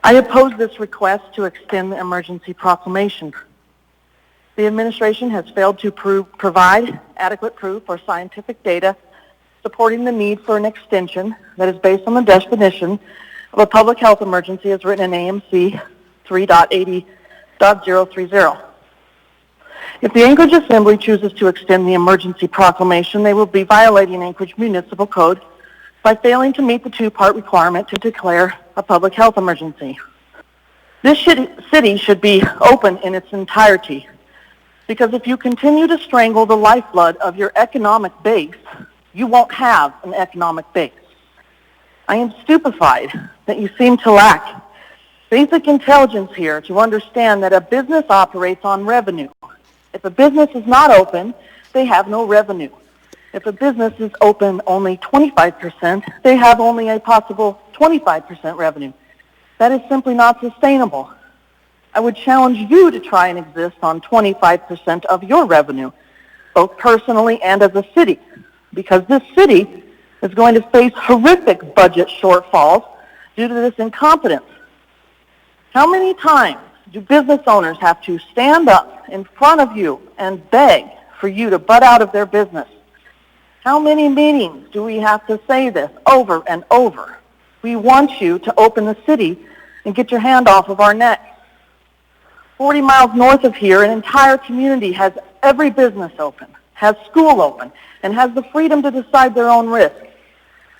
I oppose this request to extend the emergency proclamation. The administration has failed to provide adequate proof or scientific data supporting the need for an extension that is based on the definition of a public health emergency as written in AMC 3.80.030. If the Anchorage Assembly chooses to extend the emergency proclamation, they will be violating Anchorage Municipal Code by failing to meet the 2-part requirement to declare a public health emergency. This city should be open in its entirety, because if you continue to strangle the lifeblood of your economic base, you won't have an economic base. I am stupefied that you seem to lack basic intelligence here to understand that a business operates on revenue. If a business is not open, they have no revenue. If a business is open only 25%, they have only a possible 25% revenue. That is simply not sustainable. I would challenge you to try and exist on 25% of your revenue, both personally and as a city, because this city is going to face horrific budget shortfalls due to this incompetence. How many times do business owners have to stand up in front of you and beg for you to butt out of their business? How many meetings do we have to say this over and over? We want you to open the city and get your hand off of our neck. 40 miles north of here, an entire community has every business open, has school open, and has the freedom to decide their own risk.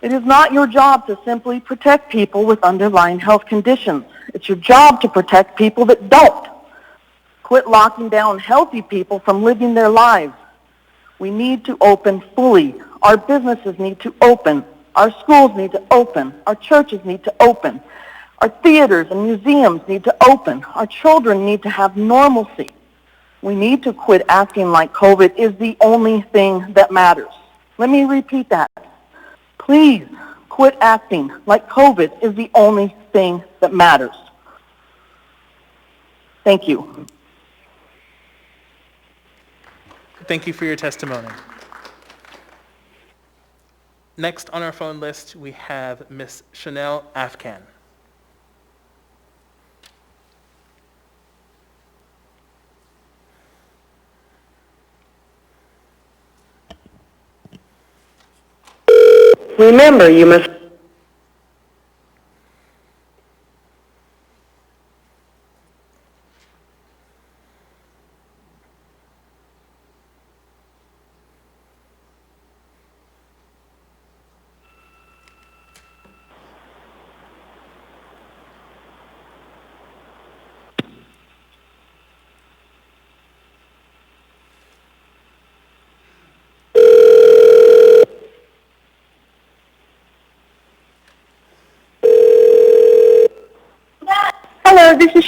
It is not your job to simply protect people with underlying health conditions. It's your job to protect people that don't. Quit locking down healthy people from living their lives. We need to open fully. Our businesses need to open. Our schools need to open. Our churches need to open. Our theaters and museums need to open. Our children need to have normalcy. We need to quit acting like COVID is the only thing that matters. Let me repeat that. Please quit acting like COVID is the only thing that matters. Thank you. Thank you for your testimony. Next on our phone list, we have Ms. Chanel Afkan. Remember, you must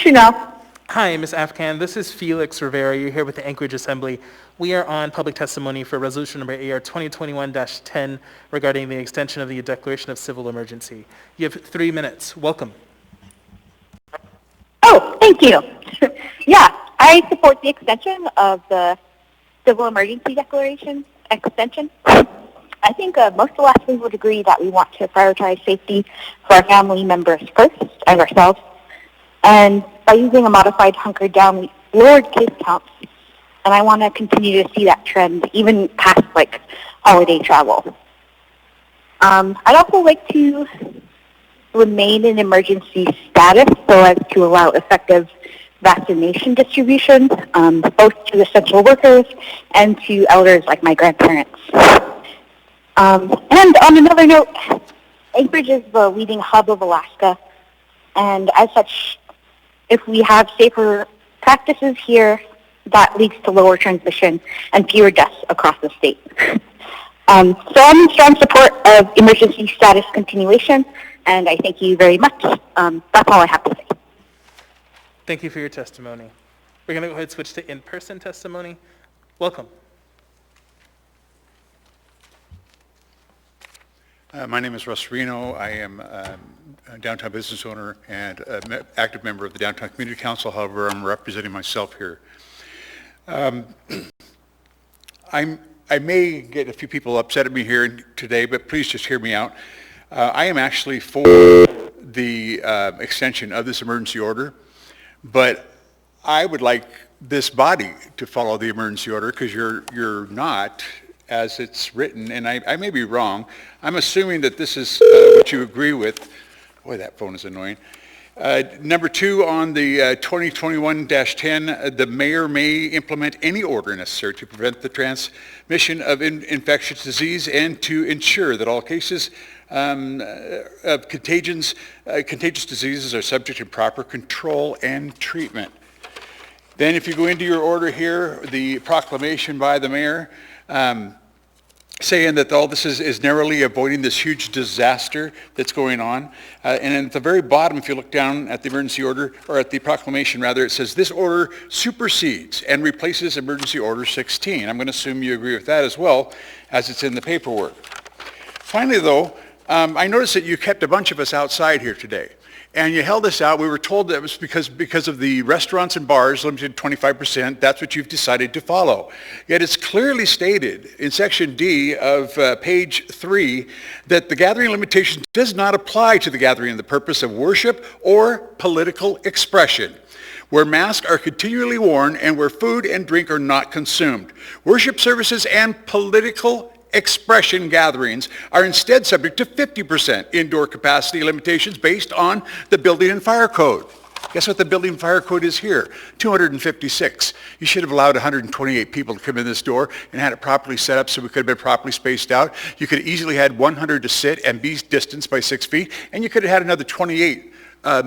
Chanel. Hi, Ms. Afghan. This is Felix Rivera. You're here with the Anchorage Assembly. We are on public testimony for resolution number AR 2021-10 regarding the extension of the declaration of civil emergency. You have 3 minutes. Welcome. Oh, thank you. Yeah, I support the extension of the civil emergency declaration extension. I think most Alaskans would agree that we want to prioritize safety for our family members first and ourselves. And by using a modified hunkered down, we lowered case counts. And I want to continue to see that trend even past like holiday travel. I'd also like to remain in emergency status so as to allow effective vaccination distribution, both to essential workers and to elders like my grandparents. And on another note, Anchorage is the leading hub of Alaska, and as such, if we have safer practices here, that leads to lower transmission and fewer deaths across the state. So I'm in strong support of emergency status continuation, and I thank you very much. That's all I have to say. Thank you for your testimony. We're going to go ahead and switch to in-person testimony. Welcome. My name is Russ Reno. I am a downtown business owner and an active member of the Downtown Community Council. However, I'm representing myself here. I may get a few people upset at me here today, but please just hear me out. I am actually for the extension of this emergency order, but I would like this body to follow the emergency order because you're not, as it's written, and I may be wrong. I'm assuming that this is what you agree with. Boy, that phone is annoying. Number 2 on the 2021-10, the mayor may implement any order necessary to prevent the transmission of infectious disease and to ensure that all cases of contagious diseases are subject to proper control and treatment. Then if you go into your order here, the proclamation by the mayor saying that all this is narrowly avoiding this huge disaster that's going on. And at the very bottom, if you look down at the emergency order, or at the proclamation rather, it says this order supersedes and replaces emergency order 16. I'm going to assume you agree with that as well, as it's in the paperwork. Finally though, I noticed that you kept a bunch of us outside here today. And you held us out. We were told that it was because of the restaurants and bars limited to 25%. That's what you've decided to follow. Yet it's clearly stated in Section D of page 3 that the gathering limitation does not apply to the gathering in the purpose of worship or political expression, where masks are continually worn and where food and drink are not consumed. Worship services and political expression gatherings are instead subject to 50% indoor capacity limitations based on the Building and Fire Code. Guess what the Building and Fire Code is here? 256. You should have allowed 128 people to come in this door and had it properly set up so we could have been properly spaced out. You could have easily had 100 to sit and be distanced by 6 feet, and you could have had another 28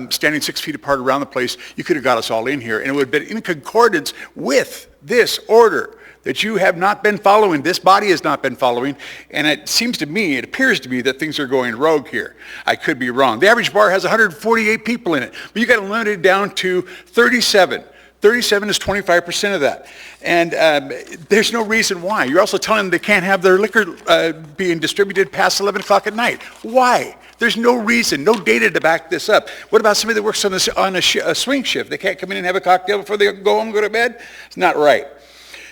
standing 6 feet apart around the place. You could have got us all in here, and it would have been in concordance with this order that you have not been following, this body has not been following, and it appears to me that things are going rogue here. I could be wrong. The average bar has 148 people in it, but you got to limit it down to 37. 37 is 25% of that. And there's no reason why. You're also telling them they can't have their liquor being distributed past 11 o'clock at night. Why? There's no reason, no data to back this up. What about somebody that works on a swing shift? They can't come in and have a cocktail before they go home and go to bed? It's not right.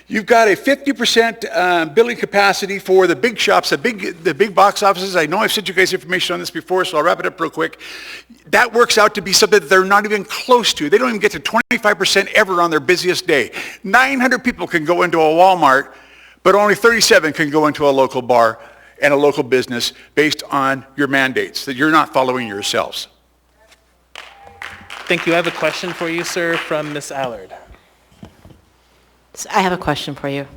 You've got a 50% billing capacity for the big shops, the big box offices. I know I've sent you guys information on this before, so I'll wrap it up real quick. That works out to be something that they're not even close to. They don't even get to 25% ever on their busiest day. 900 people can go into a Walmart, but only 37 can go into a local bar and a local business based on your mandates that you're not following yourselves. Thank you. I have a question for you, sir, from Ms. Allard. So I have a question for you.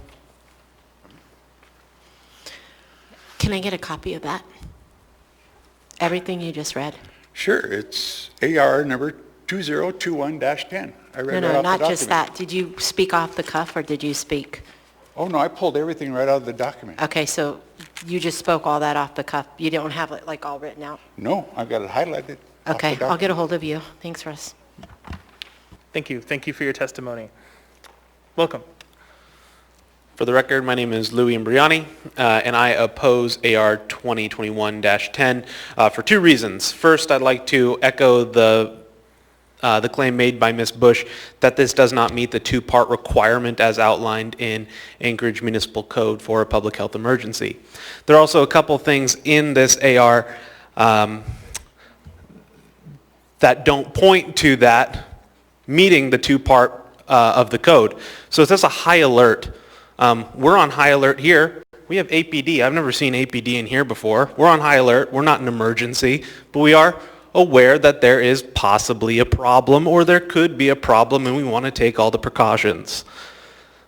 Can I get a copy of that? Everything you just read? Sure, it's AR number 2021-10. I read No, not just that. Did you speak off the cuff or did you speak? Oh no, I pulled everything right out of the document. Okay, so you just spoke all that off the cuff. You don't have it like all written out? No, I've got it highlighted. Okay, I'll get a hold of you. Thanks, Russ. Thank you. Thank you for your testimony. Welcome. For the record, my name is Louis Imbriani, and I oppose AR 2021-10 for two reasons. First, I'd like to echo the claim made by Ms. Bush that this does not meet the two-part requirement as outlined in Anchorage Municipal Code for a public health emergency. There are also a couple things in this AR that don't point to that meeting the two-part of the code. So it says a high alert. We're on high alert here. We have APD. I've never seen APD in here before. We're on high alert. We're not an emergency, but we are aware that there is possibly a problem or there could be a problem, and we want to take all the precautions.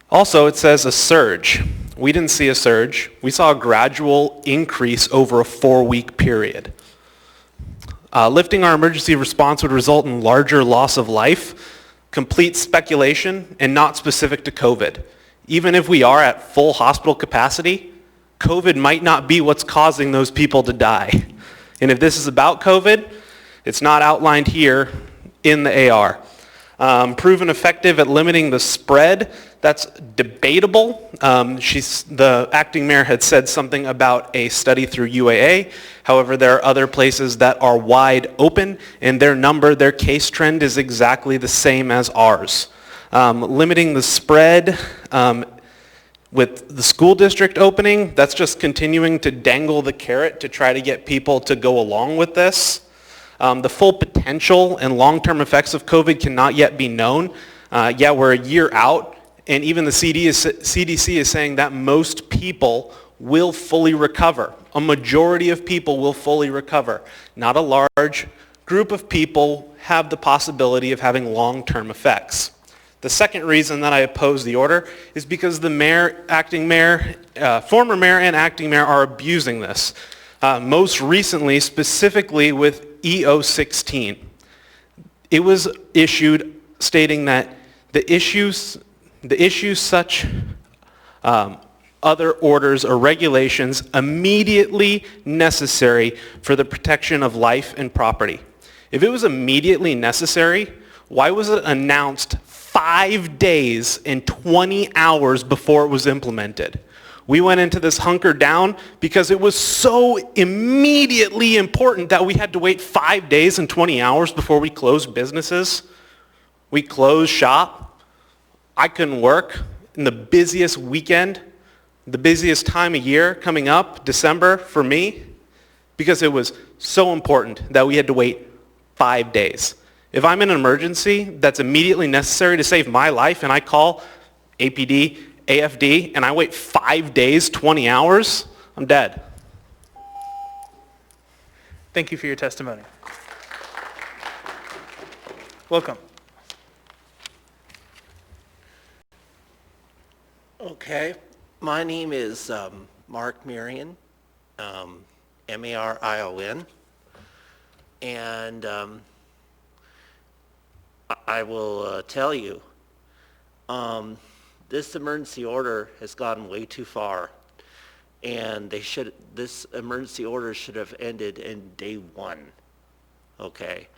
Also, it says a surge. We didn't see a surge. We saw a gradual increase over a 4-week period. Lifting our emergency response would result in larger loss of life, complete speculation, and not specific to COVID. Even if we are at full hospital capacity, COVID might not be what's causing those people to die. And if this is about COVID, it's not outlined here in the AR. Proven effective at limiting the spread, that's debatable. The acting mayor had said something about a study through UAA. However, there are other places that are wide open, and their case trend is exactly the same as ours. Limiting the spread with the school district opening, that's just continuing to dangle the carrot to try to get people to go along with this. The full potential and long-term effects of COVID cannot yet be known. We're a year out, and even the CDC is saying that most people will fully recover. A majority of people will fully recover. Not a large group of people have the possibility of having long-term effects. The second reason that I oppose the order is because the mayor, acting mayor, former mayor and acting mayor are abusing this. Most recently, specifically with EO16. It was issued stating that the issues such other orders or regulations immediately necessary for the protection of life and property. If it was immediately necessary, why was it announced 5 days and 20 hours before it was implemented? We went into this hunker down because it was so immediately important that we had to wait 5 days and 20 hours before we closed businesses. We closed shop. I couldn't work in the busiest weekend, the busiest time of year coming up, December, for me, because it was so important that we had to wait 5 days. If I'm in an emergency that's immediately necessary to save my life and I call APD, AFD, and I wait 5 days, 20 hours, I'm dead. Thank you for your testimony. Welcome. Okay, my name is Mark Marion, M-A-R-I-O-N, and I will tell you, this emergency order has gone way too far, and this emergency order should have ended in day one, okay?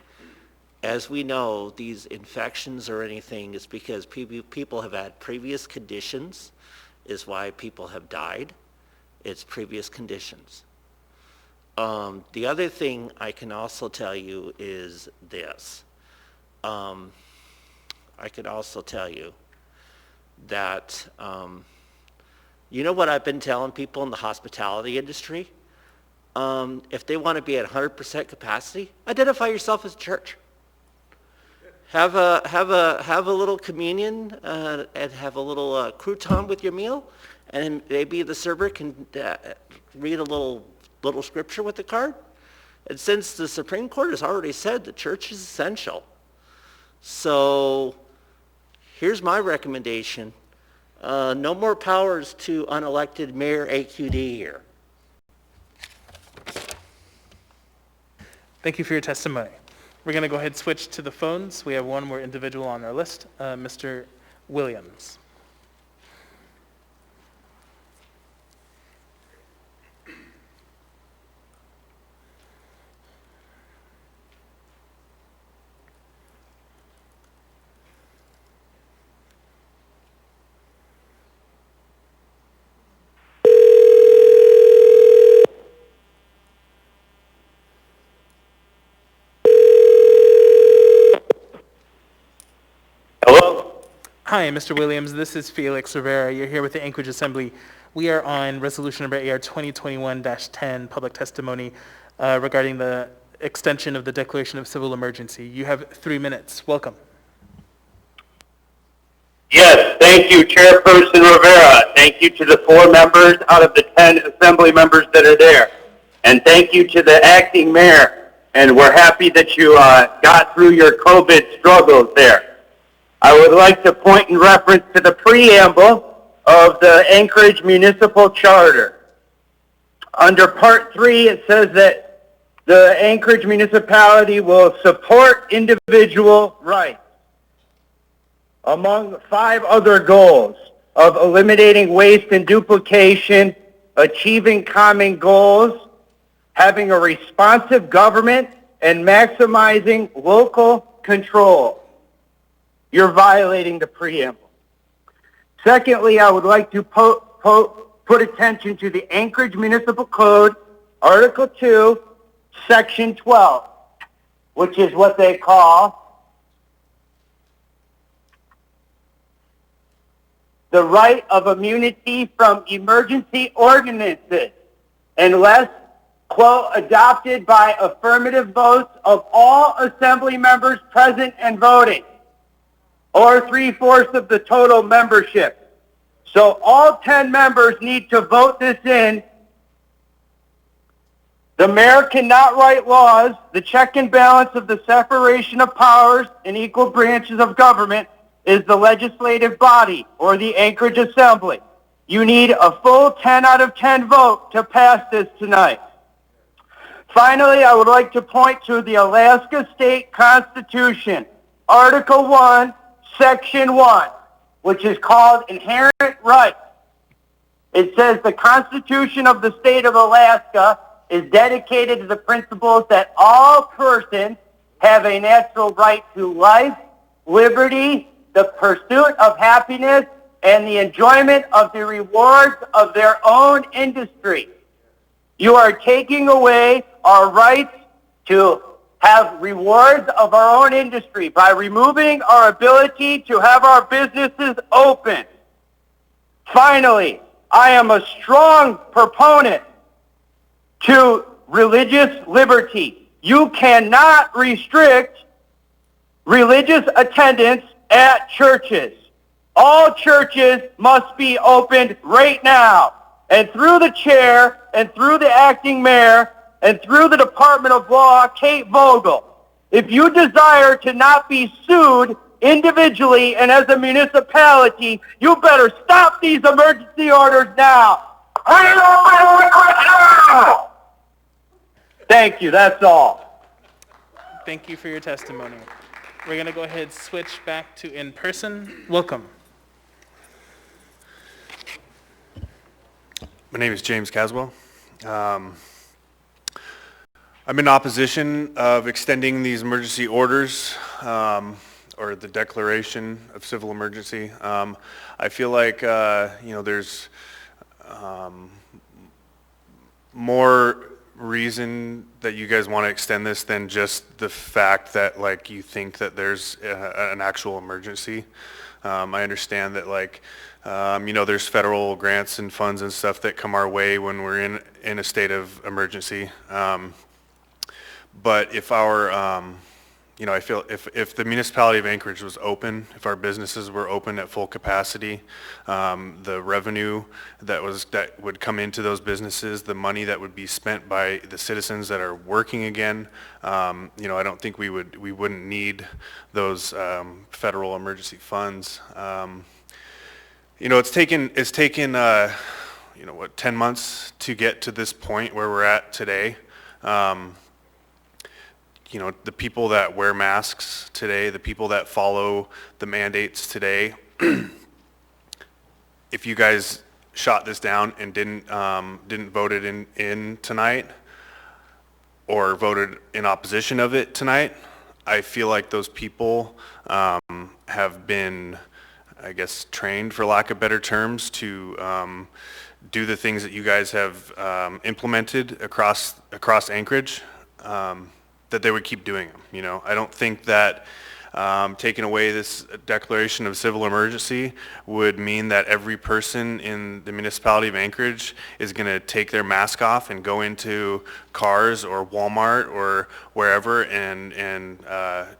As we know, these infections or anything is because people have had previous conditions, is why people have died. It's previous conditions. The other thing I can also tell you is this. I could also tell you that, you know what I've been telling people in the hospitality industry? If they want to be at 100% capacity, identify yourself as a church. Have a little communion and have a little crouton with your meal, and maybe the server can read a little scripture with the card. And since the Supreme Court has already said the church is essential, so here's my recommendation. No more powers to unelected Mayor AQD here. Thank you for your testimony. We're going to go ahead and switch to the phones. We have one more individual on our list, Mr. Williams. Hi, Mr. Williams. This is Felix Rivera. You're here with the Anchorage Assembly. We are on resolution number AR 2021-10, public testimony regarding the extension of the declaration of civil emergency. You have 3 minutes. Welcome. Yes, thank you, Chairperson Rivera. Thank you to the 4 members out of the 10 Assembly members that are there. And thank you to the acting mayor. And we're happy that you got through your COVID struggles there. I would like to point in reference to the preamble of the Anchorage Municipal Charter. Under Part 3, it says that the Anchorage municipality will support individual rights, among 5 other goals of eliminating waste and duplication, achieving common goals, having a responsive government, and maximizing local control. You're violating the preamble. Secondly, I would like to put attention to the Anchorage Municipal Code, Article 2, Section 12, which is what they call the right of immunity from emergency ordinances, unless, quote, adopted by affirmative votes of all Assembly members present and voting, or 3/4 of the total membership. So all 10 members need to vote this in. The mayor cannot write laws. The check and balance of the separation of powers in equal branches of government is the legislative body, or the Anchorage Assembly. You need a full 10 out of 10 vote to pass this tonight. Finally, I would like to point to the Alaska State Constitution, Article 1, Section 1, which is called Inherent Rights. It says the Constitution of the State of Alaska is dedicated to the principles that all persons have a natural right to life, liberty, the pursuit of happiness, and the enjoyment of the rewards of their own industry. You are taking away our rights to have rewards of our own industry by removing our ability to have our businesses open. Finally, I am a strong proponent to religious liberty. You cannot restrict religious attendance at churches. All churches must be opened right now. And through the chair, and through the acting mayor, and through the Department of Law, Kate Vogel, if you desire to not be sued individually and as a municipality, you better stop these emergency orders now. Thank you, that's all. Thank you for your testimony. We're going to go ahead and switch back to in-person. Welcome. My name is James Caswell. I'm in opposition of extending these emergency orders or the declaration of civil emergency. I feel like there's more reason that you guys want to extend this than just the fact that like you think that there's an actual emergency. I understand that there's federal grants and funds and stuff that come our way when we're in a state of emergency. But if our, I feel if the municipality of Anchorage was open, if our businesses were open at full capacity, the revenue that would come into those businesses, the money that would be spent by the citizens that are working again, I don't think we wouldn't need those federal emergency funds. It's taken 10 months to get to this point where we're at today. The people that wear masks today, the people that follow the mandates today, if you guys shot this down and didn't vote it in tonight or voted in opposition of it tonight, I feel like those people have been, I guess, trained, for lack of better terms, to do the things that you guys have implemented across Anchorage. That they would keep doing them. I don't think that Taking away this declaration of civil emergency would mean that every person in the municipality of Anchorage is going to take their mask off and go into cars or Walmart or wherever and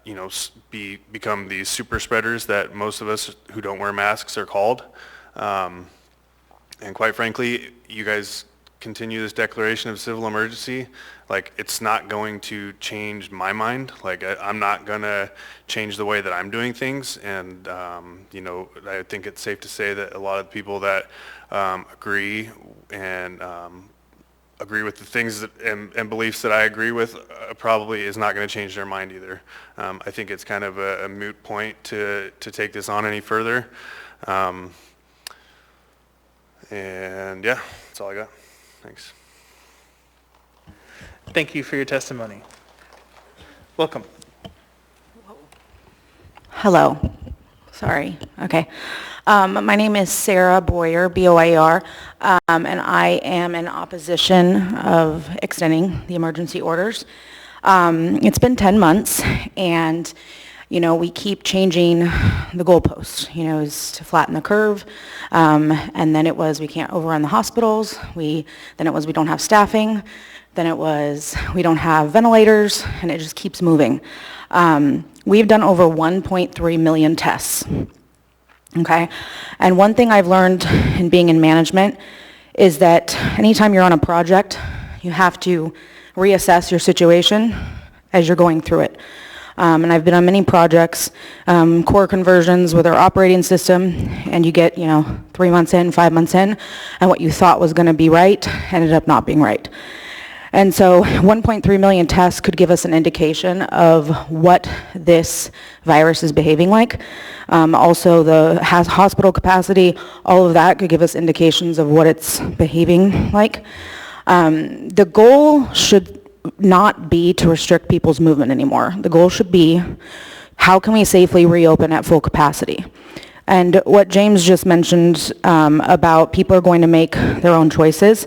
you know, become these super spreaders that most of us who don't wear masks are called. And quite frankly, you guys continue this declaration of civil emergency, like, it's not going to change my mind. Like, I'm not gonna change the way that I'm doing things. And you know, I think it's safe to say that a lot of people that agree and agree with the things that, and beliefs that I agree with probably is not going to change their mind either. I think it's kind of a moot point to take this on any further. And yeah, that's all I got. Thanks. Thank you for your testimony. Welcome. Hello. Sorry. Okay. My name is Sarah Boyer, B-O-I-E-R, and I am in opposition of extending the emergency orders. It's been 10 months, and you know, we keep changing the goalposts. You know, is to flatten the curve, and then it was we can't overrun the hospitals. Then it was we don't have staffing. Then it was we don't have ventilators, and it just keeps moving. We've done over 1.3 million tests. Okay, and one thing I've learned in being in management is that anytime you're on a project, you have to reassess your situation as you're going through it. And I've been on many projects, core conversions with our operating system, and you get, you know, 3 months in, 5 months in, and what you thought was going to be right ended up not being right. And so 1.3 million tests could give us an indication of what this virus is behaving like. Also, the hospital capacity, all of that could give us indications of what it's behaving like. The goal should not be to restrict people's movement anymore. The goal should be, how can we safely reopen at full capacity? And what James just mentioned about people are going to make their own choices.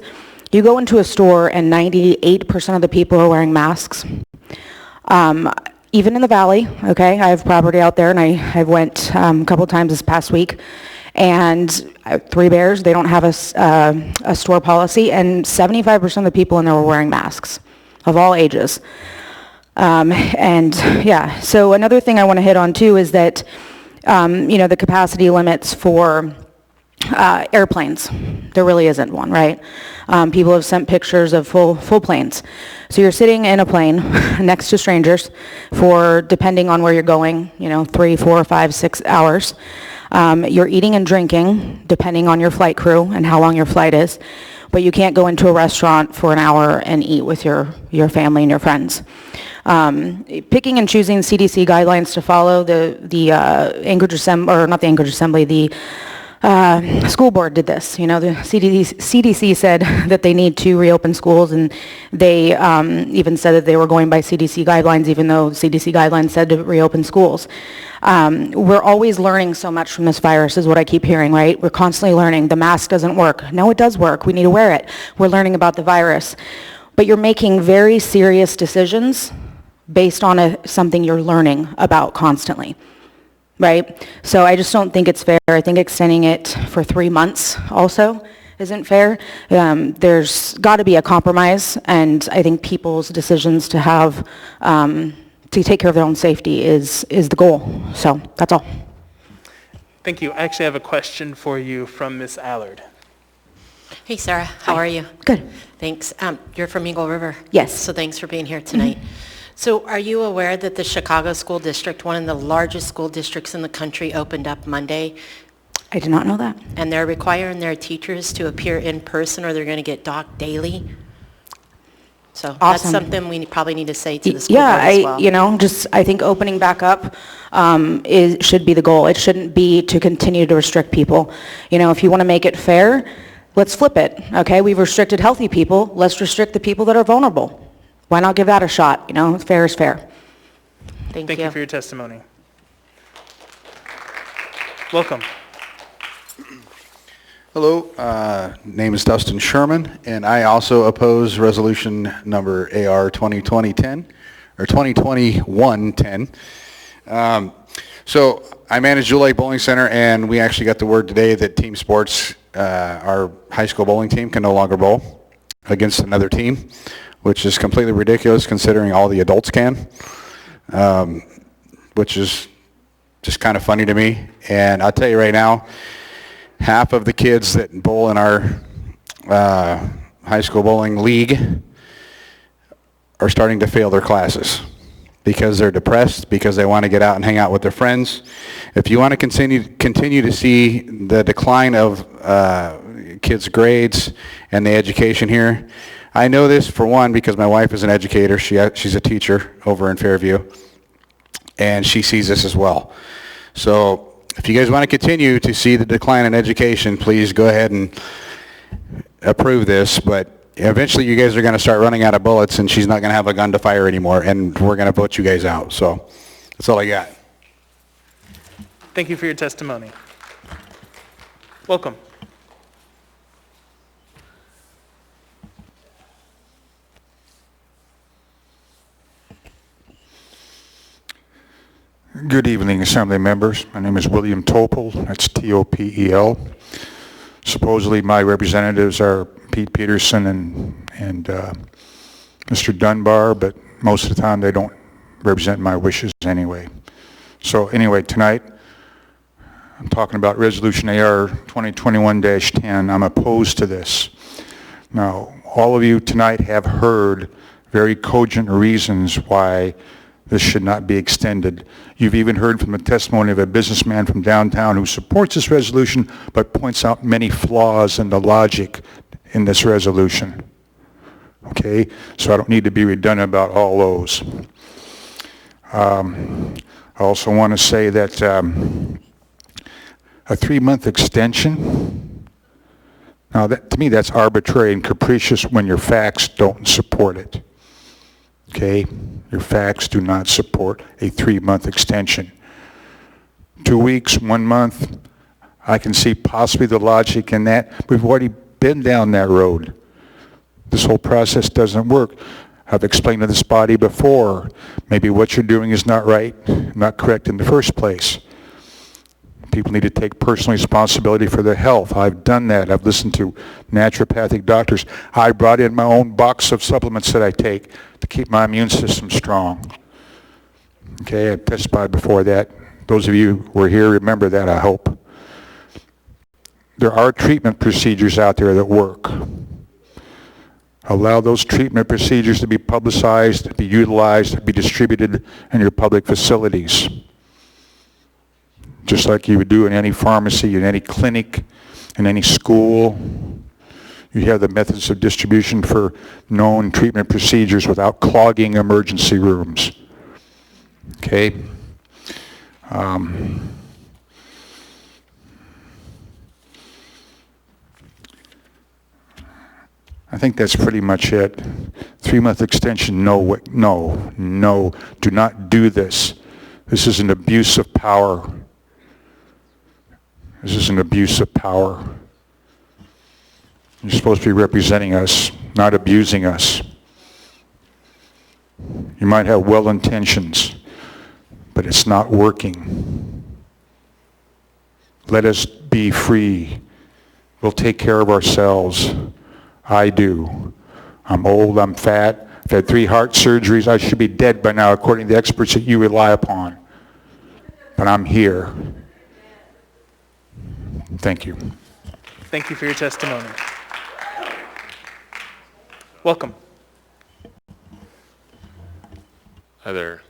You go into a store and 98% of the people are wearing masks. Even in the valley, okay, I have property out there, and I went a couple times this past week, and Three Bears, they don't have a store policy, and 75% of the people in there were wearing masks of all ages. And yeah, so another thing I want to hit on too is that, you know, the capacity limits for airplanes. There really isn't one, right? People have sent pictures of full planes. So you're sitting in a plane next to strangers for, depending on where you're going, you know, 3, 4, 5, 6 hours. You're eating and drinking, depending on your flight crew and how long your flight is. But you can't go into a restaurant for an hour and eat with your family and your friends. Picking and choosing CDC guidelines to follow, the Anchorage Assembly, or not the Anchorage Assembly, the school board did this. You know, the CDC said that they need to reopen schools, and they even said that they were going by CDC guidelines, even though CDC guidelines said to reopen schools. We're always learning so much from this virus, is what I keep hearing, right? We're constantly learning. The mask doesn't work. No, it does work. We need to wear it. We're learning about the virus. But you're making very serious decisions based on something you're learning about constantly. Right? So I just don't think it's fair. I think extending it for 3 months also isn't fair. There's got to be a compromise, and I think people's decisions to have, to take care of their own safety is the goal. So that's all. Thank you. I actually have a question for you from Ms. Allard. Hey, Sarah. How are you? Good. Thanks. You're from Eagle River? Yes. So thanks for being here tonight. So are you aware that the Chicago School District, one of the largest school districts in the country, opened up Monday? I did not know that. And they're requiring their teachers to appear in person, or they're going to get docked daily. So that's something we probably need to say to the school board as well. You know, just I think opening back up should be the goal. It shouldn't be to continue to restrict people. You know, if you want to make it fair, let's flip it. Okay, we've restricted healthy people. Let's restrict the people that are vulnerable. Why not give that a shot? You know, fair is fair. Thank you for your testimony. Welcome. Hello, name is Dustin Sherman, and I also oppose resolution number AR 2020-10, or 2021-10. So I manage Jewel Lake Bowling Center, and we actually got the word today that team sports, our high school bowling team can no longer bowl against another team, which is completely ridiculous considering all the adults can, which is just kind of funny to me. And I'll tell you right now, half of the kids that bowl in our high school bowling league are starting to fail their classes because they're depressed, because they want to get out and hang out with their friends. If you want to continue to see the decline of kids' grades and the education here, I know this for one because my wife is an educator. She's a teacher over in Fairview, and she sees this as well. So if you guys want to continue to see the decline in education, please go ahead and approve this, but eventually you guys are going to start running out of bullets and she's not going to have a gun to fire anymore, and we're going to vote you guys out. So that's all I got. Thank you for your testimony. Welcome. Good evening, Assembly members. My name is William Topel. That's T-O-P-E-L. Supposedly my representatives are Pete Peterson and Mr. Dunbar, but most of the time they don't represent my wishes anyway. So anyway, tonight I'm talking about Resolution AR 2021-10. I'm opposed to this. Now, all of you tonight have heard very cogent reasons why this should not be extended. You've even heard from the testimony of a businessman from downtown who supports this resolution but points out many flaws in the logic in this resolution. Okay? So I don't need to be redundant about all those. I also want to say that a 3-month extension, now that, to me that's arbitrary and capricious when your facts don't support it. Okay? Your facts do not support a 3-month extension. 2 weeks, 1 month, I can see possibly the logic in that. We've already been down that road. This whole process doesn't work. I've explained to this body before, maybe what you're doing is not right, not correct in the first place. People need to take personal responsibility for their health. I've done that. I've listened to naturopathic doctors. I brought in my own box of supplements that I take to keep my immune system strong. Okay, I testified before that. Those of you who were here remember that, I hope. There are treatment procedures out there that work. Allow those treatment procedures to be publicized, to be utilized, to be distributed in your public facilities. Just like you would do in any pharmacy, in any clinic, in any school. You have the methods of distribution for known treatment procedures without clogging emergency rooms. Okay? I think that's pretty much it. 3-month extension, no, do not do this. This is an abuse of power. This is an abuse of power. You're supposed to be representing us, not abusing us. You might have well intentions, but it's not working. Let us be free. We'll take care of ourselves. I do. I'm old, I'm fat, I've had 3 heart surgeries. I should be dead by now according to the experts that you rely upon. But I'm here. Thank you. Thank you for your testimony. Welcome. Hi there.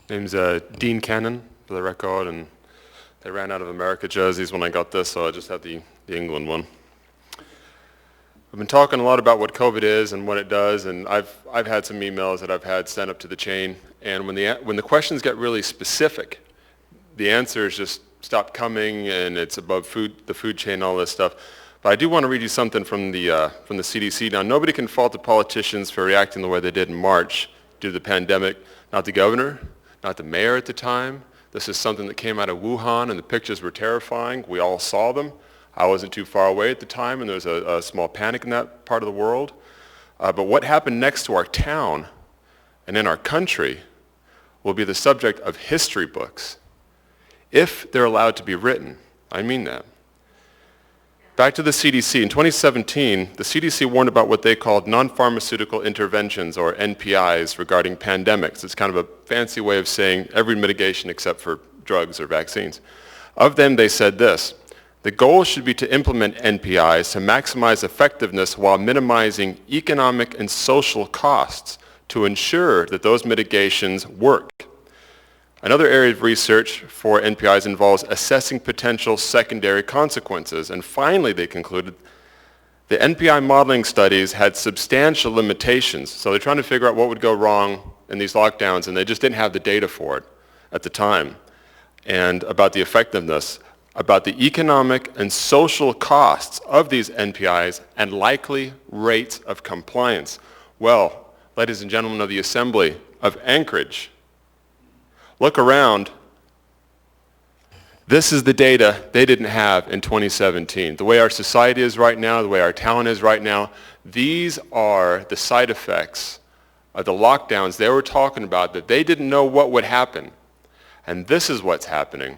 Name's Dean Cannon, for the record, and they ran out of America jerseys when I got this, so I just had the England one. I've been talking a lot about what COVID is and what it does, and I've had some emails that I've had sent up to the chain, and when the questions get really specific, the answers just stop coming, and it's above the food chain, all this stuff. But I do want to read you something from the CDC. Now, nobody can fault the politicians for reacting the way they did in March due to the pandemic. Not the governor, not the mayor at the time. This is something that came out of Wuhan, and the pictures were terrifying. We all saw them. I wasn't too far away at the time, and there was a small panic in that part of the world. But what happened next to our town and in our country will be the subject of history books, if they're allowed to be written. I mean that. Back to the CDC. In 2017, the CDC warned about what they called non-pharmaceutical interventions, or NPIs, regarding pandemics. It's kind of a fancy way of saying every mitigation except for drugs or vaccines. Of them, they said this: the goal should be to implement NPIs to maximize effectiveness while minimizing economic and social costs to ensure that those mitigations work. Another area of research for NPIs involves assessing potential secondary consequences. And finally, they concluded the NPI modeling studies had substantial limitations. So they're trying to figure out what would go wrong in these lockdowns, and they just didn't have the data for it at the time. And about the effectiveness, about the economic and social costs of these NPIs and likely rates of compliance. Well, ladies and gentlemen of the Assembly of Anchorage, look around. This is the data they didn't have in 2017. The way our society is right now, the way our town is right now, these are the side effects of the lockdowns they were talking about that they didn't know what would happen. And this is what's happening.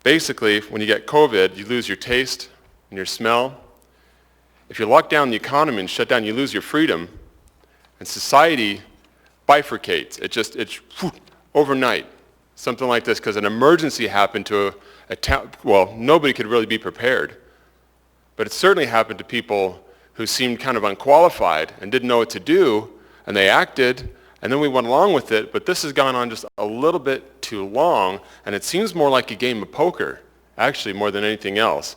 Basically, when you get COVID, you lose your taste and your smell. If you lock down the economy and shut down, you lose your freedom, and society bifurcates. It's overnight, something like this, because an emergency happened to a town. Well, nobody could really be prepared, but it certainly happened to people who seemed kind of unqualified and didn't know what to do, and they acted, and then we went along with it. But this has gone on just a little bit too long, and it seems more like a game of poker, actually, more than anything else.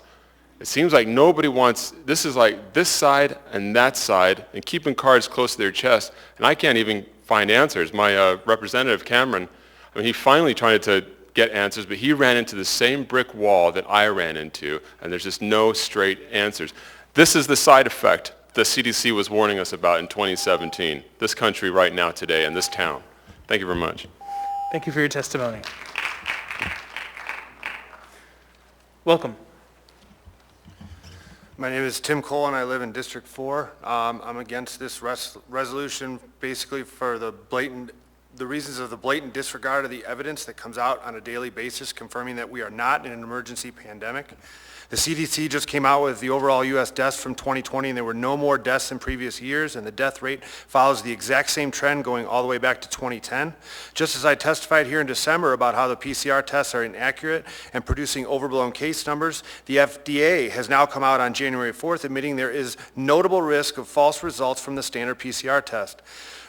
It seems like nobody wants, this is like this side and that side, and keeping cards close to their chest, and I can't even find answers. My representative, Cameron, I mean, he finally tried to get answers, but he ran into the same brick wall that I ran into, and there's just no straight answers. This is the side effect the CDC was warning us about in 2017, this country right now today, and this town. Thank you very much. Thank you for your testimony. Welcome. My name is Tim Cole and I live in District 4. I'm against this resolution basically for the reasons of the blatant disregard of the evidence that comes out on a daily basis confirming that we are not in an emergency pandemic. The CDC just came out with the overall U.S. deaths from 2020, and there were no more deaths in previous years, and the death rate follows the exact same trend going all the way back to 2010. Just as I testified here in December about how the PCR tests are inaccurate and producing overblown case numbers, the FDA has now come out on January 4th admitting there is notable risk of false results from the standard PCR test.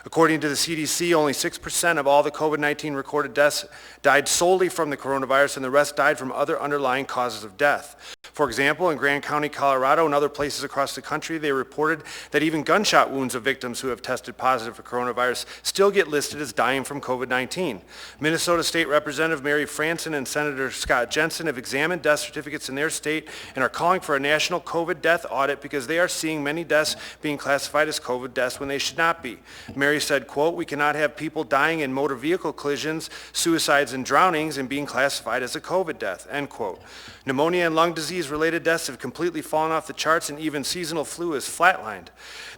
According to the CDC, only 6% of all the COVID-19 recorded deaths died solely from the coronavirus, and the rest died from other underlying causes of death. For example, in Grand County, Colorado, and other places across the country, they reported that even gunshot wounds of victims who have tested positive for coronavirus still get listed as dying from COVID-19. Minnesota State Representative Mary Franson and Senator Scott Jensen have examined death certificates in their state and are calling for a national COVID death audit because they are seeing many deaths being classified as COVID deaths when they should not be. Mary said, quote, "We cannot have people dying in motor vehicle collisions, suicides, and drownings and being classified as a COVID death," end quote. Pneumonia and lung disease-related deaths have completely fallen off the charts, and even seasonal flu is flatlined.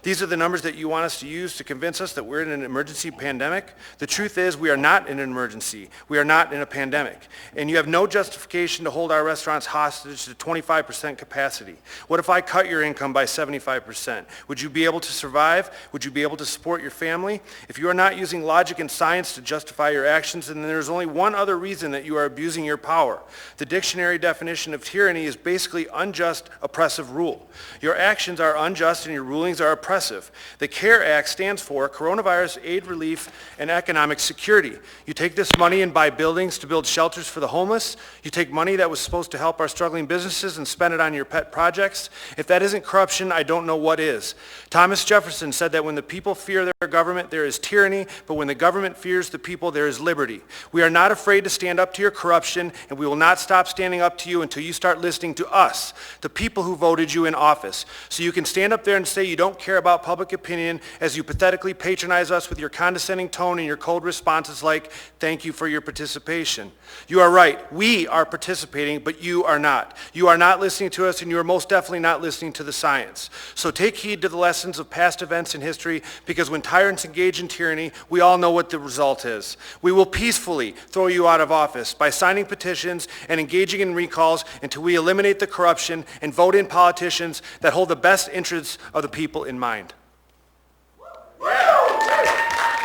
These are the numbers that you want us to use to convince us that we're in an emergency pandemic? The truth is we are not in an emergency. We are not in a pandemic. And you have no justification to hold our restaurants hostage to 25% capacity. What if I cut your income by 75%? Would you be able to survive? Would you be able to support your family? If you are not using logic and science to justify your actions, then there's only one other reason that you are abusing your power. The dictionary definition of tyranny is basically unjust, oppressive rule. Your actions are unjust and your rulings are oppressive. The CARE Act stands for Coronavirus Aid, Relief, and Economic Security. You take this money and buy buildings to build shelters for the homeless. You take money that was supposed to help our struggling businesses and spend it on your pet projects. If that isn't corruption, I don't know what is. Thomas Jefferson said that when the people fear their government, there is tyranny, but when the government fears the people, there is liberty. We are not afraid to stand up to your corruption, and we will not stop standing up to you until you start listening to to us, the people who voted you in office. So you can stand up there and say you don't care about public opinion as you pathetically patronize us with your condescending tone and your cold responses like, thank you for your participation. You are right. We are participating, but you are not. You are not listening to us, and you are most definitely not listening to the science. So take heed to the lessons of past events in history, because when tyrants engage in tyranny, we all know what the result is. We will peacefully throw you out of office by signing petitions and engaging in recalls until we eliminate the corruption and vote in politicians that hold the best interests of the people in mind.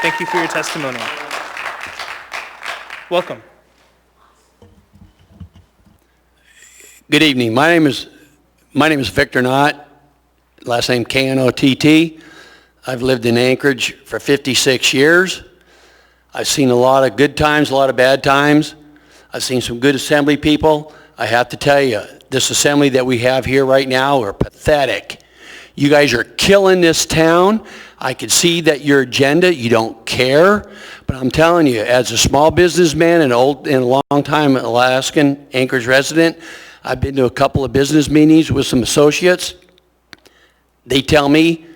Thank you for your testimony. Welcome. Good evening. My name is Victor Knott, last name Knott. I've lived in Anchorage for 56 years. I've seen a lot of good times, a lot of bad times. I've seen some good assembly people. I have to tell you, this assembly that we have here right now are pathetic. You guys are killing this town. I can see that your agenda, you don't care. But I'm telling you, as a small businessman and a long-time Alaskan Anchorage resident, I've been to a couple of business meetings with some associates. They tell me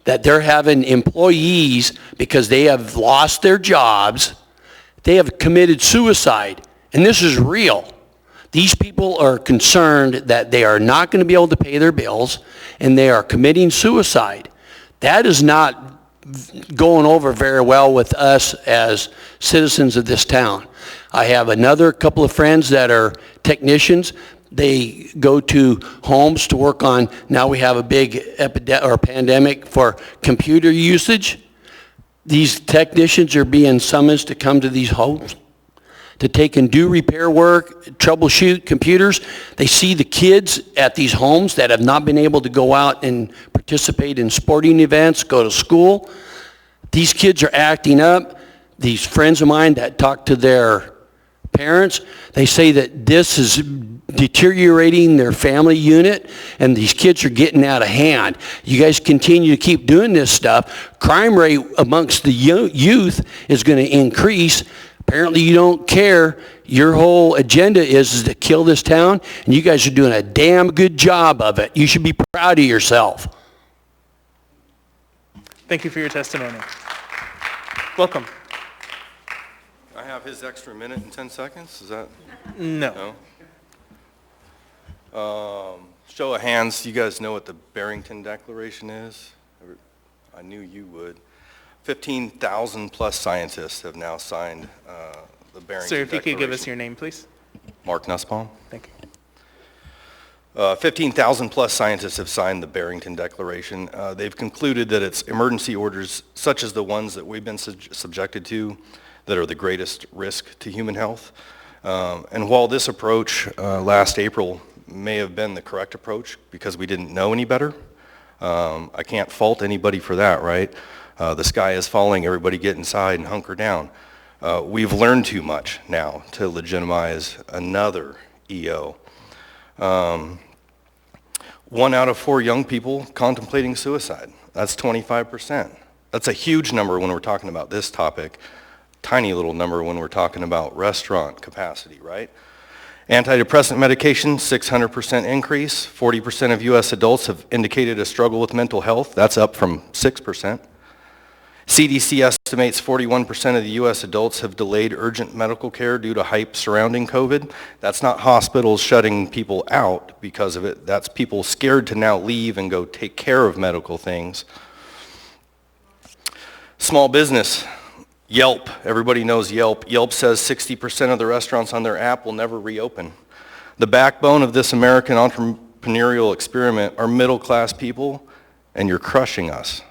that they're having employees, because they have lost their jobs, they have committed suicide. And this is real. These people are concerned that they are not going to be able to pay their bills, and they are committing suicide. That is not going over very well with us as citizens of this town. I have another couple of friends that are technicians. They go to homes to work on, now we have a big pandemic for computer usage. These technicians are being summoned to come to these homes to take and do repair work, troubleshoot computers. They see the kids at these homes that have not been able to go out and participate in sporting events, go to school. These kids are acting up. These friends of mine that talk to their parents, they say that this is deteriorating their family unit, and these kids are getting out of hand. You guys continue to keep doing this stuff, crime rate amongst the youth is going to increase. Apparently you don't care. Your whole agenda is to kill this town, and you guys are doing a damn good job of it. You should be proud of yourself. Thank you for your testimony. Welcome. I have his extra minute and 10 seconds. Is that? No. Show of hands, you guys know what the Barrington Declaration is? I knew you would. 15,000 plus scientists have now signed the Barrington Declaration. Sir, if you could give us your name, please. Mark Nussbaum. Thank you. 15,000 plus scientists have signed the Barrington Declaration. They've concluded that it's emergency orders such as the ones that we've been subjected to that are the greatest risk to human health. And while this approach last April may have been the correct approach because we didn't know any better, I can't fault anybody for that, right? The sky is falling, everybody get inside and hunker down. We've learned too much now to legitimize another EO. 1 out of 4 young people contemplating suicide. That's 25%. That's a huge number when we're talking about this topic. Tiny little number when we're talking about restaurant capacity, right? Antidepressant medication, 600% increase. 40% of U.S. adults have indicated a struggle with mental health. That's up from 6%. CDC estimates 41% of the U.S. adults have delayed urgent medical care due to hype surrounding COVID. That's not hospitals shutting people out because of it. That's people scared to now leave and go take care of medical things. Small business, Yelp. Everybody knows Yelp. Yelp says 60% of the restaurants on their app will never reopen. The backbone of this American entrepreneurial experiment are middle-class people, and you're crushing us.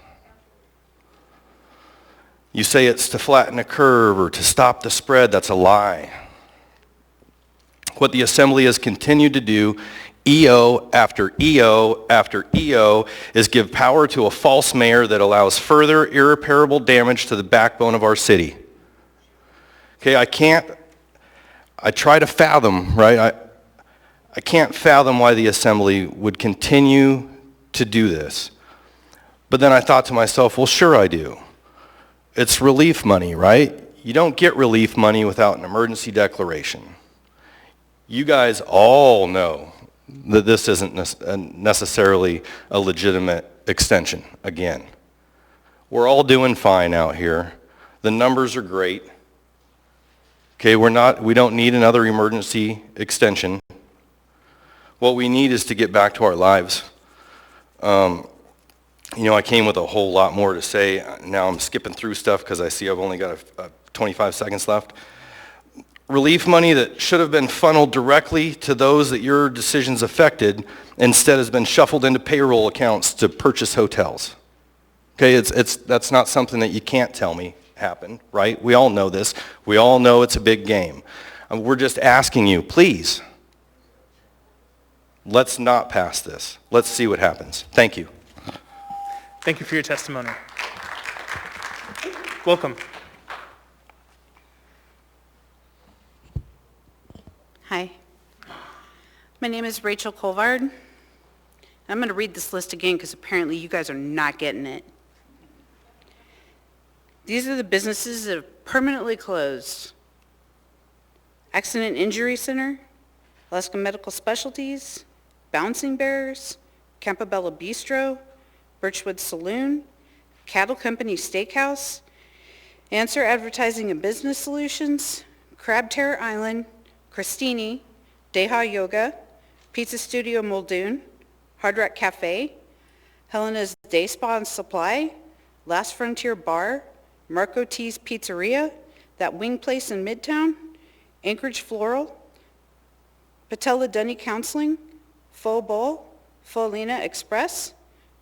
You say it's to flatten a curve or to stop the spread. That's a lie. What the Assembly has continued to do, EO after EO after EO, is give power to a false mayor that allows further irreparable damage to the backbone of our city. Okay, I try to fathom, right? I can't fathom why the Assembly would continue to do this. But then I thought to myself, well, sure I do. It's relief money, right? You don't get relief money without an emergency declaration. You guys all know that this isn't necessarily a legitimate extension, again. We're all doing fine out here. The numbers are great. Okay, we don't need another emergency extension. What we need is to get back to our lives. You know, I came with a whole lot more to say. Now I'm skipping through stuff because I see I've only got 25 seconds left. Relief money that should have been funneled directly to those that your decisions affected instead has been shuffled into payroll accounts to purchase hotels. Okay, that's not something that you can't tell me happened, right? We all know this. We all know it's a big game. We're just asking you, please, let's not pass this. Let's see what happens. Thank you. Thank you for your testimony. Welcome. Hi. My name is Rachel Colvard. I'm going to read this list again because apparently you guys are not getting it. These are the businesses that have permanently closed. Accident Injury Center, Alaska Medical Specialties, Bouncing Bears, Campobello Bistro, Birchwood Saloon, Cattle Company Steakhouse, Answer Advertising and Business Solutions, Crab Terror Island, Christini, Deha Yoga, Pizza Studio Muldoon, Hard Rock Cafe, Helena's Day Spa and Supply, Last Frontier Bar, Marco T's Pizzeria, That Wing Place in Midtown, Anchorage Floral, Patella Dunny Counseling, Faux Bowl, Folina Express,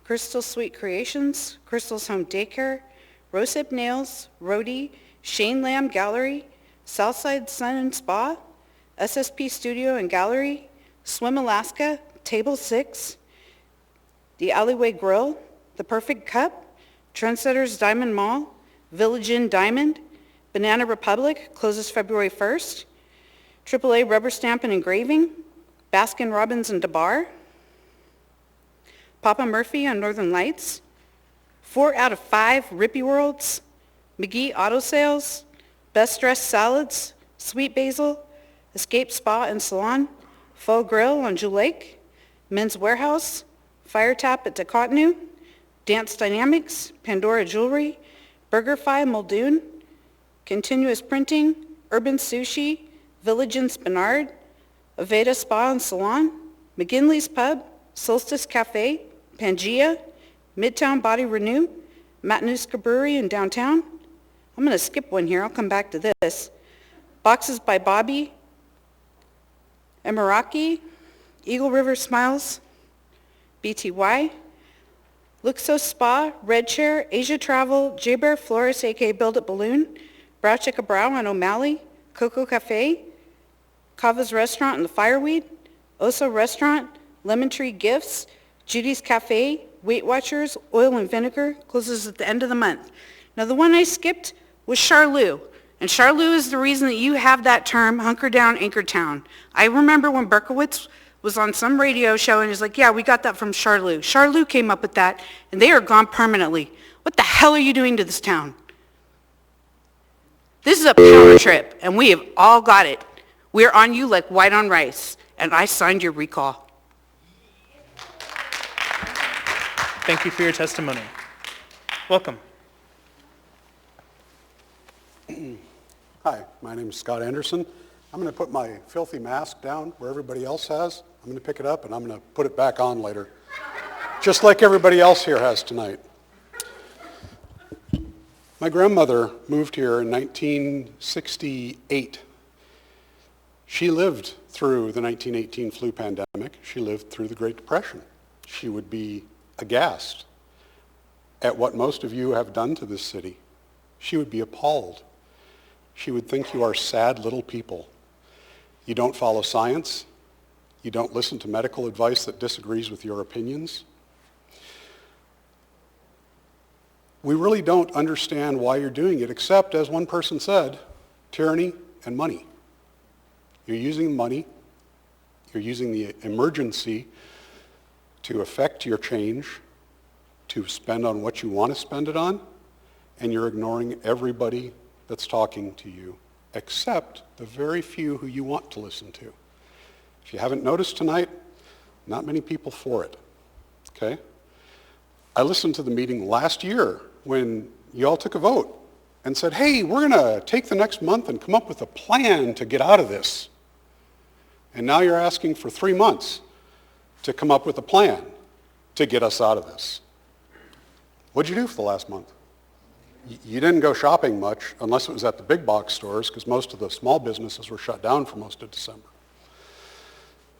Crystal Sweet Creations, Crystal's Home Daycare, Rosehip Nails, Rhodey, Shane Lamb Gallery, Southside Sun and Spa, SSP Studio and Gallery, Swim Alaska, Table 6, The Alleyway Grill, The Perfect Cup, Trendsetters Diamond Mall, Village Inn Diamond, Banana Republic, closes February 1st, AAA Rubber Stamp and Engraving, Baskin Robbins and DeBar, Papa Murphy on Northern Lights, 4 out of 5 Rippy Worlds, McGee Auto Sales, Best Dressed Salads, Sweet Basil, Escape Spa and Salon, Faux Grill on Jewel Lake, Men's Warehouse, Fire Tap at Decotinu, Dance Dynamics, Pandora Jewelry, BurgerFi Muldoon, Continuous Printing, Urban Sushi, Village Inn Spenard, Aveda Spa and Salon, McGinley's Pub, Solstice Cafe, Pangea, Midtown Body Renew, Matanuska Brewery in downtown. I'm going to skip one here. I'll come back to this. Boxes by Bobby, Emiraki, Eagle River Smiles, BTY, Luxo Spa, Red Chair, Asia Travel, J Bear Florist, aka Build It Balloon, Brow Chicka Brow on O'Malley, Coco Cafe, Kava's Restaurant and the Fireweed, Oso Restaurant, Lemon Tree Gifts, Judy's Cafe, Weight Watchers, Oil and Vinegar, closes at the end of the month. Now the one I skipped was Charlou. And Charlou is the reason that you have that term, hunker down, anchor town. I remember when Berkowitz was on some radio show and he's like, yeah, we got that from Charlou. Charlou came up with that, and they are gone permanently. What the hell are you doing to this town? This is a power trip, and we have all got it. We're on you like white on rice, and I signed your recall. Thank you for your testimony. Welcome. Hi, my name is Scott Anderson. I'm going to put my filthy mask down where everybody else has. I'm going to pick it up and I'm going to put it back on later, just like everybody else here has tonight. My grandmother moved here in 1968. She lived through the 1918 flu pandemic. She lived through the Great Depression. She would be aghast at what most of you have done to this city. She would be appalled. She would think you are sad little people. You don't follow science. You don't listen to medical advice that disagrees with your opinions. We really don't understand why you're doing it, except, as one person said, tyranny and money. You're using money, you're using the emergency to affect your change, to spend on what you want to spend it on, and you're ignoring everybody that's talking to you, except the very few who you want to listen to. If you haven't noticed tonight, not many people for it, okay? I listened to the meeting last year when you all took a vote and said, hey, we're going to take the next month and come up with a plan to get out of this. And now you're asking for 3 months to come up with a plan to get us out of this. What'd you do for the last month? You didn't go shopping much unless it was at the big box stores because most of the small businesses were shut down for most of December.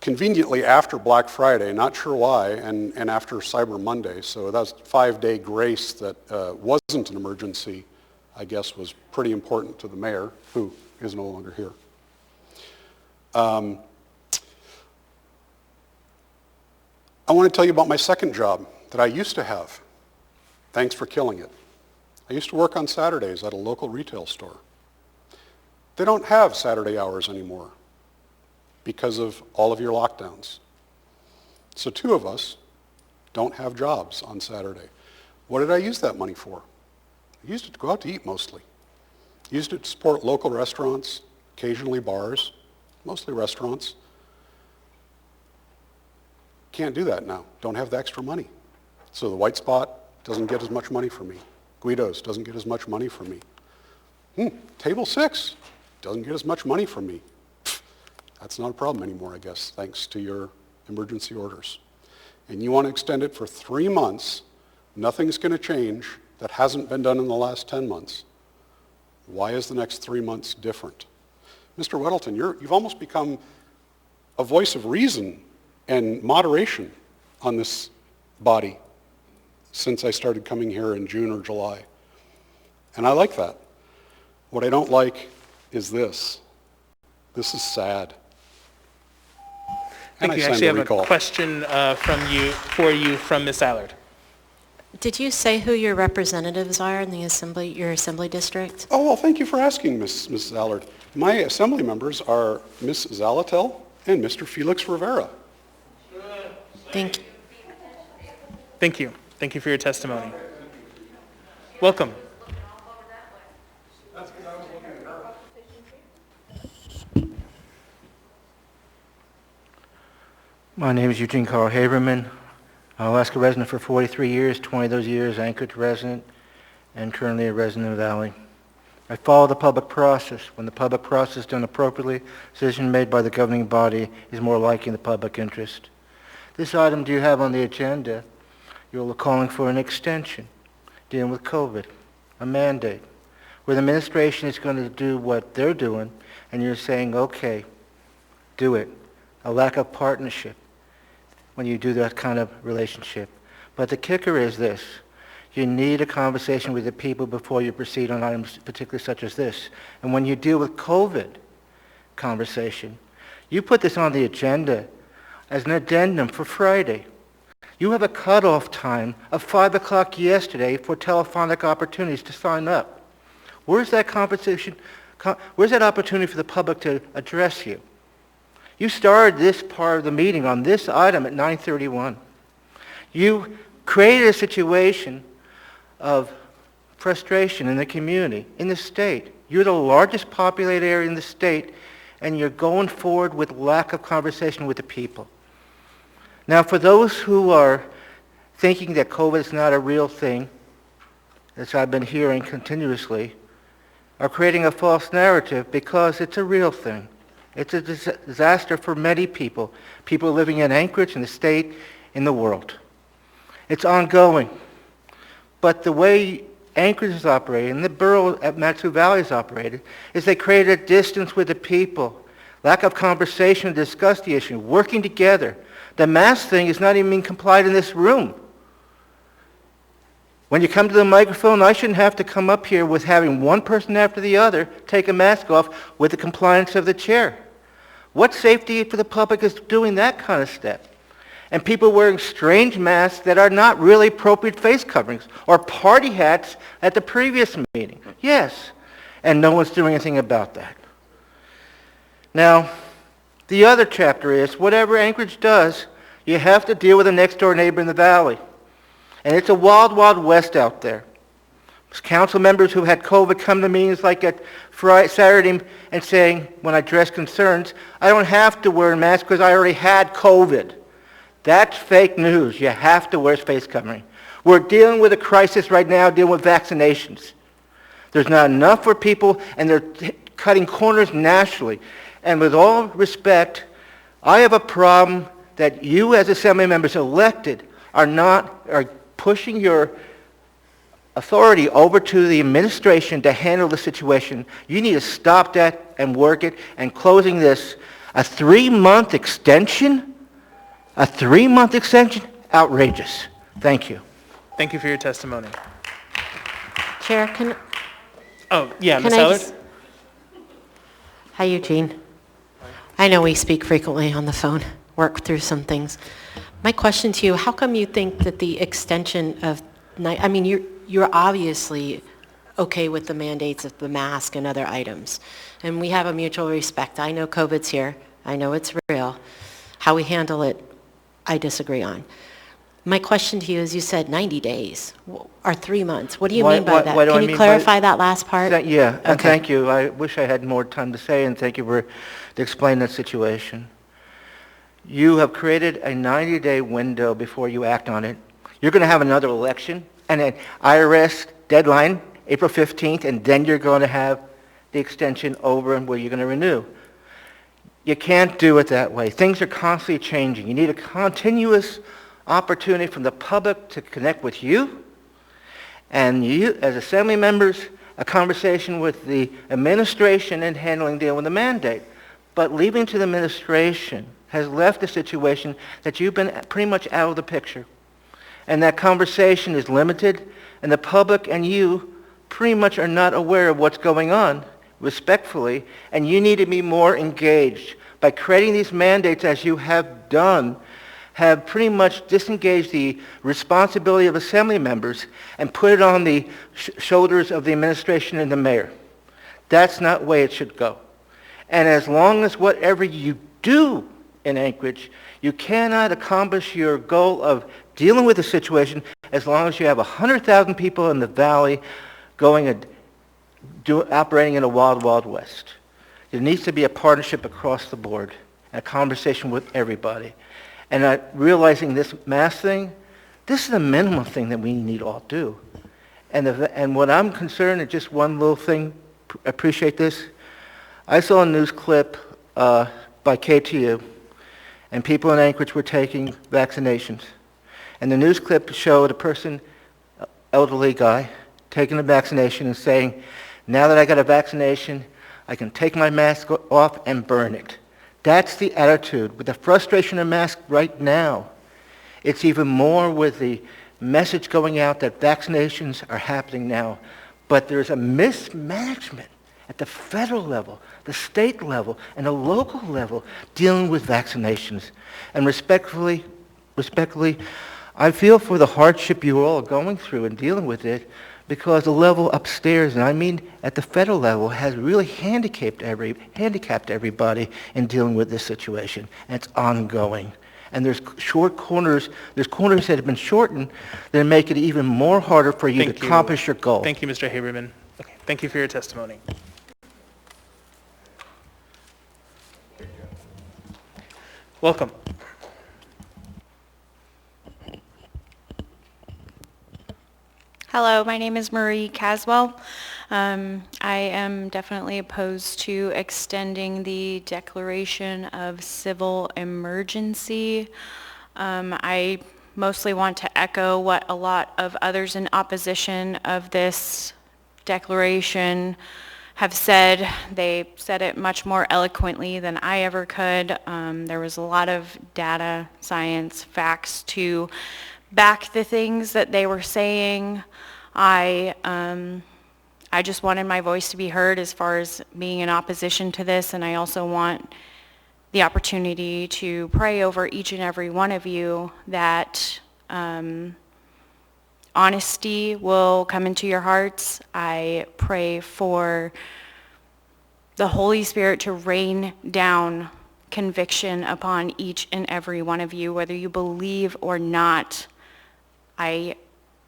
Conveniently after Black Friday, not sure why, and after Cyber Monday, so that was a 5-day grace that wasn't an emergency, I guess was pretty important to the mayor, who is no longer here. I want to tell you about my second job that I used to have. Thanks for killing it. I used to work on Saturdays at a local retail store. They don't have Saturday hours anymore because of all of your lockdowns. So 2 of us don't have jobs on Saturday. What did I use that money for? I used it to go out to eat mostly. I used it to support local restaurants, occasionally bars, mostly restaurants. Can't do that now. Don't have the extra money. So the White Spot doesn't get as much money from me. Guido's doesn't get as much money from me. Table 6 doesn't get as much money from me. That's not a problem anymore, I guess, thanks to your emergency orders. And you want to extend it for 3 months, nothing's going to change that hasn't been done in the last 10 months. Why is the next 3 months different? Mr. Weddleton, you've almost become a voice of reason and moderation on this body since I started coming here in June or July. And I like that. What I don't like is this. This is sad. Thank you. I actually have a question for you from Ms. Allard. Did you say who your representatives are in the assembly, your assembly district? Oh, well, thank you for asking, Ms. Allard. My assembly members are Ms. Zalatel and Mr. Felix Rivera. Thank you. Thank you. Thank you for your testimony. Welcome. My name is Eugene Carl Haberman. Alaska resident for 43 years, 20 of those years Anchorage resident, and currently a resident of the Valley. I follow the public process. When the public process is done appropriately, decision made by the governing body is more likely in the public interest. This item do you have on the agenda? You're calling for an extension dealing with COVID, a mandate, where the administration is going to do what they're doing, and you're saying, okay, do it. A lack of partnership when you do that kind of relationship. But the kicker is this. You need a conversation with the people before you proceed on items particularly such as this. And when you deal with COVID conversation, you put this on the agenda as an addendum for Friday. You have a cutoff time of 5 o'clock yesterday for telephonic opportunities to sign up. Where's that conversation? Where's that opportunity for the public to address you? You started this part of the meeting on this item at 9:31. You created a situation of frustration in the community, in the state. You're the largest populated area in the state, and you're going forward with lack of conversation with the people. Now, for those who are thinking that COVID is not a real thing, as I've been hearing continuously, are creating a false narrative because it's a real thing. It's a disaster for many people, people living in Anchorage, in the state, in the world. It's ongoing. But the way Anchorage is operated and the borough at Matsu Valley is operated is they created a distance with the people, lack of conversation to discuss the issue, working together. The mask thing is not even being complied in this room. When you come to the microphone, I shouldn't have to come up here with having one person after the other take a mask off with the compliance of the chair. What safety for the public is doing that kind of step? And people wearing strange masks that are not really appropriate face coverings, or party hats at the previous meeting. Yes, and no one's doing anything about that. Now, the other chapter is, whatever Anchorage does, you have to deal with the next door neighbor in the valley. And it's a wild, wild west out there. Council members who had COVID come to meetings like at Saturday and saying, when I address concerns, I don't have to wear a mask because I already had COVID. That's fake news. You have to wear face covering. We're dealing with a crisis right now, dealing with vaccinations. There's not enough for people, and they're cutting corners nationally. And with all respect, I have a problem that you as Assembly members elected are pushing your authority over to the administration to handle the situation. You need to stop that and work it. And closing this, a 3-month extension? A 3-month extension? Outrageous. Thank you. Thank you for your testimony. Chair, can Oh, yeah, Ms. I Allard? just- Hi, Eugene. I know we speak frequently on the phone, work through some things. My question to you, how come you think that the extension of, I mean, you're obviously okay with the mandates of the mask and other items, and we have a mutual respect. I know COVID's here. I know it's real. How we handle it, I disagree on. My question to you is, you said 90 days or 3 months. What do you mean by that? Can you clarify that last part? Yeah, and Okay. thank you. I wish I had more time to say, and thank you for to explain that situation. You have created a 90-day window before you act on it. You're going to have another election, and an IRS deadline, April 15th, and then you're going to have the extension over and where you're going to renew. You can't do it that way. Things are constantly changing. You need a continuous opportunity from the public to connect with you, and you, as Assembly members, a conversation with the administration in dealing with the mandate. But leaving to the administration has left a situation that you've been pretty much out of the picture. And that conversation is limited, and the public and you pretty much are not aware of what's going on, respectfully, and you need to be more engaged. By creating these mandates, as you have done, have pretty much disengaged the responsibility of Assembly members and put it on the shoulders of the administration and the mayor. That's not the way it should go. And as long as whatever you do in Anchorage, you cannot accomplish your goal of dealing with the situation as long as you have 100,000 people in the valley operating in a wild, wild west. There needs to be a partnership across the board, a conversation with everybody. And realizing this mask thing, this is the minimum thing that we need to all do. And what I'm concerned, is just one little thing, appreciate this. I saw a news clip by KTU, and people in Anchorage were taking vaccinations. And the news clip showed a person, elderly guy, taking the vaccination and saying, now that I got a vaccination, I can take my mask off and burn it. That's the attitude. With the frustration of masks right now, it's even more with the message going out that vaccinations are happening now. But there's a mismanagement at the federal level, the state level, and the local level dealing with vaccinations. And respectfully, I feel for the hardship you all are going through in dealing with it, because the level upstairs, and I mean at the federal level, has really handicapped everybody in dealing with this situation. And it's ongoing. And there's corners that have been shortened that make it even more harder for you to accomplish your goal. Thank you, Mr. Haberman. Okay, thank you for your testimony. Welcome. Hello, my name is Marie Caswell. I am definitely opposed to extending the declaration of civil emergency. I mostly want to echo what a lot of others in opposition of this declaration have said. They said it much more eloquently than I ever could. There was a lot of data, science, facts to back the things that they were saying. I just wanted my voice to be heard as far as being in opposition to this, and I also want the opportunity to pray over each and every one of you that honesty will come into your hearts. I pray for the Holy Spirit to rain down conviction upon each and every one of you, whether you believe or not. I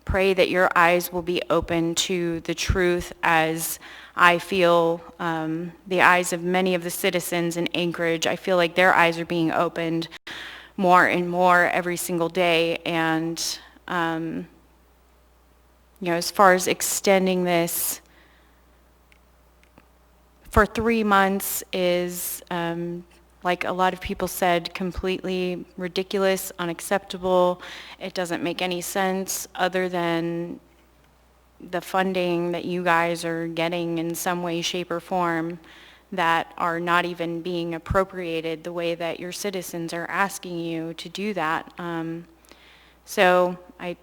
pray that your eyes will be open to the truth, as I feel the eyes of many of the citizens in Anchorage. I feel like their eyes are being opened more and more every single day. And, as far as extending this for 3 months is, like a lot of people said, completely ridiculous, unacceptable. It doesn't make any sense other than the funding that you guys are getting in some way, shape, or form that are not even being appropriated the way that your citizens are asking you to do that. So I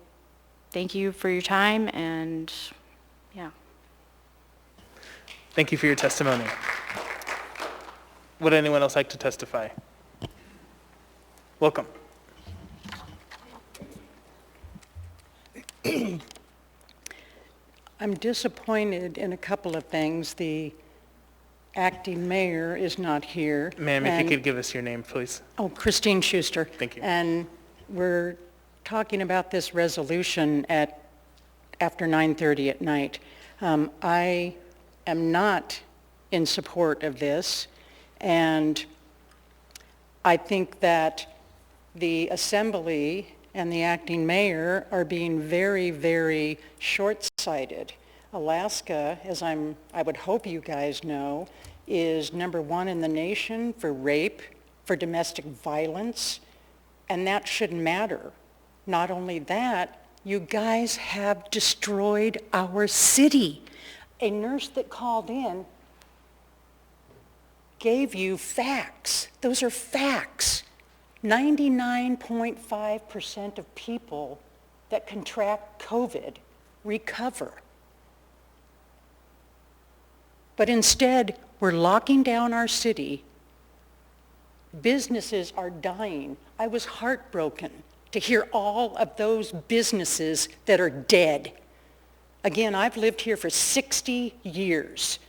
thank you for your time, and yeah. Thank you for your testimony. Would anyone else like to testify? Welcome. I'm disappointed in a couple of things. The acting mayor is not here. Ma'am, if you could give us your name, please. Oh, Christine Schuster. Thank you. And we're talking about this resolution after 9:30 at night. I am not in support of this, and I think that the assembly and the acting mayor are being very, very short-sighted. Alaska, as I would hope you guys know, is #1 in the nation for rape, for domestic violence, and that shouldn't matter. Not only that, you guys have destroyed our city. A nurse that called in gave you facts. Those are facts. 99.5% of people that contract COVID recover. But instead, we're locking down our city. Businesses are dying. I was heartbroken to hear all of those businesses that are dead. Again, I've lived here for 60 years,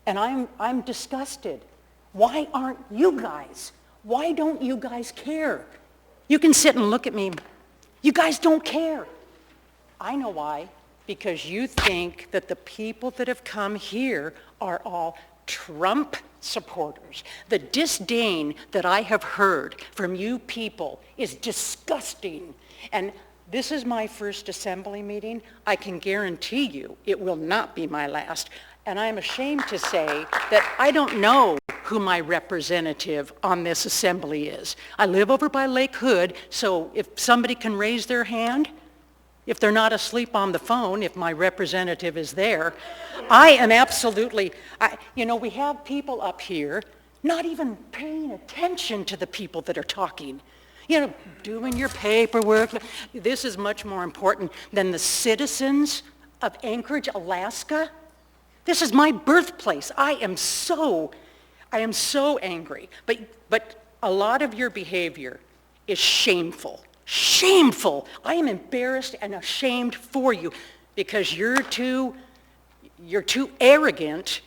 and I'm disgusted. Why aren't you guys? Why don't you guys care? You can sit and look at me. You guys don't care. I know why. Because you think that the people that have come here are all Trump supporters. The disdain that I have heard from you people is disgusting. And this is my first assembly meeting. I can guarantee you it will not be my last. And I'm ashamed to say that I don't know who my representative on this assembly is. I live over by Lake Hood, so if somebody can raise their hand, if they're not asleep on the phone, if my representative is there, I am absolutely, we have people up here not even paying attention to the people that are talking. Doing your paperwork. This is much more important than the citizens of Anchorage, Alaska. This is my birthplace. I am so angry. But a lot of your behavior is shameful. Shameful. I am embarrassed and ashamed for you because you're too arrogant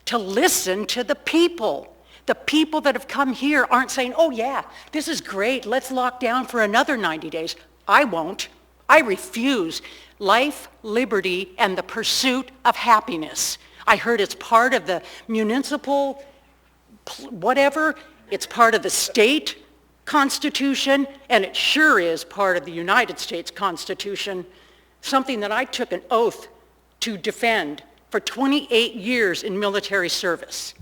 to listen to the people. The people that have come here aren't saying, oh yeah, this is great, let's lock down for another 90 days. I won't. I refuse. Life, liberty, and the pursuit of happiness. I heard it's part of the municipal, whatever, it's part of the state Constitution, and it sure is part of the United States Constitution, something that I took an oath to defend for 28 years in military service.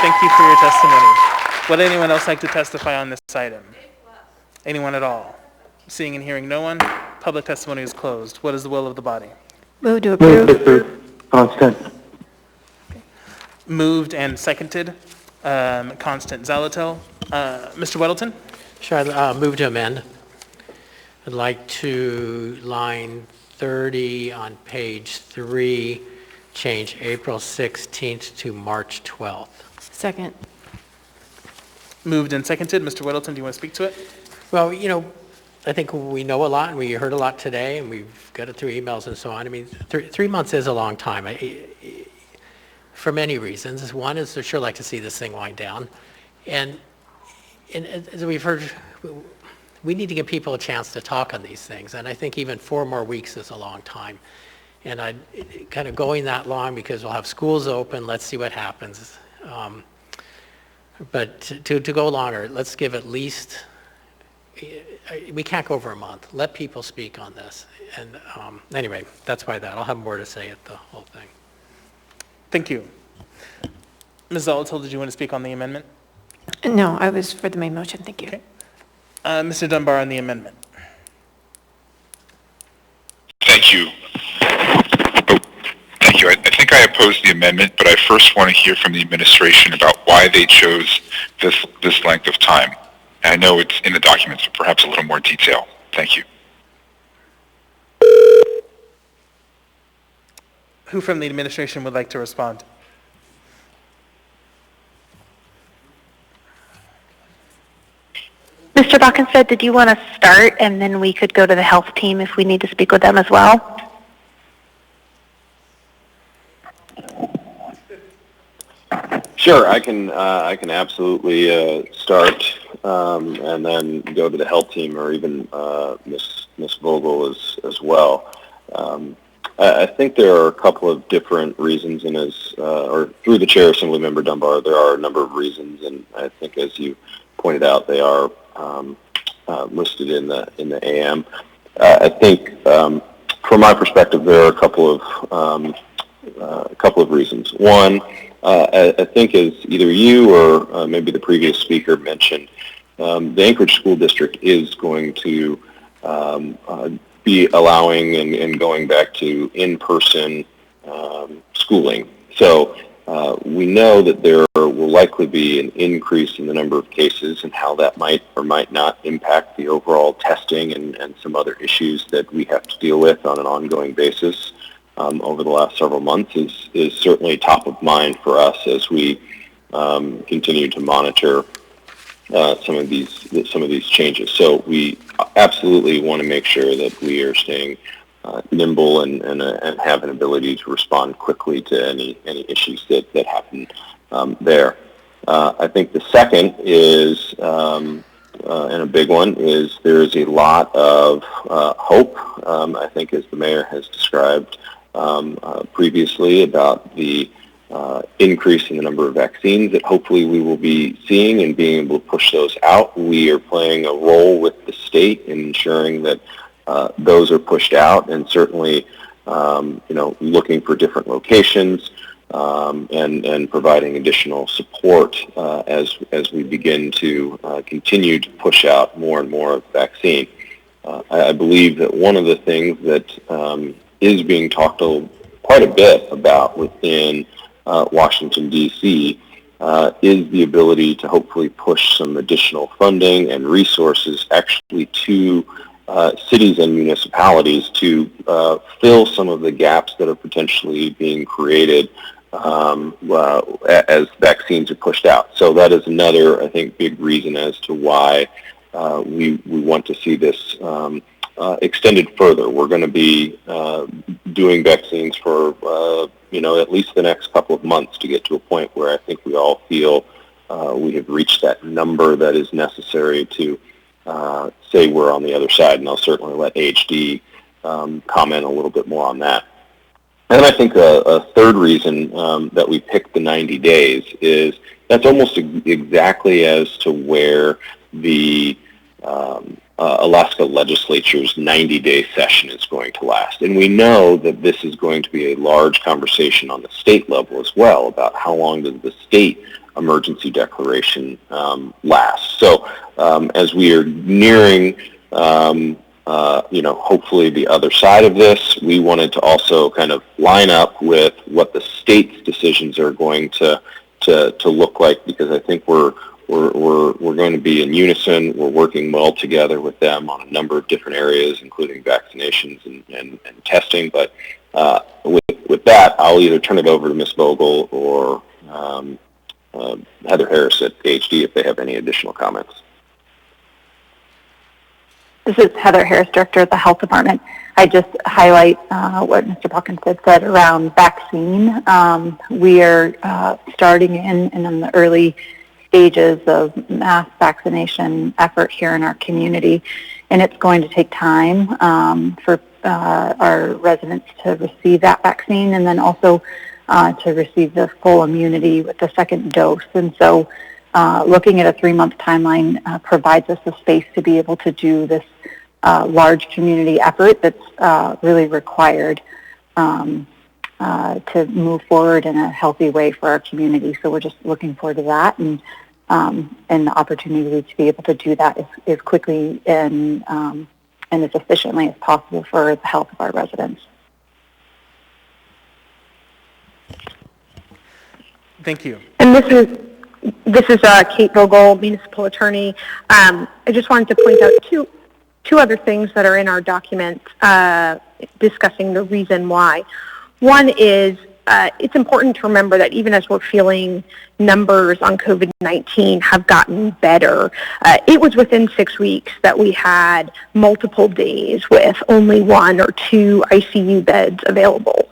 Thank you for your testimony. Would anyone else like to testify on this item? Anyone at all? Seeing and hearing no one, public testimony is closed. What is the will of the body? Move to approve. Constant. Moved and seconded. Constant Zalatel. Mr. Weddleton? Sure, I'll move to amend. I'd like to line 30 on page 3, change April 16th to March 12th. Second. Moved and seconded. Mr. Weddleton, do you want to speak to it? Well, I think we know a lot, and we heard a lot today, and we've got it through emails and so on. I mean, 3 months is a long time. For many reasons. One is I'd sure like to see this thing wind down. And as we've heard, we need to give people a chance to talk on these things. And I think even 4 more weeks is a long time. And kind of going that long because we'll have schools open, let's see what happens. But to go longer, let's give at least, we can't go over a month. Let people speak on this. And anyway, that's why that. I'll have more to say at the whole thing. Thank you. Ms. Zolotil, did you want to speak on the amendment? No, I was for the main motion. Thank you. Okay. Mr. Dunbar on the amendment. Thank you. Thank you. I think I oppose the amendment, but I first want to hear from the administration about why they chose this length of time. And I know it's in the documents, but perhaps a little more detail. Thank you. Who from the administration would like to respond? Mr. Buckenstead, did you want to start and then we could go to the health team if we need to speak with them as well? Sure, I can absolutely start and then go to the health team or even Ms. Vogel as well. I think there are a couple of different reasons, and or through the chair, Assemblymember Dunbar, there are a number of reasons, and I think as you pointed out, they are listed in the AM. I think from my perspective, there are a couple of reasons. One, I think as either you or maybe the previous speaker mentioned, the Anchorage School District is going to be allowing and going back to in-person schooling. So we know that there will likely be an increase in the number of cases, and how that might or might not impact the overall testing and some other issues that we have to deal with on an ongoing basis over the last several months is certainly top of mind for us as we continue to monitor some of these changes. So we absolutely want to make sure that we are staying nimble and have an ability to respond quickly to any issues that happen there. I think the second is, and a big one, is there is a lot of hope, I think as the mayor has described previously, about the increase in the number of vaccines that hopefully we will be seeing and being able to push those out. We are playing a role with the state in ensuring that those are pushed out, and certainly looking for different locations and providing additional support as we begin to continue to push out more and more vaccine. I believe that one of the things that is being talked quite a bit about within Washington, D.C., is the ability to hopefully push some additional funding and resources actually to cities and municipalities to fill some of the gaps that are potentially being created as vaccines are pushed out. So that is another, I think, big reason as to why we want to see this extended further. We're going to be doing vaccines for at least the next couple of months to get to a point where I think we all feel we have reached that number that is necessary to say we're on the other side. And I'll certainly let AHD comment a little bit more on that. And I think a third reason that we picked the 90 days is that's almost exactly as to where the Alaska legislature's 90-day session is going to last. And we know that this is going to be a large conversation on the state level as well about how long does the state emergency declaration last. So as we are nearing, hopefully the other side of this, we wanted to also kind of line up with what the state's decisions are going to look like, because I think we're going to be in unison. We're working well together with them on a number of different areas, including vaccinations and testing. But with that, I'll either turn it over to Ms. Vogel or Heather Harris at AHD if they have any additional comments. This is Heather Harris, Director of the Health Department. I just highlight what Mr. Buckenstead said around vaccine. We are starting in the early stages of mass vaccination effort here in our community, and it's going to take time for our residents to receive that vaccine, and then also to receive the full immunity with the second dose. And so looking at a 3-month timeline provides us a space to be able to do this large community effort that's really required to move forward in a healthy way for our community. So we're just looking forward to that and the opportunity to be able to do that as quickly and as efficiently as possible for the health of our residents. Thank you. And this is Kate Vogel, municipal attorney. I just wanted to point out two other things that are in our document discussing the reason why. One is it's important to remember that even as we're feeling numbers on COVID-19 have gotten better, it was within 6 weeks that we had multiple days with only 1 or 2 ICU beds available.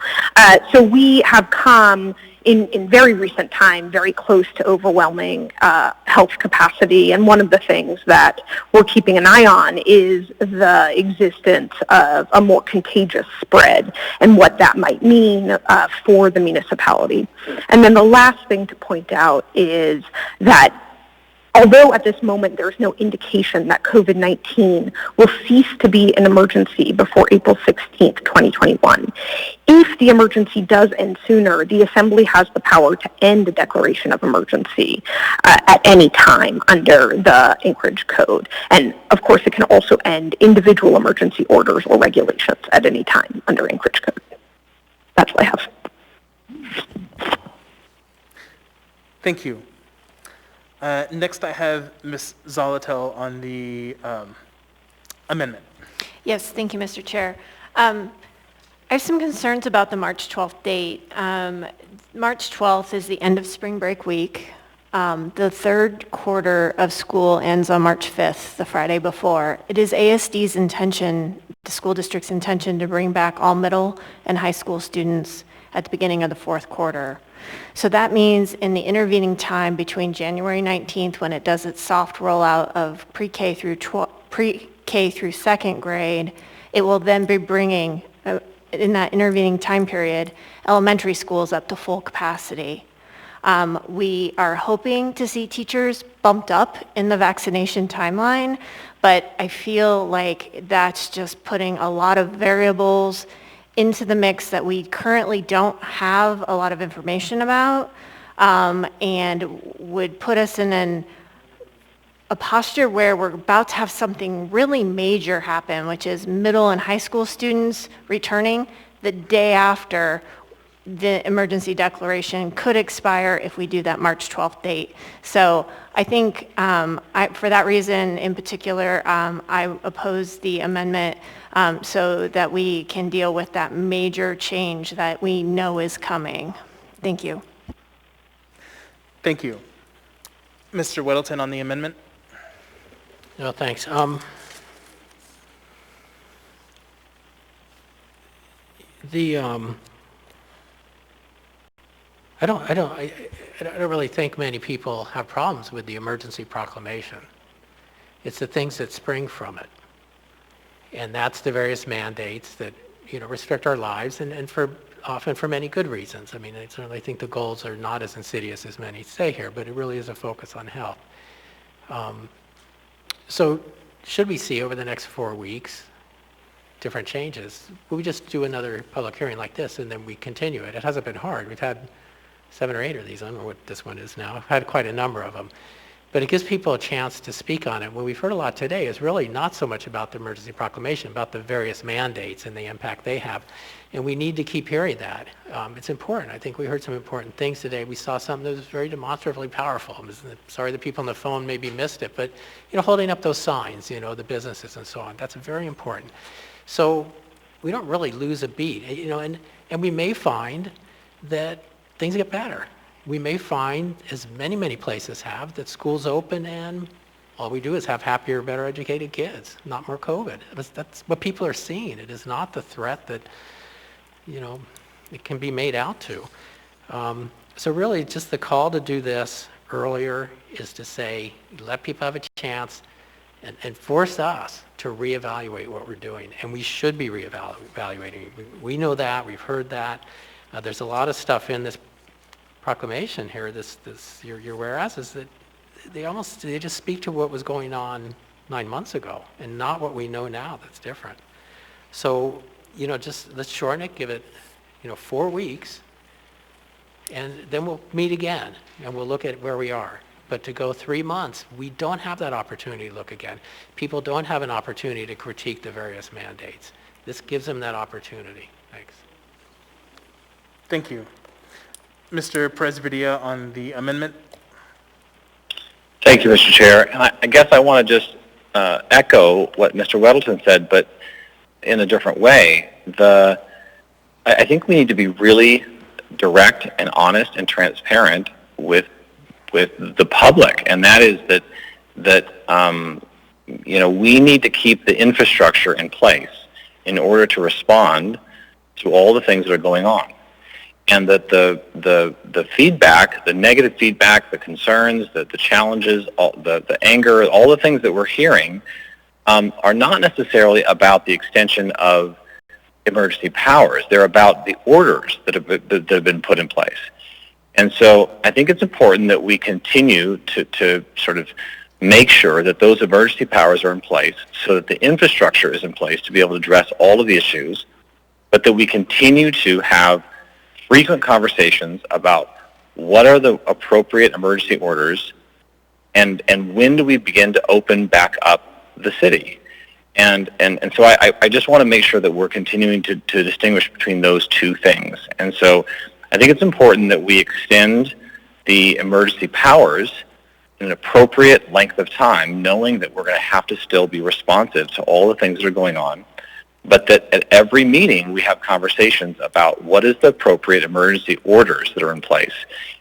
So we have come in very recent time very close to overwhelming health capacity, and one of the things that we're keeping an eye on is the existence of a more contagious spread and what that might mean for the municipality. And then the last thing to point out is that although at this moment there's no indication that COVID-19 will cease to be an emergency before April 16th, 2021, if the emergency does end sooner, the Assembly has the power to end a declaration of emergency at any time under the Anchorage Code. And of course, it can also end individual emergency orders or regulations at any time under Anchorage Code. That's what I have. Thank you. Next, I have Ms. Zolotel on the amendment. Yes, thank you, Mr. Chair. I have some concerns about the March 12th date. March 12th is the end of spring break week. The third quarter of school ends on March 5th, the Friday before. It is ASD's intention, the school district's intention, to bring back all middle and high school students at the beginning of the fourth quarter. So that means in the intervening time between January 19th, when it does its soft rollout of pre-K through second grade, it will then be bringing, in that intervening time period, elementary schools up to full capacity. We are hoping to see teachers bumped up in the vaccination timeline, but I feel like that's just putting a lot of variables into the mix that we currently don't have a lot of information about, and would put us in a posture where we're about to have something really major happen, which is middle and high school students returning the day after the emergency declaration could expire if we do that March 12th date. So I think for that reason in particular, I oppose the amendment so that we can deal with that major change that we know is coming. Thank you. Thank you. Mr. Weddleton on the amendment. No, thanks. I don't really think many people have problems with the emergency proclamation. It's the things that spring from it. And that's the various mandates that, restrict our lives and often for many good reasons. I mean, I certainly think the goals are not as insidious as many say here, but it really is a focus on health. So should we see over the next 4 weeks different changes? We just do another public hearing like this and then we continue it. It hasn't been hard. We've had 7 or 8 of these. I don't know what this one is now. I've had quite a number of them. But it gives people a chance to speak on it. What we've heard a lot today is really not so much about the emergency proclamation, about the various mandates and the impact they have. And we need to keep hearing that. It's important. I think we heard some important things today. We saw something that was very demonstratively powerful. I'm sorry the people on the phone maybe missed it, but holding up those signs, the businesses and so on, that's very important. So we don't really lose a beat, and we may find that things get better. We may find, as many places have, that schools open and all we do is have happier, better educated kids, not more COVID. That's what people are seeing. It is not the threat that, it can be made out to. So really just the call to do this earlier is to say, let people have a chance and force us to reevaluate what we're doing. And we should be reevaluating. We know that, we've heard that. There's a lot of stuff in this proclamation here, your whereas, is that they just speak to what was going on 9 months ago and not what we know now that's different. So, just let's shorten it, give it, 4 weeks, and then we'll meet again and we'll look at where we are. But to go 3 months, we don't have that opportunity to look again. People don't have an opportunity to critique the various mandates. This gives them that opportunity. Thanks. Thank you. Mr. Perez-Vidia on the amendment. Thank you, Mr. Chair. And I guess I want to just echo what Mr. Weddleton said, but in a different way. I think we need to be really direct and honest and transparent with the public, and that is that we need to keep the infrastructure in place in order to respond to all the things that are going on. And that the feedback, the negative feedback, the concerns, the challenges, the anger, all the things that we're hearing are not necessarily about the extension of emergency powers. They're about the orders that have been put in place. And so I think it's important that we continue to sort of make sure that those emergency powers are in place so that the infrastructure is in place to be able to address all of the issues, but that we continue to have frequent conversations about what are the appropriate emergency orders and when do we begin to open back up the city. And so I just want to make sure that we're continuing to distinguish between those two things. And so I think it's important that we extend the emergency powers in an appropriate length of time, knowing that we're going to have to still be responsive to all the things that are going on, but that at every meeting we have conversations about what is the appropriate emergency orders that are in place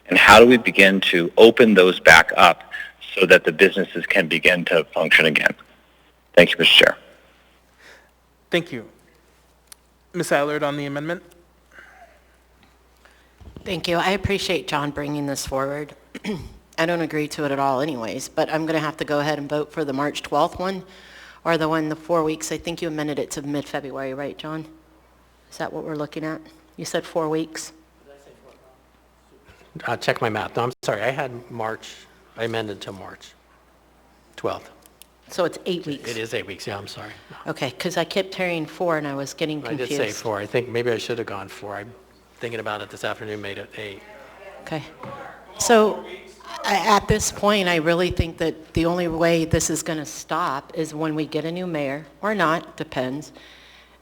and how do we begin to open those back up so that the businesses can begin to function again. Thank you, Mr. Chair. Thank you. Ms. Allard on the amendment. Thank you. I appreciate John bringing this forward. I don't agree to it at all anyways, but I'm going to have to go ahead and vote for the March 12th one or the 4 weeks. I think you amended it to mid-February, right, John? Is that what we're looking at? You said 4 weeks? Check my math. No, I'm sorry. I had March. I amended to March 12th. So it's 8 weeks? It is 8 weeks. Yeah, I'm sorry. Okay, because I kept hearing 4 and I was getting I confused. did say 4. I think maybe I should have gone 4. I'm thinking about it this afternoon, made it 8. Okay. So at this point, I really think that the only way this is going to stop is when we get a new mayor, or not, depends.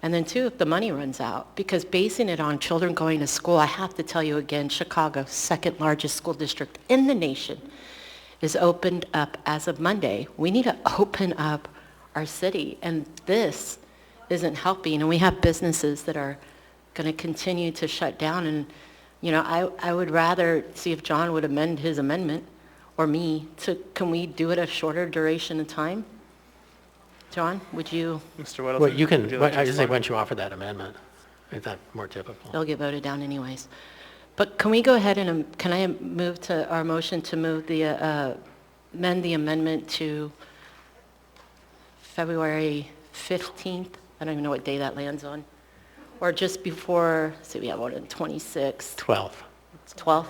And then 2, if the money runs out. Because basing it on children going to school, I have to tell you again, Chicago, second largest school district in the nation, is opened up as of Monday. We need to open up our city, and this isn't helping. And we have businesses that are going to continue to shut down. And I would rather see if John would amend his amendment, or me, can we do it a shorter duration of time? John, would you? Mr. Weddleton. Well, you can, I just say, why don't you offer that amendment? Is that more typical? They'll get voted down anyways. But can we go ahead and, can I move to our motion to move the, amend the amendment to February 15th? I don't even know what day that lands on. Or just before, see, we have one on 26th. 12th. 12th?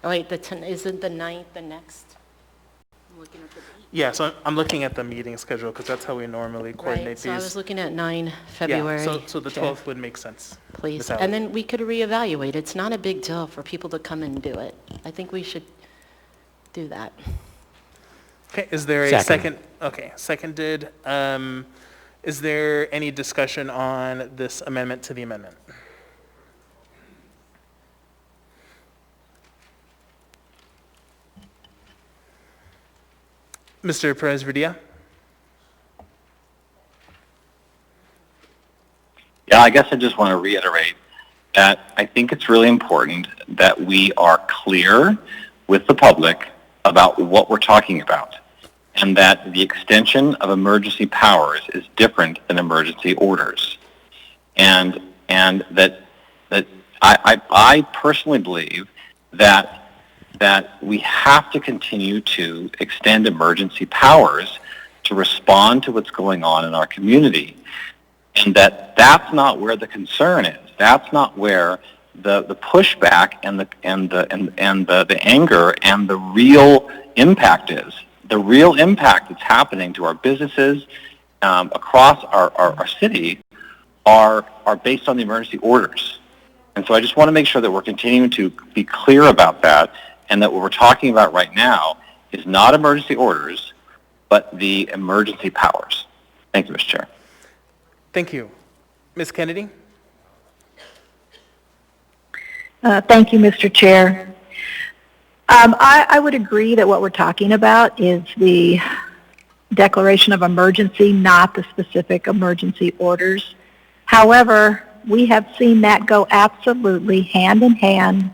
Oh wait, isn't the 9th the next? I'm looking at the date. Yeah, so I'm looking at the meeting schedule because that's how we normally coordinate Right, these. so I was looking at 9 February. Yeah, so the Chair. 12th would make sense. Please, Ms. Allard. and then we could reevaluate. It's not a big deal for people to come and do it. I think we should do that. Okay, is there a second? Okay, seconded. Is there any discussion on this amendment to the amendment? Mr. Perez-Vidia? Yeah, I guess I just want to reiterate that I think it's really important that we are clear with the public about what we're talking about, and that the extension of emergency powers is different than emergency orders. And that I personally believe that we have to continue to extend emergency powers to respond to what's going on in our community. And that's not where the concern is. That's not where the pushback and the anger and the real impact is. The real impact that's happening to our businesses across our city are based on the emergency orders. And so I just want to make sure that we're continuing to be clear about that, and that what we're talking about right now is not emergency orders, but the emergency powers. Thank you, Mr. Chair. Thank you. Ms. Kennedy? Thank you, Mr. Chair. I would agree that what we're talking about is the declaration of emergency, not the specific emergency orders. However, we have seen that go absolutely hand in hand,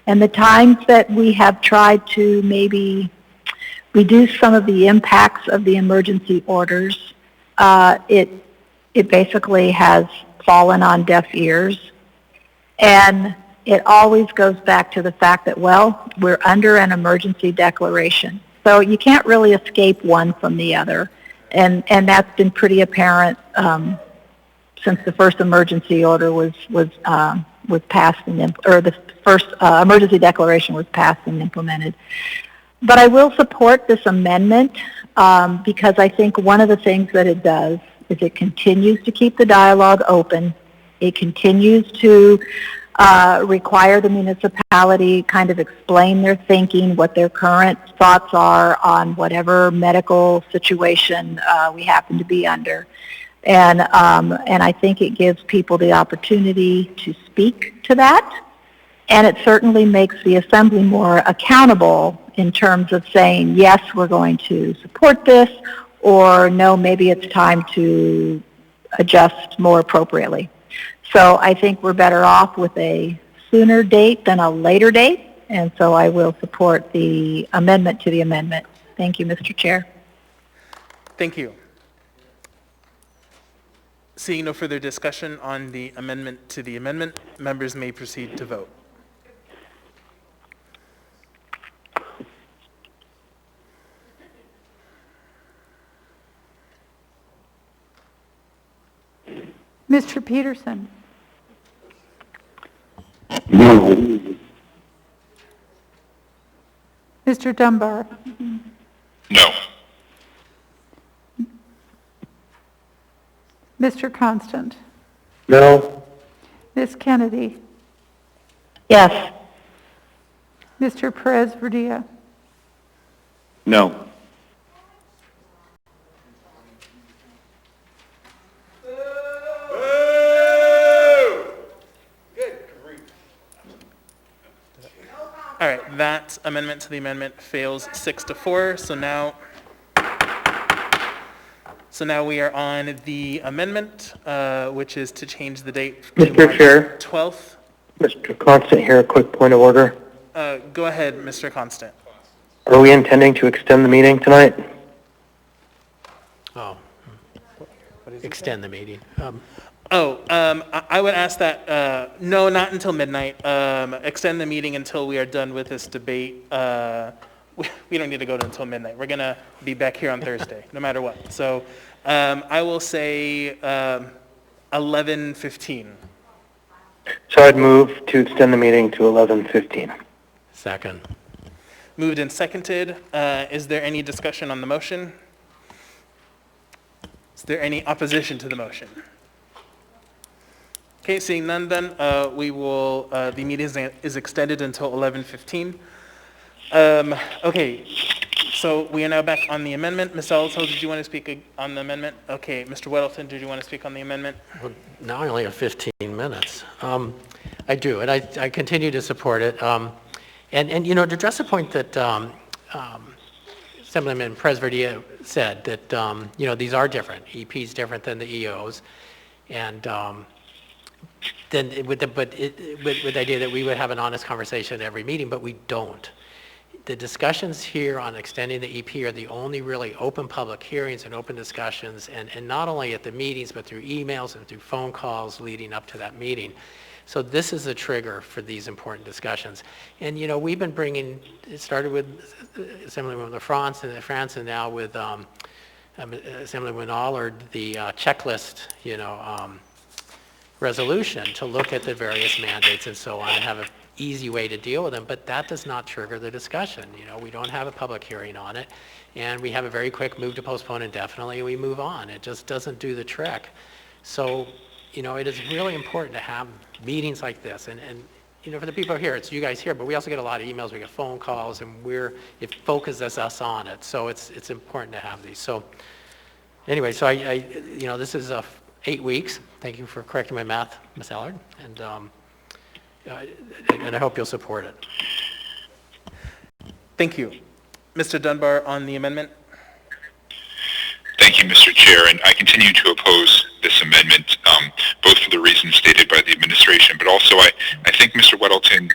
and the times that we have tried to maybe reduce some of the impacts of the emergency orders, it basically has fallen on deaf ears. And it always goes back to the fact that, well, we're under an emergency declaration. So you can't really escape one from the other. And that's been pretty apparent since the first emergency order was passed or the first emergency declaration was passed and implemented. But I will support this amendment because I think one of the things that it does is it continues to keep the dialogue open. It continues to require the municipality kind of explain their thinking, what their current thoughts are on whatever medical situation we happen to be under. And I think it gives people the opportunity to speak to that. And it certainly makes the assembly more accountable in terms of saying, yes, we're going to support this, or no, maybe it's time to adjust more appropriately. So I think we're better off with a sooner date than a later date, and so I will support the amendment to the amendment. Thank you, Mr. Chair. Thank you. Seeing no further discussion on the amendment to the amendment, members may proceed to vote. Mr. Peterson. No. Mr. Dunbar. No. Mr. Constant. No. Ms. Kennedy. Yes. Mr. Perez-Verdia. No. All right, that amendment to the amendment fails 6-4. So now we are on the amendment, which is to change the date to Mr. March Chair. 12th. Mr. Constant here, a quick point of order. Go ahead, Mr. Constant. Are we intending to extend the meeting tonight? Oh, extend the meeting. I would ask that, no, not until midnight. Extend the meeting until we are done with this debate. We don't need to go until midnight. We're going to be back here on Thursday, no matter what. So I will say 11:15. So I'd move to extend the meeting to 11:15. Second. Moved and seconded. Is there any discussion on the motion? Is there any opposition to the motion? Okay, seeing none then, we will, the meeting is extended until 11:15. Okay, so we are now back on the amendment. Ms. Elto, did you want to speak on the amendment? Okay, Mr. Weddleton, did you want to speak on the amendment? Well, now I only have 15 minutes. I do, and I continue to support it. And you know, to address the point that Assemblyman Perez-Verdia said, that, you know, these are different. EP is different than the EOs. And then with the idea that we would have an honest conversation at every meeting, but we don't. The discussions here on extending the EP are the only really open public hearings and open discussions, and not only at the meetings, but through emails and through phone calls leading up to that meeting. So this is a trigger for these important discussions. And, you know, we've been bringing, it started with Assemblywoman LaFrance and now with Assemblywoman Allard, the checklist, you know, resolution to look at the various mandates and so on and have an easy way to deal with them, but that does not trigger the discussion. You know, we don't have a public hearing on it, and we have a very quick move to postpone indefinitely, and we move on. It just doesn't do the trick. So, you know, it is really important to have meetings like this, and you know, for the people here, it's you guys here, but we also get a lot of emails, we get phone calls, and it focuses us on it. So it's important to have these. So anyway, so you know, this is 8 weeks. Thank you for correcting my math, Ms. Allard, and I hope you'll support it. Thank you. Mr. Dunbar on the amendment. Thank you, Mr. Chair, and I continue to oppose this amendment, both for the reasons stated by the administration, but also I think Mr. Weddleton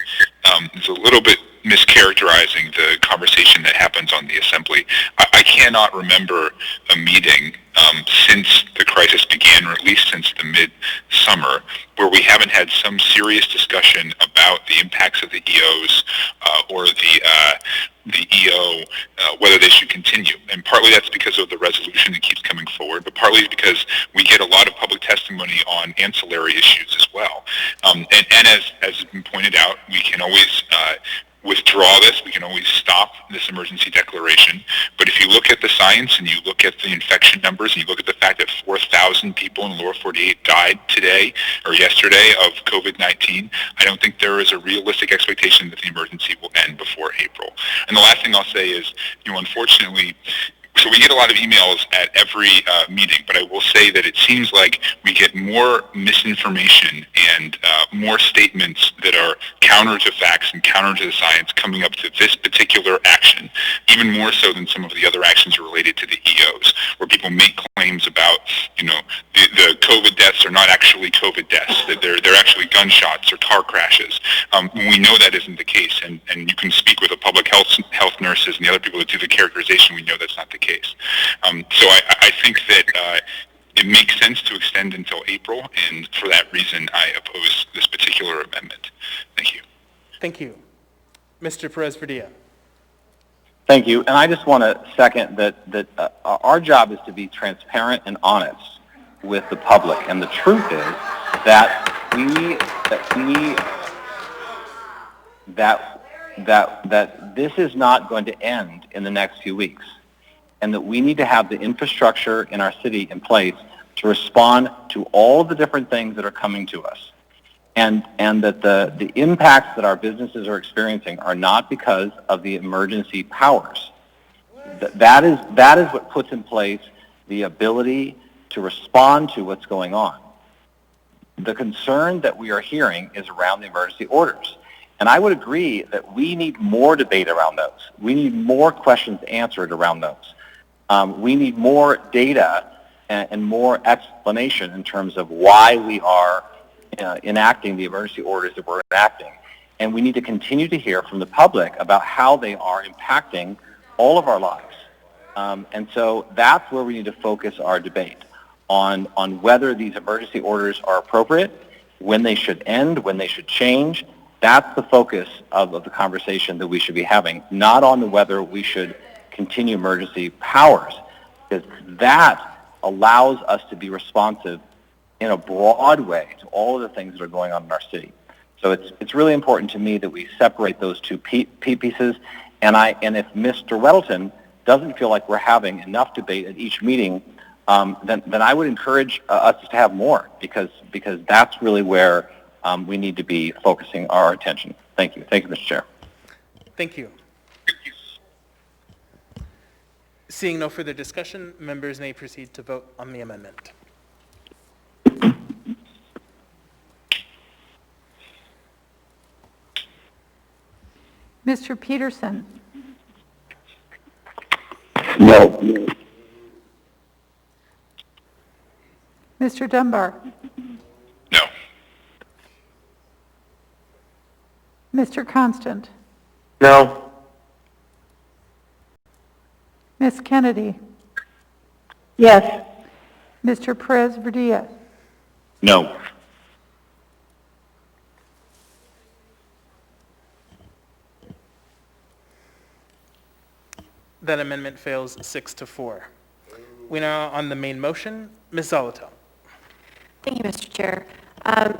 is a little bit mischaracterizing the conversation that happens on the Assembly. I cannot remember a meeting since the crisis began, or at least since the mid-summer, where we haven't had some serious discussion about the impacts of the EOs or the EO, whether they should continue. And partly that's because of the resolution that keeps coming forward, but partly because we get a lot of public testimony on ancillary issues as well. And as has been pointed out, we can always withdraw this. We can always stop this emergency declaration. But if you look at the science and you look at the infection numbers and you look at the fact that 4,000 people in the lower 48 died today or yesterday of COVID-19, I don't think there is a realistic expectation that the emergency will end before April. And the last thing I'll say is, you know, unfortunately, so we get a lot of emails at every meeting, but I will say that it seems like we get more misinformation and more statements that are counter to facts and counter to the science coming up to this particular action, even more so than some of the other actions related to the EOs, where people make claims about, you know, the COVID deaths are not actually COVID deaths, that they're actually gunshots or car crashes. We know that isn't the case, and you can speak with the public health nurses and the other people that do the characterization. We know that's not the case. So I think that it makes sense to extend until April, and for that reason, I oppose this particular amendment. Thank you. Thank you. Mr. Perez-Verdilla. Thank you. And I just want to second that our job is to be transparent and honest with the public. And the truth is that this is not going to end in the next few weeks, and that we need to have the infrastructure in our city in place to respond to all the different things that are coming to us. And that the impacts that our businesses are experiencing are not because of the emergency powers. That is what puts in place the ability to respond to what's going on. The concern that we are hearing is around the emergency orders. And I would agree that we need more debate around those. We need more questions answered around those. We need more data and more explanation in terms of why we are enacting the emergency orders that we're enacting. And we need to continue to hear from the public about how they are impacting all of our lives. And so that's where we need to focus our debate, on whether these emergency orders are appropriate, when they should end, when they should change. That's the focus of the conversation that we should be having, not on whether we should continue emergency powers, because that allows us to be responsive in a broad way to all of the things that are going on in our city. So it's really important to me that we separate those two pieces. And if Mr. Weddleton doesn't feel like we're having enough debate at each meeting, then I would encourage us to have more, because that's really where we need to be focusing our attention. Thank you. Thank you, Mr. Chair. Thank you. Seeing no further discussion, members may proceed to vote on the amendment. Mr. Peterson? No. Mr. Dunbar? No. Mr. Constant? No. Ms. Kennedy? Yes. Mr. Perez-Verdilla? No. That amendment fails 6-4. We now on the main motion. Ms. Zoloto. Thank you, Mr. Chair.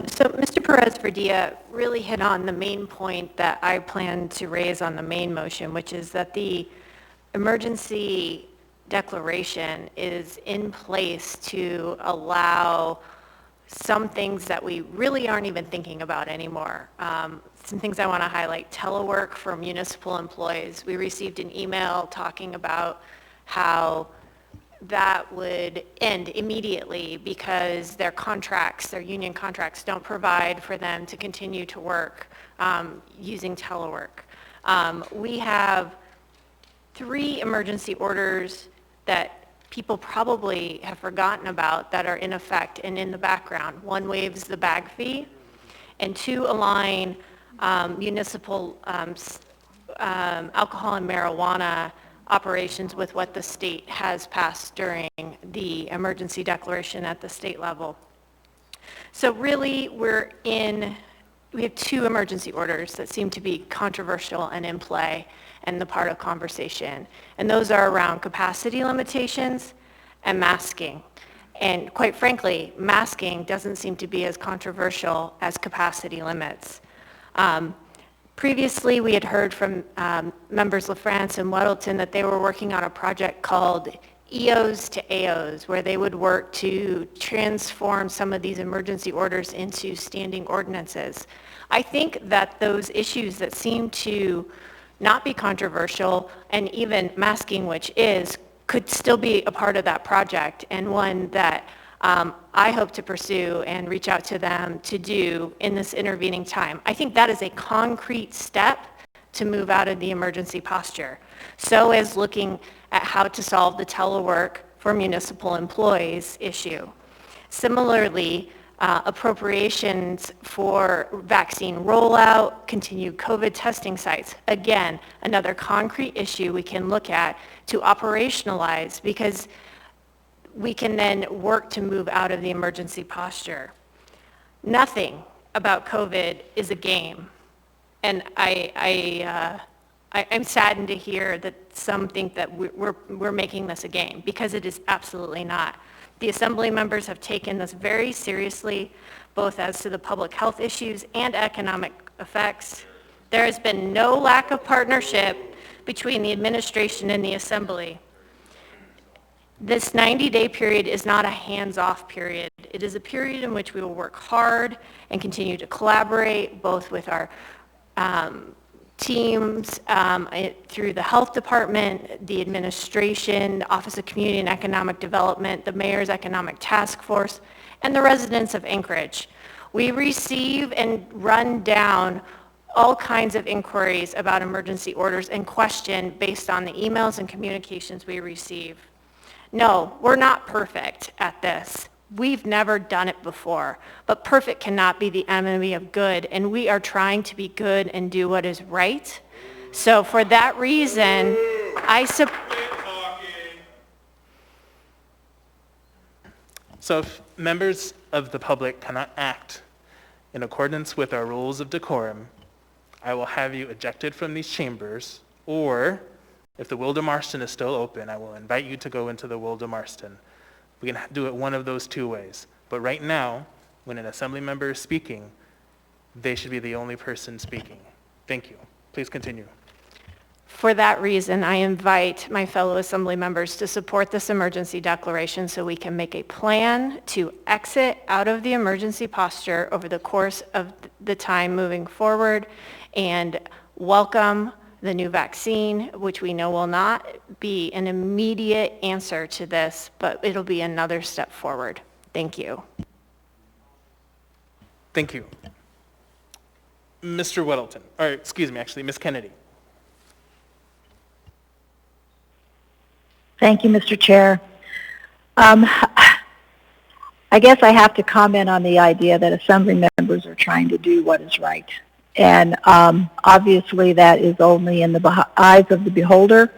So Mr. Perez-Verdia really hit on the main point that I plan to raise on the main motion, which is that the emergency declaration is in place to allow some things that we really aren't even thinking about anymore. Some things I want to highlight: telework for municipal employees. We received an email talking about how that would end immediately because their contracts, their union contracts, don't provide for them to continue to work using telework. We have 3 emergency orders that people probably have forgotten about that are in effect and in the background. 1 waives the bag fee, and 2 align municipal alcohol and marijuana operations with what the state has passed during the emergency declaration at the state level. So really, we have 2 emergency orders that seem to be controversial and in play and the part of conversation. And those are around capacity limitations and masking. And quite frankly, masking doesn't seem to be as controversial as capacity limits. Previously, we had heard from members LaFrance and Weddleton that they were working on a project called EOs to AOs, where they would work to transform some of these emergency orders into standing ordinances. I think that those issues that seem to not be controversial, and even masking, which is, could still be a part of that project, and one that I hope to pursue and reach out to them to do in this intervening time. I think that is a concrete step to move out of the emergency posture. So is looking at how to solve the telework for municipal employees issue. Similarly, appropriations for vaccine rollout, continued COVID testing sites. Again, another concrete issue we can look at to operationalize, because we can then work to move out of the emergency posture. Nothing about COVID is a game. And I'm saddened to hear that some think that we're making this a game, because it is absolutely not. The Assembly members have taken this very seriously, both as to the public health issues and economic effects. There has been no lack of partnership between the administration and the Assembly. This 90-day period is not a hands-off period. It is a period in which we will work hard and continue to collaborate, both with our teams through the health department, the administration, the Office of Community and Economic Development, the Mayor's Economic Task Force, and the residents of Anchorage. We receive and run down all kinds of inquiries about emergency orders and question based on the emails and communications we receive. No, we're not perfect at this. We've never done it before, but perfect cannot be the enemy of good, and we are trying to be good and do what is right. So for that reason, So if members of the public cannot act in accordance with our rules of decorum, I will have you ejected from these chambers, or if the Wilder Marston is still open, I will invite you to go into the Wilder Marston. We can do it one of those 2 ways. But right now, when an Assembly member is speaking, they should be the only person speaking. Thank you. Please continue. For that reason, I invite my fellow Assembly members to support this emergency declaration so we can make a plan to exit out of the emergency posture over the course of the time moving forward, and welcome the new vaccine, which we know will not be an immediate answer to this, but it'll be another step forward. Thank you. Thank you. Mr. Weddleton, or excuse me, actually, Ms. Kennedy. Thank you, Mr. Chair. I guess I have to comment on the idea that Assembly members are trying to do what is right. And obviously that is only in the eyes of the beholder,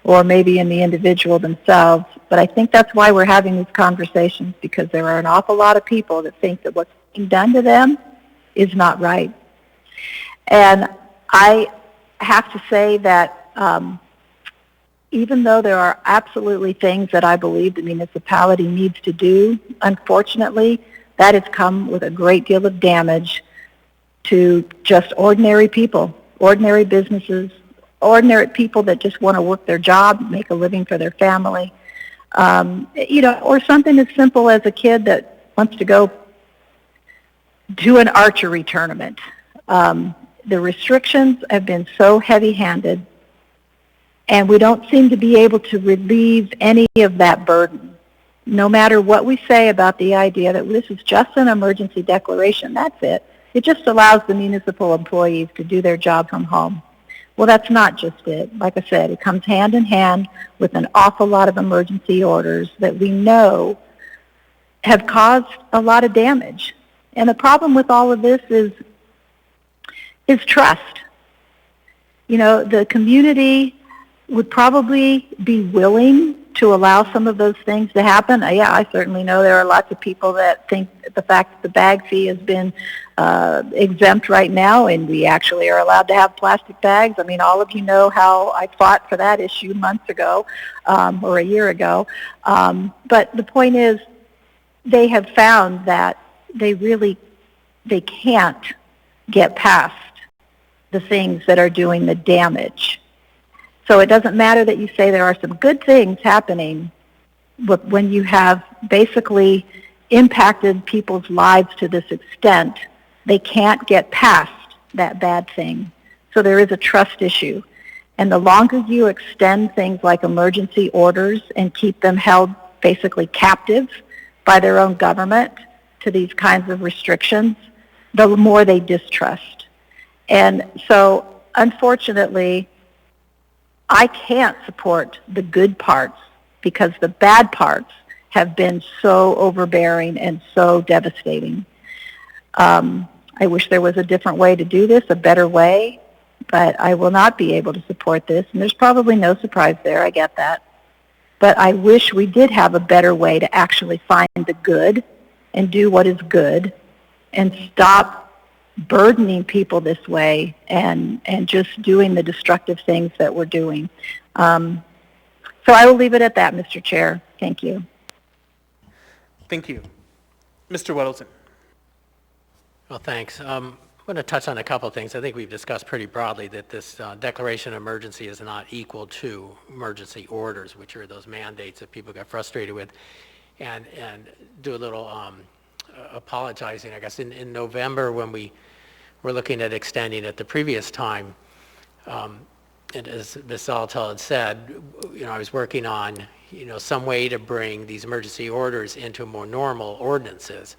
or maybe in the individual themselves. But I think that's why we're having these conversations, because there are an awful lot of people that think that what's being done to them is not right. And I have to say that even though there are absolutely things that I believe the municipality needs to do, unfortunately, that has come with a great deal of damage to just ordinary people, ordinary businesses, ordinary people that just want to work their job, make a living for their family. Or something as simple as a kid that wants to go do an archery tournament. The restrictions have been so heavy-handed, and we don't seem to be able to relieve any of that burden. No matter what we say about the idea that this is just an emergency declaration, that's it. It just allows the municipal employees to do their job from home. Well, that's not just it. Like I said, it comes hand in hand with an awful lot of emergency orders that we know have caused a lot of damage. And the problem with all of this is trust. The community would probably be willing to allow some of those things to happen. Yeah, I certainly know there are lots of people that think the fact that the bag fee has been exempt right now and we actually are allowed to have plastic bags. I mean, all of you know how I fought for that issue months ago or a year ago. But the point is, they have found that they can't get past the things that are doing the damage. So it doesn't matter that you say there are some good things happening, but when you have basically impacted people's lives to this extent, they can't get past that bad thing. So there is a trust issue. And the longer you extend things like emergency orders and keep them held basically captive by their own government to these kinds of restrictions, the more they distrust. And so, unfortunately, I can't support the good parts because the bad parts have been so overbearing and so devastating. I wish there was a different way to do this, a better way, but I will not be able to support this. And there's probably no surprise there, I get that. But I wish we did have a better way to actually find the good and do what is good and stop burdening people this way and just doing the destructive things that we're doing. So I will leave it at that, Mr. Chair. Thank you. Thank you. Mr. Weddleton. Well, thanks. I'm going to touch on a couple of things. I think we've discussed pretty broadly that this declaration of emergency is not equal to emergency orders, which are those mandates that people get frustrated with, and do a little apologizing. I guess in November when we were looking at extending it the previous time, and as Ms. Zalatel had said, I was working on some way to bring these emergency orders into more normal ordinances.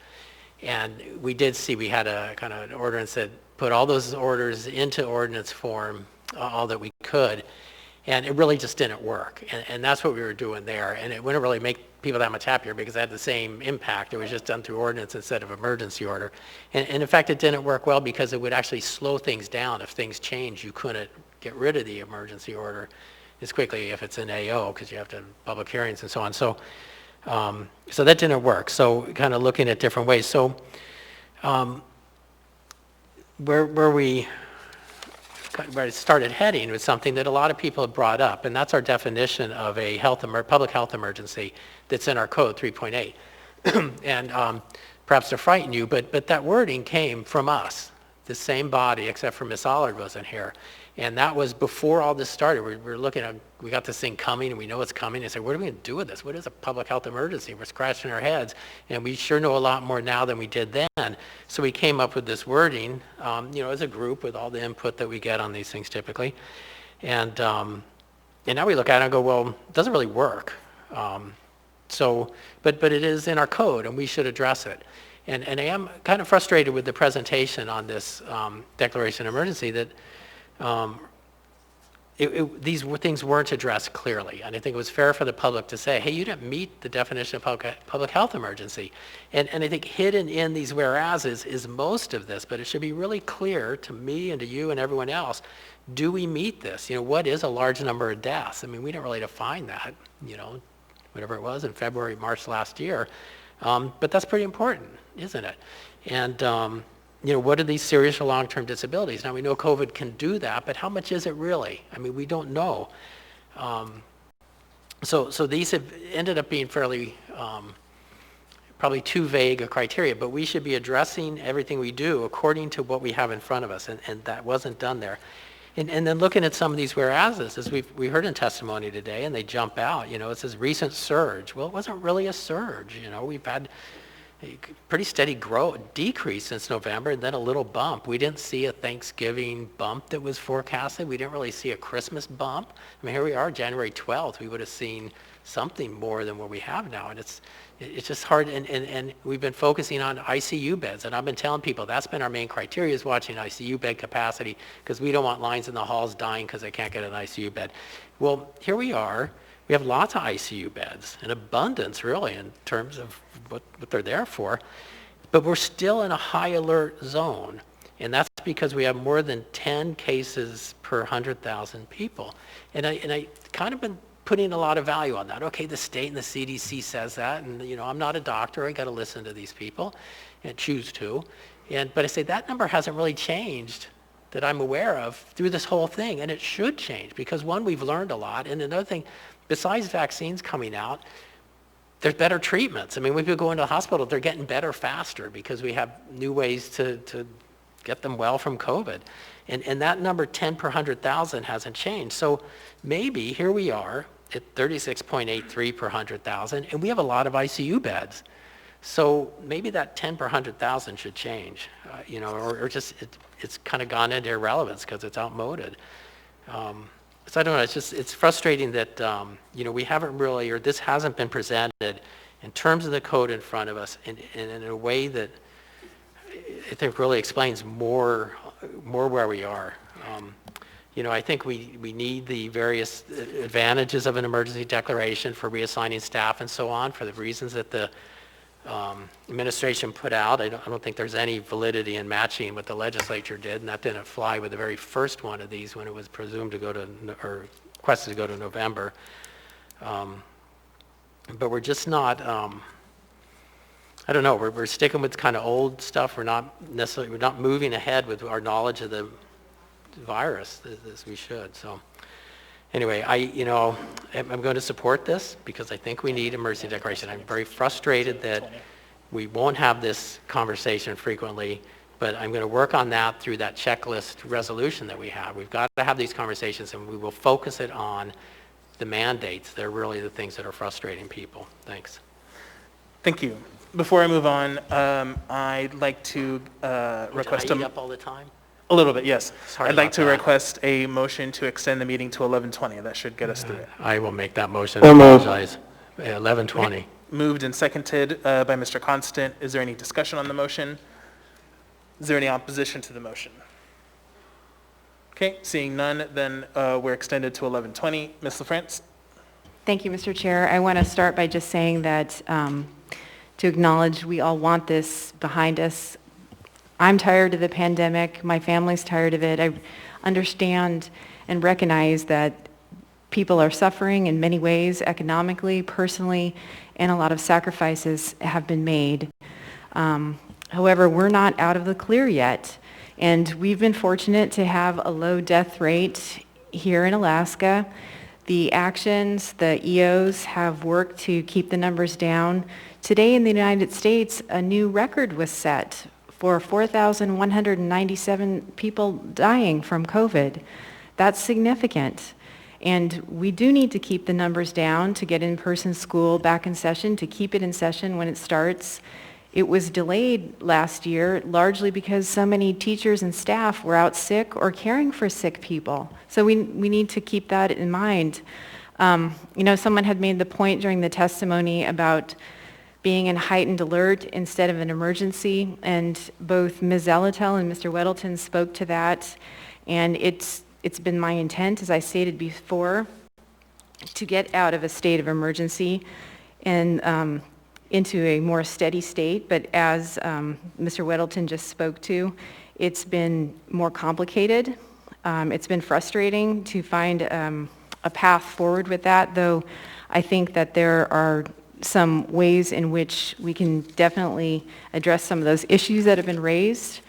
And we did see we had a kind of an ordinance that put all those orders into ordinance form, all that we could, and it really just didn't work. And that's what we were doing there. And it wouldn't really make people that much happier because it had the same impact. It was just done through ordinance instead of emergency order. And in fact, it didn't work well because it would actually slow things down. If things change, you couldn't get rid of the emergency order as quickly if it's an AO because you have to have public hearings and so on. So that didn't work. So kind of looking at different ways. So where it started heading was something that a lot of people have brought up, and that's our definition of a public health emergency that's in our code 3.8. And perhaps to frighten you, but that wording came from us, the same body, except for Ms. Allard wasn't here. And that was before all this started. We're looking at, we got this thing coming and we know it's coming and say, what are we going to do with this? What is a public health emergency? We're scratching our heads, and we sure know a lot more now than we did then. So we came up with this wording, as a group with all the input that we get on these things typically. And now we look at it and go, well, it doesn't really work. But it is in our code and we should address it. And I am kind of frustrated with the presentation on this declaration of emergency that these things weren't addressed clearly. And I think it was fair for the public to say, hey, you didn't meet the definition of public health emergency. And I think hidden in these whereases is most of this, but it should be really clear to me and to you and everyone else, do we meet this? What is a large number of deaths? I mean, we didn't really define that, whatever it was in February, March last year. But that's pretty important, isn't it? And what are these serious or long-term disabilities? Now, we know COVID can do that, but how much is it really? I mean, we don't know. So these have ended up being fairly probably too vague a criteria, but we should be addressing everything we do according to what we have in front of us, and that wasn't done there. And then looking at some of these whereases, as we heard in testimony today, and they jump out, it says recent surge. Well, it wasn't really a surge, we've had a pretty steady decrease since November, and then a little bump. We didn't see a Thanksgiving bump that was forecasted. We didn't really see a Christmas bump. I mean, here we are, January 12th. We would have seen something more than what we have now, and it's just hard, and we've been focusing on ICU beds, and I've been telling people that's been our main criteria, is watching ICU bed capacity, because we don't want lines in the halls dying because they can't get an ICU bed. Well, here we are. We have lots of ICU beds, an abundance really in terms of what they're there for, but we're still in a high alert zone, and that's because we have more than 10 cases per 100,000 people. And I kind of been putting a lot of value on that. Okay, the state and the CDC says that, and I'm not a doctor. I got to listen to these people and choose to. But I say that number hasn't really changed that I'm aware of through this whole thing, and it should change because one, we've learned a lot, and another thing, besides vaccines coming out, there's better treatments. I mean, when people go into the hospital, they're getting better faster because we have new ways to get them well from COVID. And that number 10 per 100,000 hasn't changed. So maybe here we are at 36.83 per 100,000, and we have a lot of ICU beds. So maybe that 10 per 100,000 should change, or just it's kind of gone into irrelevance because it's outmoded. So I don't know, it's frustrating that, we haven't really, or this hasn't been presented in terms of the code in front of us in a way that I think really explains more where we are. I think we need the various advantages of an emergency declaration for reassigning staff and so on for the reasons that the administration put out. I don't think there's any validity in matching what the legislature did, and that didn't fly with the very first one of these when it was presumed to go to, or requested to go to November. But we're just not, I don't know, we're sticking with kind of old stuff. We're not moving ahead with our knowledge of the virus as we should. So anyway, I'm going to support this because I think we need emergency declaration. I'm very frustrated that we won't have this conversation frequently, but I'm going to work on that through that checklist resolution that we have. We've got to have these conversations, and we will focus it on the mandates. They're really the things that are frustrating people. Thanks. Thank you. Before I move on, I'd like to request Can I eat up all the time? A little bit, yes. Sorry I'd like about to that. request a motion to extend the meeting to 11:20. That should get us through it. I will make that motion. So I moved. apologize. 11:20. Moved and seconded by Mr. Constant. Is there any discussion on the motion? Is there any opposition to the motion? Okay, seeing none, then we're extended to 11:20. Ms. LaFrance? Thank you, Mr. Chair. I want to start by just saying that to acknowledge we all want this behind us. I'm tired of the pandemic. My family's tired of it. I understand and recognize that people are suffering in many ways, economically, personally, and a lot of sacrifices have been made. However, we're not out of the clear yet, and we've been fortunate to have a low death rate here in Alaska. The actions, the EOs have worked to keep the numbers down. Today in the United States, a new record was set for 4,197 people dying from COVID. That's significant. And we do need to keep the numbers down to get in-person school back in session, to keep it in session when it starts. It was delayed last year largely because so many teachers and staff were out sick or caring for sick people. So we need to keep that in mind. Someone had made the point during the testimony about being in heightened alert instead of an emergency, and both Ms. Zelatel and Mr. Weddleton spoke to that, and it's been my intent, as I stated before, to get out of a state of emergency and into a more steady state, but as Mr. Weddleton just spoke to, it's been more complicated. It's been frustrating to find a path forward with that, though I think that there are some ways in which we can definitely address some of those issues that have been raised.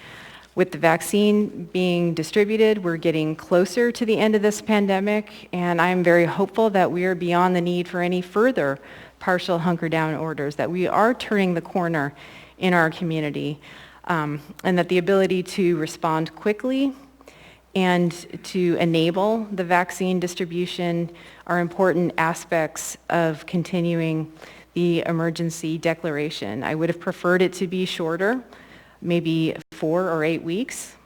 With the vaccine being distributed, we're getting closer to the end of this pandemic, and I'm very hopeful that we are beyond the need for any further partial hunker down orders, that we are turning the corner in our community, and that the ability to respond quickly and to enable the vaccine distribution are important aspects of continuing the emergency declaration. I would have preferred it to be shorter, maybe 4 or 8 weeks,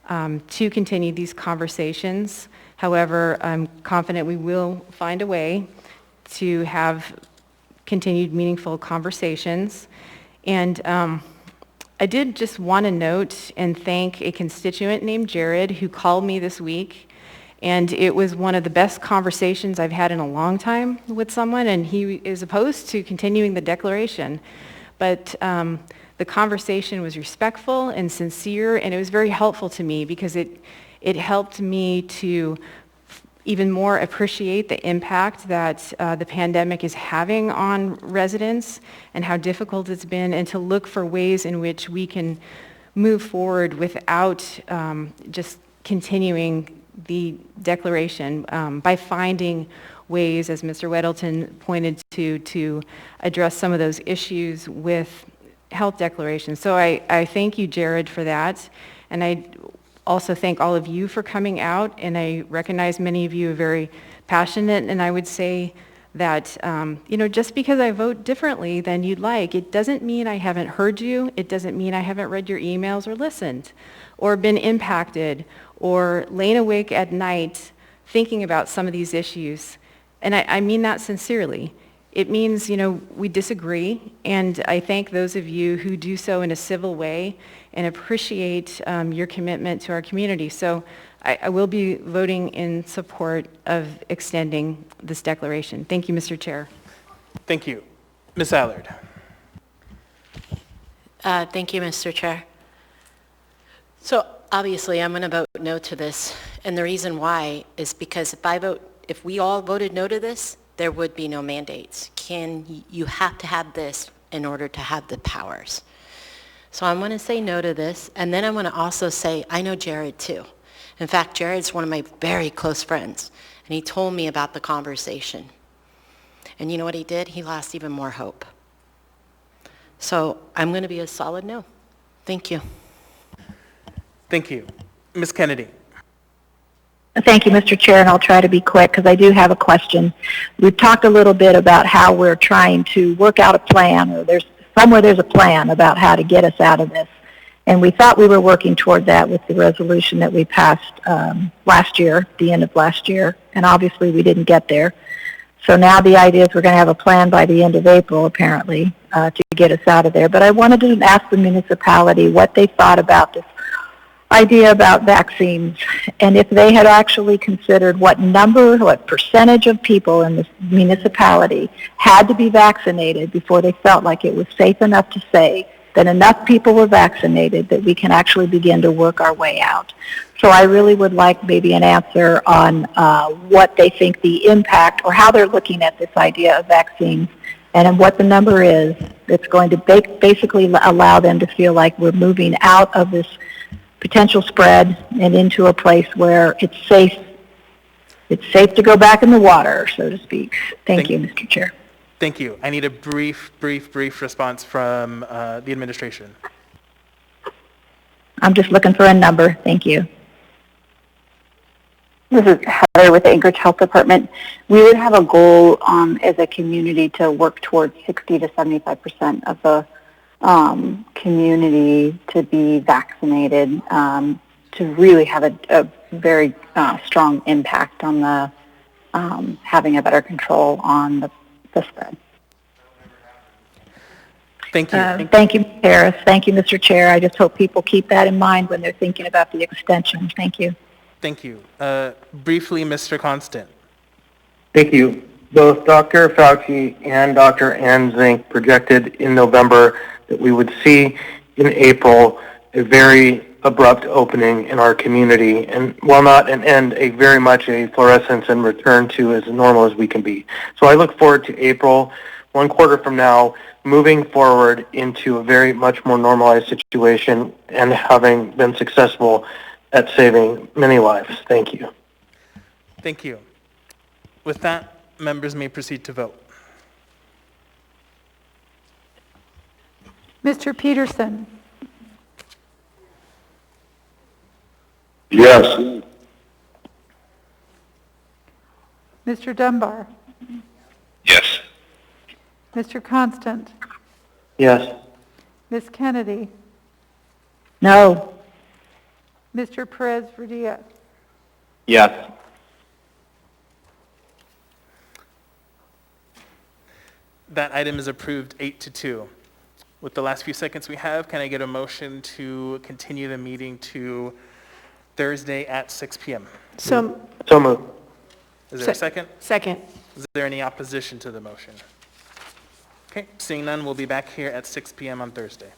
to continue these conversations. However, I'm confident we will find a way to have continued meaningful conversations. And I did just want to note and thank a constituent named Jared who called me this week, and it was one of the best conversations I've had in a long time with someone, and he is opposed to continuing the declaration. But the conversation was respectful and sincere, and it was very helpful to me because it helped me to even more appreciate the impact that the pandemic is having on residents and how difficult it's been, and to look for ways in which we can move forward without just continuing the declaration by finding ways, as Mr. Weddleton pointed to address some of those issues with health declarations. So I thank you, Jared, for that. And I also thank all of you for coming out, and I recognize many of you are very passionate, and I would say that, just because I vote differently than you'd like, it doesn't mean I haven't heard you, it doesn't mean I haven't read your emails or listened, or been impacted, or lain awake at night thinking about some of these issues. And I mean that sincerely. It means, we disagree, and I thank those of you who do so in a civil way and appreciate your commitment to our community. So I will be voting in support of extending this declaration. Thank you, Mr. Chair. Thank you. Ms. Allard. Thank you, Mr. Chair. So obviously, I'm going to vote no to this, and the reason why is because if we all voted no to this, there would be no mandates. You have to have this in order to have the powers. So I'm going to say no to this, and then I'm going to also say I know Jared too. In fact, Jared's one of my very close friends, and he told me about the conversation. And you know what he did? He lost even more hope. So I'm going to be a solid no. Thank you. Thank you. Ms. Kennedy. Thank you, Mr. Chair, and I'll try to be quick because I do have a question. We've talked a little bit about how we're trying to work out a plan, or there's a plan about how to get us out of this. And we thought we were working toward that with the resolution that we passed last year, the end of last year, and obviously we didn't get there. So now the idea is we're going to have a plan by the end of April, apparently, to get us out of there. But I wanted to ask the municipality what they thought about this idea about vaccines, and if they had actually considered what percentage of people in this municipality had to be vaccinated before they felt like it was safe enough to say that enough people were vaccinated that we can actually begin to work our way out. So I really would like maybe an answer on what they think the impact, or how they're looking at this idea of vaccines, and what the number is that's going to basically allow them to feel like we're moving out of this potential spread and into a place where it's safe to go back in the water, so to speak. Thank you, Mr. Chair. Thank you. I need a brief response from the administration. I'm just looking for a number. Thank you. This is Heather with the Anchorage Health Department. We would have a goal as a community to work towards 60 to 75% of the community to be vaccinated, to really have a very strong impact on the having a better control on the spread. Thank you. Thank you, Ms. Harris. Thank you, Mr. Chair. I just hope people keep that in mind when they're thinking about the extension. Thank you. Thank you. Briefly, Mr. Constant. Thank you. Both Dr. Fauci and Dr. Anzink projected in November that we would see in April a very abrupt opening in our community, and while not an end, a very much a fluorescence and return to as normal as we can be. So I look forward to April, 1 quarter from now, moving forward into a very much more normalized situation and having been successful at saving many lives. Thank you. Thank you. With that, members may proceed to vote. Mr. Peterson? Yes. Mr. Dunbar? Yes. Mr. Constant? Yes. Ms. Kennedy? No. Mr. Perez Verdia? Yes. That item is approved 8-2. With the last few seconds we have, can I get a motion to continue the meeting to Thursday at 6 p.m.? So moved. Is there a second? Second. Is there any opposition to the motion? Okay, seeing none, we'll be back here at 6 p.m. on Thursday.